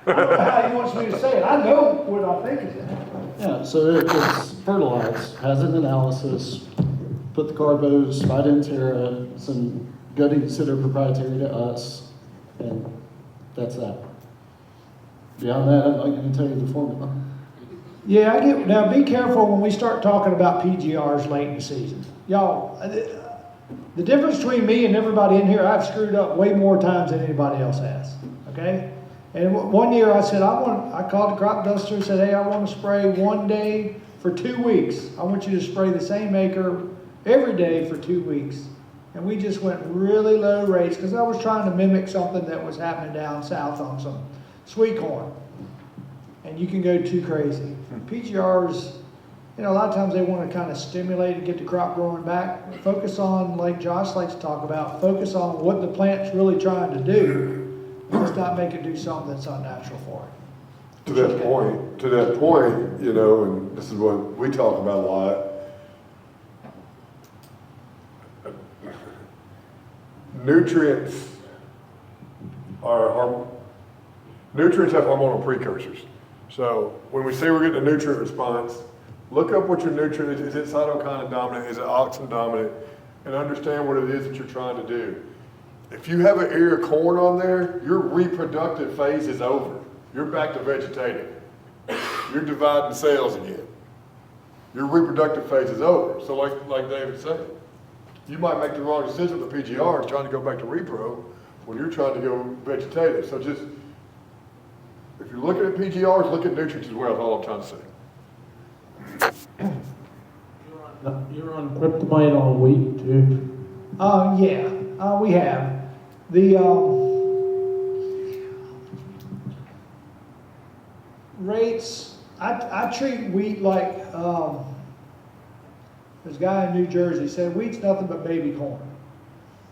I don't know how he wants me to say it. I know what I think is in it. Yeah, so it's fertilized, has an analysis, put the carbos, phytontera, some goodies that are proprietary to us, and that's that. Beyond that, I'm not going to tell you the formula. Yeah, now be careful when we start talking about PGRs late in the season. Y'all, the difference between me and everybody in here, I've screwed up way more times than anybody else has, okay? And one year I said, I called the crop duster and said, hey, I want to spray one day for 2 weeks. I want you to spray the same acre every day for 2 weeks. And we just went really low rates because I was trying to mimic something that was happening down south on some sweet corn. And you can go too crazy. PGRs, a lot of times they want to kind of stimulate and get the crop growing back. Focus on, like Josh likes to talk about, focus on what the plant's really trying to do. Let's not make it do something that's unnatural for it. To that point, and this is what we talk about a lot. Nutrients have hormonal precursors. So when we say we're getting a nutrient response, look up what your nutrient is. Is it cytokinin dominant? Is it auxin dominant? And understand what it is that you're trying to do. If you have an ear of corn on there, your reproductive phase is over. You're back to vegetating. You're dividing cells again. Your reproductive phase is over. So like David said, you might make the wrong decision with the PGR trying to go back to repro when you're trying to go vegetative. So just, if you're looking at PGRs, look at nutrients as well, is all I'm trying to say. You're on kryptonite on wheat too? Yeah, we have. The rates, I treat wheat like, there's a guy in New Jersey said wheat's nothing but baby corn.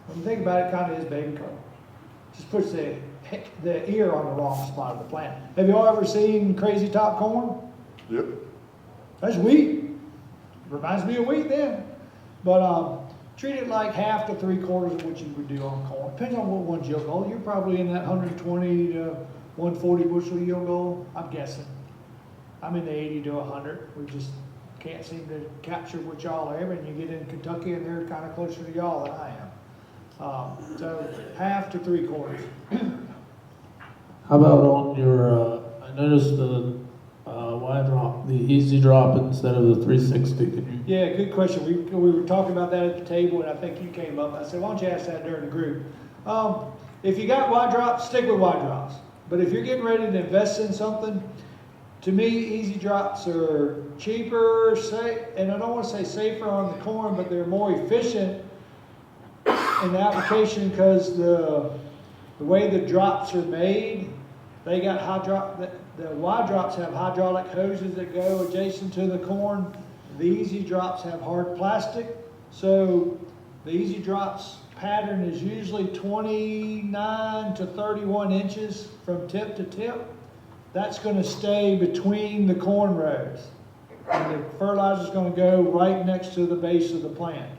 When you think about it, it kind of is baby corn. Just puts the ear on the wrong spot of the plant. Have you all ever seen crazy top corn? Yep. That's wheat. Reminds me of wheat then. But treat it like half to 3/4 of what you would do on corn. Depends on what one's yield goal. You're probably in that 120 to 140 bushel yield goal, I'm guessing. I'm in the 80 to 100. We just can't seem to capture what y'all are. And you get in Kentucky and they're kind of closer to y'all than I am. So half to 3/4. How about on your, I noticed the why drop the easy drop instead of the 360? Could you? Yeah, good question. We were talking about that at the table, and I think you came up. I said, why don't you ask that during the group? If you got Y drops, stick with Y drops. But if you're getting ready to invest in something, to me, easy drops are cheaper, and I don't want to say safer on the corn, but they're more efficient in the application because the way the drops are made, they got the Y drops have hydraulic hoses that go adjacent to the corn. The easy drops have hard plastic. So the easy drops pattern is usually 29 to 31 inches from tip to tip. That's going to stay between the corn rows. And the fertilizer is going to go right next to the base of the plant.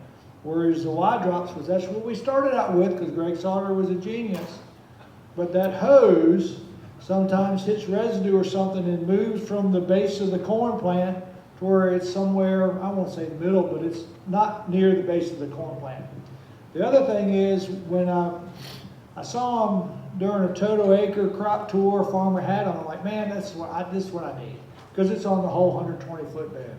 Whereas the Y drops, was that's what we started out with because Greg Sauter was a genius. But that hose sometimes hits residue or something and moves from the base of the corn plant to where it's somewhere, I won't say the middle, but it's not near the base of the corn plant. The other thing is when I saw them during a total acre crop tour, farmer had them, I'm like, man, this is what I need. Because it's on the whole 120-foot bed.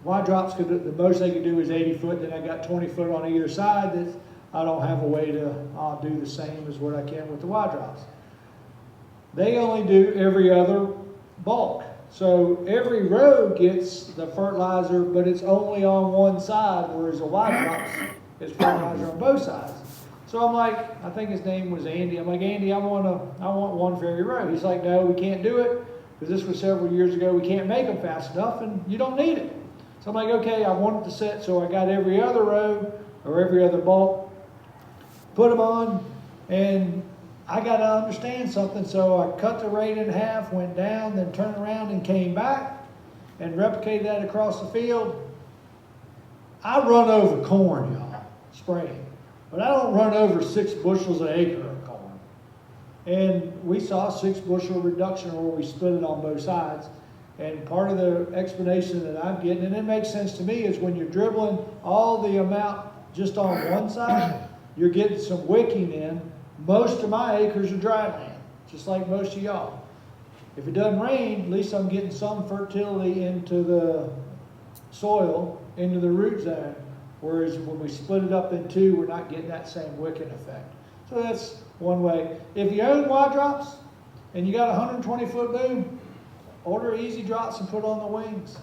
Y drops, the most they could do is 80 foot, then I got 20 foot on either side that I don't have a way to do the same as what I can with the Y drops. They only do every other bulk. So every row gets the fertilizer, but it's only on one side, whereas the Y drops is fertilizer on both sides. So I'm like, I think his name was Andy. I'm like, Andy, I want one for every row. He's like, no, we can't do it because this was several years ago. We can't make them fast enough, and you don't need it. So I'm like, okay, I want it to set, so I got every other row or every other bulk, put them on, and I got to understand something. So I cut the rate in half, went down, then turned around and came back and replicated that across the field. I run over corn, y'all, spraying. But I don't run over 6 bushels an acre of corn. And we saw a 6 bushel reduction where we split it on both sides. And part of the explanation that I'm getting, and it makes sense to me, is when you're dribbling all the amount just on one side, you're getting some wicking in. Most of my acres are dry land, just like most of y'all. If it doesn't rain, at least I'm getting some fertility into the soil, into the root zone. Whereas when we split it up in 2, we're not getting that same wicking effect. So that's one way. If you own Y drops and you got a 120-foot boom, order easy drops and put on the wings.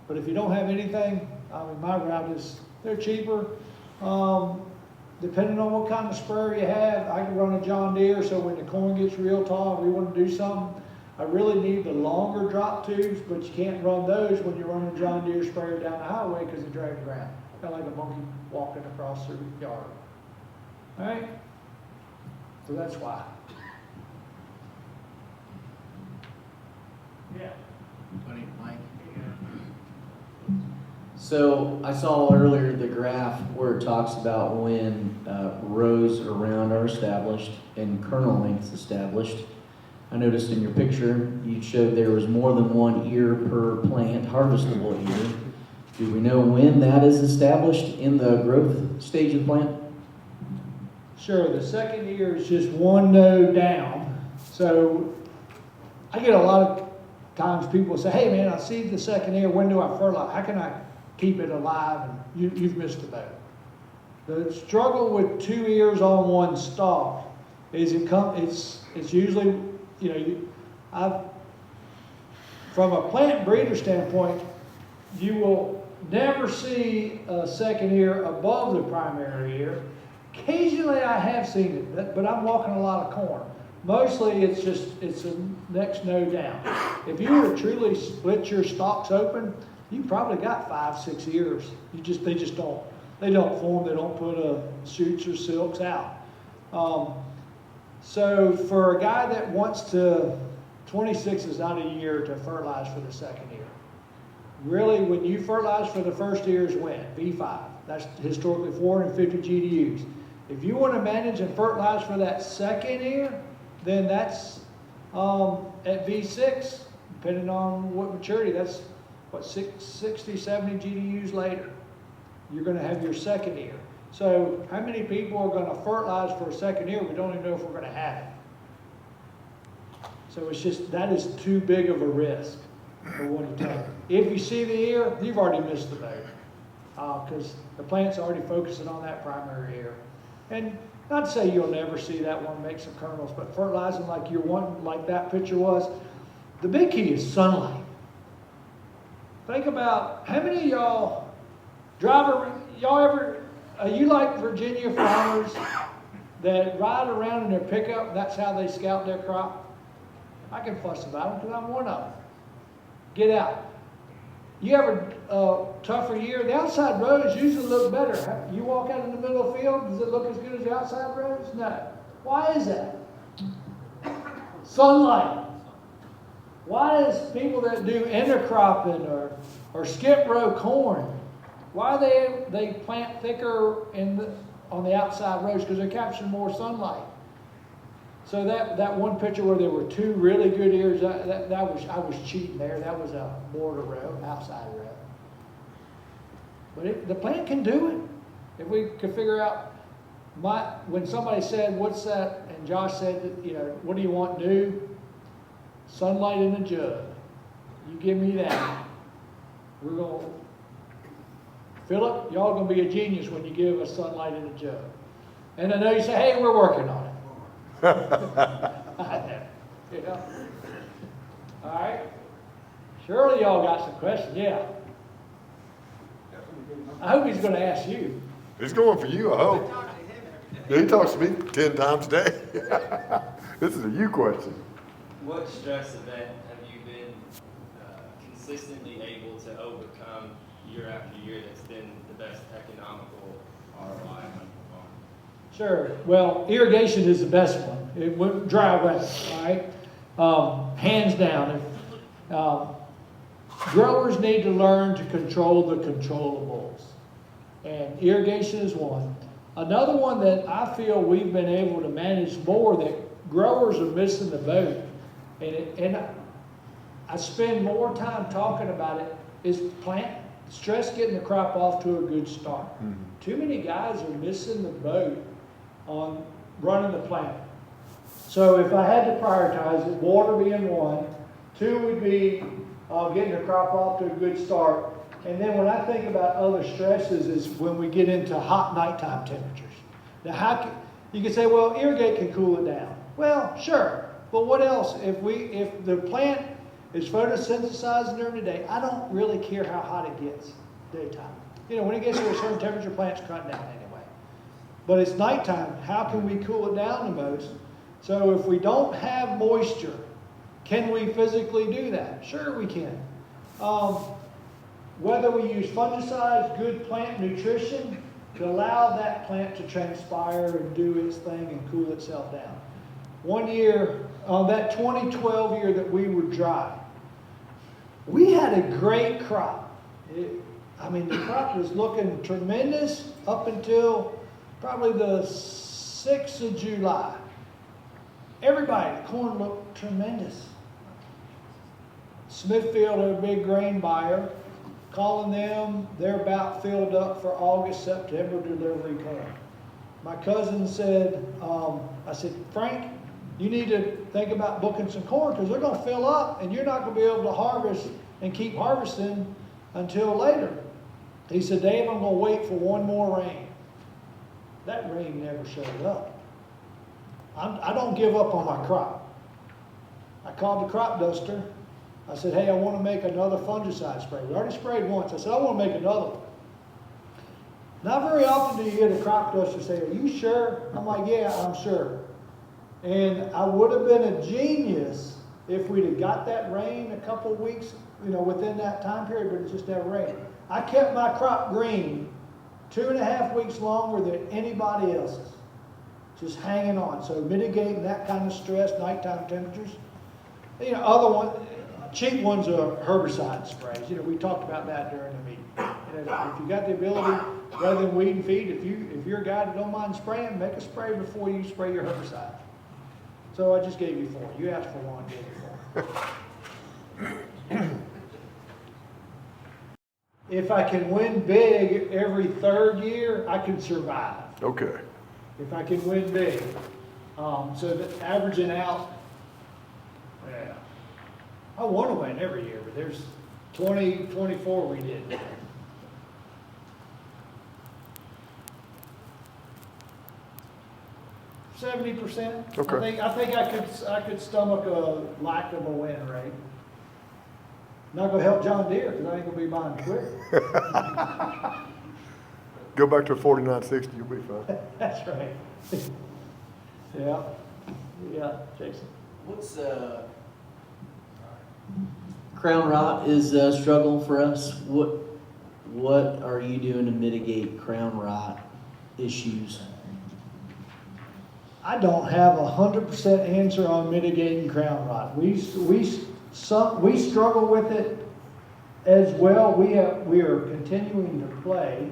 But if you don't have anything, I mean, my route is they're cheaper. Depending on what kind of sprayer you have, I can run a John Deere, so when the corn gets real tall and we want to do something, I really need the longer drop tubes, but you can't run those when you're running a John Deere sprayer down the highway because it drags the ground. Kind of like a monkey walking across the yard. All right? So that's why. Yeah. Buddy, Mike. So I saw earlier the graph where it talks about when rows around are established and kernel lengths established. I noticed in your picture you showed there was more than 1 ear per plant, harvestable ear. Do we know when that is established in the growth stage of the plant? Sure, the second ear is just 1 node down. So I get a lot of times people say, hey man, I see the second ear, when do I fertilize? How can I keep it alive? And you've missed the boat. The struggle with 2 ears on 1 stalk is it's usually, from a plant breeder standpoint, you will never see a second ear above the primary ear. Occasionally I have seen it, but I'm walking a lot of corn. Mostly it's the next node down. If you were to truly split your stalks open, you probably got 5, 6 ears. They just don't form. They don't put shoots or silks out. So for a guy that wants to, 26 is not a year to fertilize for the second ear. Really, when you fertilize for the first ear is when? V5. That's historically 450 GDUs. If you want to manage and fertilize for that second ear, then that's at V6, depending on what maturity, that's what, 60, 70 GDUs later. You're going to have your second ear. So how many people are going to fertilize for a second ear? We don't even know if we're going to have it. So it's just, that is too big of a risk. for what he told me. If you see the ear, you've already missed the boat. Because the plant's already focusing on that primary ear. And not to say you'll never see that one make some kernels, but fertilizing like you're wanting, like that picture was, the big key is sunlight. Think about how many of y'all you like Virginia farmers that ride around in their pickup, and that's how they scout their crop? I can fuss about them because I'm one of them. Get out. You have a tougher year, the outside roads usually look better. You walk out in the middle of the field, does it look as good as the outside roads? No. Why is that? Sunlight. Why is people that do intercropping or skip row corn, why they plant thicker on the outside rows? Because they're capturing more sunlight. So that one picture where there were two really good ears, I was cheating there. That was a border row, outside row. But the plant can do it. If we could figure out, when somebody said, what's that? And Josh said, what do you want new? Sunlight in a jug. You give me that. We're going to, Philip, y'all going to be a genius when you give us sunlight in a jug. And I know you say, hey, we're working on it. Yeah. All right. Surely y'all got some questions. Yeah. I hope he's going to ask you. He's going for you, I hope. Yeah, he talks to me 10 times a day. This is a you question. What stress event have you been consistently able to overcome year after year that's been the best economical ROI on your farm? Sure. Well, irrigation is the best one. It went dry weather, all right? Hands down. Growers need to learn to control the controllables. And irrigation is one. Another one that I feel we've been able to manage more that growers are missing the boat. And I spend more time talking about it, is plant stress getting the crop off to a good start. Mm-hmm. Too many guys are missing the boat on running the plant. So if I had to prioritize it, water being one, two would be getting the crop off to a good start. And then when I think about other stresses is when we get into hot nighttime temperatures. Now you can say, well, irrigate can cool it down. Well, sure. But what else? If the plant is photosynthesizing during the day, I don't really care how hot it gets daytime. When it gets to a certain temperature, plant's cutting down anyway. But it's nighttime. How can we cool it down the most? So if we don't have moisture, can we physically do that? Sure we can. Whether we use fungicides, good plant nutrition, to allow that plant to transpire and do its thing and cool itself down. One year, that 2012 year that we were dry, we had a great crop. The crop was looking tremendous up until probably the 6th of July. Everybody, the corn looked tremendous. Smithfield, our big grain buyer, calling them, they're about filled up for August, September delivery corn. My cousin said, I said, Frank, you need to think about booking some corn because they're going to fill up and you're not going to be able to harvest and keep harvesting until later. He said, Dave, I'm going to wait for one more rain. That rain never showed up. I don't give up on my crop. I called the crop duster. I said, hey, I want to make another fungicide spray. We already sprayed once. I said, I want to make another one. Not very often do you hear the crop duster say, are you sure? I'm like, yeah, I'm sure. And I would have been a genius if we'd have got that rain a couple of weeks, within that time period, but it just never rained. I kept my crop green 2.5 weeks longer than anybody else's, just hanging on. So mitigating that kind of stress, nighttime temperatures. Other one, cheap ones are herbicide sprays. We talked about that during the meeting. If you got the ability, rather than weed and feed, if you're a guy that don't mind spraying, make a spray before you spray your herbicide. So I just gave you 4. You asked for 1, gave you 4. If I can win big every 3rd year, I can survive. Okay. If I can win big. So that averaging out, I want to win every year, but there's 24 we did. %70. Okay. I think I could stomach a lack of a win rate. Not gonna help John Deere because I ain't gonna be buying equipment. Go back to 4960, you'll be fine. That's right. Yeah. Yeah, Jason. What's, crown rot is a struggle for us. What are you doing to mitigate crown rot issues? I don't have 100% answer on mitigating crown rot. We struggle with it as well. We are continuing to play.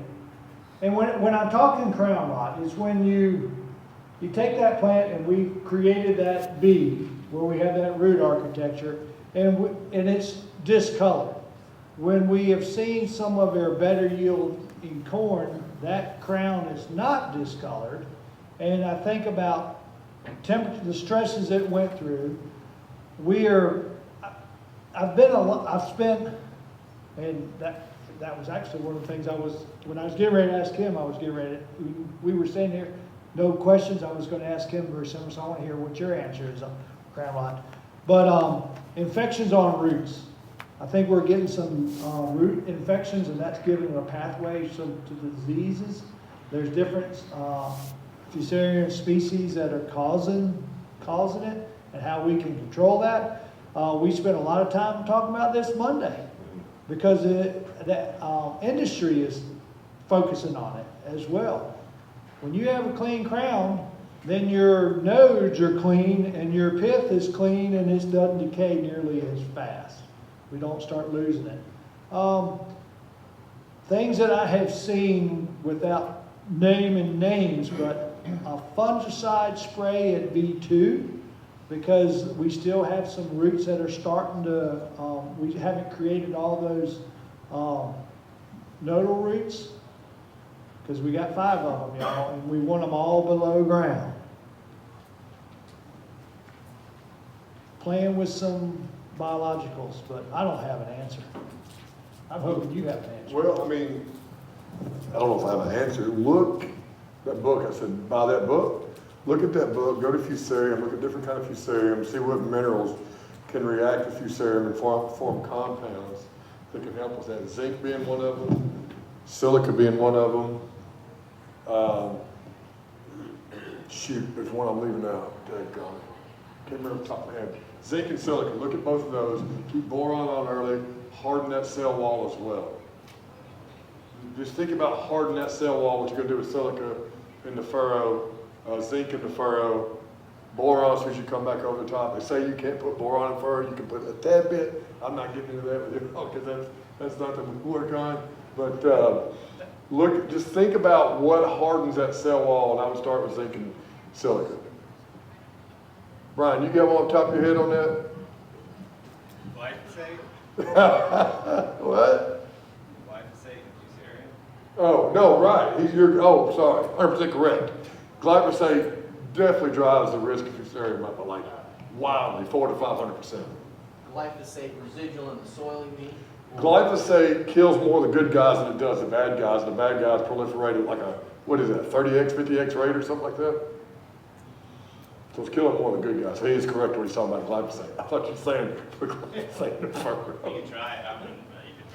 And when I'm talking crown rot, is when you take that plant and we created that V where we have that root architecture and it's discolored. When we have seen some of our better yield in corn, that crown is not discolored. And I think about temperature, the stresses it went through. I've spent, and that was actually one of the things when I was getting ready to ask him, we were sitting here, no questions, I was going to ask him very similar, so I want to hear what your answer is on crown rot. But infections on roots. I think we're getting some root infections, and that's giving a pathway to the diseases. There's different Fusarium species that are causing it, and how we can control that. We spent a lot of time talking about this Monday because the industry is focusing on it as well. When you have a clean crown, then your nodes are clean and your pith is clean and it doesn't decay nearly as fast. We don't start losing it. Things that I have seen without naming names, but a fungicide spray at V2, because we still have some roots that are starting to, we haven't created all those nodal roots, because we got 5 of them, y'all, and we want them all below ground. Playing with some biologicals, but I don't have an answer. I'm hoping you have an answer. Well, I mean, I don't know if I have an answer. Look, that book, I said, buy that book. Look at that book, go to Fusarium, look at different kind of Fusarium, see what minerals can react to Fusarium and form compounds that can help with that. Zinc being one of them, silica being one of them. Shoot, there's one I'm leaving out. Daggone it. Can't remember the top of my head. Zinc and silica, look at both of those. Keep boron on early, harden that cell wall as well. Just think about hardening that cell wall, what you're going to do with silica in the furrow, zinc in the furrow, boron, so as you come back over the top. They say you can't put boron in furrow, you can put a tad bit. I'm not getting into that with you, because that's nothing we work on. But look, just think about what hardens that cell wall, and I would start with zinc and silica. Brian, you got one on top of your head on that? Glyphosate? What? Glyphosate and Fusarium? Oh, no, right. Sorry, 100% correct. Glyphosate definitely drives the risk of Fusarium up, like wildly, 400 to 500%. Glyphosate residual in the soil, you mean? Glyphosate kills more the good guys than it does the bad guys, and the bad guys proliferate at like a, what is that, 30x, 50x rate or something like that? So it's killing more than the good guys. So he is correct when he's talking about glyphosate. I thought you were saying glyphosate in the furrow. You can try it. I wouldn't, you can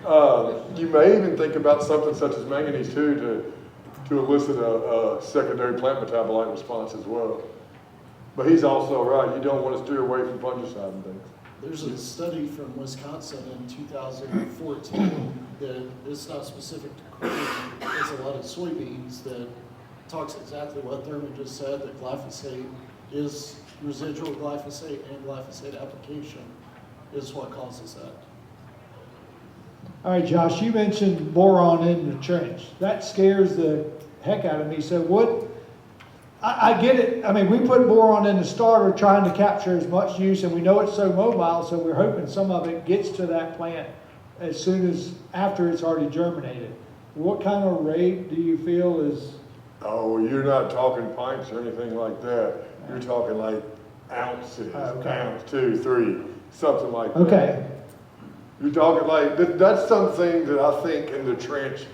try it. You may even think about something such as manganese too to elicit a secondary plant metabolite response as well. But he's also right. You don't want to steer away from fungicide and things. There's a study from Wisconsin in 2014 that is not specific to corn. It's a lot of soybeans that talks exactly what Thurman just said, that glyphosate is residual glyphosate and glyphosate application is what causes that. All right, Josh, you mentioned boron in the trench. That scares the heck out of me. So I get it. I mean, we put boron in the starter trying to capture as much use, and we know it's so mobile, so we're hoping some of it gets to that plant as soon as after it's already germinated. What kind of rate do you feel is? Oh, you're not talking pints or anything like that. You're talking like ounces, Okay. ounce, 2, 3. something like that. Okay. You're talking like, that's something that I think in the trench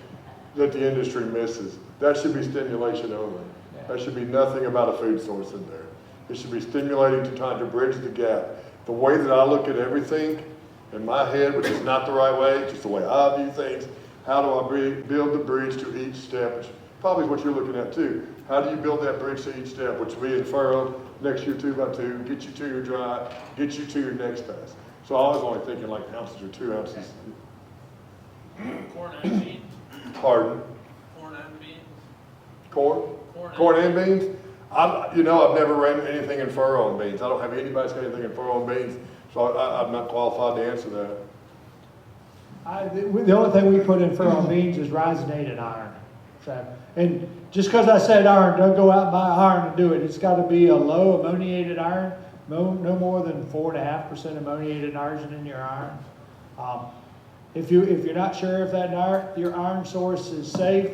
that the industry misses. That should be stimulation only. That should be nothing about a food source in there. It should be stimulating to trying to bridge the gap. The way that I look at everything in my head, which is not the right way, just the way I view things, how do I build the bridge to each step, which probably is what you're looking at too. How do you build that bridge to each step, which will be in furrow, next year 2 by 2, get you to your dry, get you to your next pass. So I was only thinking like ounces or 2 ounces. Corn and beans. Pardon? Corn and beans. Corn? Corn and beans? I've never ran anything in furrow on beans. I don't have anybody that's got anything in furrow on beans, so I'm not qualified to answer that. The only thing we put in furrow on beans is ricinated iron. So, and just because I said iron, don't go out and buy iron to do it. It's got to be a low ammoniated iron, no more than 4.5% ammoniated nitrogen in your iron. If you're not sure if your iron source is safe,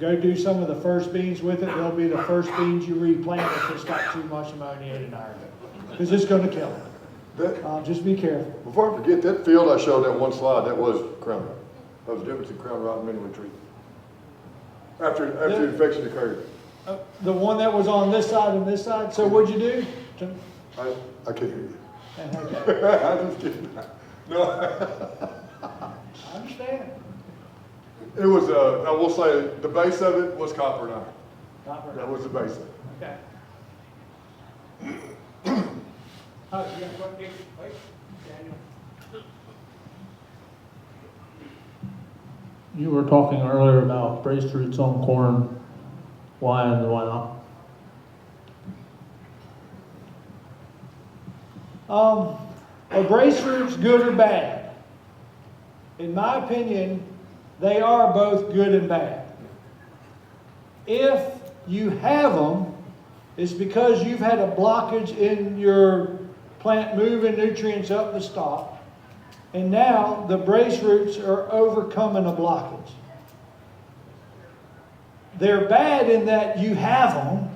go do some of the first beans with it. They'll be the first beans you replant if it's got too much ammoniated iron, because it's going to kill it. Just be careful. Before I forget, that field I showed that one slide, that was crown rot. That was the difference in crown rot and mineral retreat. After the infection occurred. The one that was on this side and this side. So what'd you do? I can't hear you. Okay. I'm just kidding. No. I understand. It was, I will say, the base of it was copper and iron. Copper and That iron. was the base of it. Okay. You were talking earlier about brace roots on corn. Why and why not? Are brace roots good or bad? In my opinion, they are both good and bad. If you have them, it's because you've had a blockage in your plant moving nutrients up the stalk, and now the brace roots are overcoming a blockage. They're bad in that you have them,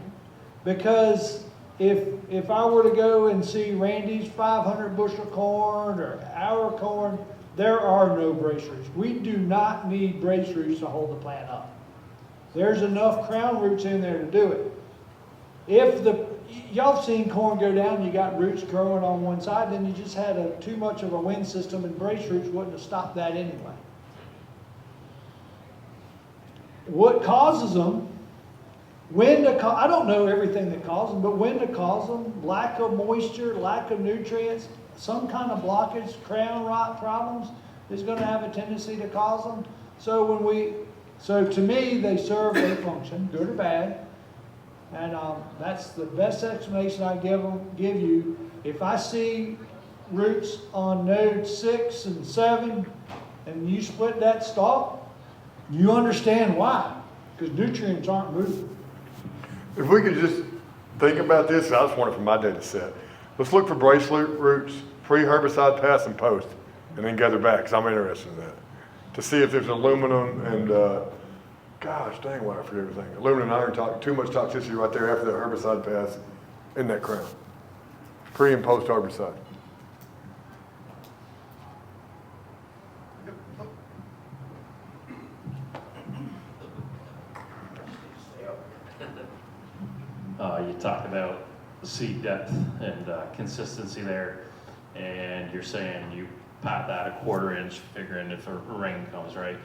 because if I were to go and see Randy's 500 bushel corn or our corn, there are no brace roots. We do not need brace roots to hold the plant up. There's enough crown roots in there to do it. Y'all seen corn go down, you got roots growing on one side, then you just had too much of a wind system, and brace roots wouldn't have stopped that anyway. What causes them? I don't know everything that causes them, but when to cause them, lack of moisture, lack of nutrients, some kind of blockage, crown rot problems is going to have a tendency to cause them. So to me, they serve a function, good or bad, and that's the best explanation I give you. If I see roots on node 6 and 7, and you split that stalk, you understand why, because nutrients aren't moving. If we could just think about this, I just want it from my data set. Let's look for brace roots, pre-herbicide pass and post, and then gather back, because I'm interested in that. To see if there's aluminum and, gosh dang, why I forget everything. Aluminum and iron, too much toxicity right there after the herbicide pass in that crown. Pre and post herbicide. You talked about the seed depth and consistency there, and you're saying you pat that 1/4 inch, figuring if a rain comes, right?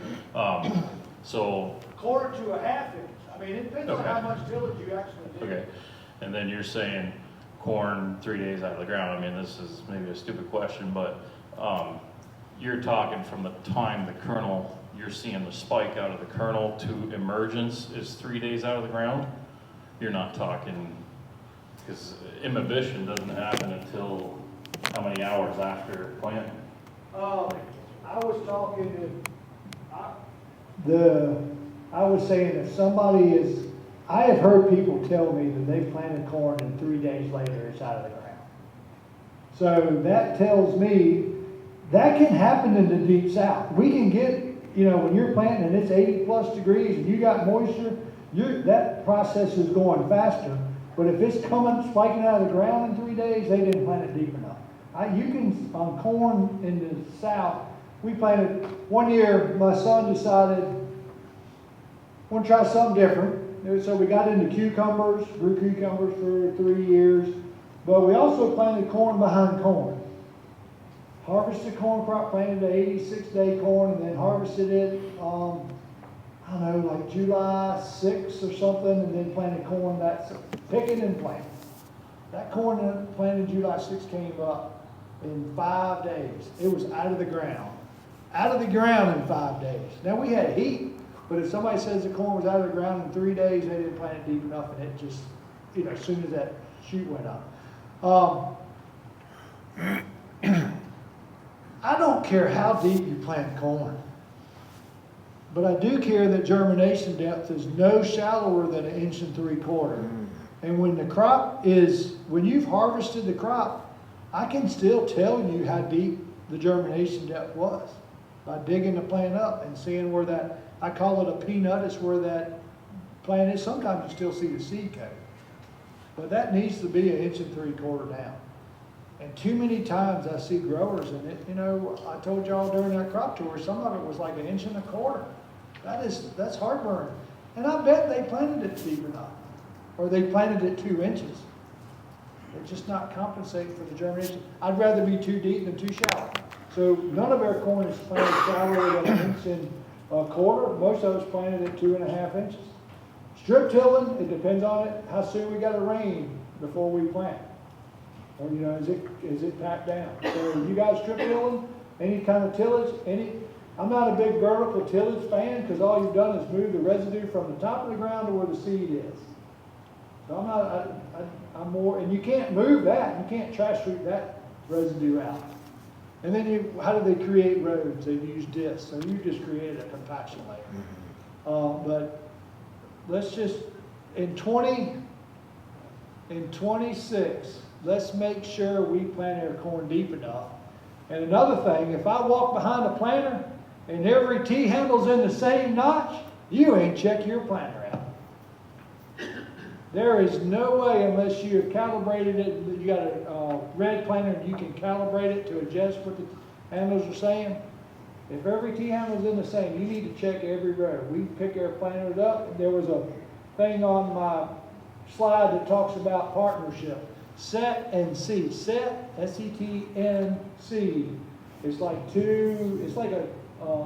So 1/4 to a 1/2 inch. I mean, it depends on how much tillage you actually do. okay, and then you're saying corn 3 days out of the ground. I mean, this is maybe a stupid question, but you're talking from the time the kernel, you're seeing the spike out of the kernel to emergence is 3 days out of the ground. You're not talking, because imbibition doesn't happen until how many hours after planting? I was talking I was saying if somebody I have heard people tell me that they planted corn and 3 days later it's out of the ground. So that tells me that can happen in the deep south. We can get, when you're planting and it's 80+ degrees and you got moisture, that process is going faster. But if it's spiking out of the ground in 3 days, they didn't plant it deep enough. You can, on corn in the south, we planted, one year, my son decided, want to try something different. So we got into cucumbers, grew cucumbers for 3 years, but we also planted corn behind corn. Harvested corn crop, planted an 86-day corn, and then harvested it, I don't know, like July 6th or something, and then planted corn that's picking and planting. That corn that planted July 6th came up in 5 days. It was out of the ground. Out of the ground in 5 days. Now we had heat, but if somebody says the corn was out of the ground in 3 days, they didn't plant it deep enough, and it just, as soon as that shoot went up. I don't care how deep you plant corn, but I do care that germination depth is no shallower than 1 3/4 inches. And when the crop is, when you've harvested the crop, I can still tell you how deep the germination depth was by digging the plant up and seeing where that, I call it a peanut, it's where that plant is. Sometimes you still see the seed coat, but that needs to be 1 3/4 inches down. And too many times I see growers in it, I told y'all during that crop tour, some of it was like 1 1/4 inches. That's heartburn. And I bet they planted it deep enough, or they planted it 2 inches. They're just not compensating for the germination. I'd rather be too deep than too shallow. So none of our corn is planted shallower than 1 1/4 inches. Most of us planted at 2.5 inches. Strip tilling, it depends on it, how soon we got a rain before we plant. Or, is it packed down? So you guys strip tilling, any kind of tillage, I'm not a big vertical tillage fan because all you've done is move the residue from the top of the ground to where the seed is. So I'm more, and you can't move that. You can't trash root that residue out. And then how do they create roads? They use discs. So you just created a compaction layer. But let's just, in 26, let's make sure we plant our corn deep enough. And another thing, if I walk behind a planter and every T-handle's in the same notch, you ain't check your planter out. There is no way unless you have calibrated it, you got a red planter and you can calibrate it to adjust what the handles are saying. If every T-handle's in the same, you need to check every row. We pick our planters up. There was a thing on my slide that talks about partnership. Set and seed. Set, S-E-T-N-C. It's like a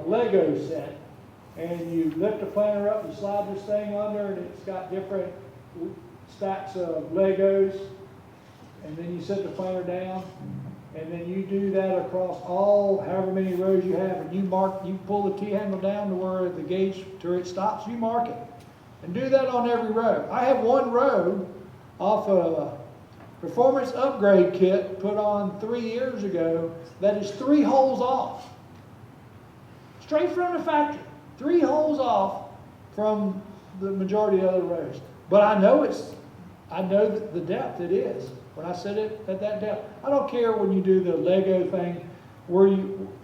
Lego set. And you lift the planter up, you slide this thing under, and it's got different stacks of Legos. And then you set the planter down. And then you do that across however many rows you have. And you pull the T-handle down to where the gauge, to where it stops, you mark it. And do that on every row. I have one row off a performance upgrade kit put on 3 years ago that is 3 holes off. Straight from the factory. 3 holes off from the majority of the other rows. But I know the depth it is. When I set it at that depth. I don't care when you do the Lego thing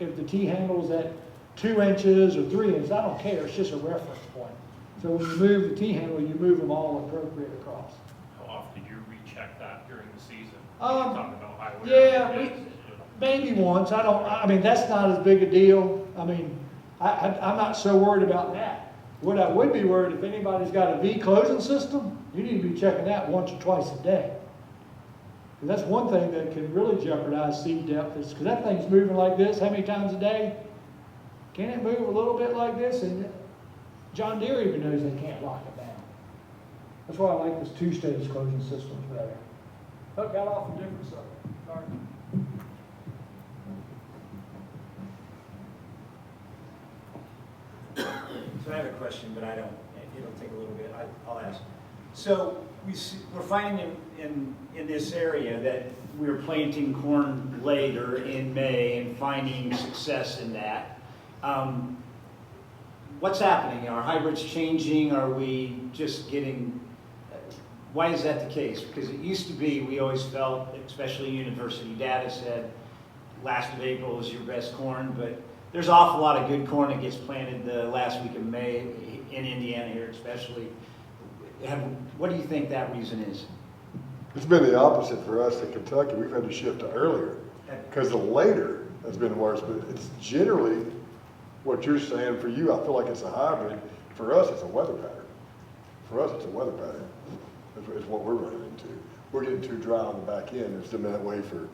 if the T-handle's at 2 inches or 3 inches. I don't care. It's just a reference point. So when you move the T-handle, you move them all appropriate across. How often do you recheck that during the season? Yeah, maybe once. That's not as big a deal. I'm not so worried about that. What I would be worried if anybody's got a V closing system, you need to be checking that once or twice a day. And that's one thing that can really jeopardize seed depth is because that thing's moving like this, how many times a day? Can it move a little bit like this? And John Deere even knows they can't lock it down. That's why I like this 2-stage closing system better. Oh, got off a different subject. Sorry. So I have a question, but it'll take a little bit. I'll ask. So we're finding in this area that we're planting corn later in May and finding success in that. What's happening? Are hybrids changing? Are we just getting... Why is that the case? Because it used to be, we always felt, especially university data said, last of April is your best corn, but there's an awful lot of good corn that gets planted the last week of May, in Indiana here especially. What do you think that reason is? It's been the opposite for us in Kentucky. We've had to shift to earlier. because the later has been worse, but it's generally what you're saying. For you, I feel like it's a hybrid. For us, it's a weather pattern. For us, it's a weather pattern, is what we're running into. We're getting too dry on the back end. It's been that way for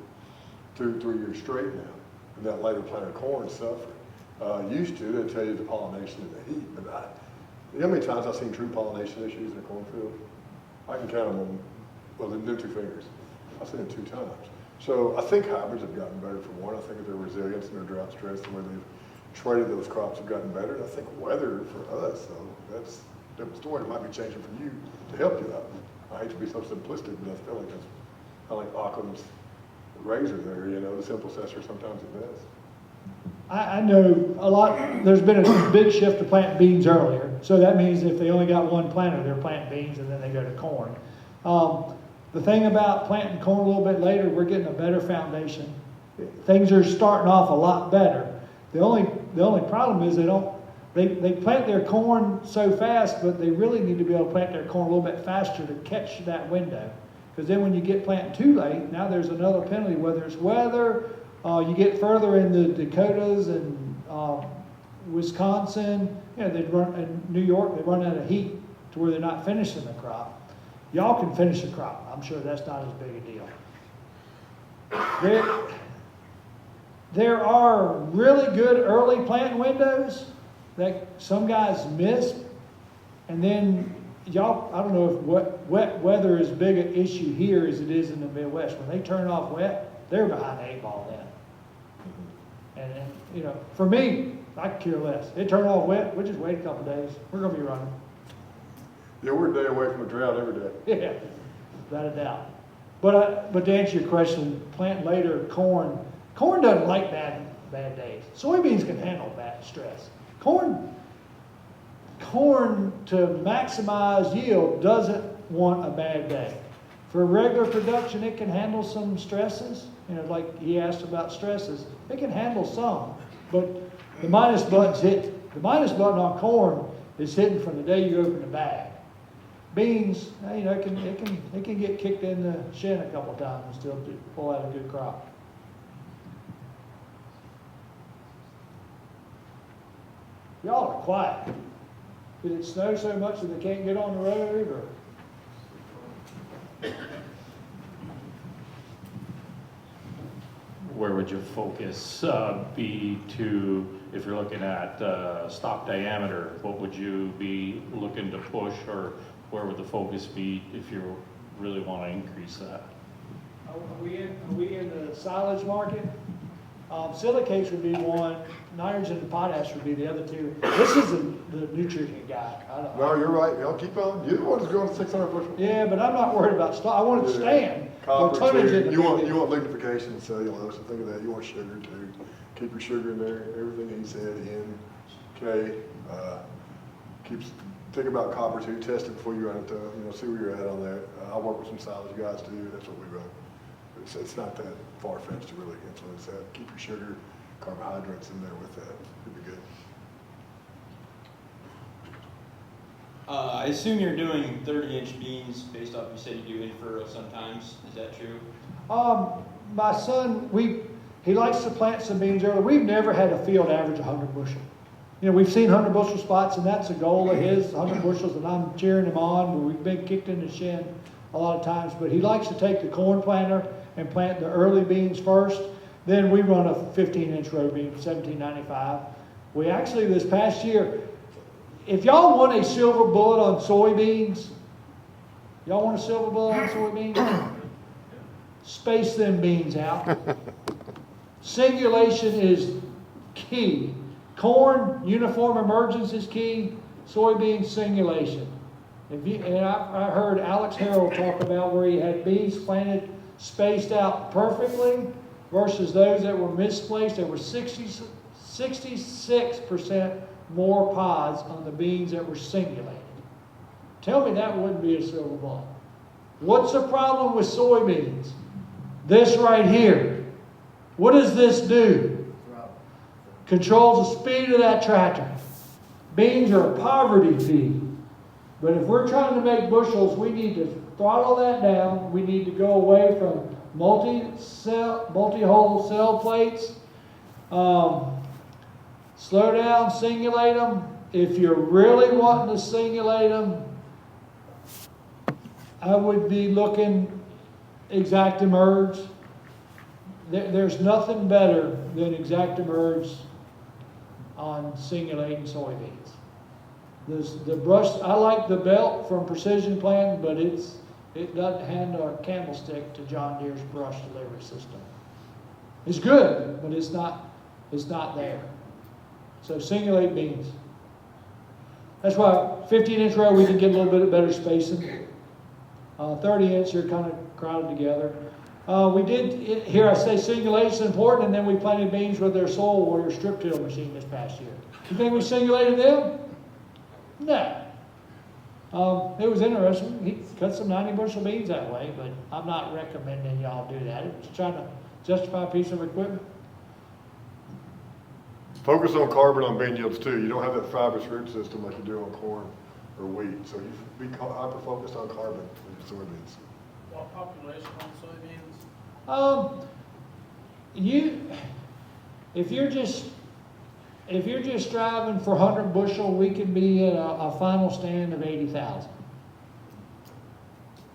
2-3 years straight now. And that later planted corn suffered. Used to, they tell you the pollination and the heat, but you know how many times I've seen true pollination issues in a cornfield? I can count them on, well, the 2 fingers. I've seen it 2 times. So I think hybrids have gotten better for one. I think their resilience and their drought stress, the way they've traded those crops have gotten better. And I think weather for us, though, that's a different story. It might be changing for you to help you out. I hate to be so simplistic, but I feel like that's kind of like Occam's razor there, you know, the simplest answer sometimes the best. I know a lot, there's been a big shift to plant beans earlier. So that means if they only got one planter, they're planting beans and then they go to corn. The thing about planting corn a little bit later, we're getting a better foundation. Things are starting off a lot better. The only problem is they plant their corn so fast, but they really need to be able to plant their corn a little bit faster to catch that window. Because then when you get planting too late, now there's another penalty, whether it's weather, you get further in the Dakotas and Wisconsin, you know, in New York, they run out of heat to where they're not finishing the crop. Y'all can finish the crop. I'm sure that's not as big a deal. There are really good early planting windows that some guys miss. And then y'all, I don't know if wet weather is as big an issue here as it is in the Midwest. When they turn off wet, they're behind the 8 ball then. And you know, for me, I could care less. It turned off wet, we just wait a couple days. We're going to be running. Yeah, we're a day away from a drought every day. Yeah, without a doubt. But to answer your question, plant later corn doesn't like bad days. Soybeans can handle bad stress. Corn to maximize yield doesn't want a bad day. For regular production, it can handle some stresses. You know, like he asked about stresses, it can handle some, but the minus button on corn is hidden from the day you open the bag. Beans, you know, it can get kicked in the shin a couple of times and still pull out a good crop. Y'all are quiet. Did it snow so much that they can't get on the road, or? Where would your focus be to, if you're looking at stock diameter, what would you be looking to push, or where would the focus be if you really want to increase that? Are we in the silage market? Silicates would be one, nitrogen and potash would be the other 2. This is the nutrient guy. No, you're right. Y'all keep on. You're the one who's going to 600 bushel. Yeah, but I'm not worried about stock. I want it to stand. Copper tonnage too. You want lignification and cellulose, and think of that. You want sugar too. Keep your sugar in there. Everything he said, N, K. Think about copper too. Test it before you run it. See where you're at on that. I work with some silage guys too. That's what we run. It's not that far-fetched to really influence that. Keep your sugar, carbohydrates in there with that. It'd be good. I assume you're doing 30-inch beans based off, you said you do in-furrow sometimes. Is that true? My son, he likes to plant some beans early. We've never had a field average 100 bushel. You know, we've seen 100 bushel spots, and that's a goal of his, 100 bushels, and I'm cheering him on. But we've been kicked in the shin a lot of times. But he likes to take the corn planter and plant the early beans first. Then we run a 15-inch row bean, 1795. We actually, this past year, if y'all want a silver bullet on soybeans, y'all want a silver bullet on soybeans? Space them beans out. Singulation is key. Corn, uniform emergence is key. Soybean, singulation. And I heard Alex Harrell talk about where he had beans planted spaced out perfectly versus those that were misplaced. There were 66% more pods on the beans that were singulated. Tell me that wouldn't be a silver bullet. What's the problem with soybeans? This right here. What does this do? Controls the speed of that tractor. Beans are a poverty feed. But if we're trying to make bushels, we need to throttle that down. We need to go away from multi-hole cell plates. Slow down, singulate them. If you're really wanting to singulate them, I would be looking Exact-Emerge. There's nothing better than Exact-Emerge on singulating soybeans. The brush, I like the belt from Precision Plant, but it doesn't handle a candlestick to John Deere's brush delivery system. It's good, but it's not there. So singulate beans. That's why 15-inch row we can get a little bit better spacing. 30-inch you're kind of crowded together. We did, here I say singulation is important, and then we planted beans with their soil water strip till machine this past year. You think we singulated them? No. It was interesting. He cut some 90 bushel beans that way, but I'm not recommending y'all do that. It's trying to justify a piece of equipment. Focus on carbon on bean yields too. You don't have that fibrous root system like you do on corn or wheat. So you be hyper-focused on carbon in soybeans. What population on soybeans? If you're just striving for 100 bushel, we could be at a final stand of 80,000.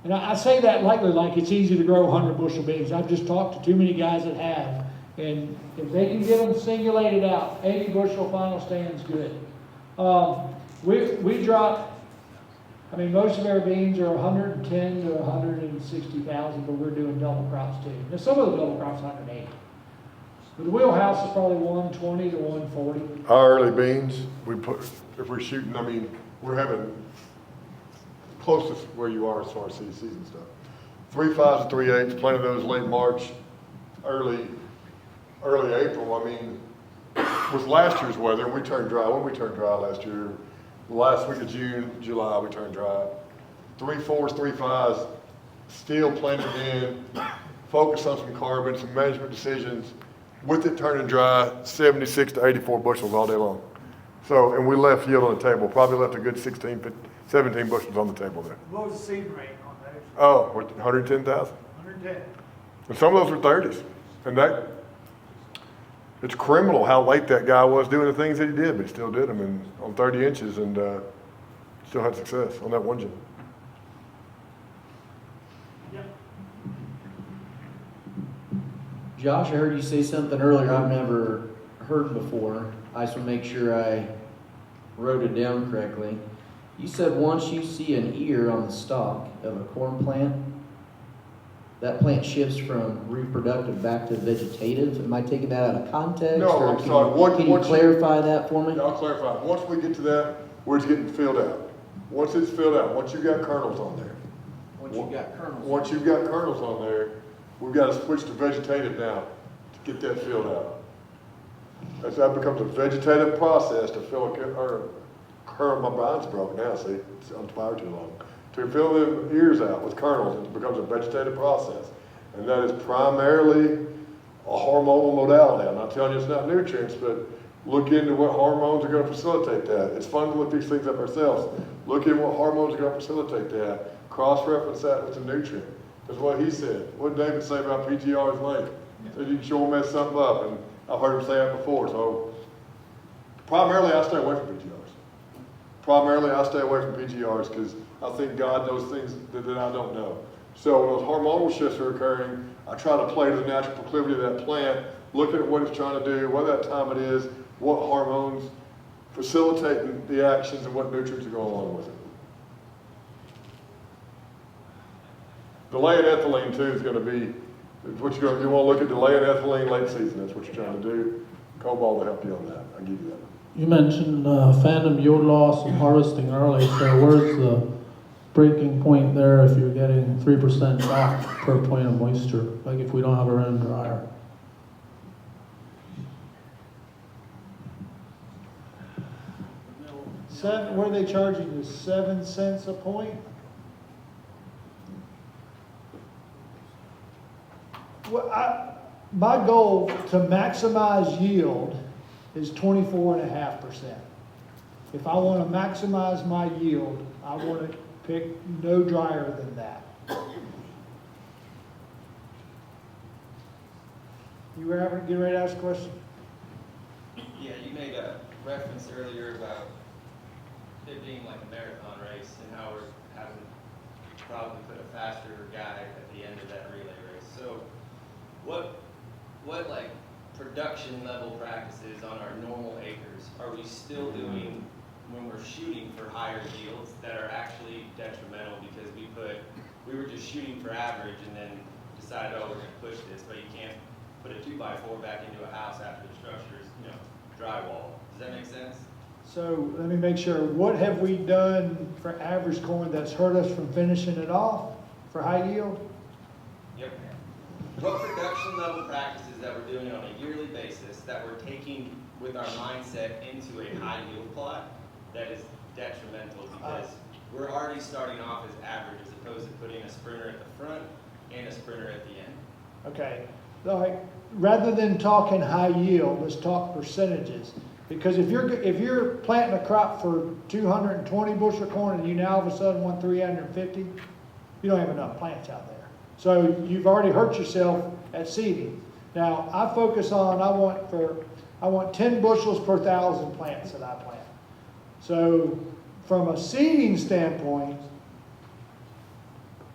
And I say that lightly, like it's easy to grow 100 bushel beans. I've just talked to too many guys that have. And if they can get them singulated out, 80 bushel final stand's good. We drop, I mean, most of our beans are 110 to 160,000, but we're doing double crops too. Now, some of the double crops are 180. But the wheelhouse is probably 120 to 140. Our early beans, if we're shooting, I mean, we're having close to where you are as far as season stuff. 3.5s and 3.8s, planted those late March, early April. I mean, with last year's weather, we turned dry. When we turned dry last year, the last week of June, July, we turned dry. 3.4s, 3.5s, still planted in, focus on some carbon, some management decisions. With it turning dry, 76 to 84 bushels all day long. So, and we left yield on the table. Probably left a good 17 bushels on the table there. What was the seed rate on those? Oh, 110,000. 110. And some of those were 30s. And it's criminal how late that guy was doing the things that he did, but he still did them on 30 inches and still had success on that one gen. Josh, I heard you say something earlier I've never heard before. I just want to make sure I wrote it down correctly. You said once you see an ear on the stalk of a corn plant, that plant shifts from reproductive back to vegetative. Am I taking that out of context? No, or I'm sorry. Can you clarify that for me? Yeah, I'll clarify. Once we get to that, where it's getting filled out. Once it's filled out, once you've got kernels on there. Once you've got kernels. Once you've got kernels on there, we've got to switch to vegetative now to get that filled out. That becomes a vegetative process to fill kernel. My mind's broken now, see? I'm tired too long. To fill the ears out with kernels, it becomes a vegetative process. And that is primarily a hormonal modality. I'm not telling you it's not nutrients, but look into what hormones are going to facilitate that. It's fun to look these things up ourselves. Look at what hormones are going to facilitate that. Cross-reference that with the nutrient. That's what he said. What did David say about PGR's lake? Said you can sure mess something up, and I've heard him say that before. So primarily I stay away from PGRs. Primarily I stay away from PGRs because I think God knows things that I don't know. So when those hormonal shifts are occurring, I try to play to the natural proclivity of that plant, look at what it's trying to do, what that time it is, what hormones facilitate the actions, and what nutrients are going along with it. Delaying ethylene too is going to be what you want to look at. Delaying ethylene late season. That's what you're trying to do. Cobalt will help you on that. I'll give you that. You mentioned phantom yield loss and harvesting early. So where's the breaking point there if you're getting 3% drop per point of moisture? Like if we don't have our own dryer. What are they charging you? 7 cents a point? Well, my goal to maximize yield is 24.5%. If I want to maximize my yield, I want to pick no drier than that. You were getting ready to ask a question? Yeah, you made a reference earlier about it being like a marathon race and how we're having to probably put a faster guy at the end of that relay race. So what like production level practices on our normal acres are we still doing when we're shooting for higher yields that are actually detrimental because we were just shooting for average and then decided, oh, we're going to push this, but you can't put a 2x4 back into a house after the structure is, drywall. Does that make sense? So let me make sure, what have we done for average corn that's hurt us from finishing it off for high yield? Yep. What production level practices that we're doing on a yearly basis that we're taking with our mindset into a high yield plot that is detrimental because we're already starting off as average as opposed to putting a sprinter at the front and a sprinter at the end. Okay, all right. Rather than talking high yield, let's talk percentages. Because if you're planting a crop for 220 bushel corn and you now all of a sudden want 350, you don't have enough plants out there. So you've already hurt yourself at seeding. Now I focus on I want 10 bushels per 1,000 plants that I plant. So from a seeding standpoint,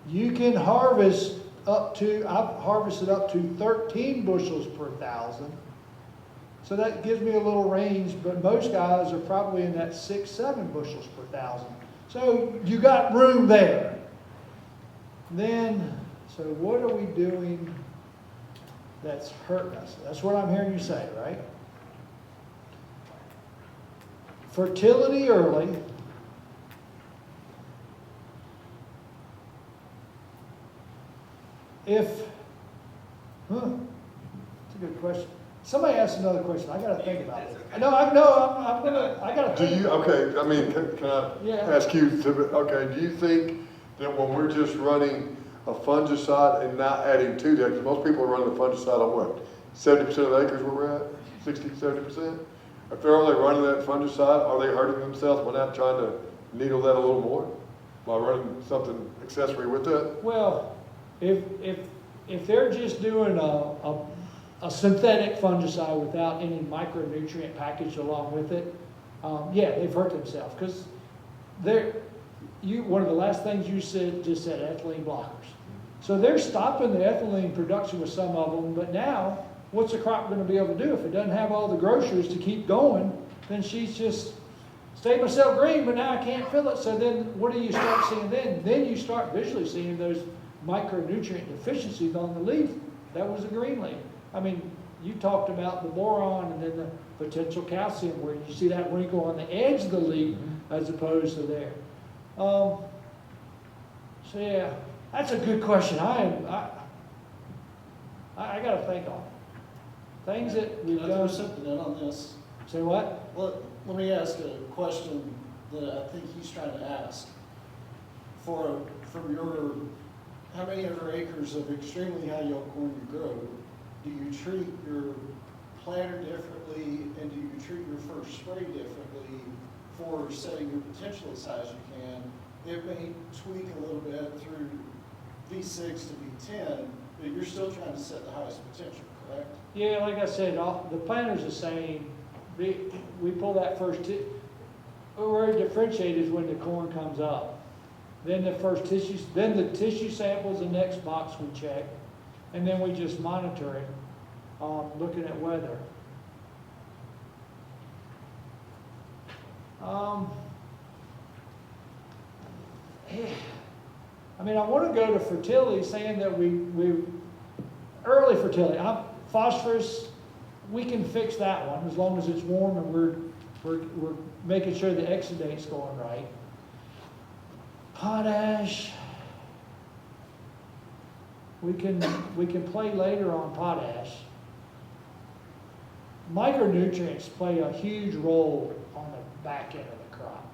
you can harvest I've harvested up to 13 bushels per 1,000. So that gives me a little range, but most guys are probably in that 6-7 bushels per 1,000. So you got room there. Then, so what are we doing that's hurting us? That's what I'm hearing you say, right? Fertility early. It's a good question. Somebody asked another question. I got to think about it. No, I got to think. Okay, I mean, can I ask you, do you think that when we're just running a fungicide and not adding to that, because most people are running a fungicide on what, 70% of the acres where we're at, 60, 70%? If they're only running that fungicide, are they hurting themselves by not trying to needle that a little more by running something accessory with that? Well, if they're just doing a synthetic fungicide without any micronutrient package along with it, they've hurt themselves because one of the last things you said ethylene blockers. So they're stopping the ethylene production with some of them, but now what's the crop going to be able to do if it doesn't have all the grocers to keep going? Then she's just stayed myself green, but now I can't fill it. So then what do you start seeing then? Then you start visually seeing those micronutrient deficiencies on the leaf. That was a green leaf. I mean, you talked about the boron and then the potential calcium where you see that wrinkle on the edge of the leaf as opposed to there. So yeah, that's a good question. I got to think on it. Things that we've done. Throw something in on this. Say what? Well, let me ask a question that I think he's trying to ask. From your, how many of your acres of extremely high yield corn you grow, do you treat your planter differently and do you treat your first spray differently for setting your potential as high as you can? It may tweak a little bit through V6 to V10, but you're still trying to set the highest potential, correct? Yeah, like I said, the planter's the same. We pull that first where it differentiates is when the corn comes up. Then the first tissues, then the tissue samples, the next box we check, and then we just monitor it, looking at weather. I mean, I want to go to fertility, saying that we early fertility. Phosphorus, we can fix that one as long as it's warm and we're making sure the exudate's going right. Potash, we can play later on potash. Micronutrients play a huge role on the back end of the crop.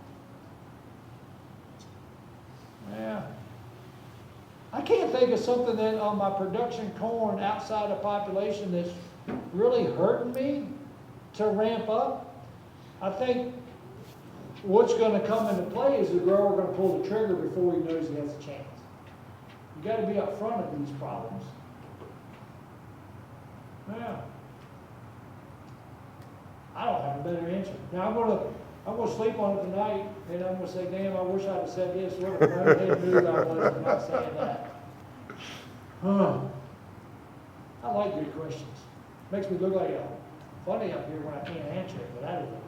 Yeah. I can't think of something that on my production corn outside of population that's really hurting me to ramp up. I think what's going to come into play is the grower going to pull the trigger before he knows he has a chance. You got to be up front of these problems. Yeah. better answer. Now, I'm gonna sleep on it tonight, and I'm gonna say, damn, I wish I'd have said this, what a bonehead move I was for not saying that. I like good questions. Makes me look like a funny up here when I can't answer it, but I don't know.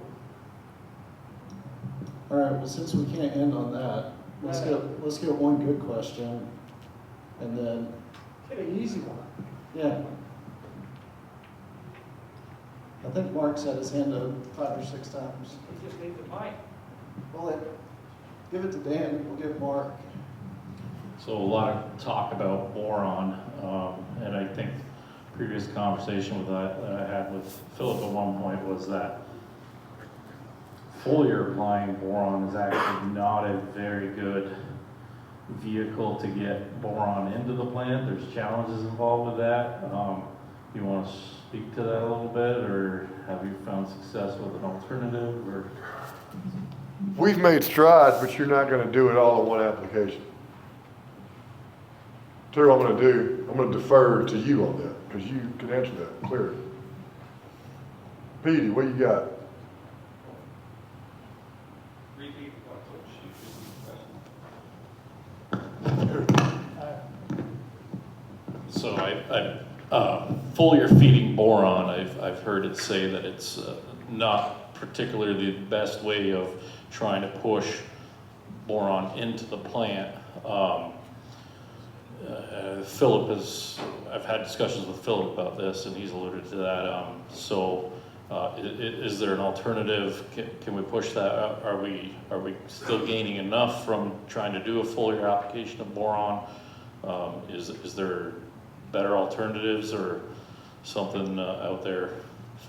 All right, well, since we can't end on that, let's get one good question, and then. Get an easy one. Yeah. I think Mark's had his hand up 5 or 6 times. He just needs a mic. Well, give it to Dan, we'll give Mark. So a lot of talk about boron, and I think previous conversation that I had with Philip at one point was that foliar applying boron is actually not a very good vehicle to get boron into the plant. There's challenges involved with that. You want to speak to that a little bit, or have you found success with an alternative? Or We've made strides, but you're not going to do it all in one application. Tell you what I'm going to do. I'm going to defer to you on that because you can answer that clearly. Petey, what you got? Repeat So foliar feeding boron, I've heard it say that it's not particularly the best way of trying to push boron into the plant. Philip I've had discussions with Philip about this, and he's alluded to that. Is there an alternative? Can we push that? Are we still gaining enough from trying to do a foliar application of boron? Is there better alternatives or something out there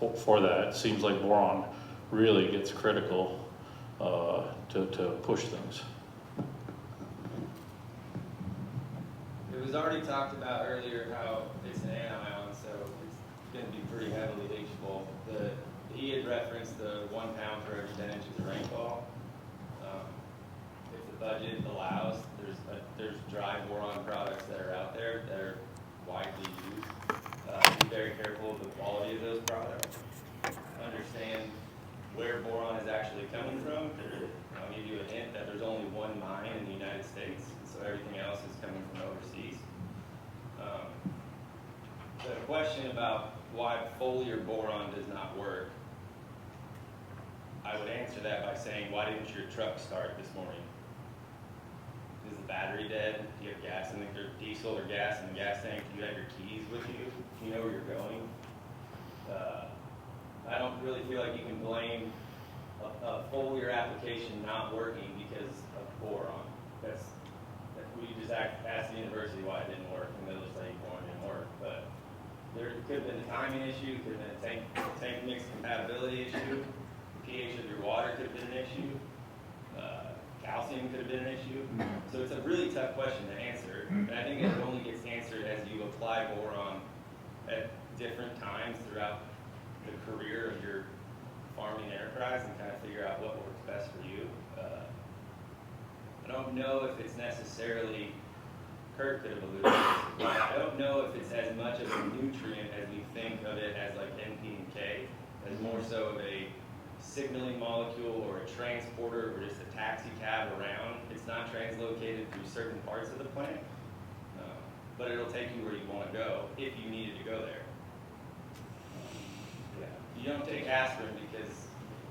for that? It seems like boron really gets critical to push things. It was already talked about earlier how it's an anion, so it's going to be pretty heavily leachable. He had referenced the 1 pound for every 10 inches of rainfall. If the budget allows, there's dry boron products that are out there that are widely used. Be very careful of the quality of those products. Understand where boron is actually coming from. I'll give you a hint that there's only one mine in the United States, so everything else is coming from overseas. The question about why foliar boron does not work, I would answer that by saying, why didn't your truck start this morning? Is the battery dead? Do you have gas in the diesel or gas in the gas tank? Do you have your keys with you? Do you know where you're going? I don't really feel like you can blame a foliar application not working because of boron. We just asked the university why it didn't work, and they'll just say boron didn't work. But there could have been a timing issue, could have been a tank mix compatibility issue, the pH of your water could have been an issue, calcium could have been an issue. So it's a really tough question to answer, and I think it only gets answered as you apply boron at different times throughout the career of your farming enterprise and kind of figure out what works best for you. I don't know if it's necessarily, Kurt could have alluded to this, I don't know if it's as much of a nutrient as we think of it as like NP and K, as more so of a signaling molecule or a transporter or just a taxi cab around. It's not translocated through certain parts of the plant, but it'll take you where you want to go if you needed to go there. You don't take aspirin because,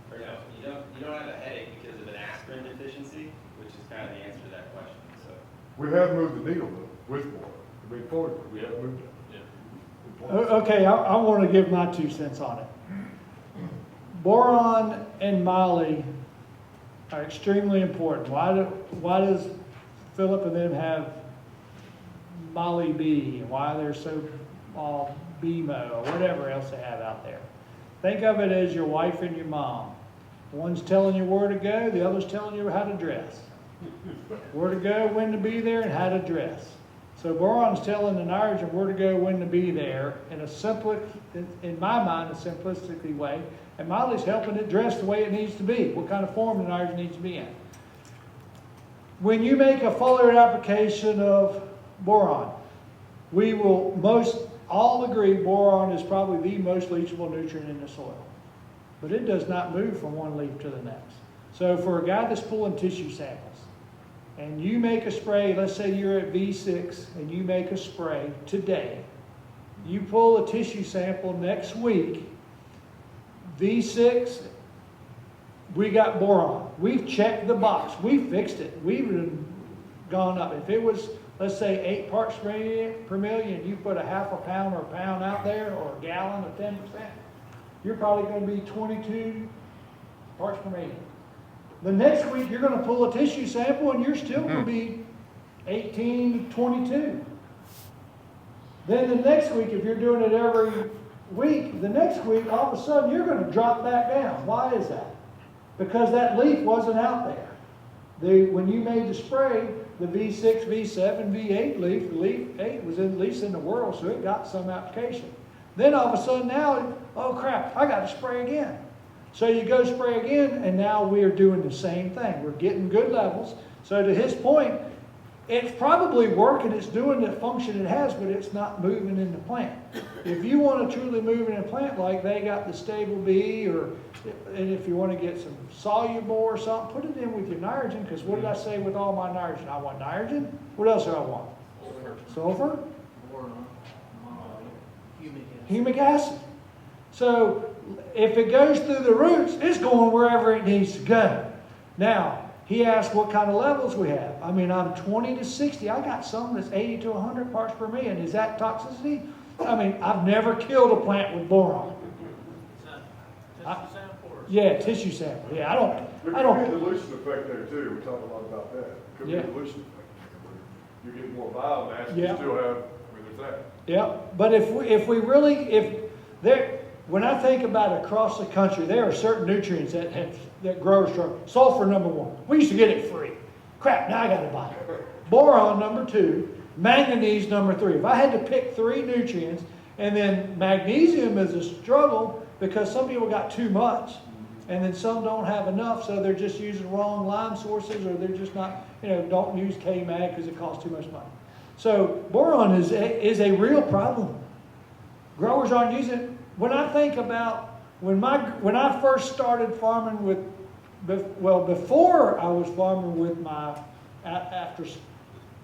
or no, you don't have a headache because of an aspirin deficiency, which is kind of the answer to that question. So We have moved the needle though, with boron. I mean, forward, we have moved it. Okay, I want to give my 2 cents on it. Boron and moly are extremely important. Why does Philip and them have moly B, and why they're so BMO or whatever else they have out there? Think of it as your wife and your mom. One's telling you where to go, the other's telling you how to dress. Where to go, when to be there, and how to dress. So boron's telling the nitrogen where to go, when to be there, in in my mind, a simplistically way. And moly's helping it dress the way it needs to be, what kind of form the nitrogen needs to be in. When you make a foliar application of boron, we will most all agree boron is probably the most leachable nutrient in the soil. but it does not move from one leaf to the next. So for a guy that's pulling tissue samples, and you make a spray, let's say you're at V6 and you make a spray today, you pull a tissue sample next week, V6, we got boron. We've checked the box. We fixed it. We've gone up. If it was, let's say, 8 parts per million, you put a half a pound or a pound out there, or a gallon of 10%, you're probably going to be 22 parts per million. The next week, you're going to pull a tissue sample, and you're still going to be 18 to 22. Then the next week, if you're doing it every week, the next week, all of a sudden, you're going to drop back down. Why is that? Because that leaf wasn't out there. When you made the spray, the V6, V7, V8 leaf, the leaf 8 was at least in the world, so it got some application. Then all of a sudden now, oh crap, I got to spray again. So you go spray again, and now we're doing the same thing. We're getting good levels. So to his point, it's probably working, it's doing the function it has, but it's not moving in the plant. If you want to truly move in a plant like they got the stable B, and if you want to get some soluble or something, put it in with your nitrogen, because what did I say with all my nitrogen? I want nitrogen. What else do I want? Sulfur? Boron, Humic acid. So if it goes through the roots, it's going wherever it needs to go. Now, he asked what kind of levels we have. I mean, I'm 20 to 60. I got some that's 80 to 100 parts per million. Is that toxicity? I mean, I've never killed a plant with boron. Yeah, tissue sample. Yeah, I don't. There could be a dilution effect there too. We talked a lot about that. Could be a dilution effect. You get more biomass, you still have, there's that. Yeah, but if we really, when I think about across the country, there are certain nutrients that growers struggle. Sulfur, number 1. We used to get it free. Crap, now I got to buy it. Boron, number 2. Manganese, number 3. If I had to pick 3 nutrients, and then magnesium is a struggle because some people got too much, and then some don't have enough, so they're just using wrong lime sources, or they're just not, don't use K-Mag because it costs too much money. So boron is a real problem. Growers aren't using it. When I think about when I first started farming before I was farming with after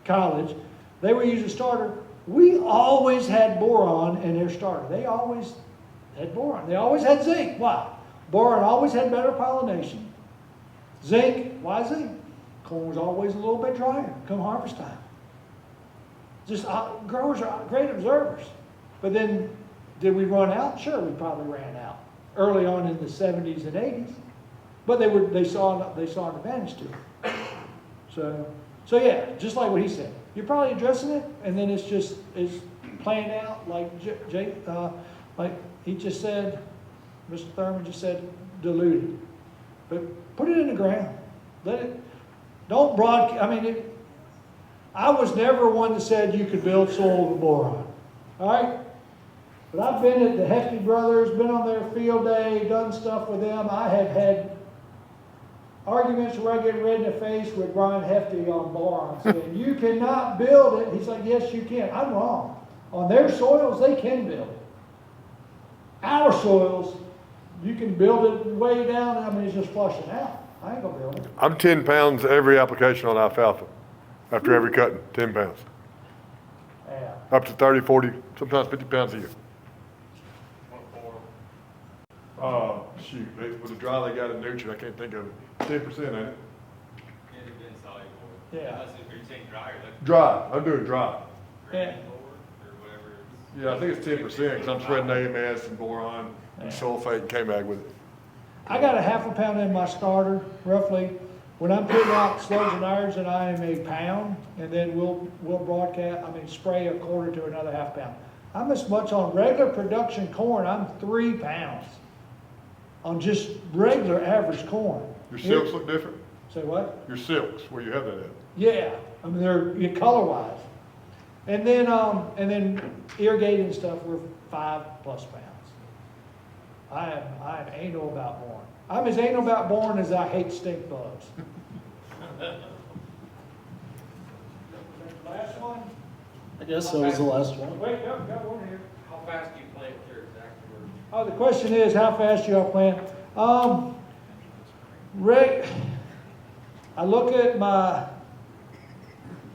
college, they were using starter. We always had boron in their starter. They always had boron. They always had zinc. Why? Boron always had better pollination. Zinc, why zinc? Corn was always a little bit drier come harvest time. Just growers are great observers. But then, did we run out? Sure, we probably ran out early on in the 70s and 80s. But they saw an advantage to it. So yeah, just like what he said. You're probably addressing it, and then it's playing out like like he just said, Mr. Thurman just said, diluted. But put it in the ground. Don't broadcast. I mean, I was never one that said you could build soil with boron. All right? But I've been at the Hefty Brothers, been on their field day, done stuff with them. I have had arguments where I get red in the face with Brian Hefty on boron, saying, you cannot build it. He's like, yes, you can. I'm wrong. On their soils, they can build it. Our soils, you can build it way down. I mean, it's just flushing out. I ain't going to build it. I'm 10 pounds every application on alfalfa. After every cutting, 10 pounds. Yeah. Up to 30, 40, sometimes 50 pounds a year. Shoot, with the dry they got a nutrient, I can't think of it. 10%, ain't it? Yeah. Are you saying dry or liquid? Dry, I'm doing dry. Yeah. Yeah, I think it's 10% because I'm spreading AMS and boron and sulfate and K-Mag with it. I got a half a pound in my starter, roughly. When I'm putting out slugs and nitrogen, I am a pound, and then we'll spray a quarter to another half pound. I'm as much on regular production corn, I'm 3 pounds on just regular average corn. Your silks look different? Say what? Your silks, where you have that at? Yeah, I mean they're color-wise. And then irrigating stuff, we're 5+ pounds. I am anal about boron. I'm as anal about boron as I hate stink bugs. Last one? I guess that was the last one. Wait, got one here. How fast do you plant your exact work? Oh, the question is, how fast do I plant? Rick, I look at my,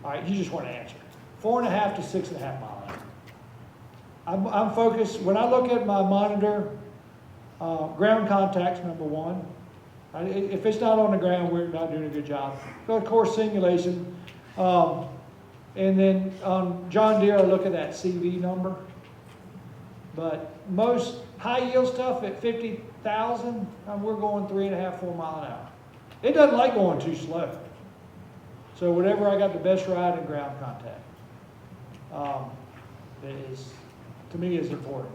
all right, you just want to answer. 4.5 to 6.5 mile an hour. I'm focused, when I look at my monitor, ground contact's number one. If it's not on the ground, we're not doing a good job. So of course, simulation. And then on John Deere, I look at that CV number. But most high yield stuff at 50,000, we're going 3.5, 4 mile an hour. It doesn't like going too slow. So whatever I got the best ride and ground contact, to me is important.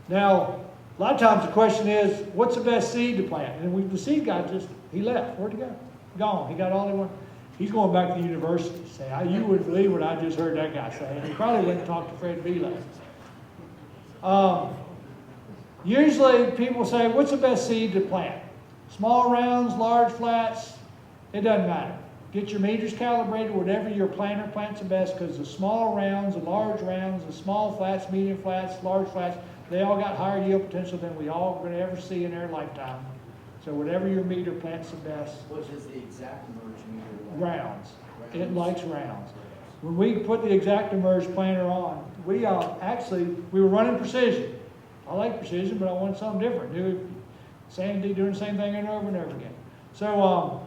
Now, a lot of times the question is, what's the best seed to plant? And the seed guy he left. Where'd he go? Gone. He got all he wanted. He's going back to the university. Say, you wouldn't believe what I just heard that guy say. And he probably went and talked to Fred Vila. Usually people say, what's the best seed to plant? Small rounds, large flats, it doesn't matter. Get your meters calibrated, whatever your planter plants the best, because the small rounds, the large rounds, the small flats, medium flats, large flats, they all got higher yield potential than we all going to ever see in our lifetime. So whatever your meter plants the best. What is the exact emerge meter? Rounds. It likes rounds. When we put the ExactEmerge planter on, we were running precision. I like precision, but I wanted something different. Sandy doing the same thing over and over again. So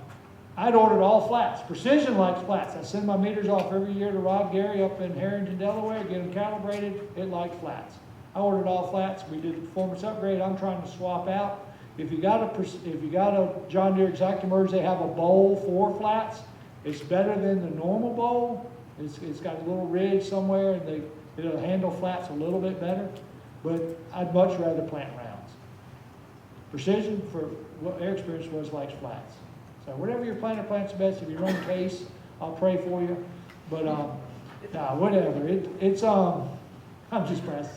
I'd ordered all flats. Precision likes flats. I send my meters off every year to Rob Gary up in Harrington, Delaware, get them calibrated. It likes flats. I ordered all flats. We did the performance upgrade. I'm trying to swap out. If you got a John Deere ExactEmerge, they have a bowl for flats. It's better than the normal bowl. It's got a little ridge somewhere, and it'll handle flats a little bit better. But I'd much rather plant rounds. Precision, for what their experience was, likes flats. So whatever your planter plants the best. If you run case, I'll pray for you. But whatever. I'm just pressed.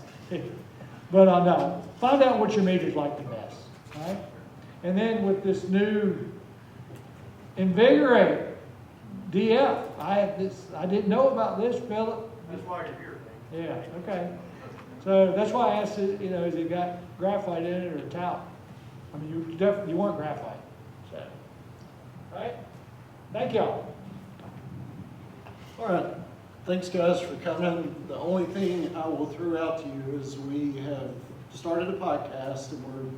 But no, find out what your meters like the best. All right? And then with this new Invigorate DF, I didn't know about this, Philip. That's why you're here. Yeah, okay. So that's why I asked it, has it got graphite in it or talc? I mean, you want graphite. So, all right? Thank y'all. All right. Thanks, guys, for coming. The only thing I will throw out to you is we have started a podcast, and we're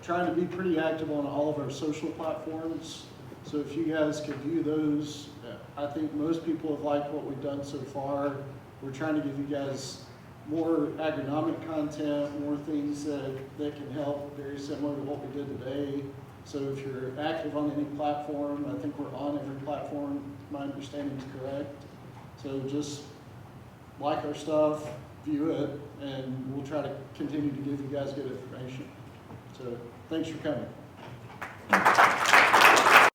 trying to be pretty active on all of our social platforms. So if you guys could view those, I think most people have liked what we've done so far. We're trying to give you guys more agronomic content, more things that can help, very similar to what we did today. So if you're active on any platform, I think we're on every platform, my understanding is correct. So just like our stuff, view it, and we'll try to continue to give you guys good information. So thanks for coming.